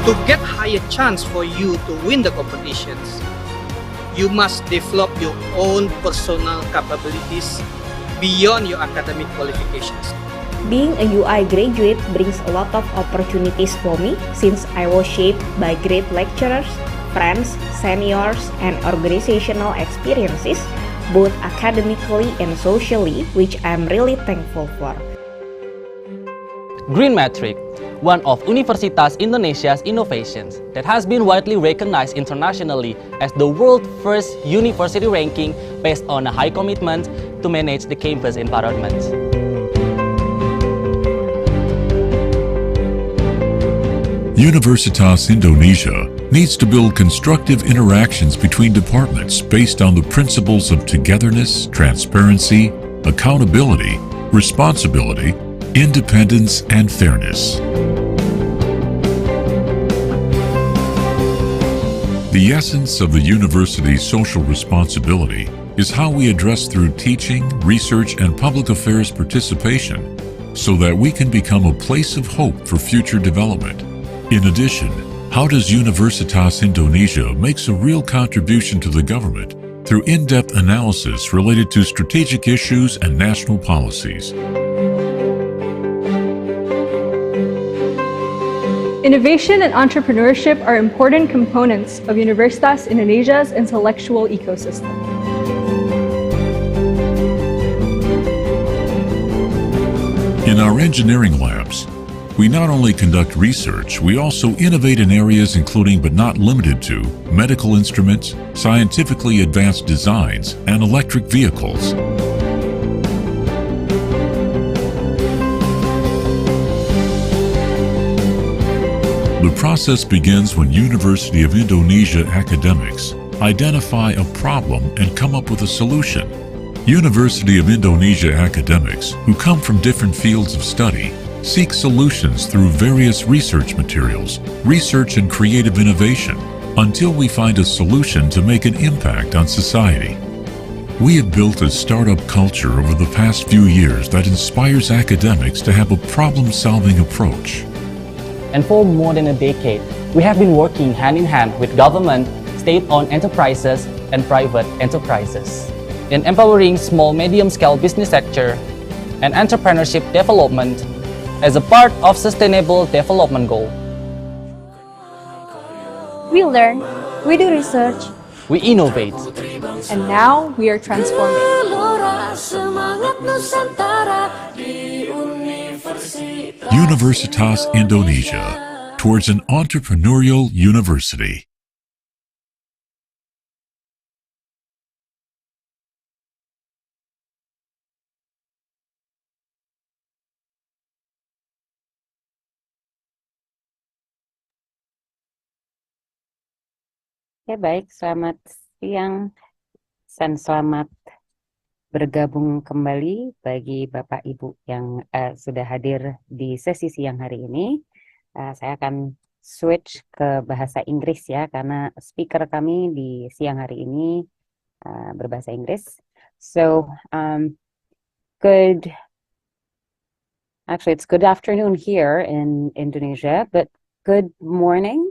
To get higher chance for you to win the competitions, you must develop your own personal capabilities beyond your academic qualifications. Being a UI graduate brings a lot of opportunities for me since I was shaped by great lecturers, friends, seniors, and organizational experiences, both academically and socially, which I'm really thankful for. Green Metric, one of Universitas Indonesia's innovations that has been widely recognized internationally as the world's first university ranking based on a high commitment to manage the campus environment. Universitas Indonesia needs to build constructive interactions between departments based on the principles of togetherness, transparency, accountability, responsibility, independence, and fairness. The essence of the university's social responsibility is how we address through teaching, research, and public affairs participation so that we can become a place of hope for future development. In addition, how does Universitas Indonesia makes a real contribution to the government through in-depth analysis related to strategic issues and national policies. Innovation and entrepreneurship are important components of Universitas Indonesia's intellectual ecosystem. In our engineering labs, we not only conduct research, we also innovate in areas including but not limited to medical instruments, scientifically advanced designs, and electric vehicles. The process begins when University of Indonesia academics identify a problem and come up with a solution. University of Indonesia academics, who come from different fields of study, seek solutions through various research materials, research and creative innovation, until we find a solution to make an impact on society. We have built a startup culture over the past few years that inspires academics to have a problem-solving approach. And for more than a decade, we have been working hand in hand with government, state-owned enterprises, and private enterprises in empowering small medium-scale business sector and entrepreneurship development as a part of Sustainable Development Goal. We learn, we do research, we innovate, and now we are transforming. Universitas Indonesia, towards an entrepreneurial university. Oke, baik. Selamat siang dan selamat bergabung kembali bagi Bapak Ibu yang sudah hadir di sesi siang hari ini. Saya akan switch ke bahasa Inggris ya, karena speaker kami di siang hari ini berbahasa Inggris. So, it's good afternoon here in Indonesia, but good morning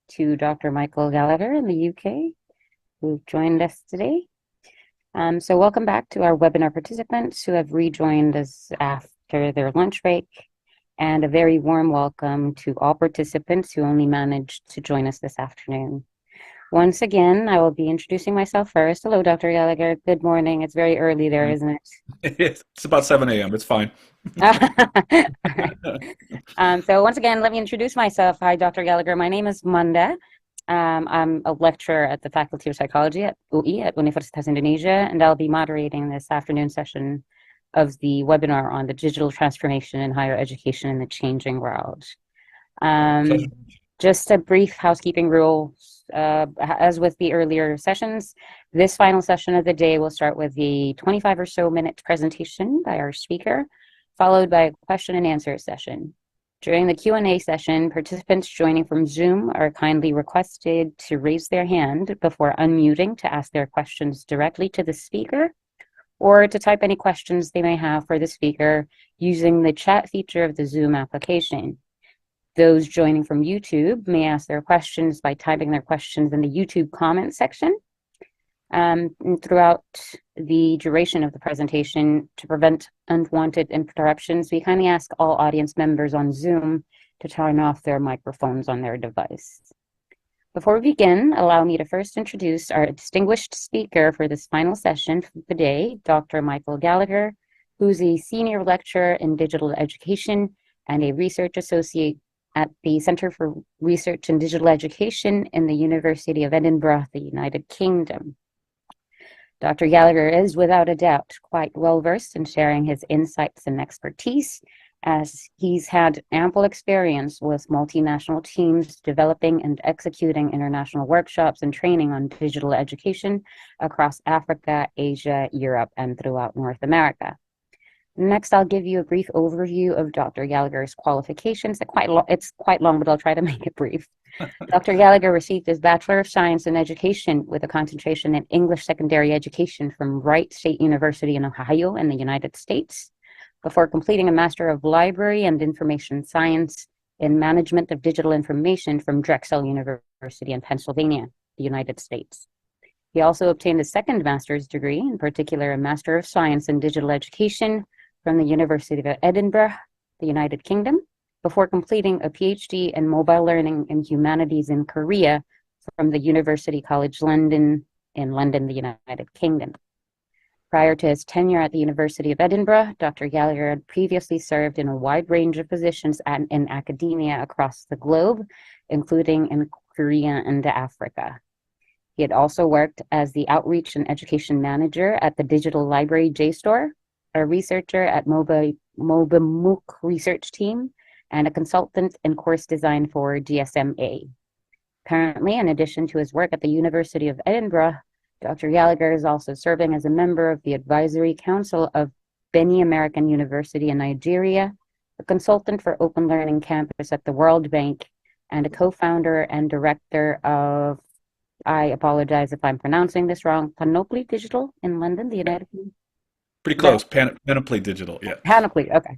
to Dr. Michael Gallagher in the UK, who've joined us today. So welcome back to our webinar participants who have rejoined us after their lunch break, and a very warm welcome to all participants who only managed to join us this afternoon. Once again, I will be introducing myself first. Hello, Dr. Gallagher. Good morning. It's very early there, isn't it? It's about 7 a.m. It's fine. So once again, let me introduce myself. Hi, Dr. Gallagher. My name is Manda. I'm a lecturer at the Faculty of Psychology at UI at Universitas Indonesia, and I'll be moderating this afternoon session of the webinar on the digital transformation in higher education in the changing world. Just a brief housekeeping rule. As with the earlier sessions, this final session of the day will start with the 25 or so minute presentation by our speaker, followed by a question and answer session. During the Q&A session, participants joining from Zoom are kindly requested to raise their hand before unmuting to ask their questions directly to the speaker, or to type any questions they may have for the speaker using the chat feature of the Zoom application. Those joining from YouTube may ask their questions by typing their questions in the YouTube comment section. Throughout the duration of the presentation, to prevent unwanted interruptions, we kindly ask all audience members on Zoom to turn off their microphones on their device. Before we begin, allow me to first introduce our distinguished speaker for this final session for the day, Dr. Michael Gallagher, who's a senior lecturer in digital education and a research associate at the Center for Research in Digital Education in the University of Edinburgh, the United Kingdom. Dr. Gallagher is, without a doubt, quite well-versed in sharing his insights and expertise, as he's had ample experience with multinational teams developing and executing international workshops and training on digital education across Africa, Asia, Europe, and throughout North America. Next, I'll give you a brief overview of Dr. Gallagher's qualifications. It's quite long, but I'll try to make it brief. Dr. Gallagher received his Bachelor of Science in Education with a concentration in English Secondary Education from Wright State University in Ohio in the United States, before completing a Master of Library and Information Science in Management of Digital Information from Drexel University in Pennsylvania, the United States. He also obtained a second master's degree, in particular a Master of Science in Digital Education from the University of Edinburgh, the United Kingdom, before completing a PhD in Mobile Learning and Humanities in Korea from the University College London in London, the United Kingdom. Prior to his tenure at the University of Edinburgh, Dr. Gallagher had previously served in a wide range of positions in academia across the globe, including in Korea and Africa. He had also worked as the Outreach and Education Manager at the Digital Library JSTOR, a researcher at MOOC research team, and a consultant in course design for GSMA. Currently, in addition to his work at the University of Edinburgh, Dr. Gallagher is also serving as a member of the Advisory Council of Benin American University in Nigeria, a consultant for Open Learning Campus at the World Bank, and a co-founder and director of, I apologize if I'm pronouncing this wrong, Panoply Digital in London, the United Kingdom. Pretty close. Panoply Digital, yeah. Panoply, okay.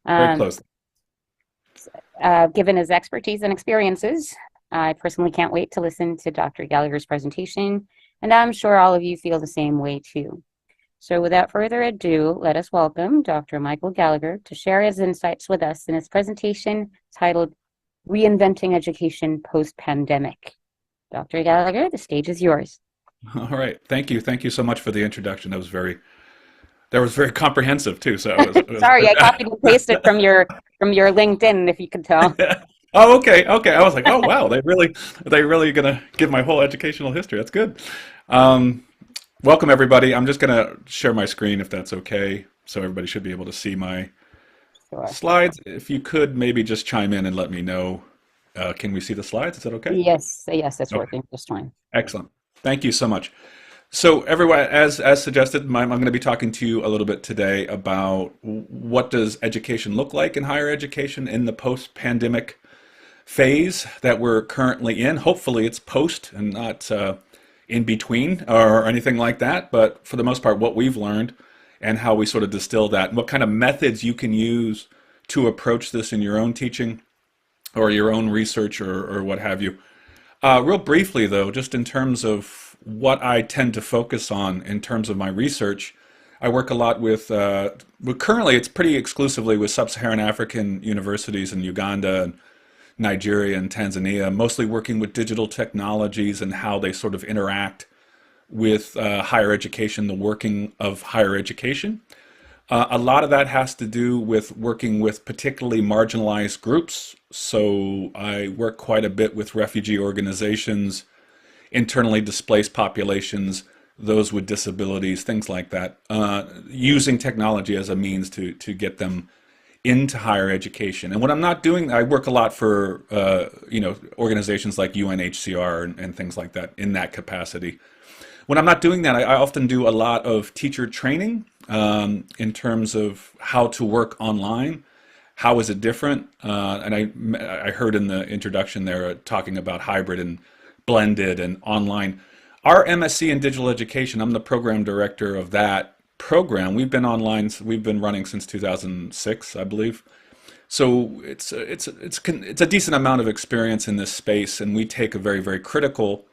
Very close. Given his expertise and experiences, I personally can't wait to listen to Dr. Gallagher's presentation, and I'm sure all of you feel the same way too. So without further ado, let us welcome Dr. Michael Gallagher to share his insights with us in his presentation titled Reinventing Education Post-Pandemic. Dr. Gallagher, the stage is yours. All right. Thank you. Thank you so much for the introduction. That was very comprehensive too. So it was Sorry, I copied and pasted from your LinkedIn, if you could tell. Oh, okay. I was like, oh wow, they really gonna give my whole educational history. That's good. Welcome everybody. I'm just gonna share my screen if that's okay. So everybody should be able to see my slides. If you could maybe just chime in and let me know. Can we see the slides? Is that okay? Yes, it's working just fine. Excellent. Thank you so much. So everyone, as suggested, I'm going to be talking to you a little bit today about what does education look like in higher education in the post-pandemic phase that we're currently in. Hopefully it's post and not in between or anything like that, but for the most part what we've learned and how we sort of distill that and what kind of methods you can use to approach this in your own teaching or your own research or what have you. Real briefly though, just in terms of what I tend to focus on in terms of my research, I work a lot with, currently it's pretty exclusively with sub-Saharan African universities in Uganda and Nigeria and Tanzania, mostly working with digital technologies and how they sort of interact with higher education, the working of higher education. A lot of that has to do with working with particularly marginalized groups. So I work quite a bit with refugee organizations, internally displaced populations, those with disabilities, things like that, using technology as a means to get them into higher education. And when I'm not doing, I work a lot for organizations like UNHCR and things like that in that capacity. When I'm not doing that, I often do a lot of teacher training in terms of how to work online. How is it different? And I heard in the introduction there talking about hybrid and blended and online. Our MSc in digital education, I'm the program director of that program. We've been online, we've been running since 2006, I believe. So it's a decent amount of experience in this space, and we take a very, very critical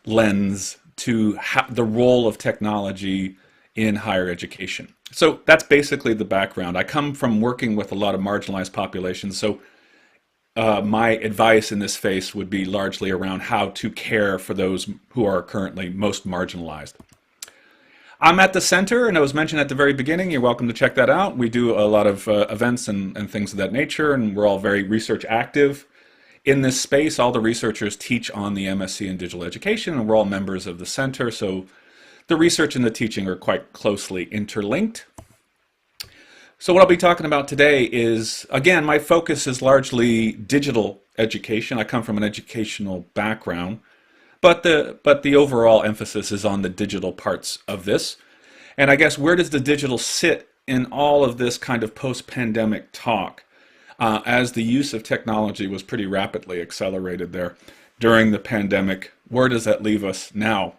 lens to the role of technology in higher education. So that's basically the background. I come from working with a lot of marginalized populations, so my advice in this space would be largely around how to care for those who are currently most marginalized. I'm at the center, and it was mentioned at the very beginning, you're welcome to check that out. We do a lot of events and things of that nature, and we're all very research active. In this space, all the researchers teach on the MSc in digital education, and we're all members of the center, so the research and the teaching are quite closely interlinked. So what I'll be talking about today is, again, my focus is largely digital education. I come from an educational background, but the overall emphasis is on the digital parts of this. And I guess, where does the digital sit in all of this kind of post-pandemic talk? As the use of technology was pretty rapidly accelerated there during the pandemic, where does that leave us now?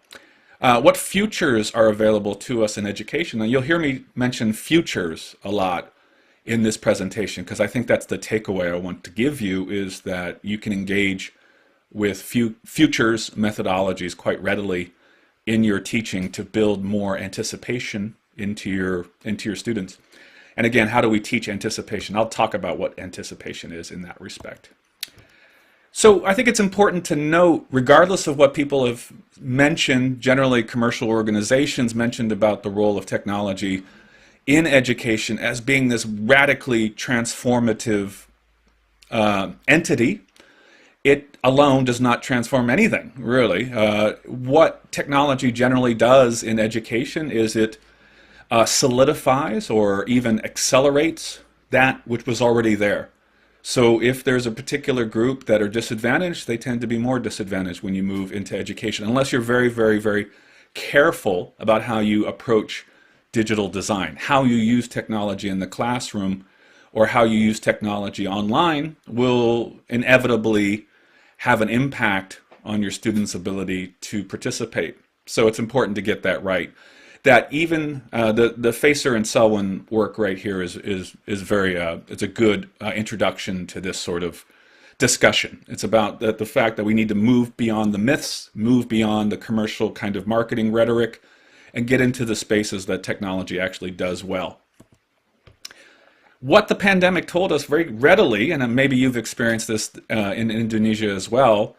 What futures are available to us in education? And you'll hear me mention futures a lot in this presentation, because I think that's the takeaway I want to give you, is that you can engage with futures methodologies quite readily in your teaching to build more anticipation into your students. And again, how do we teach anticipation? I'll talk about what anticipation is in that respect. So I think it's important to note, regardless of what people have mentioned, generally commercial organizations mentioned about the role of technology in education as being this radically transformative entity, it alone does not transform anything, really. What technology generally does in education is it solidifies or even accelerates that which was already there. So if there's a particular group that are disadvantaged, they tend to be more disadvantaged when you move into education, unless you're very, very, very careful about how you approach digital design, how you use technology in the classroom or how you use technology online will inevitably have an impact on your students' ability to participate. So it's important to get that right. That even the Facer and Selwyn work right here is very it's a good introduction to this sort of discussion. It's about the fact that we need to move beyond the myths, move beyond the commercial kind of marketing rhetoric, and get into the spaces that technology actually does well. What the pandemic told us very readily, and maybe you've experienced this in Indonesia as well,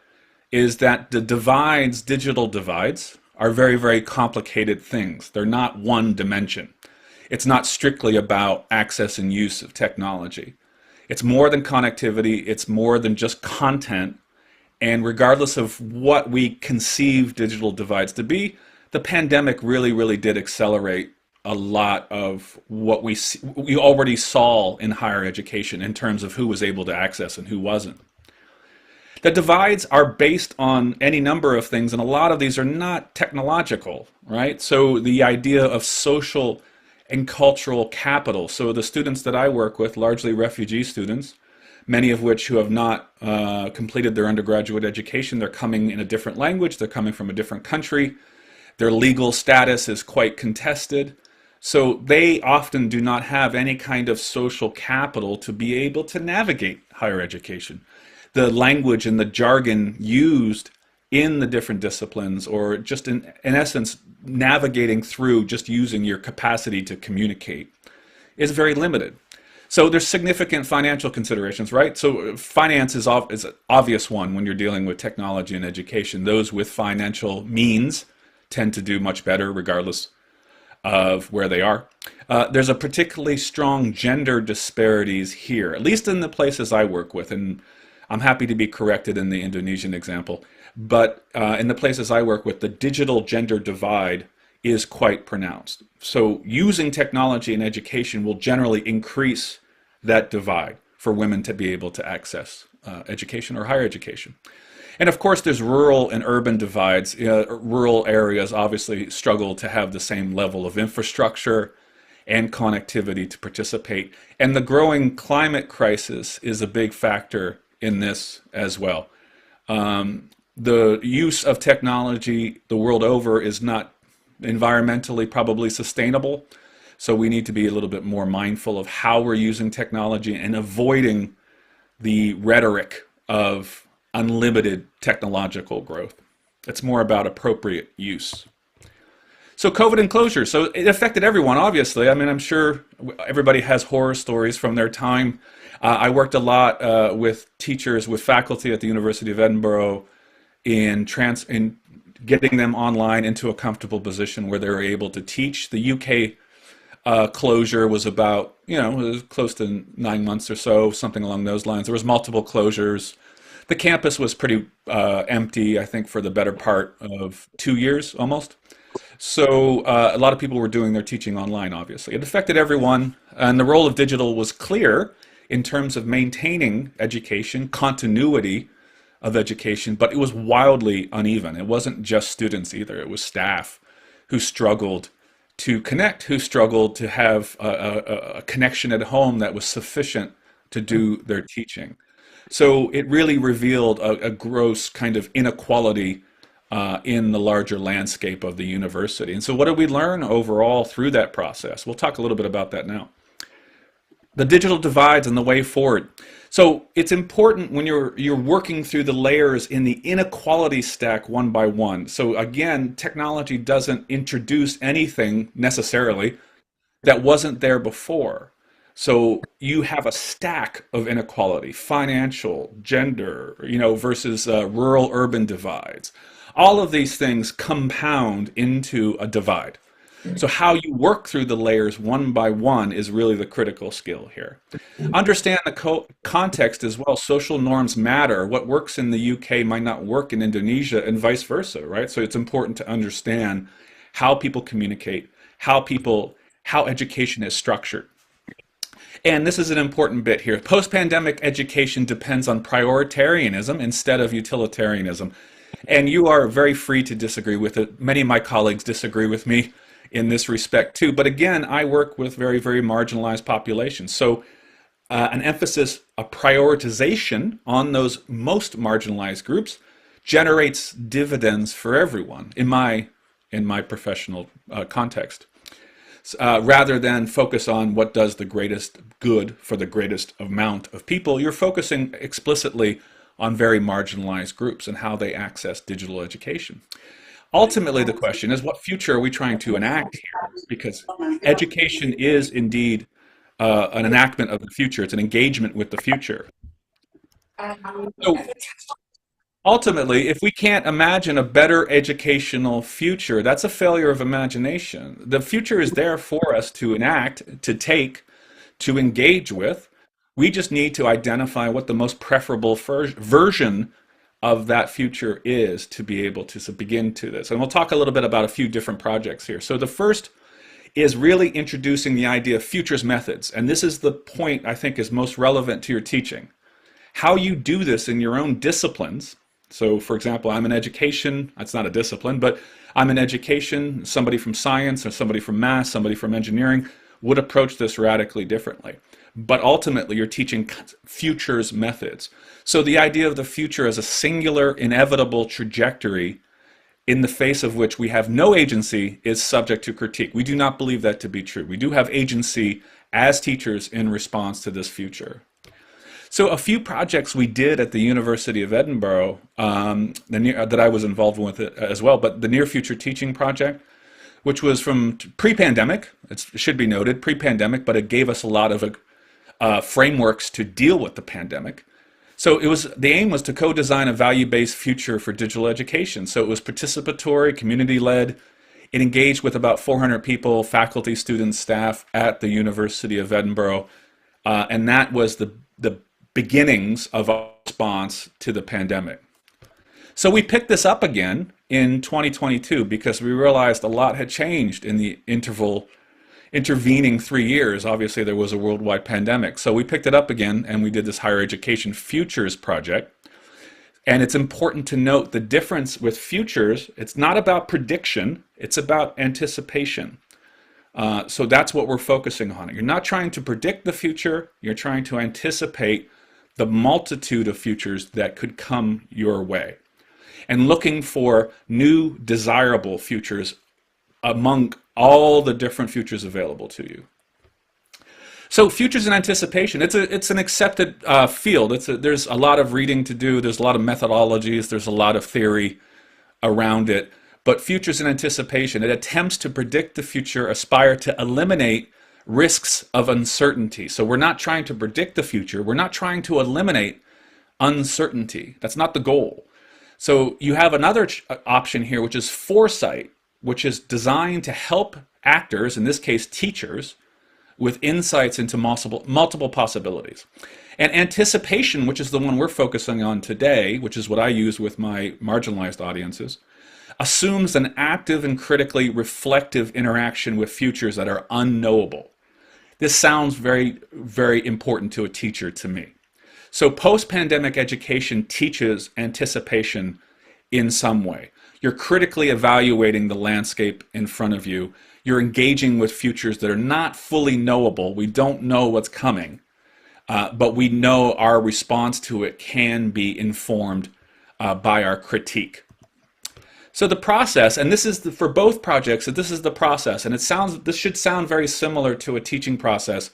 is that the divides, digital divides, are very, very complicated things. They're not one dimension. It's not strictly about access and use of technology. It's more than connectivity, it's more than just content, and regardless of what we conceive digital divides to be, the pandemic really, really did accelerate a lot of what we already saw in higher education in terms of who was able to access and who wasn't. The divides are based on any number of things, and a lot of these are not technological, right? So the idea of social and cultural capital. So the students that I work with, largely refugee students, many of which who have not completed their undergraduate education, they're coming in a different language, they're coming from a different country, their legal status is quite contested. So they often do not have any kind of social capital to be able to navigate higher education. The language and the jargon used in the different disciplines, or just in essence, navigating through just using your capacity to communicate, is very limited. So there's significant financial considerations, right? So finance is an obvious one when you're dealing with technology and education. Those with financial means tend to do much better regardless of where they are. There's a particularly strong gender disparities here, at least in the places I work with, and I'm happy to be corrected in the Indonesian example, but in the places I work with, the digital gender divide is quite pronounced. So using technology in education will generally increase that divide for women to be able to access education or higher education. And of course, there's rural and urban divides. Rural areas obviously struggle to have the same level of infrastructure and connectivity to participate. And the growing climate crisis is a big factor in this as well. The use of technology the world over is not environmentally probably sustainable. So we need to be a little bit more mindful of how we're using technology and avoiding the rhetoric of unlimited technological growth. It's more about appropriate use. So COVID and closure. So it affected everyone, obviously. I mean, I'm sure everybody has horror stories from their time. I worked a lot with teachers, with faculty at the University of Edinburgh in getting them online into a comfortable position where they were able to teach. The UK closure was about, it was close to 9 months or so, something along those lines. There was multiple closures. The campus was pretty empty, I think, for the better part of 2 years almost. So a lot of people were doing their teaching online, obviously. It affected everyone, and the role of digital was clear in terms of maintaining education, continuity of education, but it was wildly uneven. It wasn't just students either. It was staff who struggled to connect, who struggled to have a connection at home that was sufficient to do their teaching. So it really revealed a gross kind of inequality in the larger landscape of the university. And so what did we learn overall through that process? We'll talk a little bit about that now. The digital divides and the way forward. So it's important when you're working through the layers in the inequality stack one by one. So again, technology doesn't introduce anything necessarily that wasn't there before. So you have a stack of inequality, financial, gender, versus rural-urban divides. All of these things compound into a divide. So how you work through the layers one by one is really the critical skill here. Understand the context as well. Social norms matter. What works in the UK might not work in Indonesia and vice versa, right? So it's important to understand how people communicate, how education is structured. And this is an important bit here. Post-pandemic education depends on prioritarianism instead of utilitarianism. And you are very free to disagree with it. Many of my colleagues disagree with me in this respect too. But again, I work with very, very marginalized populations. So an emphasis, a prioritization on those most marginalized groups generates dividends for everyone in my professional context. Rather than focus on what does the greatest good for the greatest amount of people, you're focusing explicitly on very marginalized groups and how they access digital education. Ultimately, the question is, what future are we trying to enact here? Because education is indeed an enactment of the future. It's an engagement with the future. So ultimately, if we can't imagine a better educational future, that's a failure of imagination. The future is there for us to enact, to take, to engage with. We just need to identify what the most preferable version of that future is to be able to begin to this. And we'll talk a little bit about a few different projects here. So the first is really introducing the idea of futures methods. And this is the point I think is most relevant to your teaching. How you do this in your own disciplines. So for example, I'm in education, that's not a discipline, but I'm in education, somebody from science or somebody from math, somebody from engineering would approach this radically differently. But ultimately you're teaching futures methods. So the idea of the future as a singular, inevitable trajectory in the face of which we have no agency is subject to critique. We do not believe that to be true. We do have agency as teachers in response to this future. So a few projects we did at the University of Edinburgh that I was involved with it as well, but the Near Future Teaching Project, which was from pre-pandemic, it should be noted, pre-pandemic, but it gave us a lot of frameworks to deal with the pandemic. So the aim was to co-design a value-based future for digital education. So it was participatory, community-led. It engaged with about 400 people, faculty, students, staff at the University of Edinburgh. And that was the beginnings of our response to the pandemic. So we picked this up again in 2022 because we realized a lot had changed in the intervening 3 years. Obviously there was a worldwide pandemic. So we picked it up again and we did this Higher Education Futures project. And it's important to note the difference with futures. It's not about prediction, it's about anticipation. So that's what we're focusing on. You're not trying to predict the future, you're trying to anticipate the multitude of futures that could come your way. And looking for new desirable futures among all the different futures available to you. So futures and anticipation, it's an accepted field. There's a lot of reading to do, there's a lot of methodologies, there's a lot of theory around it. But futures and anticipation, it attempts to predict the future, aspire to eliminate risks of uncertainty. So we're not trying to predict the future, we're not trying to eliminate uncertainty. That's not the goal. So you have another option here, which is foresight, which is designed to help actors, in this case teachers, with insights into multiple possibilities. And anticipation, which is the one we're focusing on today, which is what I use with my marginalized audiences, assumes an active and critically reflective interaction with futures that are unknowable. This sounds very, very important to a teacher to me. So post-pandemic education teaches anticipation in some way. You're critically evaluating the landscape in front of you. You're engaging with futures that are not fully knowable. We don't know what's coming, but we know our response to it can be informed by our critique. So the process, and this is for both projects, this is the process, and this should sound very similar to a teaching process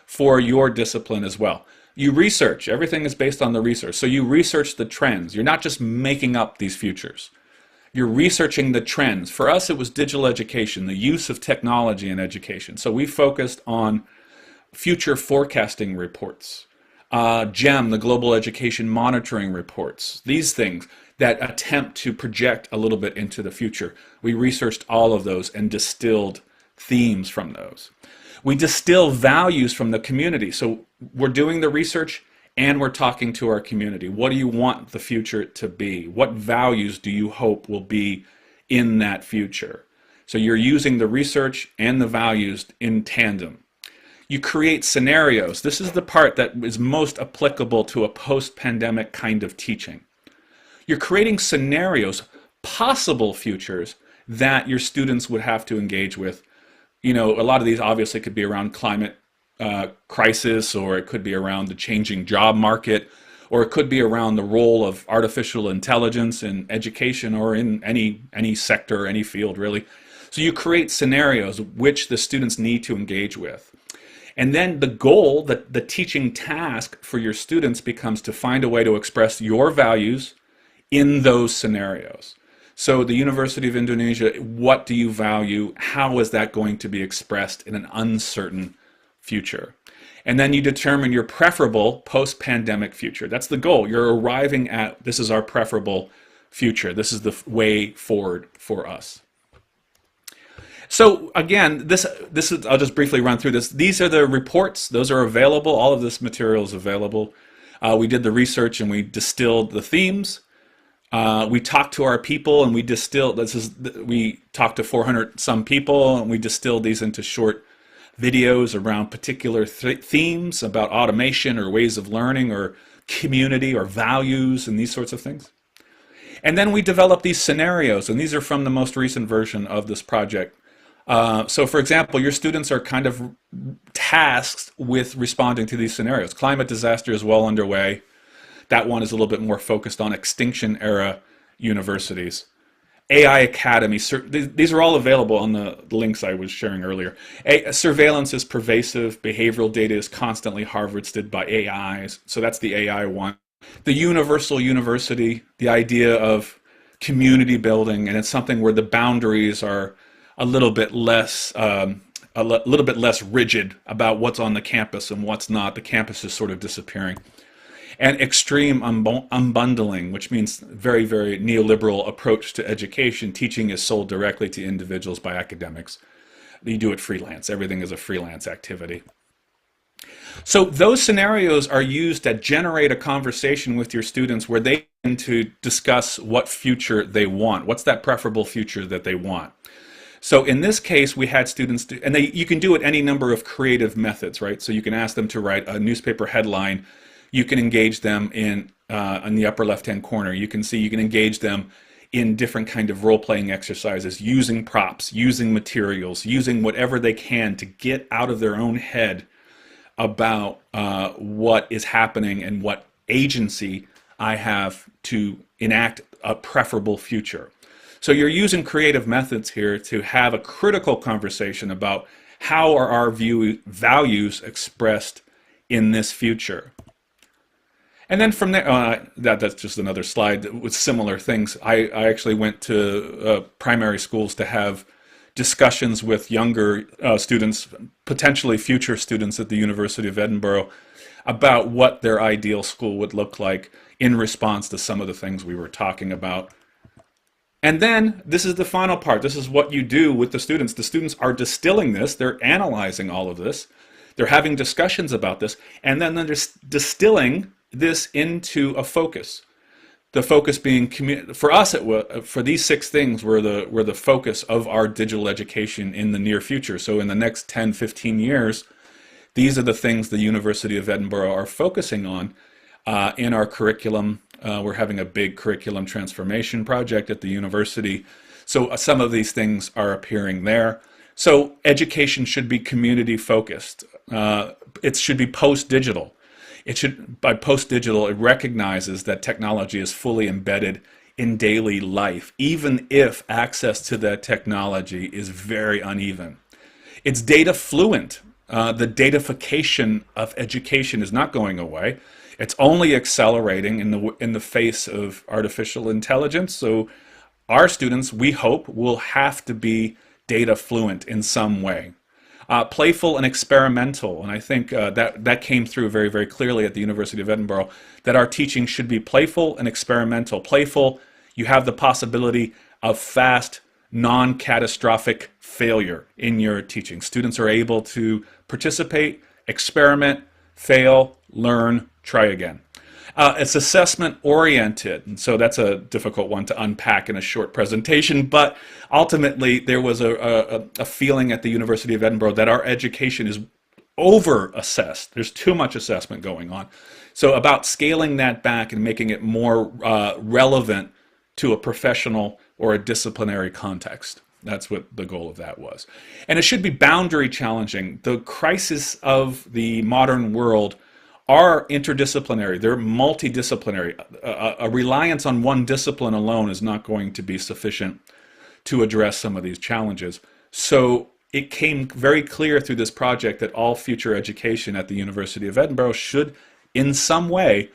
for your discipline as well. You research, everything is based on the research. So you research the trends. You're not just making up these futures. You're researching the trends. For us, it was digital education, the use of technology in education. So we focused on future forecasting reports, GEM, the Global Education Monitoring Reports, these things that attempt to project a little bit into the future. We researched all of those and distilled themes from those. We distill values from the community. So we're doing the research and we're talking to our community. What do you want the future to be? What values do you hope will be in that future? So you're using the research and the values in tandem. You create scenarios. This is the part that is most applicable to a post-pandemic kind of teaching. You're creating scenarios, possible futures that your students would have to engage with. You know, a lot of these obviously could be around climate crisis, or it could be around the changing job market, or it could be around the role of artificial intelligence in education or in any sector, any field really. So you create scenarios which the students need to engage with. And then the goal, the teaching task for your students becomes to find a way to express your values in those scenarios. So the University of Indonesia, what do you value? How is that going to be expressed in an uncertain future? And then you determine your preferable post-pandemic future. That's the goal. You're arriving at, this is our preferable future. This is the way forward for us. So again, this is, I'll just briefly run through this. These are the reports. Those are available. All of this material is available. We did the research and we distilled the themes. We talked to our people and we distilled, we talked to 400 some people and we distilled these into short videos around particular themes about automation or ways of learning or community or values and these sorts of things. And then we developed these scenarios, and these are from the most recent version of this project. So for example, your students are kind of tasked with responding to these scenarios. Climate disaster is well underway. That one is a little bit more focused on extinction era universities. AI Academy, these are all available on the links I was sharing earlier. Surveillance is pervasive, behavioral data is constantly harvested by AIs, so that's the AI one. The universal university, the idea of community building, and it's something where the boundaries are a little bit less rigid about what's on the campus and what's not. The campus is sort of disappearing. And extreme unbundling, which means very, very neoliberal approach to education. Teaching is sold directly to individuals by academics. You do it freelance. Everything is a freelance activity. So those scenarios are used to generate a conversation with your students where they tend to discuss what future they want. What's that preferable future that they want? So in this case, we had students do, and you can do it any number of creative methods, right? So you can ask them to write a newspaper headline. You can engage them in the upper left-hand corner. You can see you can engage them in different kind of role-playing exercises, using props, using materials, using whatever they can to get out of their own head about what is happening and what agency I have to enact a preferable future. So you're using creative methods here to have a critical conversation about how are our values expressed in this future. And then from there, that's just another slide with similar things. I actually went to primary schools to have discussions with younger students, potentially future students at the University of Edinburgh, about what their ideal school would look like in response to some of the things we were talking about. And then this is the final part. This is what you do with the students. The students are distilling this. They're analyzing all of this. They're having discussions about this. And then they're distilling this into a focus. The focus being, for us, for these 6 things were the focus of our digital education in the near future. So in the next 10, 15 years, these are the things the University of Edinburgh are focusing on in our curriculum. We're having a big curriculum transformation project at the university. So some of these things are appearing there. So education should be community focused. It should be post-digital. It should, by post-digital, it recognizes that technology is fully embedded in daily life, even if access to that technology is very uneven. It's data fluent. The datafication of education is not going away. It's only accelerating in the face of artificial intelligence. So our students, we hope, will have to be data fluent in some way. Playful and experimental, and I think that came through very, very clearly at the University of Edinburgh, that our teaching should be playful and experimental. Playful, you have the possibility of fast, non-catastrophic failure in your teaching. Students are able to participate, experiment, fail, learn, try again. It's assessment oriented, and so that's a difficult one to unpack in a short presentation, but ultimately there was a feeling at the University of Edinburgh that our education is over-assessed. There's too much assessment going on. So about scaling that back and making it more relevant to a professional or a disciplinary context. That's what the goal of that was. And it should be boundary challenging. The crises of the modern world are interdisciplinary. They're multidisciplinary. A reliance on one discipline alone is not going to be sufficient to address some of these challenges. So it came very clear through this project that all future education at the University of Edinburgh should, in some way,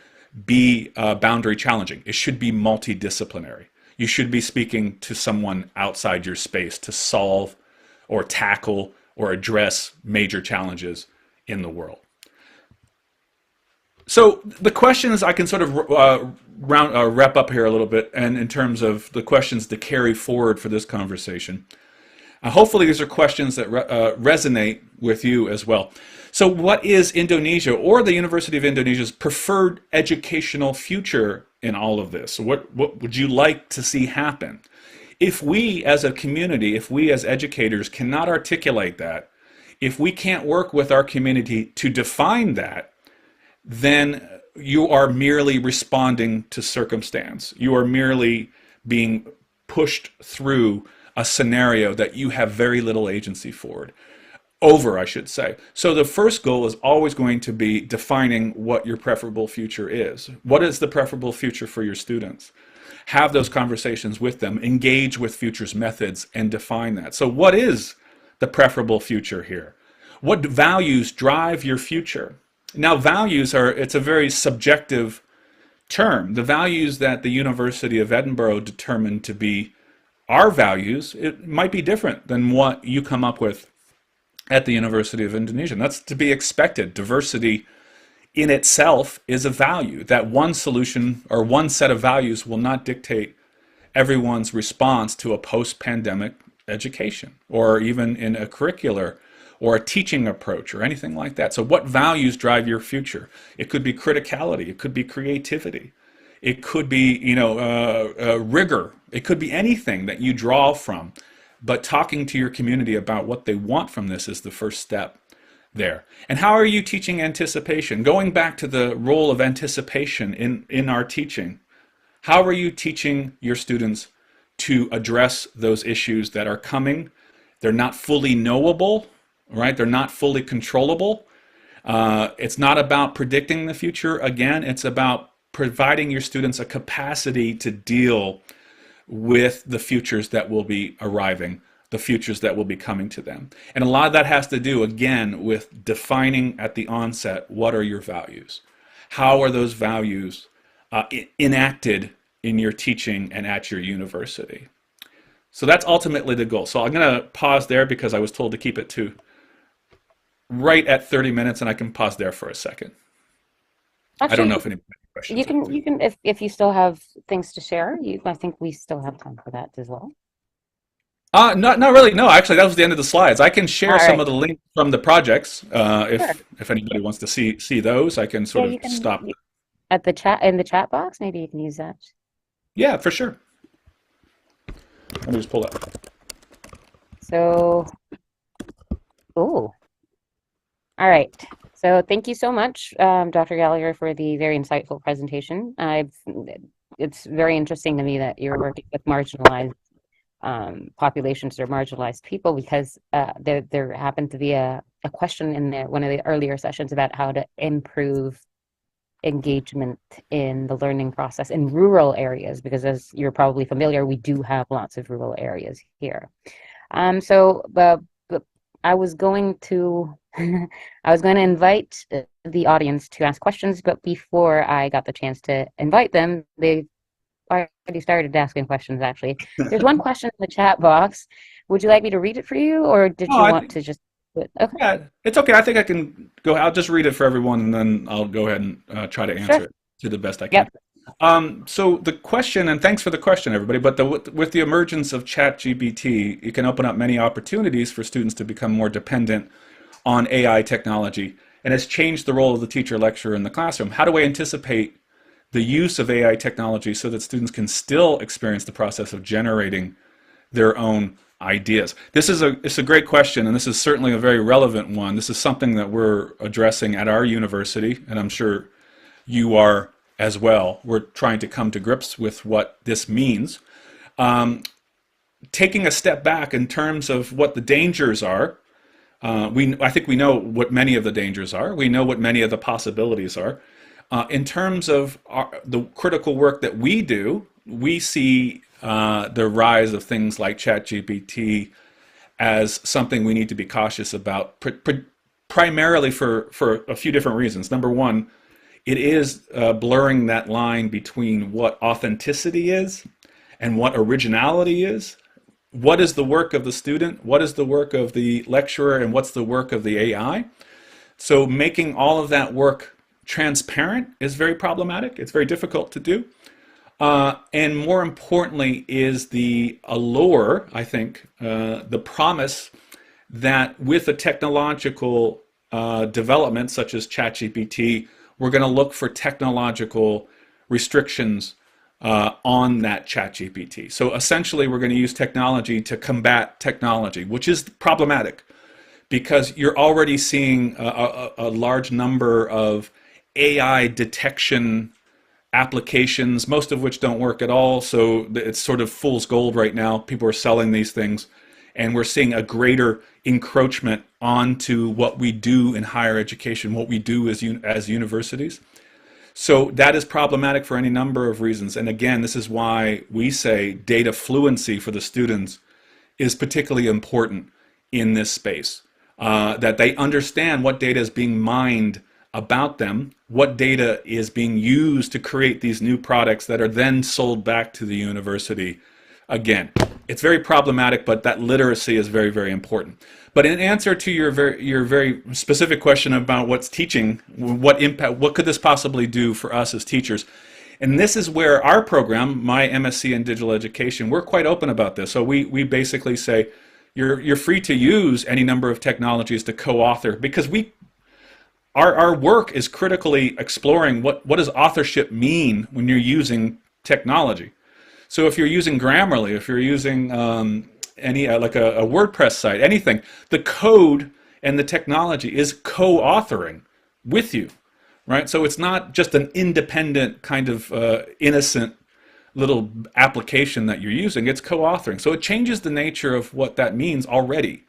be boundary challenging. It should be multidisciplinary. You should be speaking to someone outside your space to solve or tackle or address major challenges in the world. So the questions I can sort of wrap up here a little bit, and in terms of the questions to carry forward for this conversation. Hopefully these are questions that resonate with you as well. So what is Indonesia or the University of Indonesia's preferred educational future in all of this? What would you like to see happen? If we as a community, if we as educators cannot articulate that, if we can't work with our community to define that, then you are merely responding to circumstance. You are merely being pushed through a scenario that you have very little agency over, I should say. So the first goal is always going to be defining what your preferable future is. What is the preferable future for your students? Have those conversations with them, engage with futures methods, and define that. So what is the preferable future here? What values drive your future? Now values it's a very subjective term. The values that the University of Edinburgh determined to be our values, it might be different than what you come up with at the University of Indonesia. And that's to be expected. Diversity in itself is a value. That one solution or one set of values will not dictate everyone's response to a post-pandemic education, or even in a curricular or a teaching approach or anything like that. So what values drive your future? It could be criticality. It could be creativity. It could be, rigor. It could be anything that you draw from. But talking to your community about what they want from this is the first step there. And how are you teaching anticipation? Going back to the role of anticipation in our teaching, how are you teaching your students to address those issues that are coming? They're not fully knowable, right? They're not fully controllable. It's not about predicting the future. Again, it's about providing your students a capacity to deal with the futures that will be arriving, the futures that will be coming to them. And a lot of that has to do, again, with defining at the onset, what are your values? How are those values enacted in your teaching and at your university? So that's ultimately the goal. So I'm going to pause there because I was told to keep it to right at 30 minutes, and I can pause there for a second. Actually, I don't know if anybody has questions. You can if you still have things to share, I think we still have time for that as well. Not really. No, actually, that was the end of the slides. I can share some of the links from the projects if anybody wants to see those. I can sort of stop at the chat in the chat box. Maybe you can use that. Yeah, for sure. Let me just pull that. So, all right. So thank you so much, Dr. Gallagher, for the very insightful presentation. It's very interesting to me that you're working with marginalized populations or marginalized people, because there happened to be a question in one of the earlier sessions about how to improve engagement in the learning process in rural areas, because as you're probably familiar, we do have lots of rural areas here. I was going to invite the audience to ask questions, but before I got the chance to invite them, they already started asking questions, actually. There's one question in the chat box. Would you like me to read it for you, or did you want to just do it? Okay. Yeah, it's okay. I think I can go. I'll just read it for everyone, and then I'll go ahead and try to answer it to the best I can. Yep. So the question, and thanks for the question, everybody, but with the emergence of ChatGPT, it can open up many opportunities for students to become more dependent on AI technology, and has changed the role of the teacher lecturer in the classroom. How do I anticipate the use of AI technology so that students can still experience the process of generating their own ideas? It's a great question, and this is certainly a very relevant one. This is something that we're addressing at our university, and I'm sure you are as well. We're trying to come to grips with what this means. taking a step back in terms of what the dangers are. I think we know what many of the dangers are. We know what many of the possibilities are. In terms of the critical work that we do, we see the rise of things like ChatGPT as something we need to be cautious about, primarily for a few different reasons. Number one, it is blurring that line between what authenticity is and what originality is. What is the work of the student? What is the work of the lecturer? And what's the work of the AI? So making all of that work transparent is very problematic. It's very difficult to do. And more importantly is the allure, I think, the promise that with a technological development such as ChatGPT, we're going to look for technological restrictions on that ChatGPT. So essentially, we're going to use technology to combat technology, which is problematic because you're already seeing a large number of AI detection applications, most of which don't work at all. So it's sort of fool's gold right now. People are selling these things, and we're seeing a greater encroachment onto what we do in higher education, what we do as universities. So that is problematic for any number of reasons. And again, this is why we say data fluency for the students is particularly important in this space, that they understand what data is being mined about them, what data is being used to create these new products that are then sold back to the university. Again, it's very problematic, but that literacy is very, very important. But in answer to your very specific question about what's teaching, what impact, what could this possibly do for us as teachers? And this is where our program, my MSc in Digital Education, we're quite open about this. So we basically say you're free to use any number of technologies to co-author, because our work is critically exploring what does authorship mean when you're using technology. So if you're using Grammarly, if you're using any like a WordPress site, anything, the code and the technology is co-authoring with you, right? So it's not just an independent kind of innocent little application that you're using, it's co-authoring. So it changes the nature of what that means already.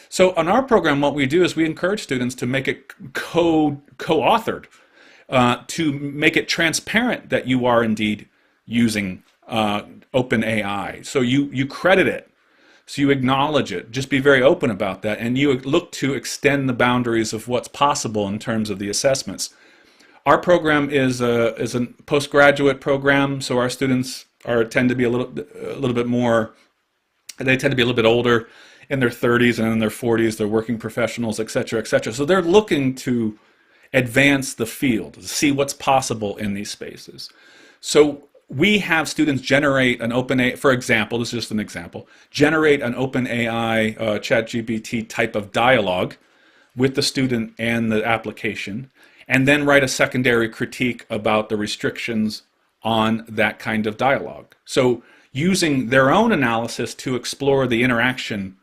So on our program, what we do is we encourage students to make it co-authored, to make it transparent that you are indeed using OpenAI. So you credit it, so you acknowledge it, just be very open about that, and you look to extend the boundaries of what's possible in terms of the assessments. Our program is a postgraduate program, so our students tend to be a little bit more, they tend to be a little bit older, in their 30s and in their 40s, they're working professionals, et cetera, et cetera. So they're looking to advance the field, to see what's possible in these spaces. So we have students generate an OpenAI, for example, this is just an example, generate an OpenAI ChatGPT type of dialogue with the student and the application, and then write a secondary critique about the restrictions on that kind of dialogue. So using their own analysis to explore the interaction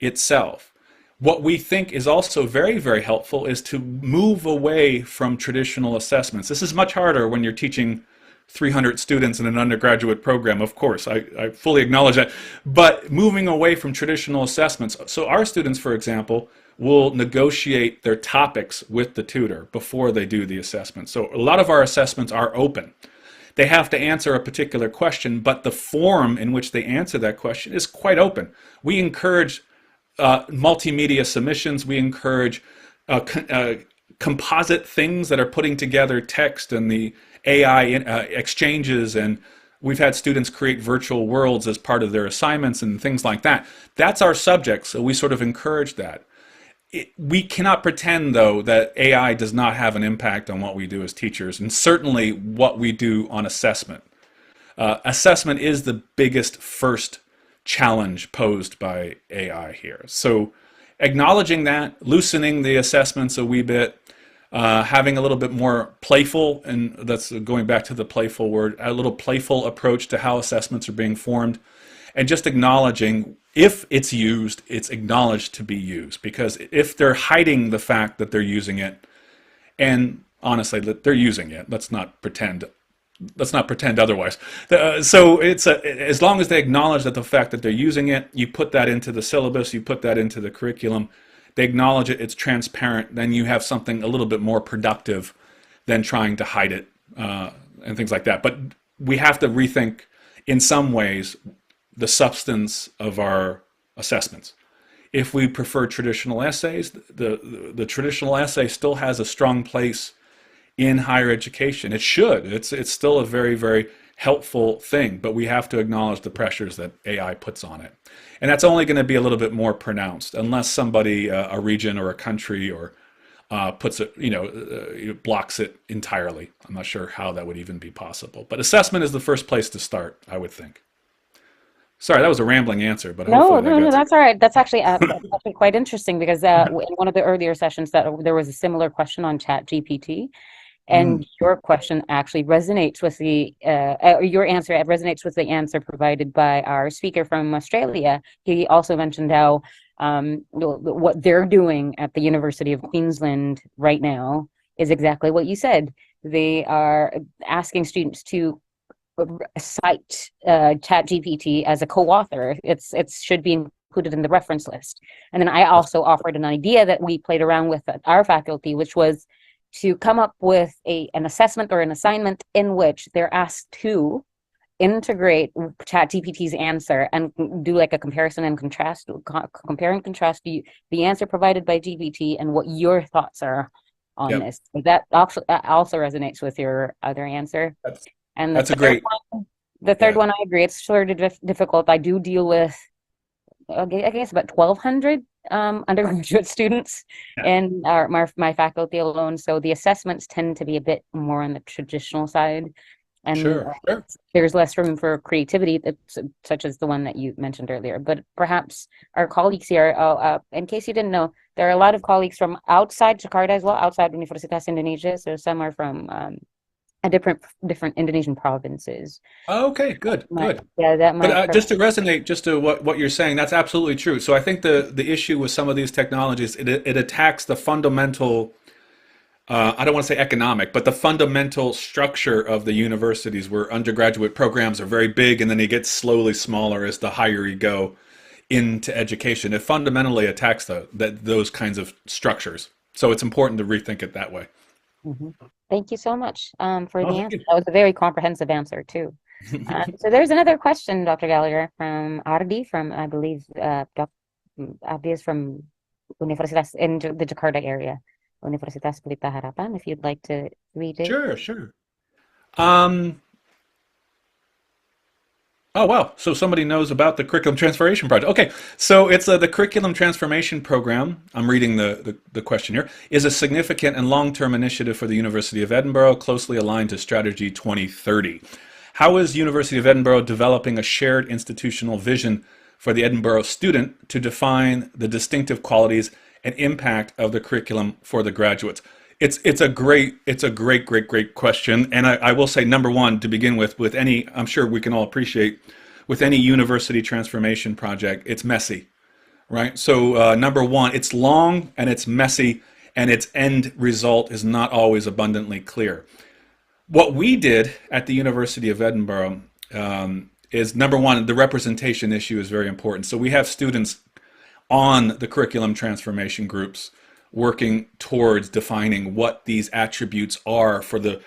itself. What we think is also very, very helpful is to move away from traditional assessments. This is much harder when you're teaching 300 students in an undergraduate program, of course, I fully acknowledge that, but moving away from traditional assessments. So our students, for example, will negotiate their topics with the tutor before they do the assessment. So a lot of our assessments are open. They have to answer a particular question, but the form in which they answer that question is quite open. We encourage multimedia submissions. We encourage composite things that are putting together text and the AI exchanges, and we've had students create virtual worlds as part of their assignments and things like that. That's our subject, so we sort of encourage that. We cannot pretend, though, that AI does not have an impact on what we do as teachers, and certainly what we do on assessment. Assessment is the biggest first challenge posed by AI here. So acknowledging that, loosening the assessments a wee bit, having a little bit more playful, and that's going back to the playful word, a little playful approach to how assessments are being formed, and just acknowledging if it's used, it's acknowledged to be used. Because if they're hiding the fact that they're using it, and honestly, that they're using it, let's not pretend let's not pretend otherwise. So it's as long as they acknowledge that the fact that they're using it, you put that into the syllabus, you put that into the curriculum, they acknowledge it, it's transparent, then you have something a little bit more productive than trying to hide it and things like that. But we have to rethink, in some ways, the substance of our assessments. If we prefer traditional essays, the traditional essay still has a strong place in higher education. It should. It's still a very, very helpful thing, but we have to acknowledge the pressures that AI puts on it. And that's only going to be a little bit more pronounced unless somebody, a region or a country, or puts it, blocks it entirely. I'm not sure how that would even be possible. But assessment is the first place to start, I would think. Sorry, that was a rambling answer, but No, that's all right. That's actually quite interesting because in one of the earlier sessions that there was a similar question on ChatGPT, and your question actually resonates with your answer resonates with the answer provided by our speaker from Australia. He also mentioned how what they're doing at the University of Queensland right now is exactly what you said. They are asking students to cite ChatGPT as a co-author. It should be included in the reference list. And then I also offered an idea that we played around with at our faculty, which was to come up with an assessment or an assignment in which they're asked to integrate ChatGPT's answer and do like a comparison and contrast, compare and contrast the answer provided by GPT and what your thoughts are on this. So that also resonates with your other answer. And the third one, I agree, it's sort of difficult. I do deal with, I guess, about 1,200 undergraduate students in my faculty alone. So the assessments tend to be a bit more on the traditional side. And there's less room for creativity, such as the one that you mentioned earlier. But perhaps our colleagues here, in case you didn't know, there are a lot of colleagues from outside Jakarta as well, outside Universitas Indonesia. So some are from different Indonesian provinces. Okay, good. Yeah, that might. But just to resonate, just to what you're saying, that's absolutely true. So I think the issue with some of these technologies, it attacks the fundamental, I don't want to say economic, but the fundamental structure of the universities, where undergraduate programs are very big and then they get slowly smaller as the higher you go into education. It fundamentally attacks those kinds of structures. So it's important to rethink it that way. Thank you so much for the answer. That was a very comprehensive answer too. So there's another question, Dr. Gallagher, from Ardi, from I believe Ardi is from Universitas in the Jakarta area, Universitas Pelita Harapan. If you'd like to read it. Sure. Oh, wow. So somebody knows about the Curriculum Transformation Project. Okay, so it's the Curriculum Transformation Program, I'm reading the question here, is a significant and long-term initiative for the University of Edinburgh, closely aligned to Strategy 2030. How is University of Edinburgh developing a shared institutional vision for the Edinburgh student to define the distinctive qualities and impact of the curriculum for the graduates? It's a great question, and I will say, number one, to begin with any, I'm sure we can all appreciate, with any university transformation project, it's messy, right? So number one, it's long and it's messy, and its end result is not always abundantly clear. What we did at the University of Edinburgh is, number one, the representation issue is very important. So we have students on the curriculum transformation groups working towards defining what these attributes are for the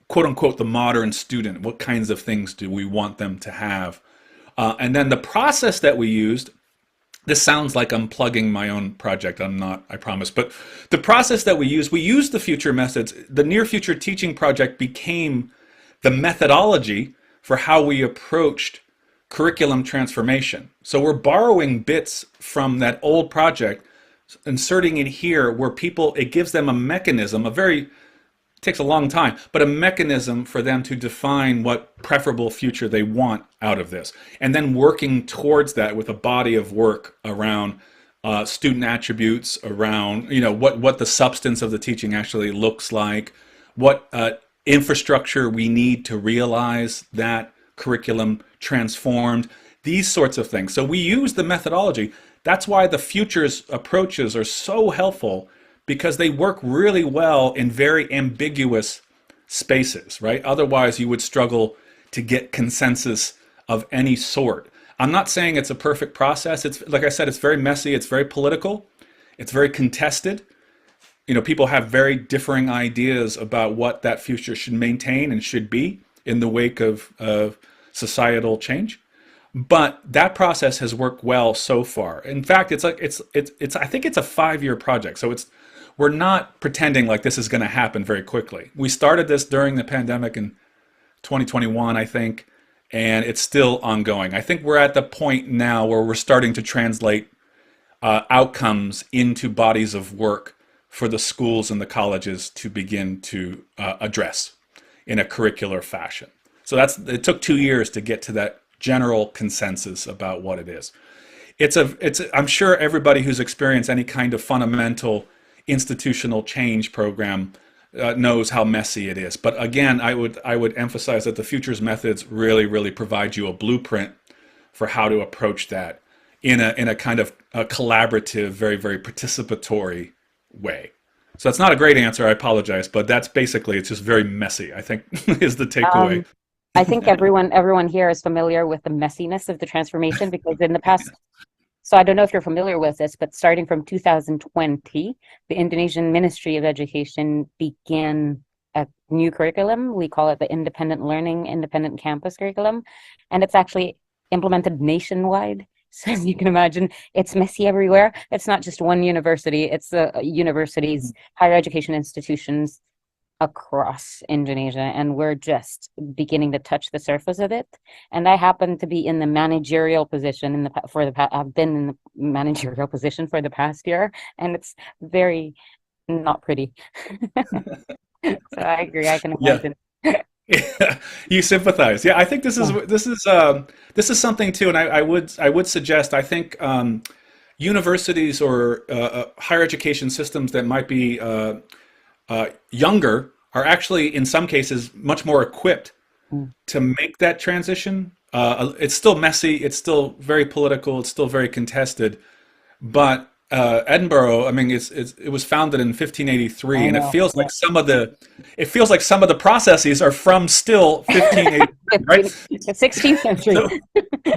quote-unquote the modern student. What kinds of things do we want them to have? And then the process that we used, this sounds like I'm plugging my own project. I'm not, I promise. But the process that we used the future methods. The Near Future Teaching Project became the methodology for how we approached curriculum transformation. So we're borrowing bits from that old project, inserting it here where it gives them a mechanism, takes a long time, but a mechanism for them to define what preferable future they want out of this. And then working towards that with a body of work around student attributes, around what the substance of the teaching actually looks like, what infrastructure we need to realize that curriculum transformed, these sorts of things. So we use the methodology. That's why the futures approaches are so helpful, because they work really well in very ambiguous spaces, right? Otherwise, you would struggle to get consensus of any sort. I'm not saying it's a perfect process. It's like I said, it's very messy, it's very political, it's very contested. You know, people have very differing ideas about what that future should maintain and should be in the wake of societal change. But that process has worked well so far. In fact, it's I think it's a 5-year project. So we're not pretending like this is going to happen very quickly. We started this during the pandemic in 2021, I think, and it's still ongoing. I think we're at the point now where we're starting to translate outcomes into bodies of work for the schools and the colleges to begin to address in a curricular fashion. So it took 2 years to get to that general consensus about what it is. I'm sure everybody who's experienced any kind of fundamental institutional change program knows how messy it is. But again, I would emphasize that the Futures methods really provide you a blueprint for how to approach that in a kind of a collaborative, very participatory way. So that's not a great answer, I apologize, but that's basically, it's just very messy, I think, is the takeaway. I think everyone here is familiar with the messiness of the transformation, because in the past, so I don't know if you're familiar with this, but starting from 2020, the Indonesian Ministry of Education began a new curriculum. We call it the Independent Learning, Independent Campus curriculum, and it's actually implemented nationwide. So as you can imagine, it's messy everywhere. It's not just one university, it's universities, higher education institutions across Indonesia, and we're just beginning to touch the surface of it. And I happen to be in the managerial position I've been in the managerial position for the past year, and it's very not pretty. So I agree. I can imagine. Yeah. You sympathize. Yeah, I think this is something too, and I would suggest. I think universities or higher education systems that might be younger are actually, in some cases, much more equipped to make that transition. It's still messy, it's still very political, it's still very contested, but Edinburgh, I mean, it was founded in 1583, and it feels like some of the processes are from still 1583, right? The 16th century. So,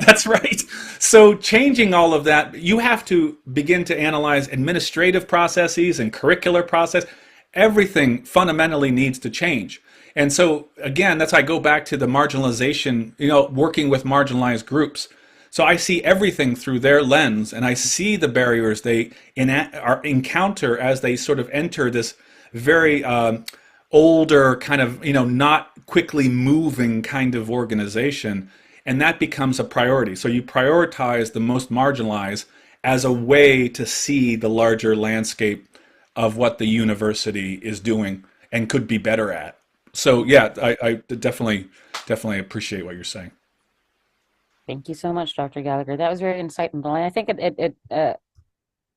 that's right. So changing all of that, you have to begin to analyze administrative processes and curricular process. Everything fundamentally needs to change. And so again, that's how I go back to the marginalization, working with marginalized groups. So I see everything through their lens, and I see the barriers they encounter as they sort of enter this very older kind of, not quickly moving kind of organization. And that becomes a priority. So you prioritize the most marginalized as a way to see the larger landscape of what the university is doing and could be better at. So yeah, I definitely appreciate what you're saying. Thank you so much, Dr. Gallagher. That was very insightful, and I think it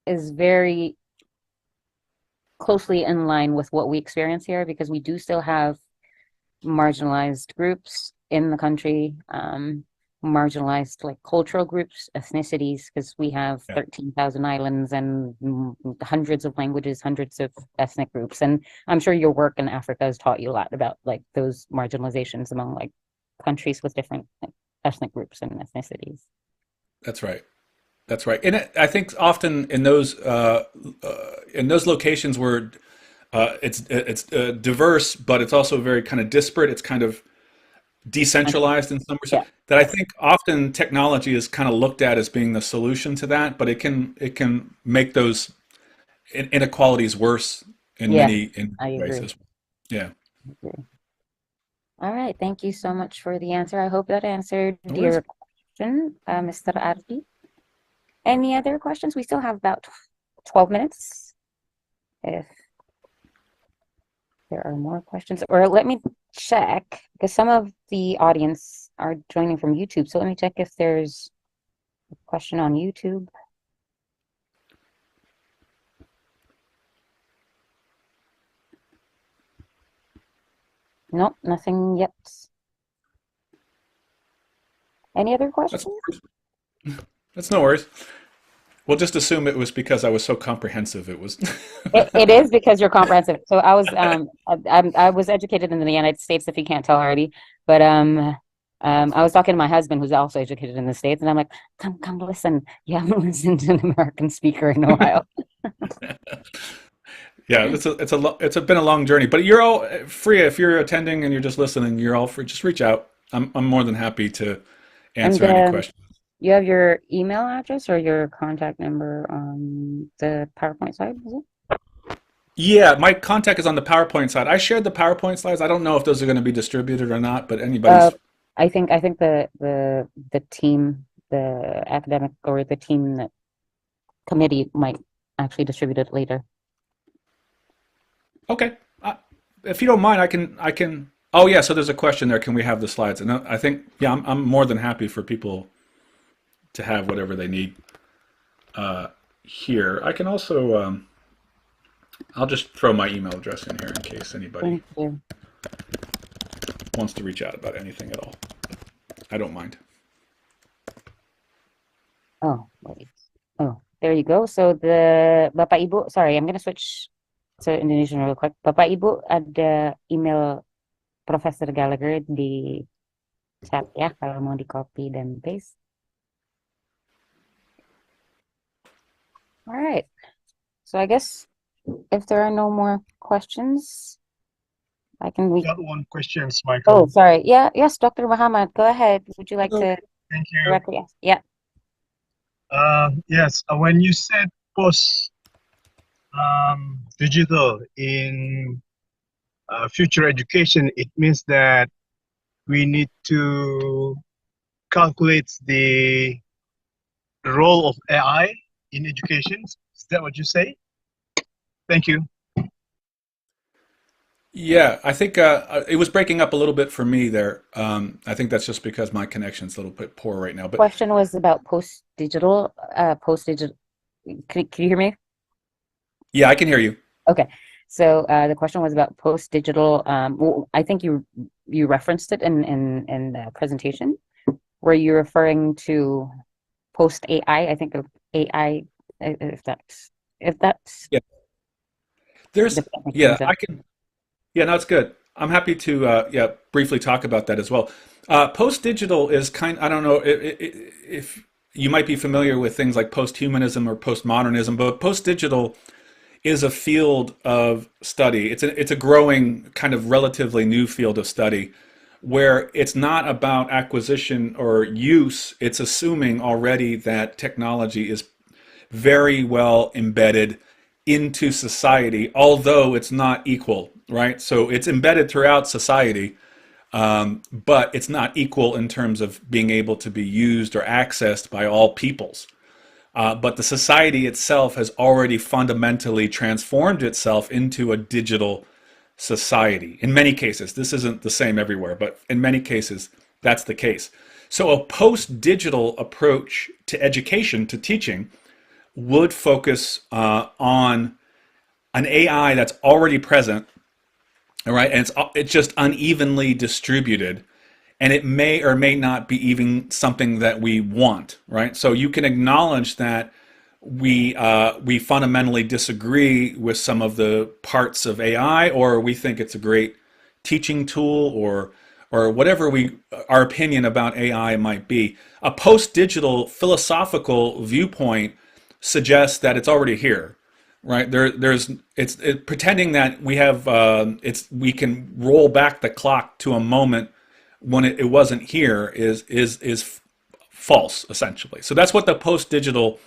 is very closely in line with what we experience here, because we do still have marginalized groups in the country, marginalized like cultural groups, ethnicities, because we have 13,000 islands and hundreds of languages, hundreds of ethnic groups. And I'm sure your work in Africa has taught you a lot about like those marginalizations among like countries with different ethnic groups and ethnicities. That's right. That's right. And I think often in those locations where it's diverse, but it's also very kind of disparate. It's kind of decentralized in some respect. That I think often technology is kind of looked at as being the solution to that, but it can make those inequalities worse in many ways as well. Yeah. All right. Thank you so much for the answer. I hope that answered your question, Mr. Ardi. Any other questions? We still have about 12 minutes. If there are more questions, or let me check, because some of the audience are joining from YouTube. So let me check if there's a question on YouTube. Nope, nothing yet. Any other questions? That's no worries. We'll just assume it was because I was so comprehensive. It was. It is because you're comprehensive. So I was educated in the United States, if you can't tell already. But I was talking to my husband, who's also educated in the States, and I'm like, come listen. You haven't listened to an American speaker in a while. Yeah, it's been a long journey. But you're all free if you're attending and you're just listening. You're all free. Just reach out. I'm more than happy to answer any questions. You have your email address or your contact number on the PowerPoint slide, is it? Yeah, my contact is on the PowerPoint side. I shared the PowerPoint slides. I don't know if those are going to be distributed or not, but anybody's. I think the team, the academic or the team that committee might actually distribute it later. Okay, if you don't mind, I can. Oh yeah, so there's a question there. Can we have the slides? And I think I'm more than happy for people to have whatever they need here. I can also. I'll just throw my email address in here in case anybody wants to reach out about anything at all. I don't mind. Oh, wait. Oh, there you go. So the Bapak Ibu, sorry, I'm going to switch to Indonesian real quick. Bapak Ibu, ada email Professor Gallagher di chat ya, kalau mau di copy dan paste. All right. So I guess if there are no more questions, I can. Got one question, Michael. Oh, sorry. Yeah. Yes, Dr. Muhammad, go ahead. Would you like to? Thank you. Directly ask? Yeah. Yes. When you said post digital in future education, it means that we need to calculate the role of AI in education. Is that what you say? Thank you. Yeah, I think it was breaking up a little bit for me there. I think that's just because my connection's a little bit poor right now. But Question was about post-digital. Can you hear me? yeah, I can hear you. Okay. So the question was about post-digital. Well, I think you referenced it in the presentation. Were you referring to post-AI? I think of AI, if that's Yeah. There's I can. Yeah, no, it's good. I'm happy to briefly talk about that as well. Post-digital is I don't know if you might be familiar with things like post-humanism or post-modernism, but post-digital is a field of study. It's a growing kind of relatively new field of study where it's not about acquisition or use. It's assuming already that technology is very well embedded into society, although it's not equal, right? So it's embedded throughout society, but it's not equal in terms of being able to be used or accessed by all peoples. But the society itself has already fundamentally transformed itself into a digital society. In many cases, this isn't the same everywhere, but in many cases, that's the case. So a post-digital approach to education, to teaching, would focus on an AI that's already present, all right, and it's just unevenly distributed, and it may or may not be even something that we want, right? So you can acknowledge that we fundamentally disagree with some of the parts of AI, or we think it's a great teaching tool, or whatever our opinion about AI might be. A post-digital philosophical viewpoint suggests that it's already here, right? It's pretending that we can roll back the clock to a moment when it wasn't here is false, essentially. So that's what the post-digital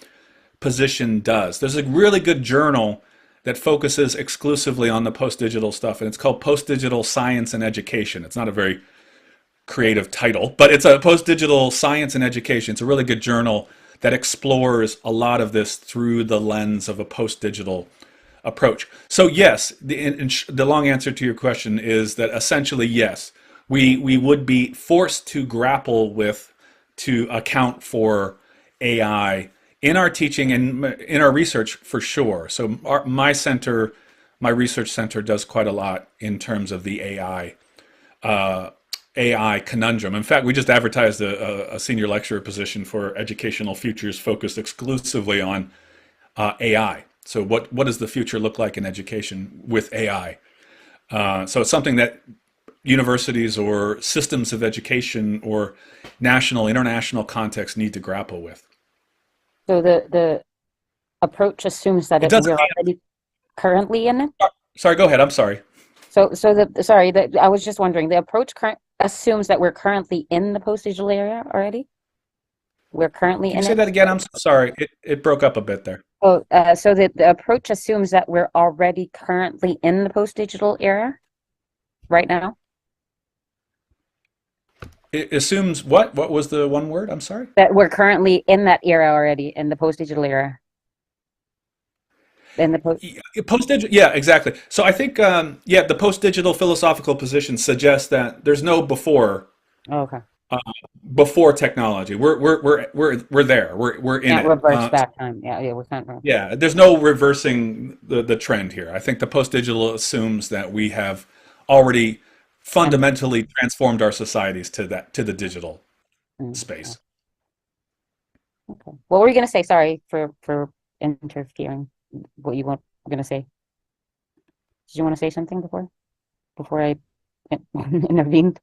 position does. There's a really good journal that focuses exclusively on the post-digital stuff, and it's called Post-Digital Science and Education. It's not a very creative title, but it's a post-digital science and education. It's a really good journal that explores a lot of this through the lens of a post-digital approach. So yes, the long answer to your question is that essentially yes, we would be forced to grapple with, to account for AI in our teaching and in our research for sure. So my research center does quite a lot in terms of the AI AI conundrum. In fact, we just advertised a senior lecturer position for educational futures focused exclusively on AI. So what does the future look like in education with AI? So it's something that universities or systems of education or national, international context need to grapple with. So the approach assumes that It we're doesn't. already currently in it. Sorry, go ahead. I'm sorry. I was just wondering, the approach assumes that we're currently in the post-digital era already? We're currently Can in you say it? that again? I'm so sorry. It broke up a bit there. Oh, so the approach assumes that we're already currently in the post-digital era right now? It assumes what? What was the one word? I'm sorry. That we're currently in that era already, in the post-digital era. In the Post-digital, yeah, exactly. So I think, the post-digital philosophical position suggests that there's no before. Oh, okay. Before technology, we're there. We're in Can't it. reverse back time. Yeah, we can't. Yeah, there's no reversing the trend here. I think the post-digital assumes that we have already fundamentally transformed our societies to the digital space. Okay. What were you going to say? Sorry for interfering. What you were going to say? Did you want to say something before I intervened?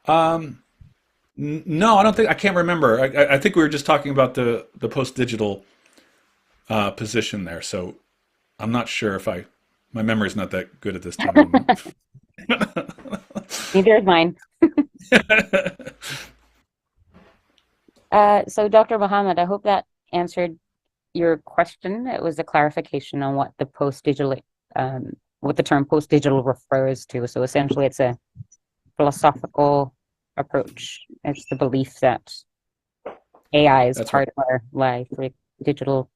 No, I don't think. I can't remember. I think we were just talking about the post-digital position there. So I'm not sure if my memory's not that good at this time. Neither is mine. So Dr. Muhammad, I hope that answered your question. It was a clarification on what the post-digital, what the term post-digital refers to. So essentially, it's a philosophical approach. It's the belief that AI is part of our life, like digital.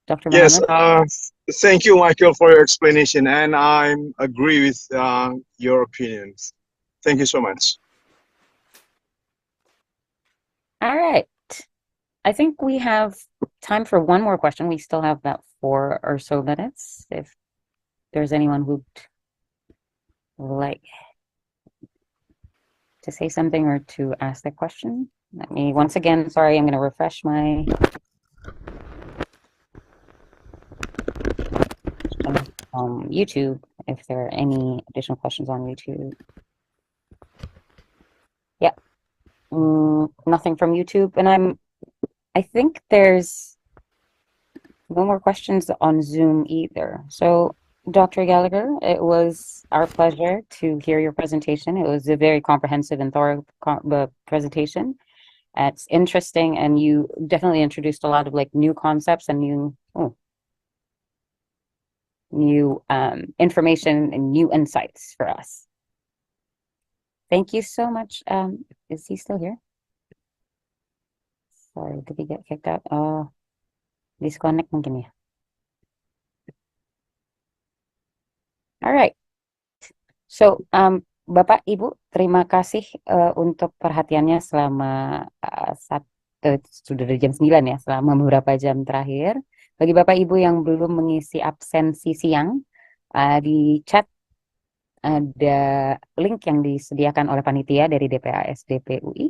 Dr. Yes, Muhammad? thank you, Michael, for your explanation, and I agree with your opinions. Thank you so much. All right. I think we have time for one more question. We still have about 4 or so minutes. If there's anyone who'd like to say something or to ask a question. Let me, once again, sorry, I'm going to refresh my YouTube, if there are any additional questions on YouTube. Yeah, nothing from YouTube. And I think there's no more questions on Zoom either. So Dr. Gallagher, it was our pleasure to hear your presentation. It was a very comprehensive and thorough presentation. It's interesting, and you definitely introduced a lot of new concepts and new information and new insights for us. Thank you so much. Is he still here? Sorry, did he get kicked out? Disconnect mungkin ya. All right. So, Bapak, Ibu, terima kasih untuk perhatiannya selama sudah dari jam 9 ya, selama beberapa jam terakhir. Bagi Bapak Ibu yang belum mengisi absensi siang, di chat ada link yang disediakan oleh panitia dari DPA-SDP UI.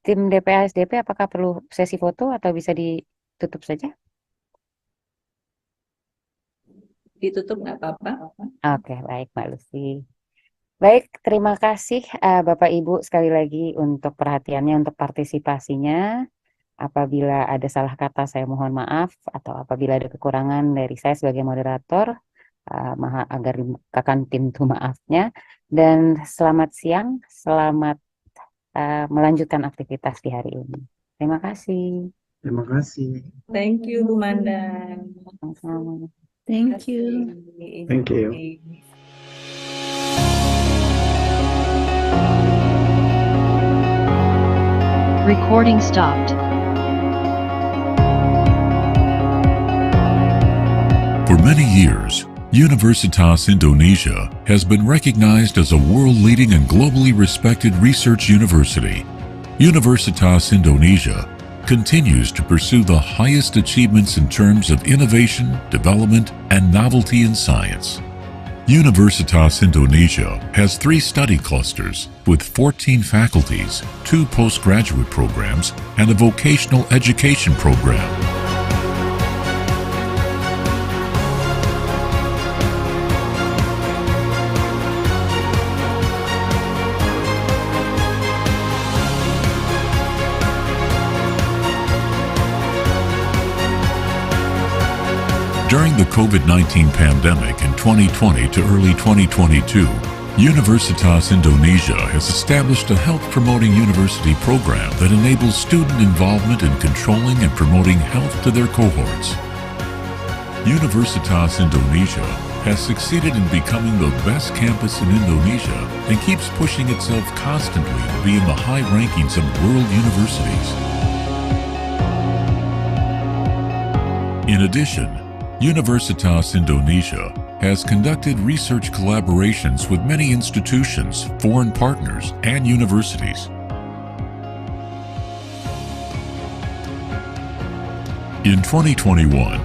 Tim DPA-SDP apakah perlu sesi foto atau bisa ditutup saja? Ditutup nggak apa-apa. Oke, baik Mbak Lucy. Baik, terima kasih Bapak Ibu sekali lagi untuk perhatiannya, untuk partisipasinya. Apabila ada salah kata saya mohon maaf, atau apabila ada kekurangan dari saya sebagai moderator, agar dibukakan pintu maafnya. Dan selamat siang, selamat melanjutkan aktivitas di hari ini. Terima kasih. Terima kasih. Thank you, Bu Manda. Sama-sama. Thank you. Thank you. Recording stopped. For many years, Universitas Indonesia has been recognized as a world-leading and globally respected research university. Universitas Indonesia continues to pursue the highest achievements in terms of innovation, development, and novelty in science. Universitas Indonesia has 3 study clusters with 14 faculties, 2 postgraduate programs, and a vocational education program. During the COVID-19 pandemic in 2020 to early 2022, Universitas Indonesia has established a health-promoting university program that enables student involvement in controlling and promoting health to their cohorts. Universitas Indonesia has succeeded in becoming the best campus in Indonesia and keeps pushing itself constantly to be in the high rankings of world universities. In addition, Universitas Indonesia has conducted research collaborations with many institutions, foreign partners, and universities. In 2021,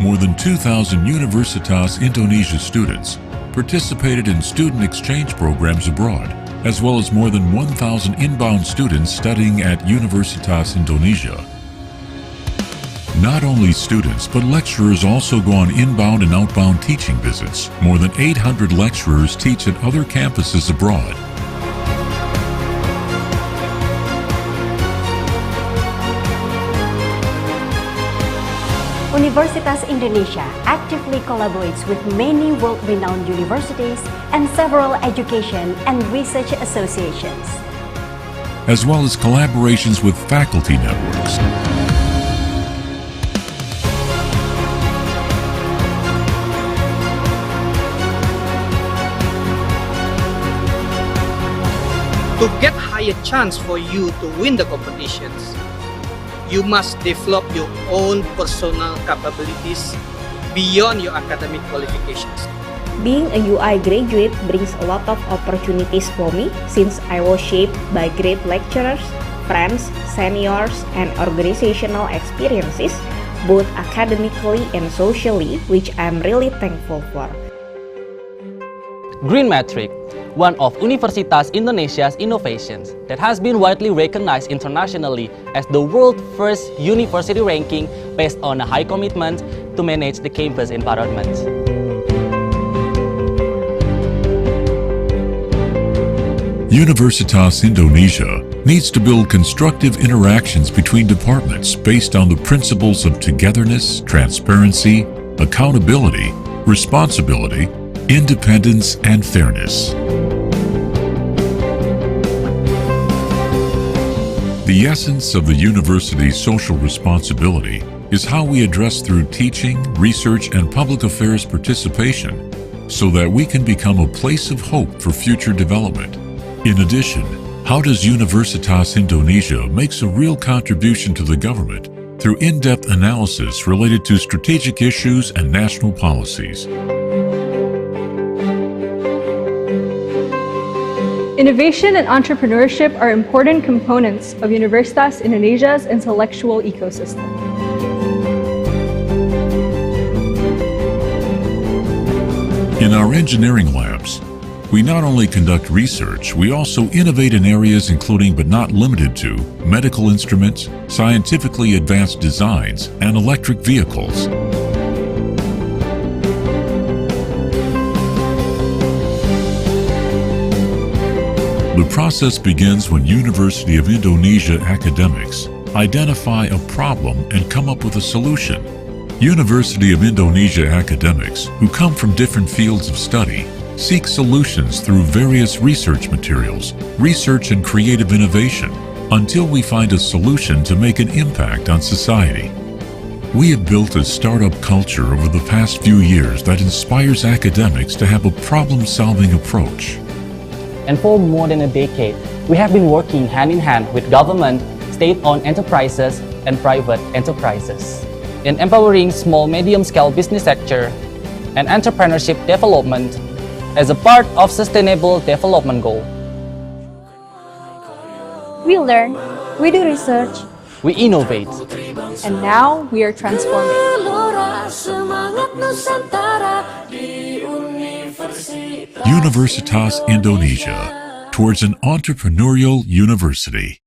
more than 2,000 Universitas Indonesia students participated in student exchange programs abroad, as well as more than 1,000 inbound students studying at Universitas Indonesia. Not only students, but lecturers also go on inbound and outbound teaching visits. More than 800 lecturers teach at other campuses abroad. Universitas Indonesia actively collaborates with many world-renowned universities and several education and research associations, as well as collaborations with faculty networks. To get higher chance for you to win the competitions, you must develop your own personal capabilities beyond your academic qualifications. Being a UI graduate brings a lot of opportunities for me since I was shaped by great lecturers, friends, seniors, and organizational experiences, both academically and socially, which I'm really thankful for. Green Metric, one of Universitas Indonesia's innovations that has been widely recognized internationally as the world's first university ranking based on a high commitment to manage the campus environment. Universitas Indonesia needs to build constructive interactions between departments based on the principles of togetherness, transparency, accountability, responsibility, independence, and fairness. The essence of the university's social responsibility is how we address through teaching, research, and public affairs participation so that we can become a place of hope for future development. In addition, how does Universitas Indonesia makes a real contribution to the government through in-depth analysis related to strategic issues and national policies. Innovation and entrepreneurship are important components of Universitas Indonesia's intellectual ecosystem. In our engineering labs, we not only conduct research, we also innovate in areas including but not limited to medical instruments, scientifically advanced designs, and electric vehicles. The process begins when University of Indonesia academics identify a problem and come up with a solution. University of Indonesia academics, who come from different fields of study, seek solutions through various research materials, research and creative innovation, until we find a solution to make an impact on society. We have built a startup culture over the past few years that inspires academics to have a problem-solving approach. And for more than a decade, we have been working hand in hand with government, state-owned enterprises, and private enterprises in empowering small medium-scale business sector and entrepreneurship development as a part of Sustainable Development Goal. We learn, we do research, we innovate. And now we are transforming. Universitas Indonesia, towards an entrepreneurial university.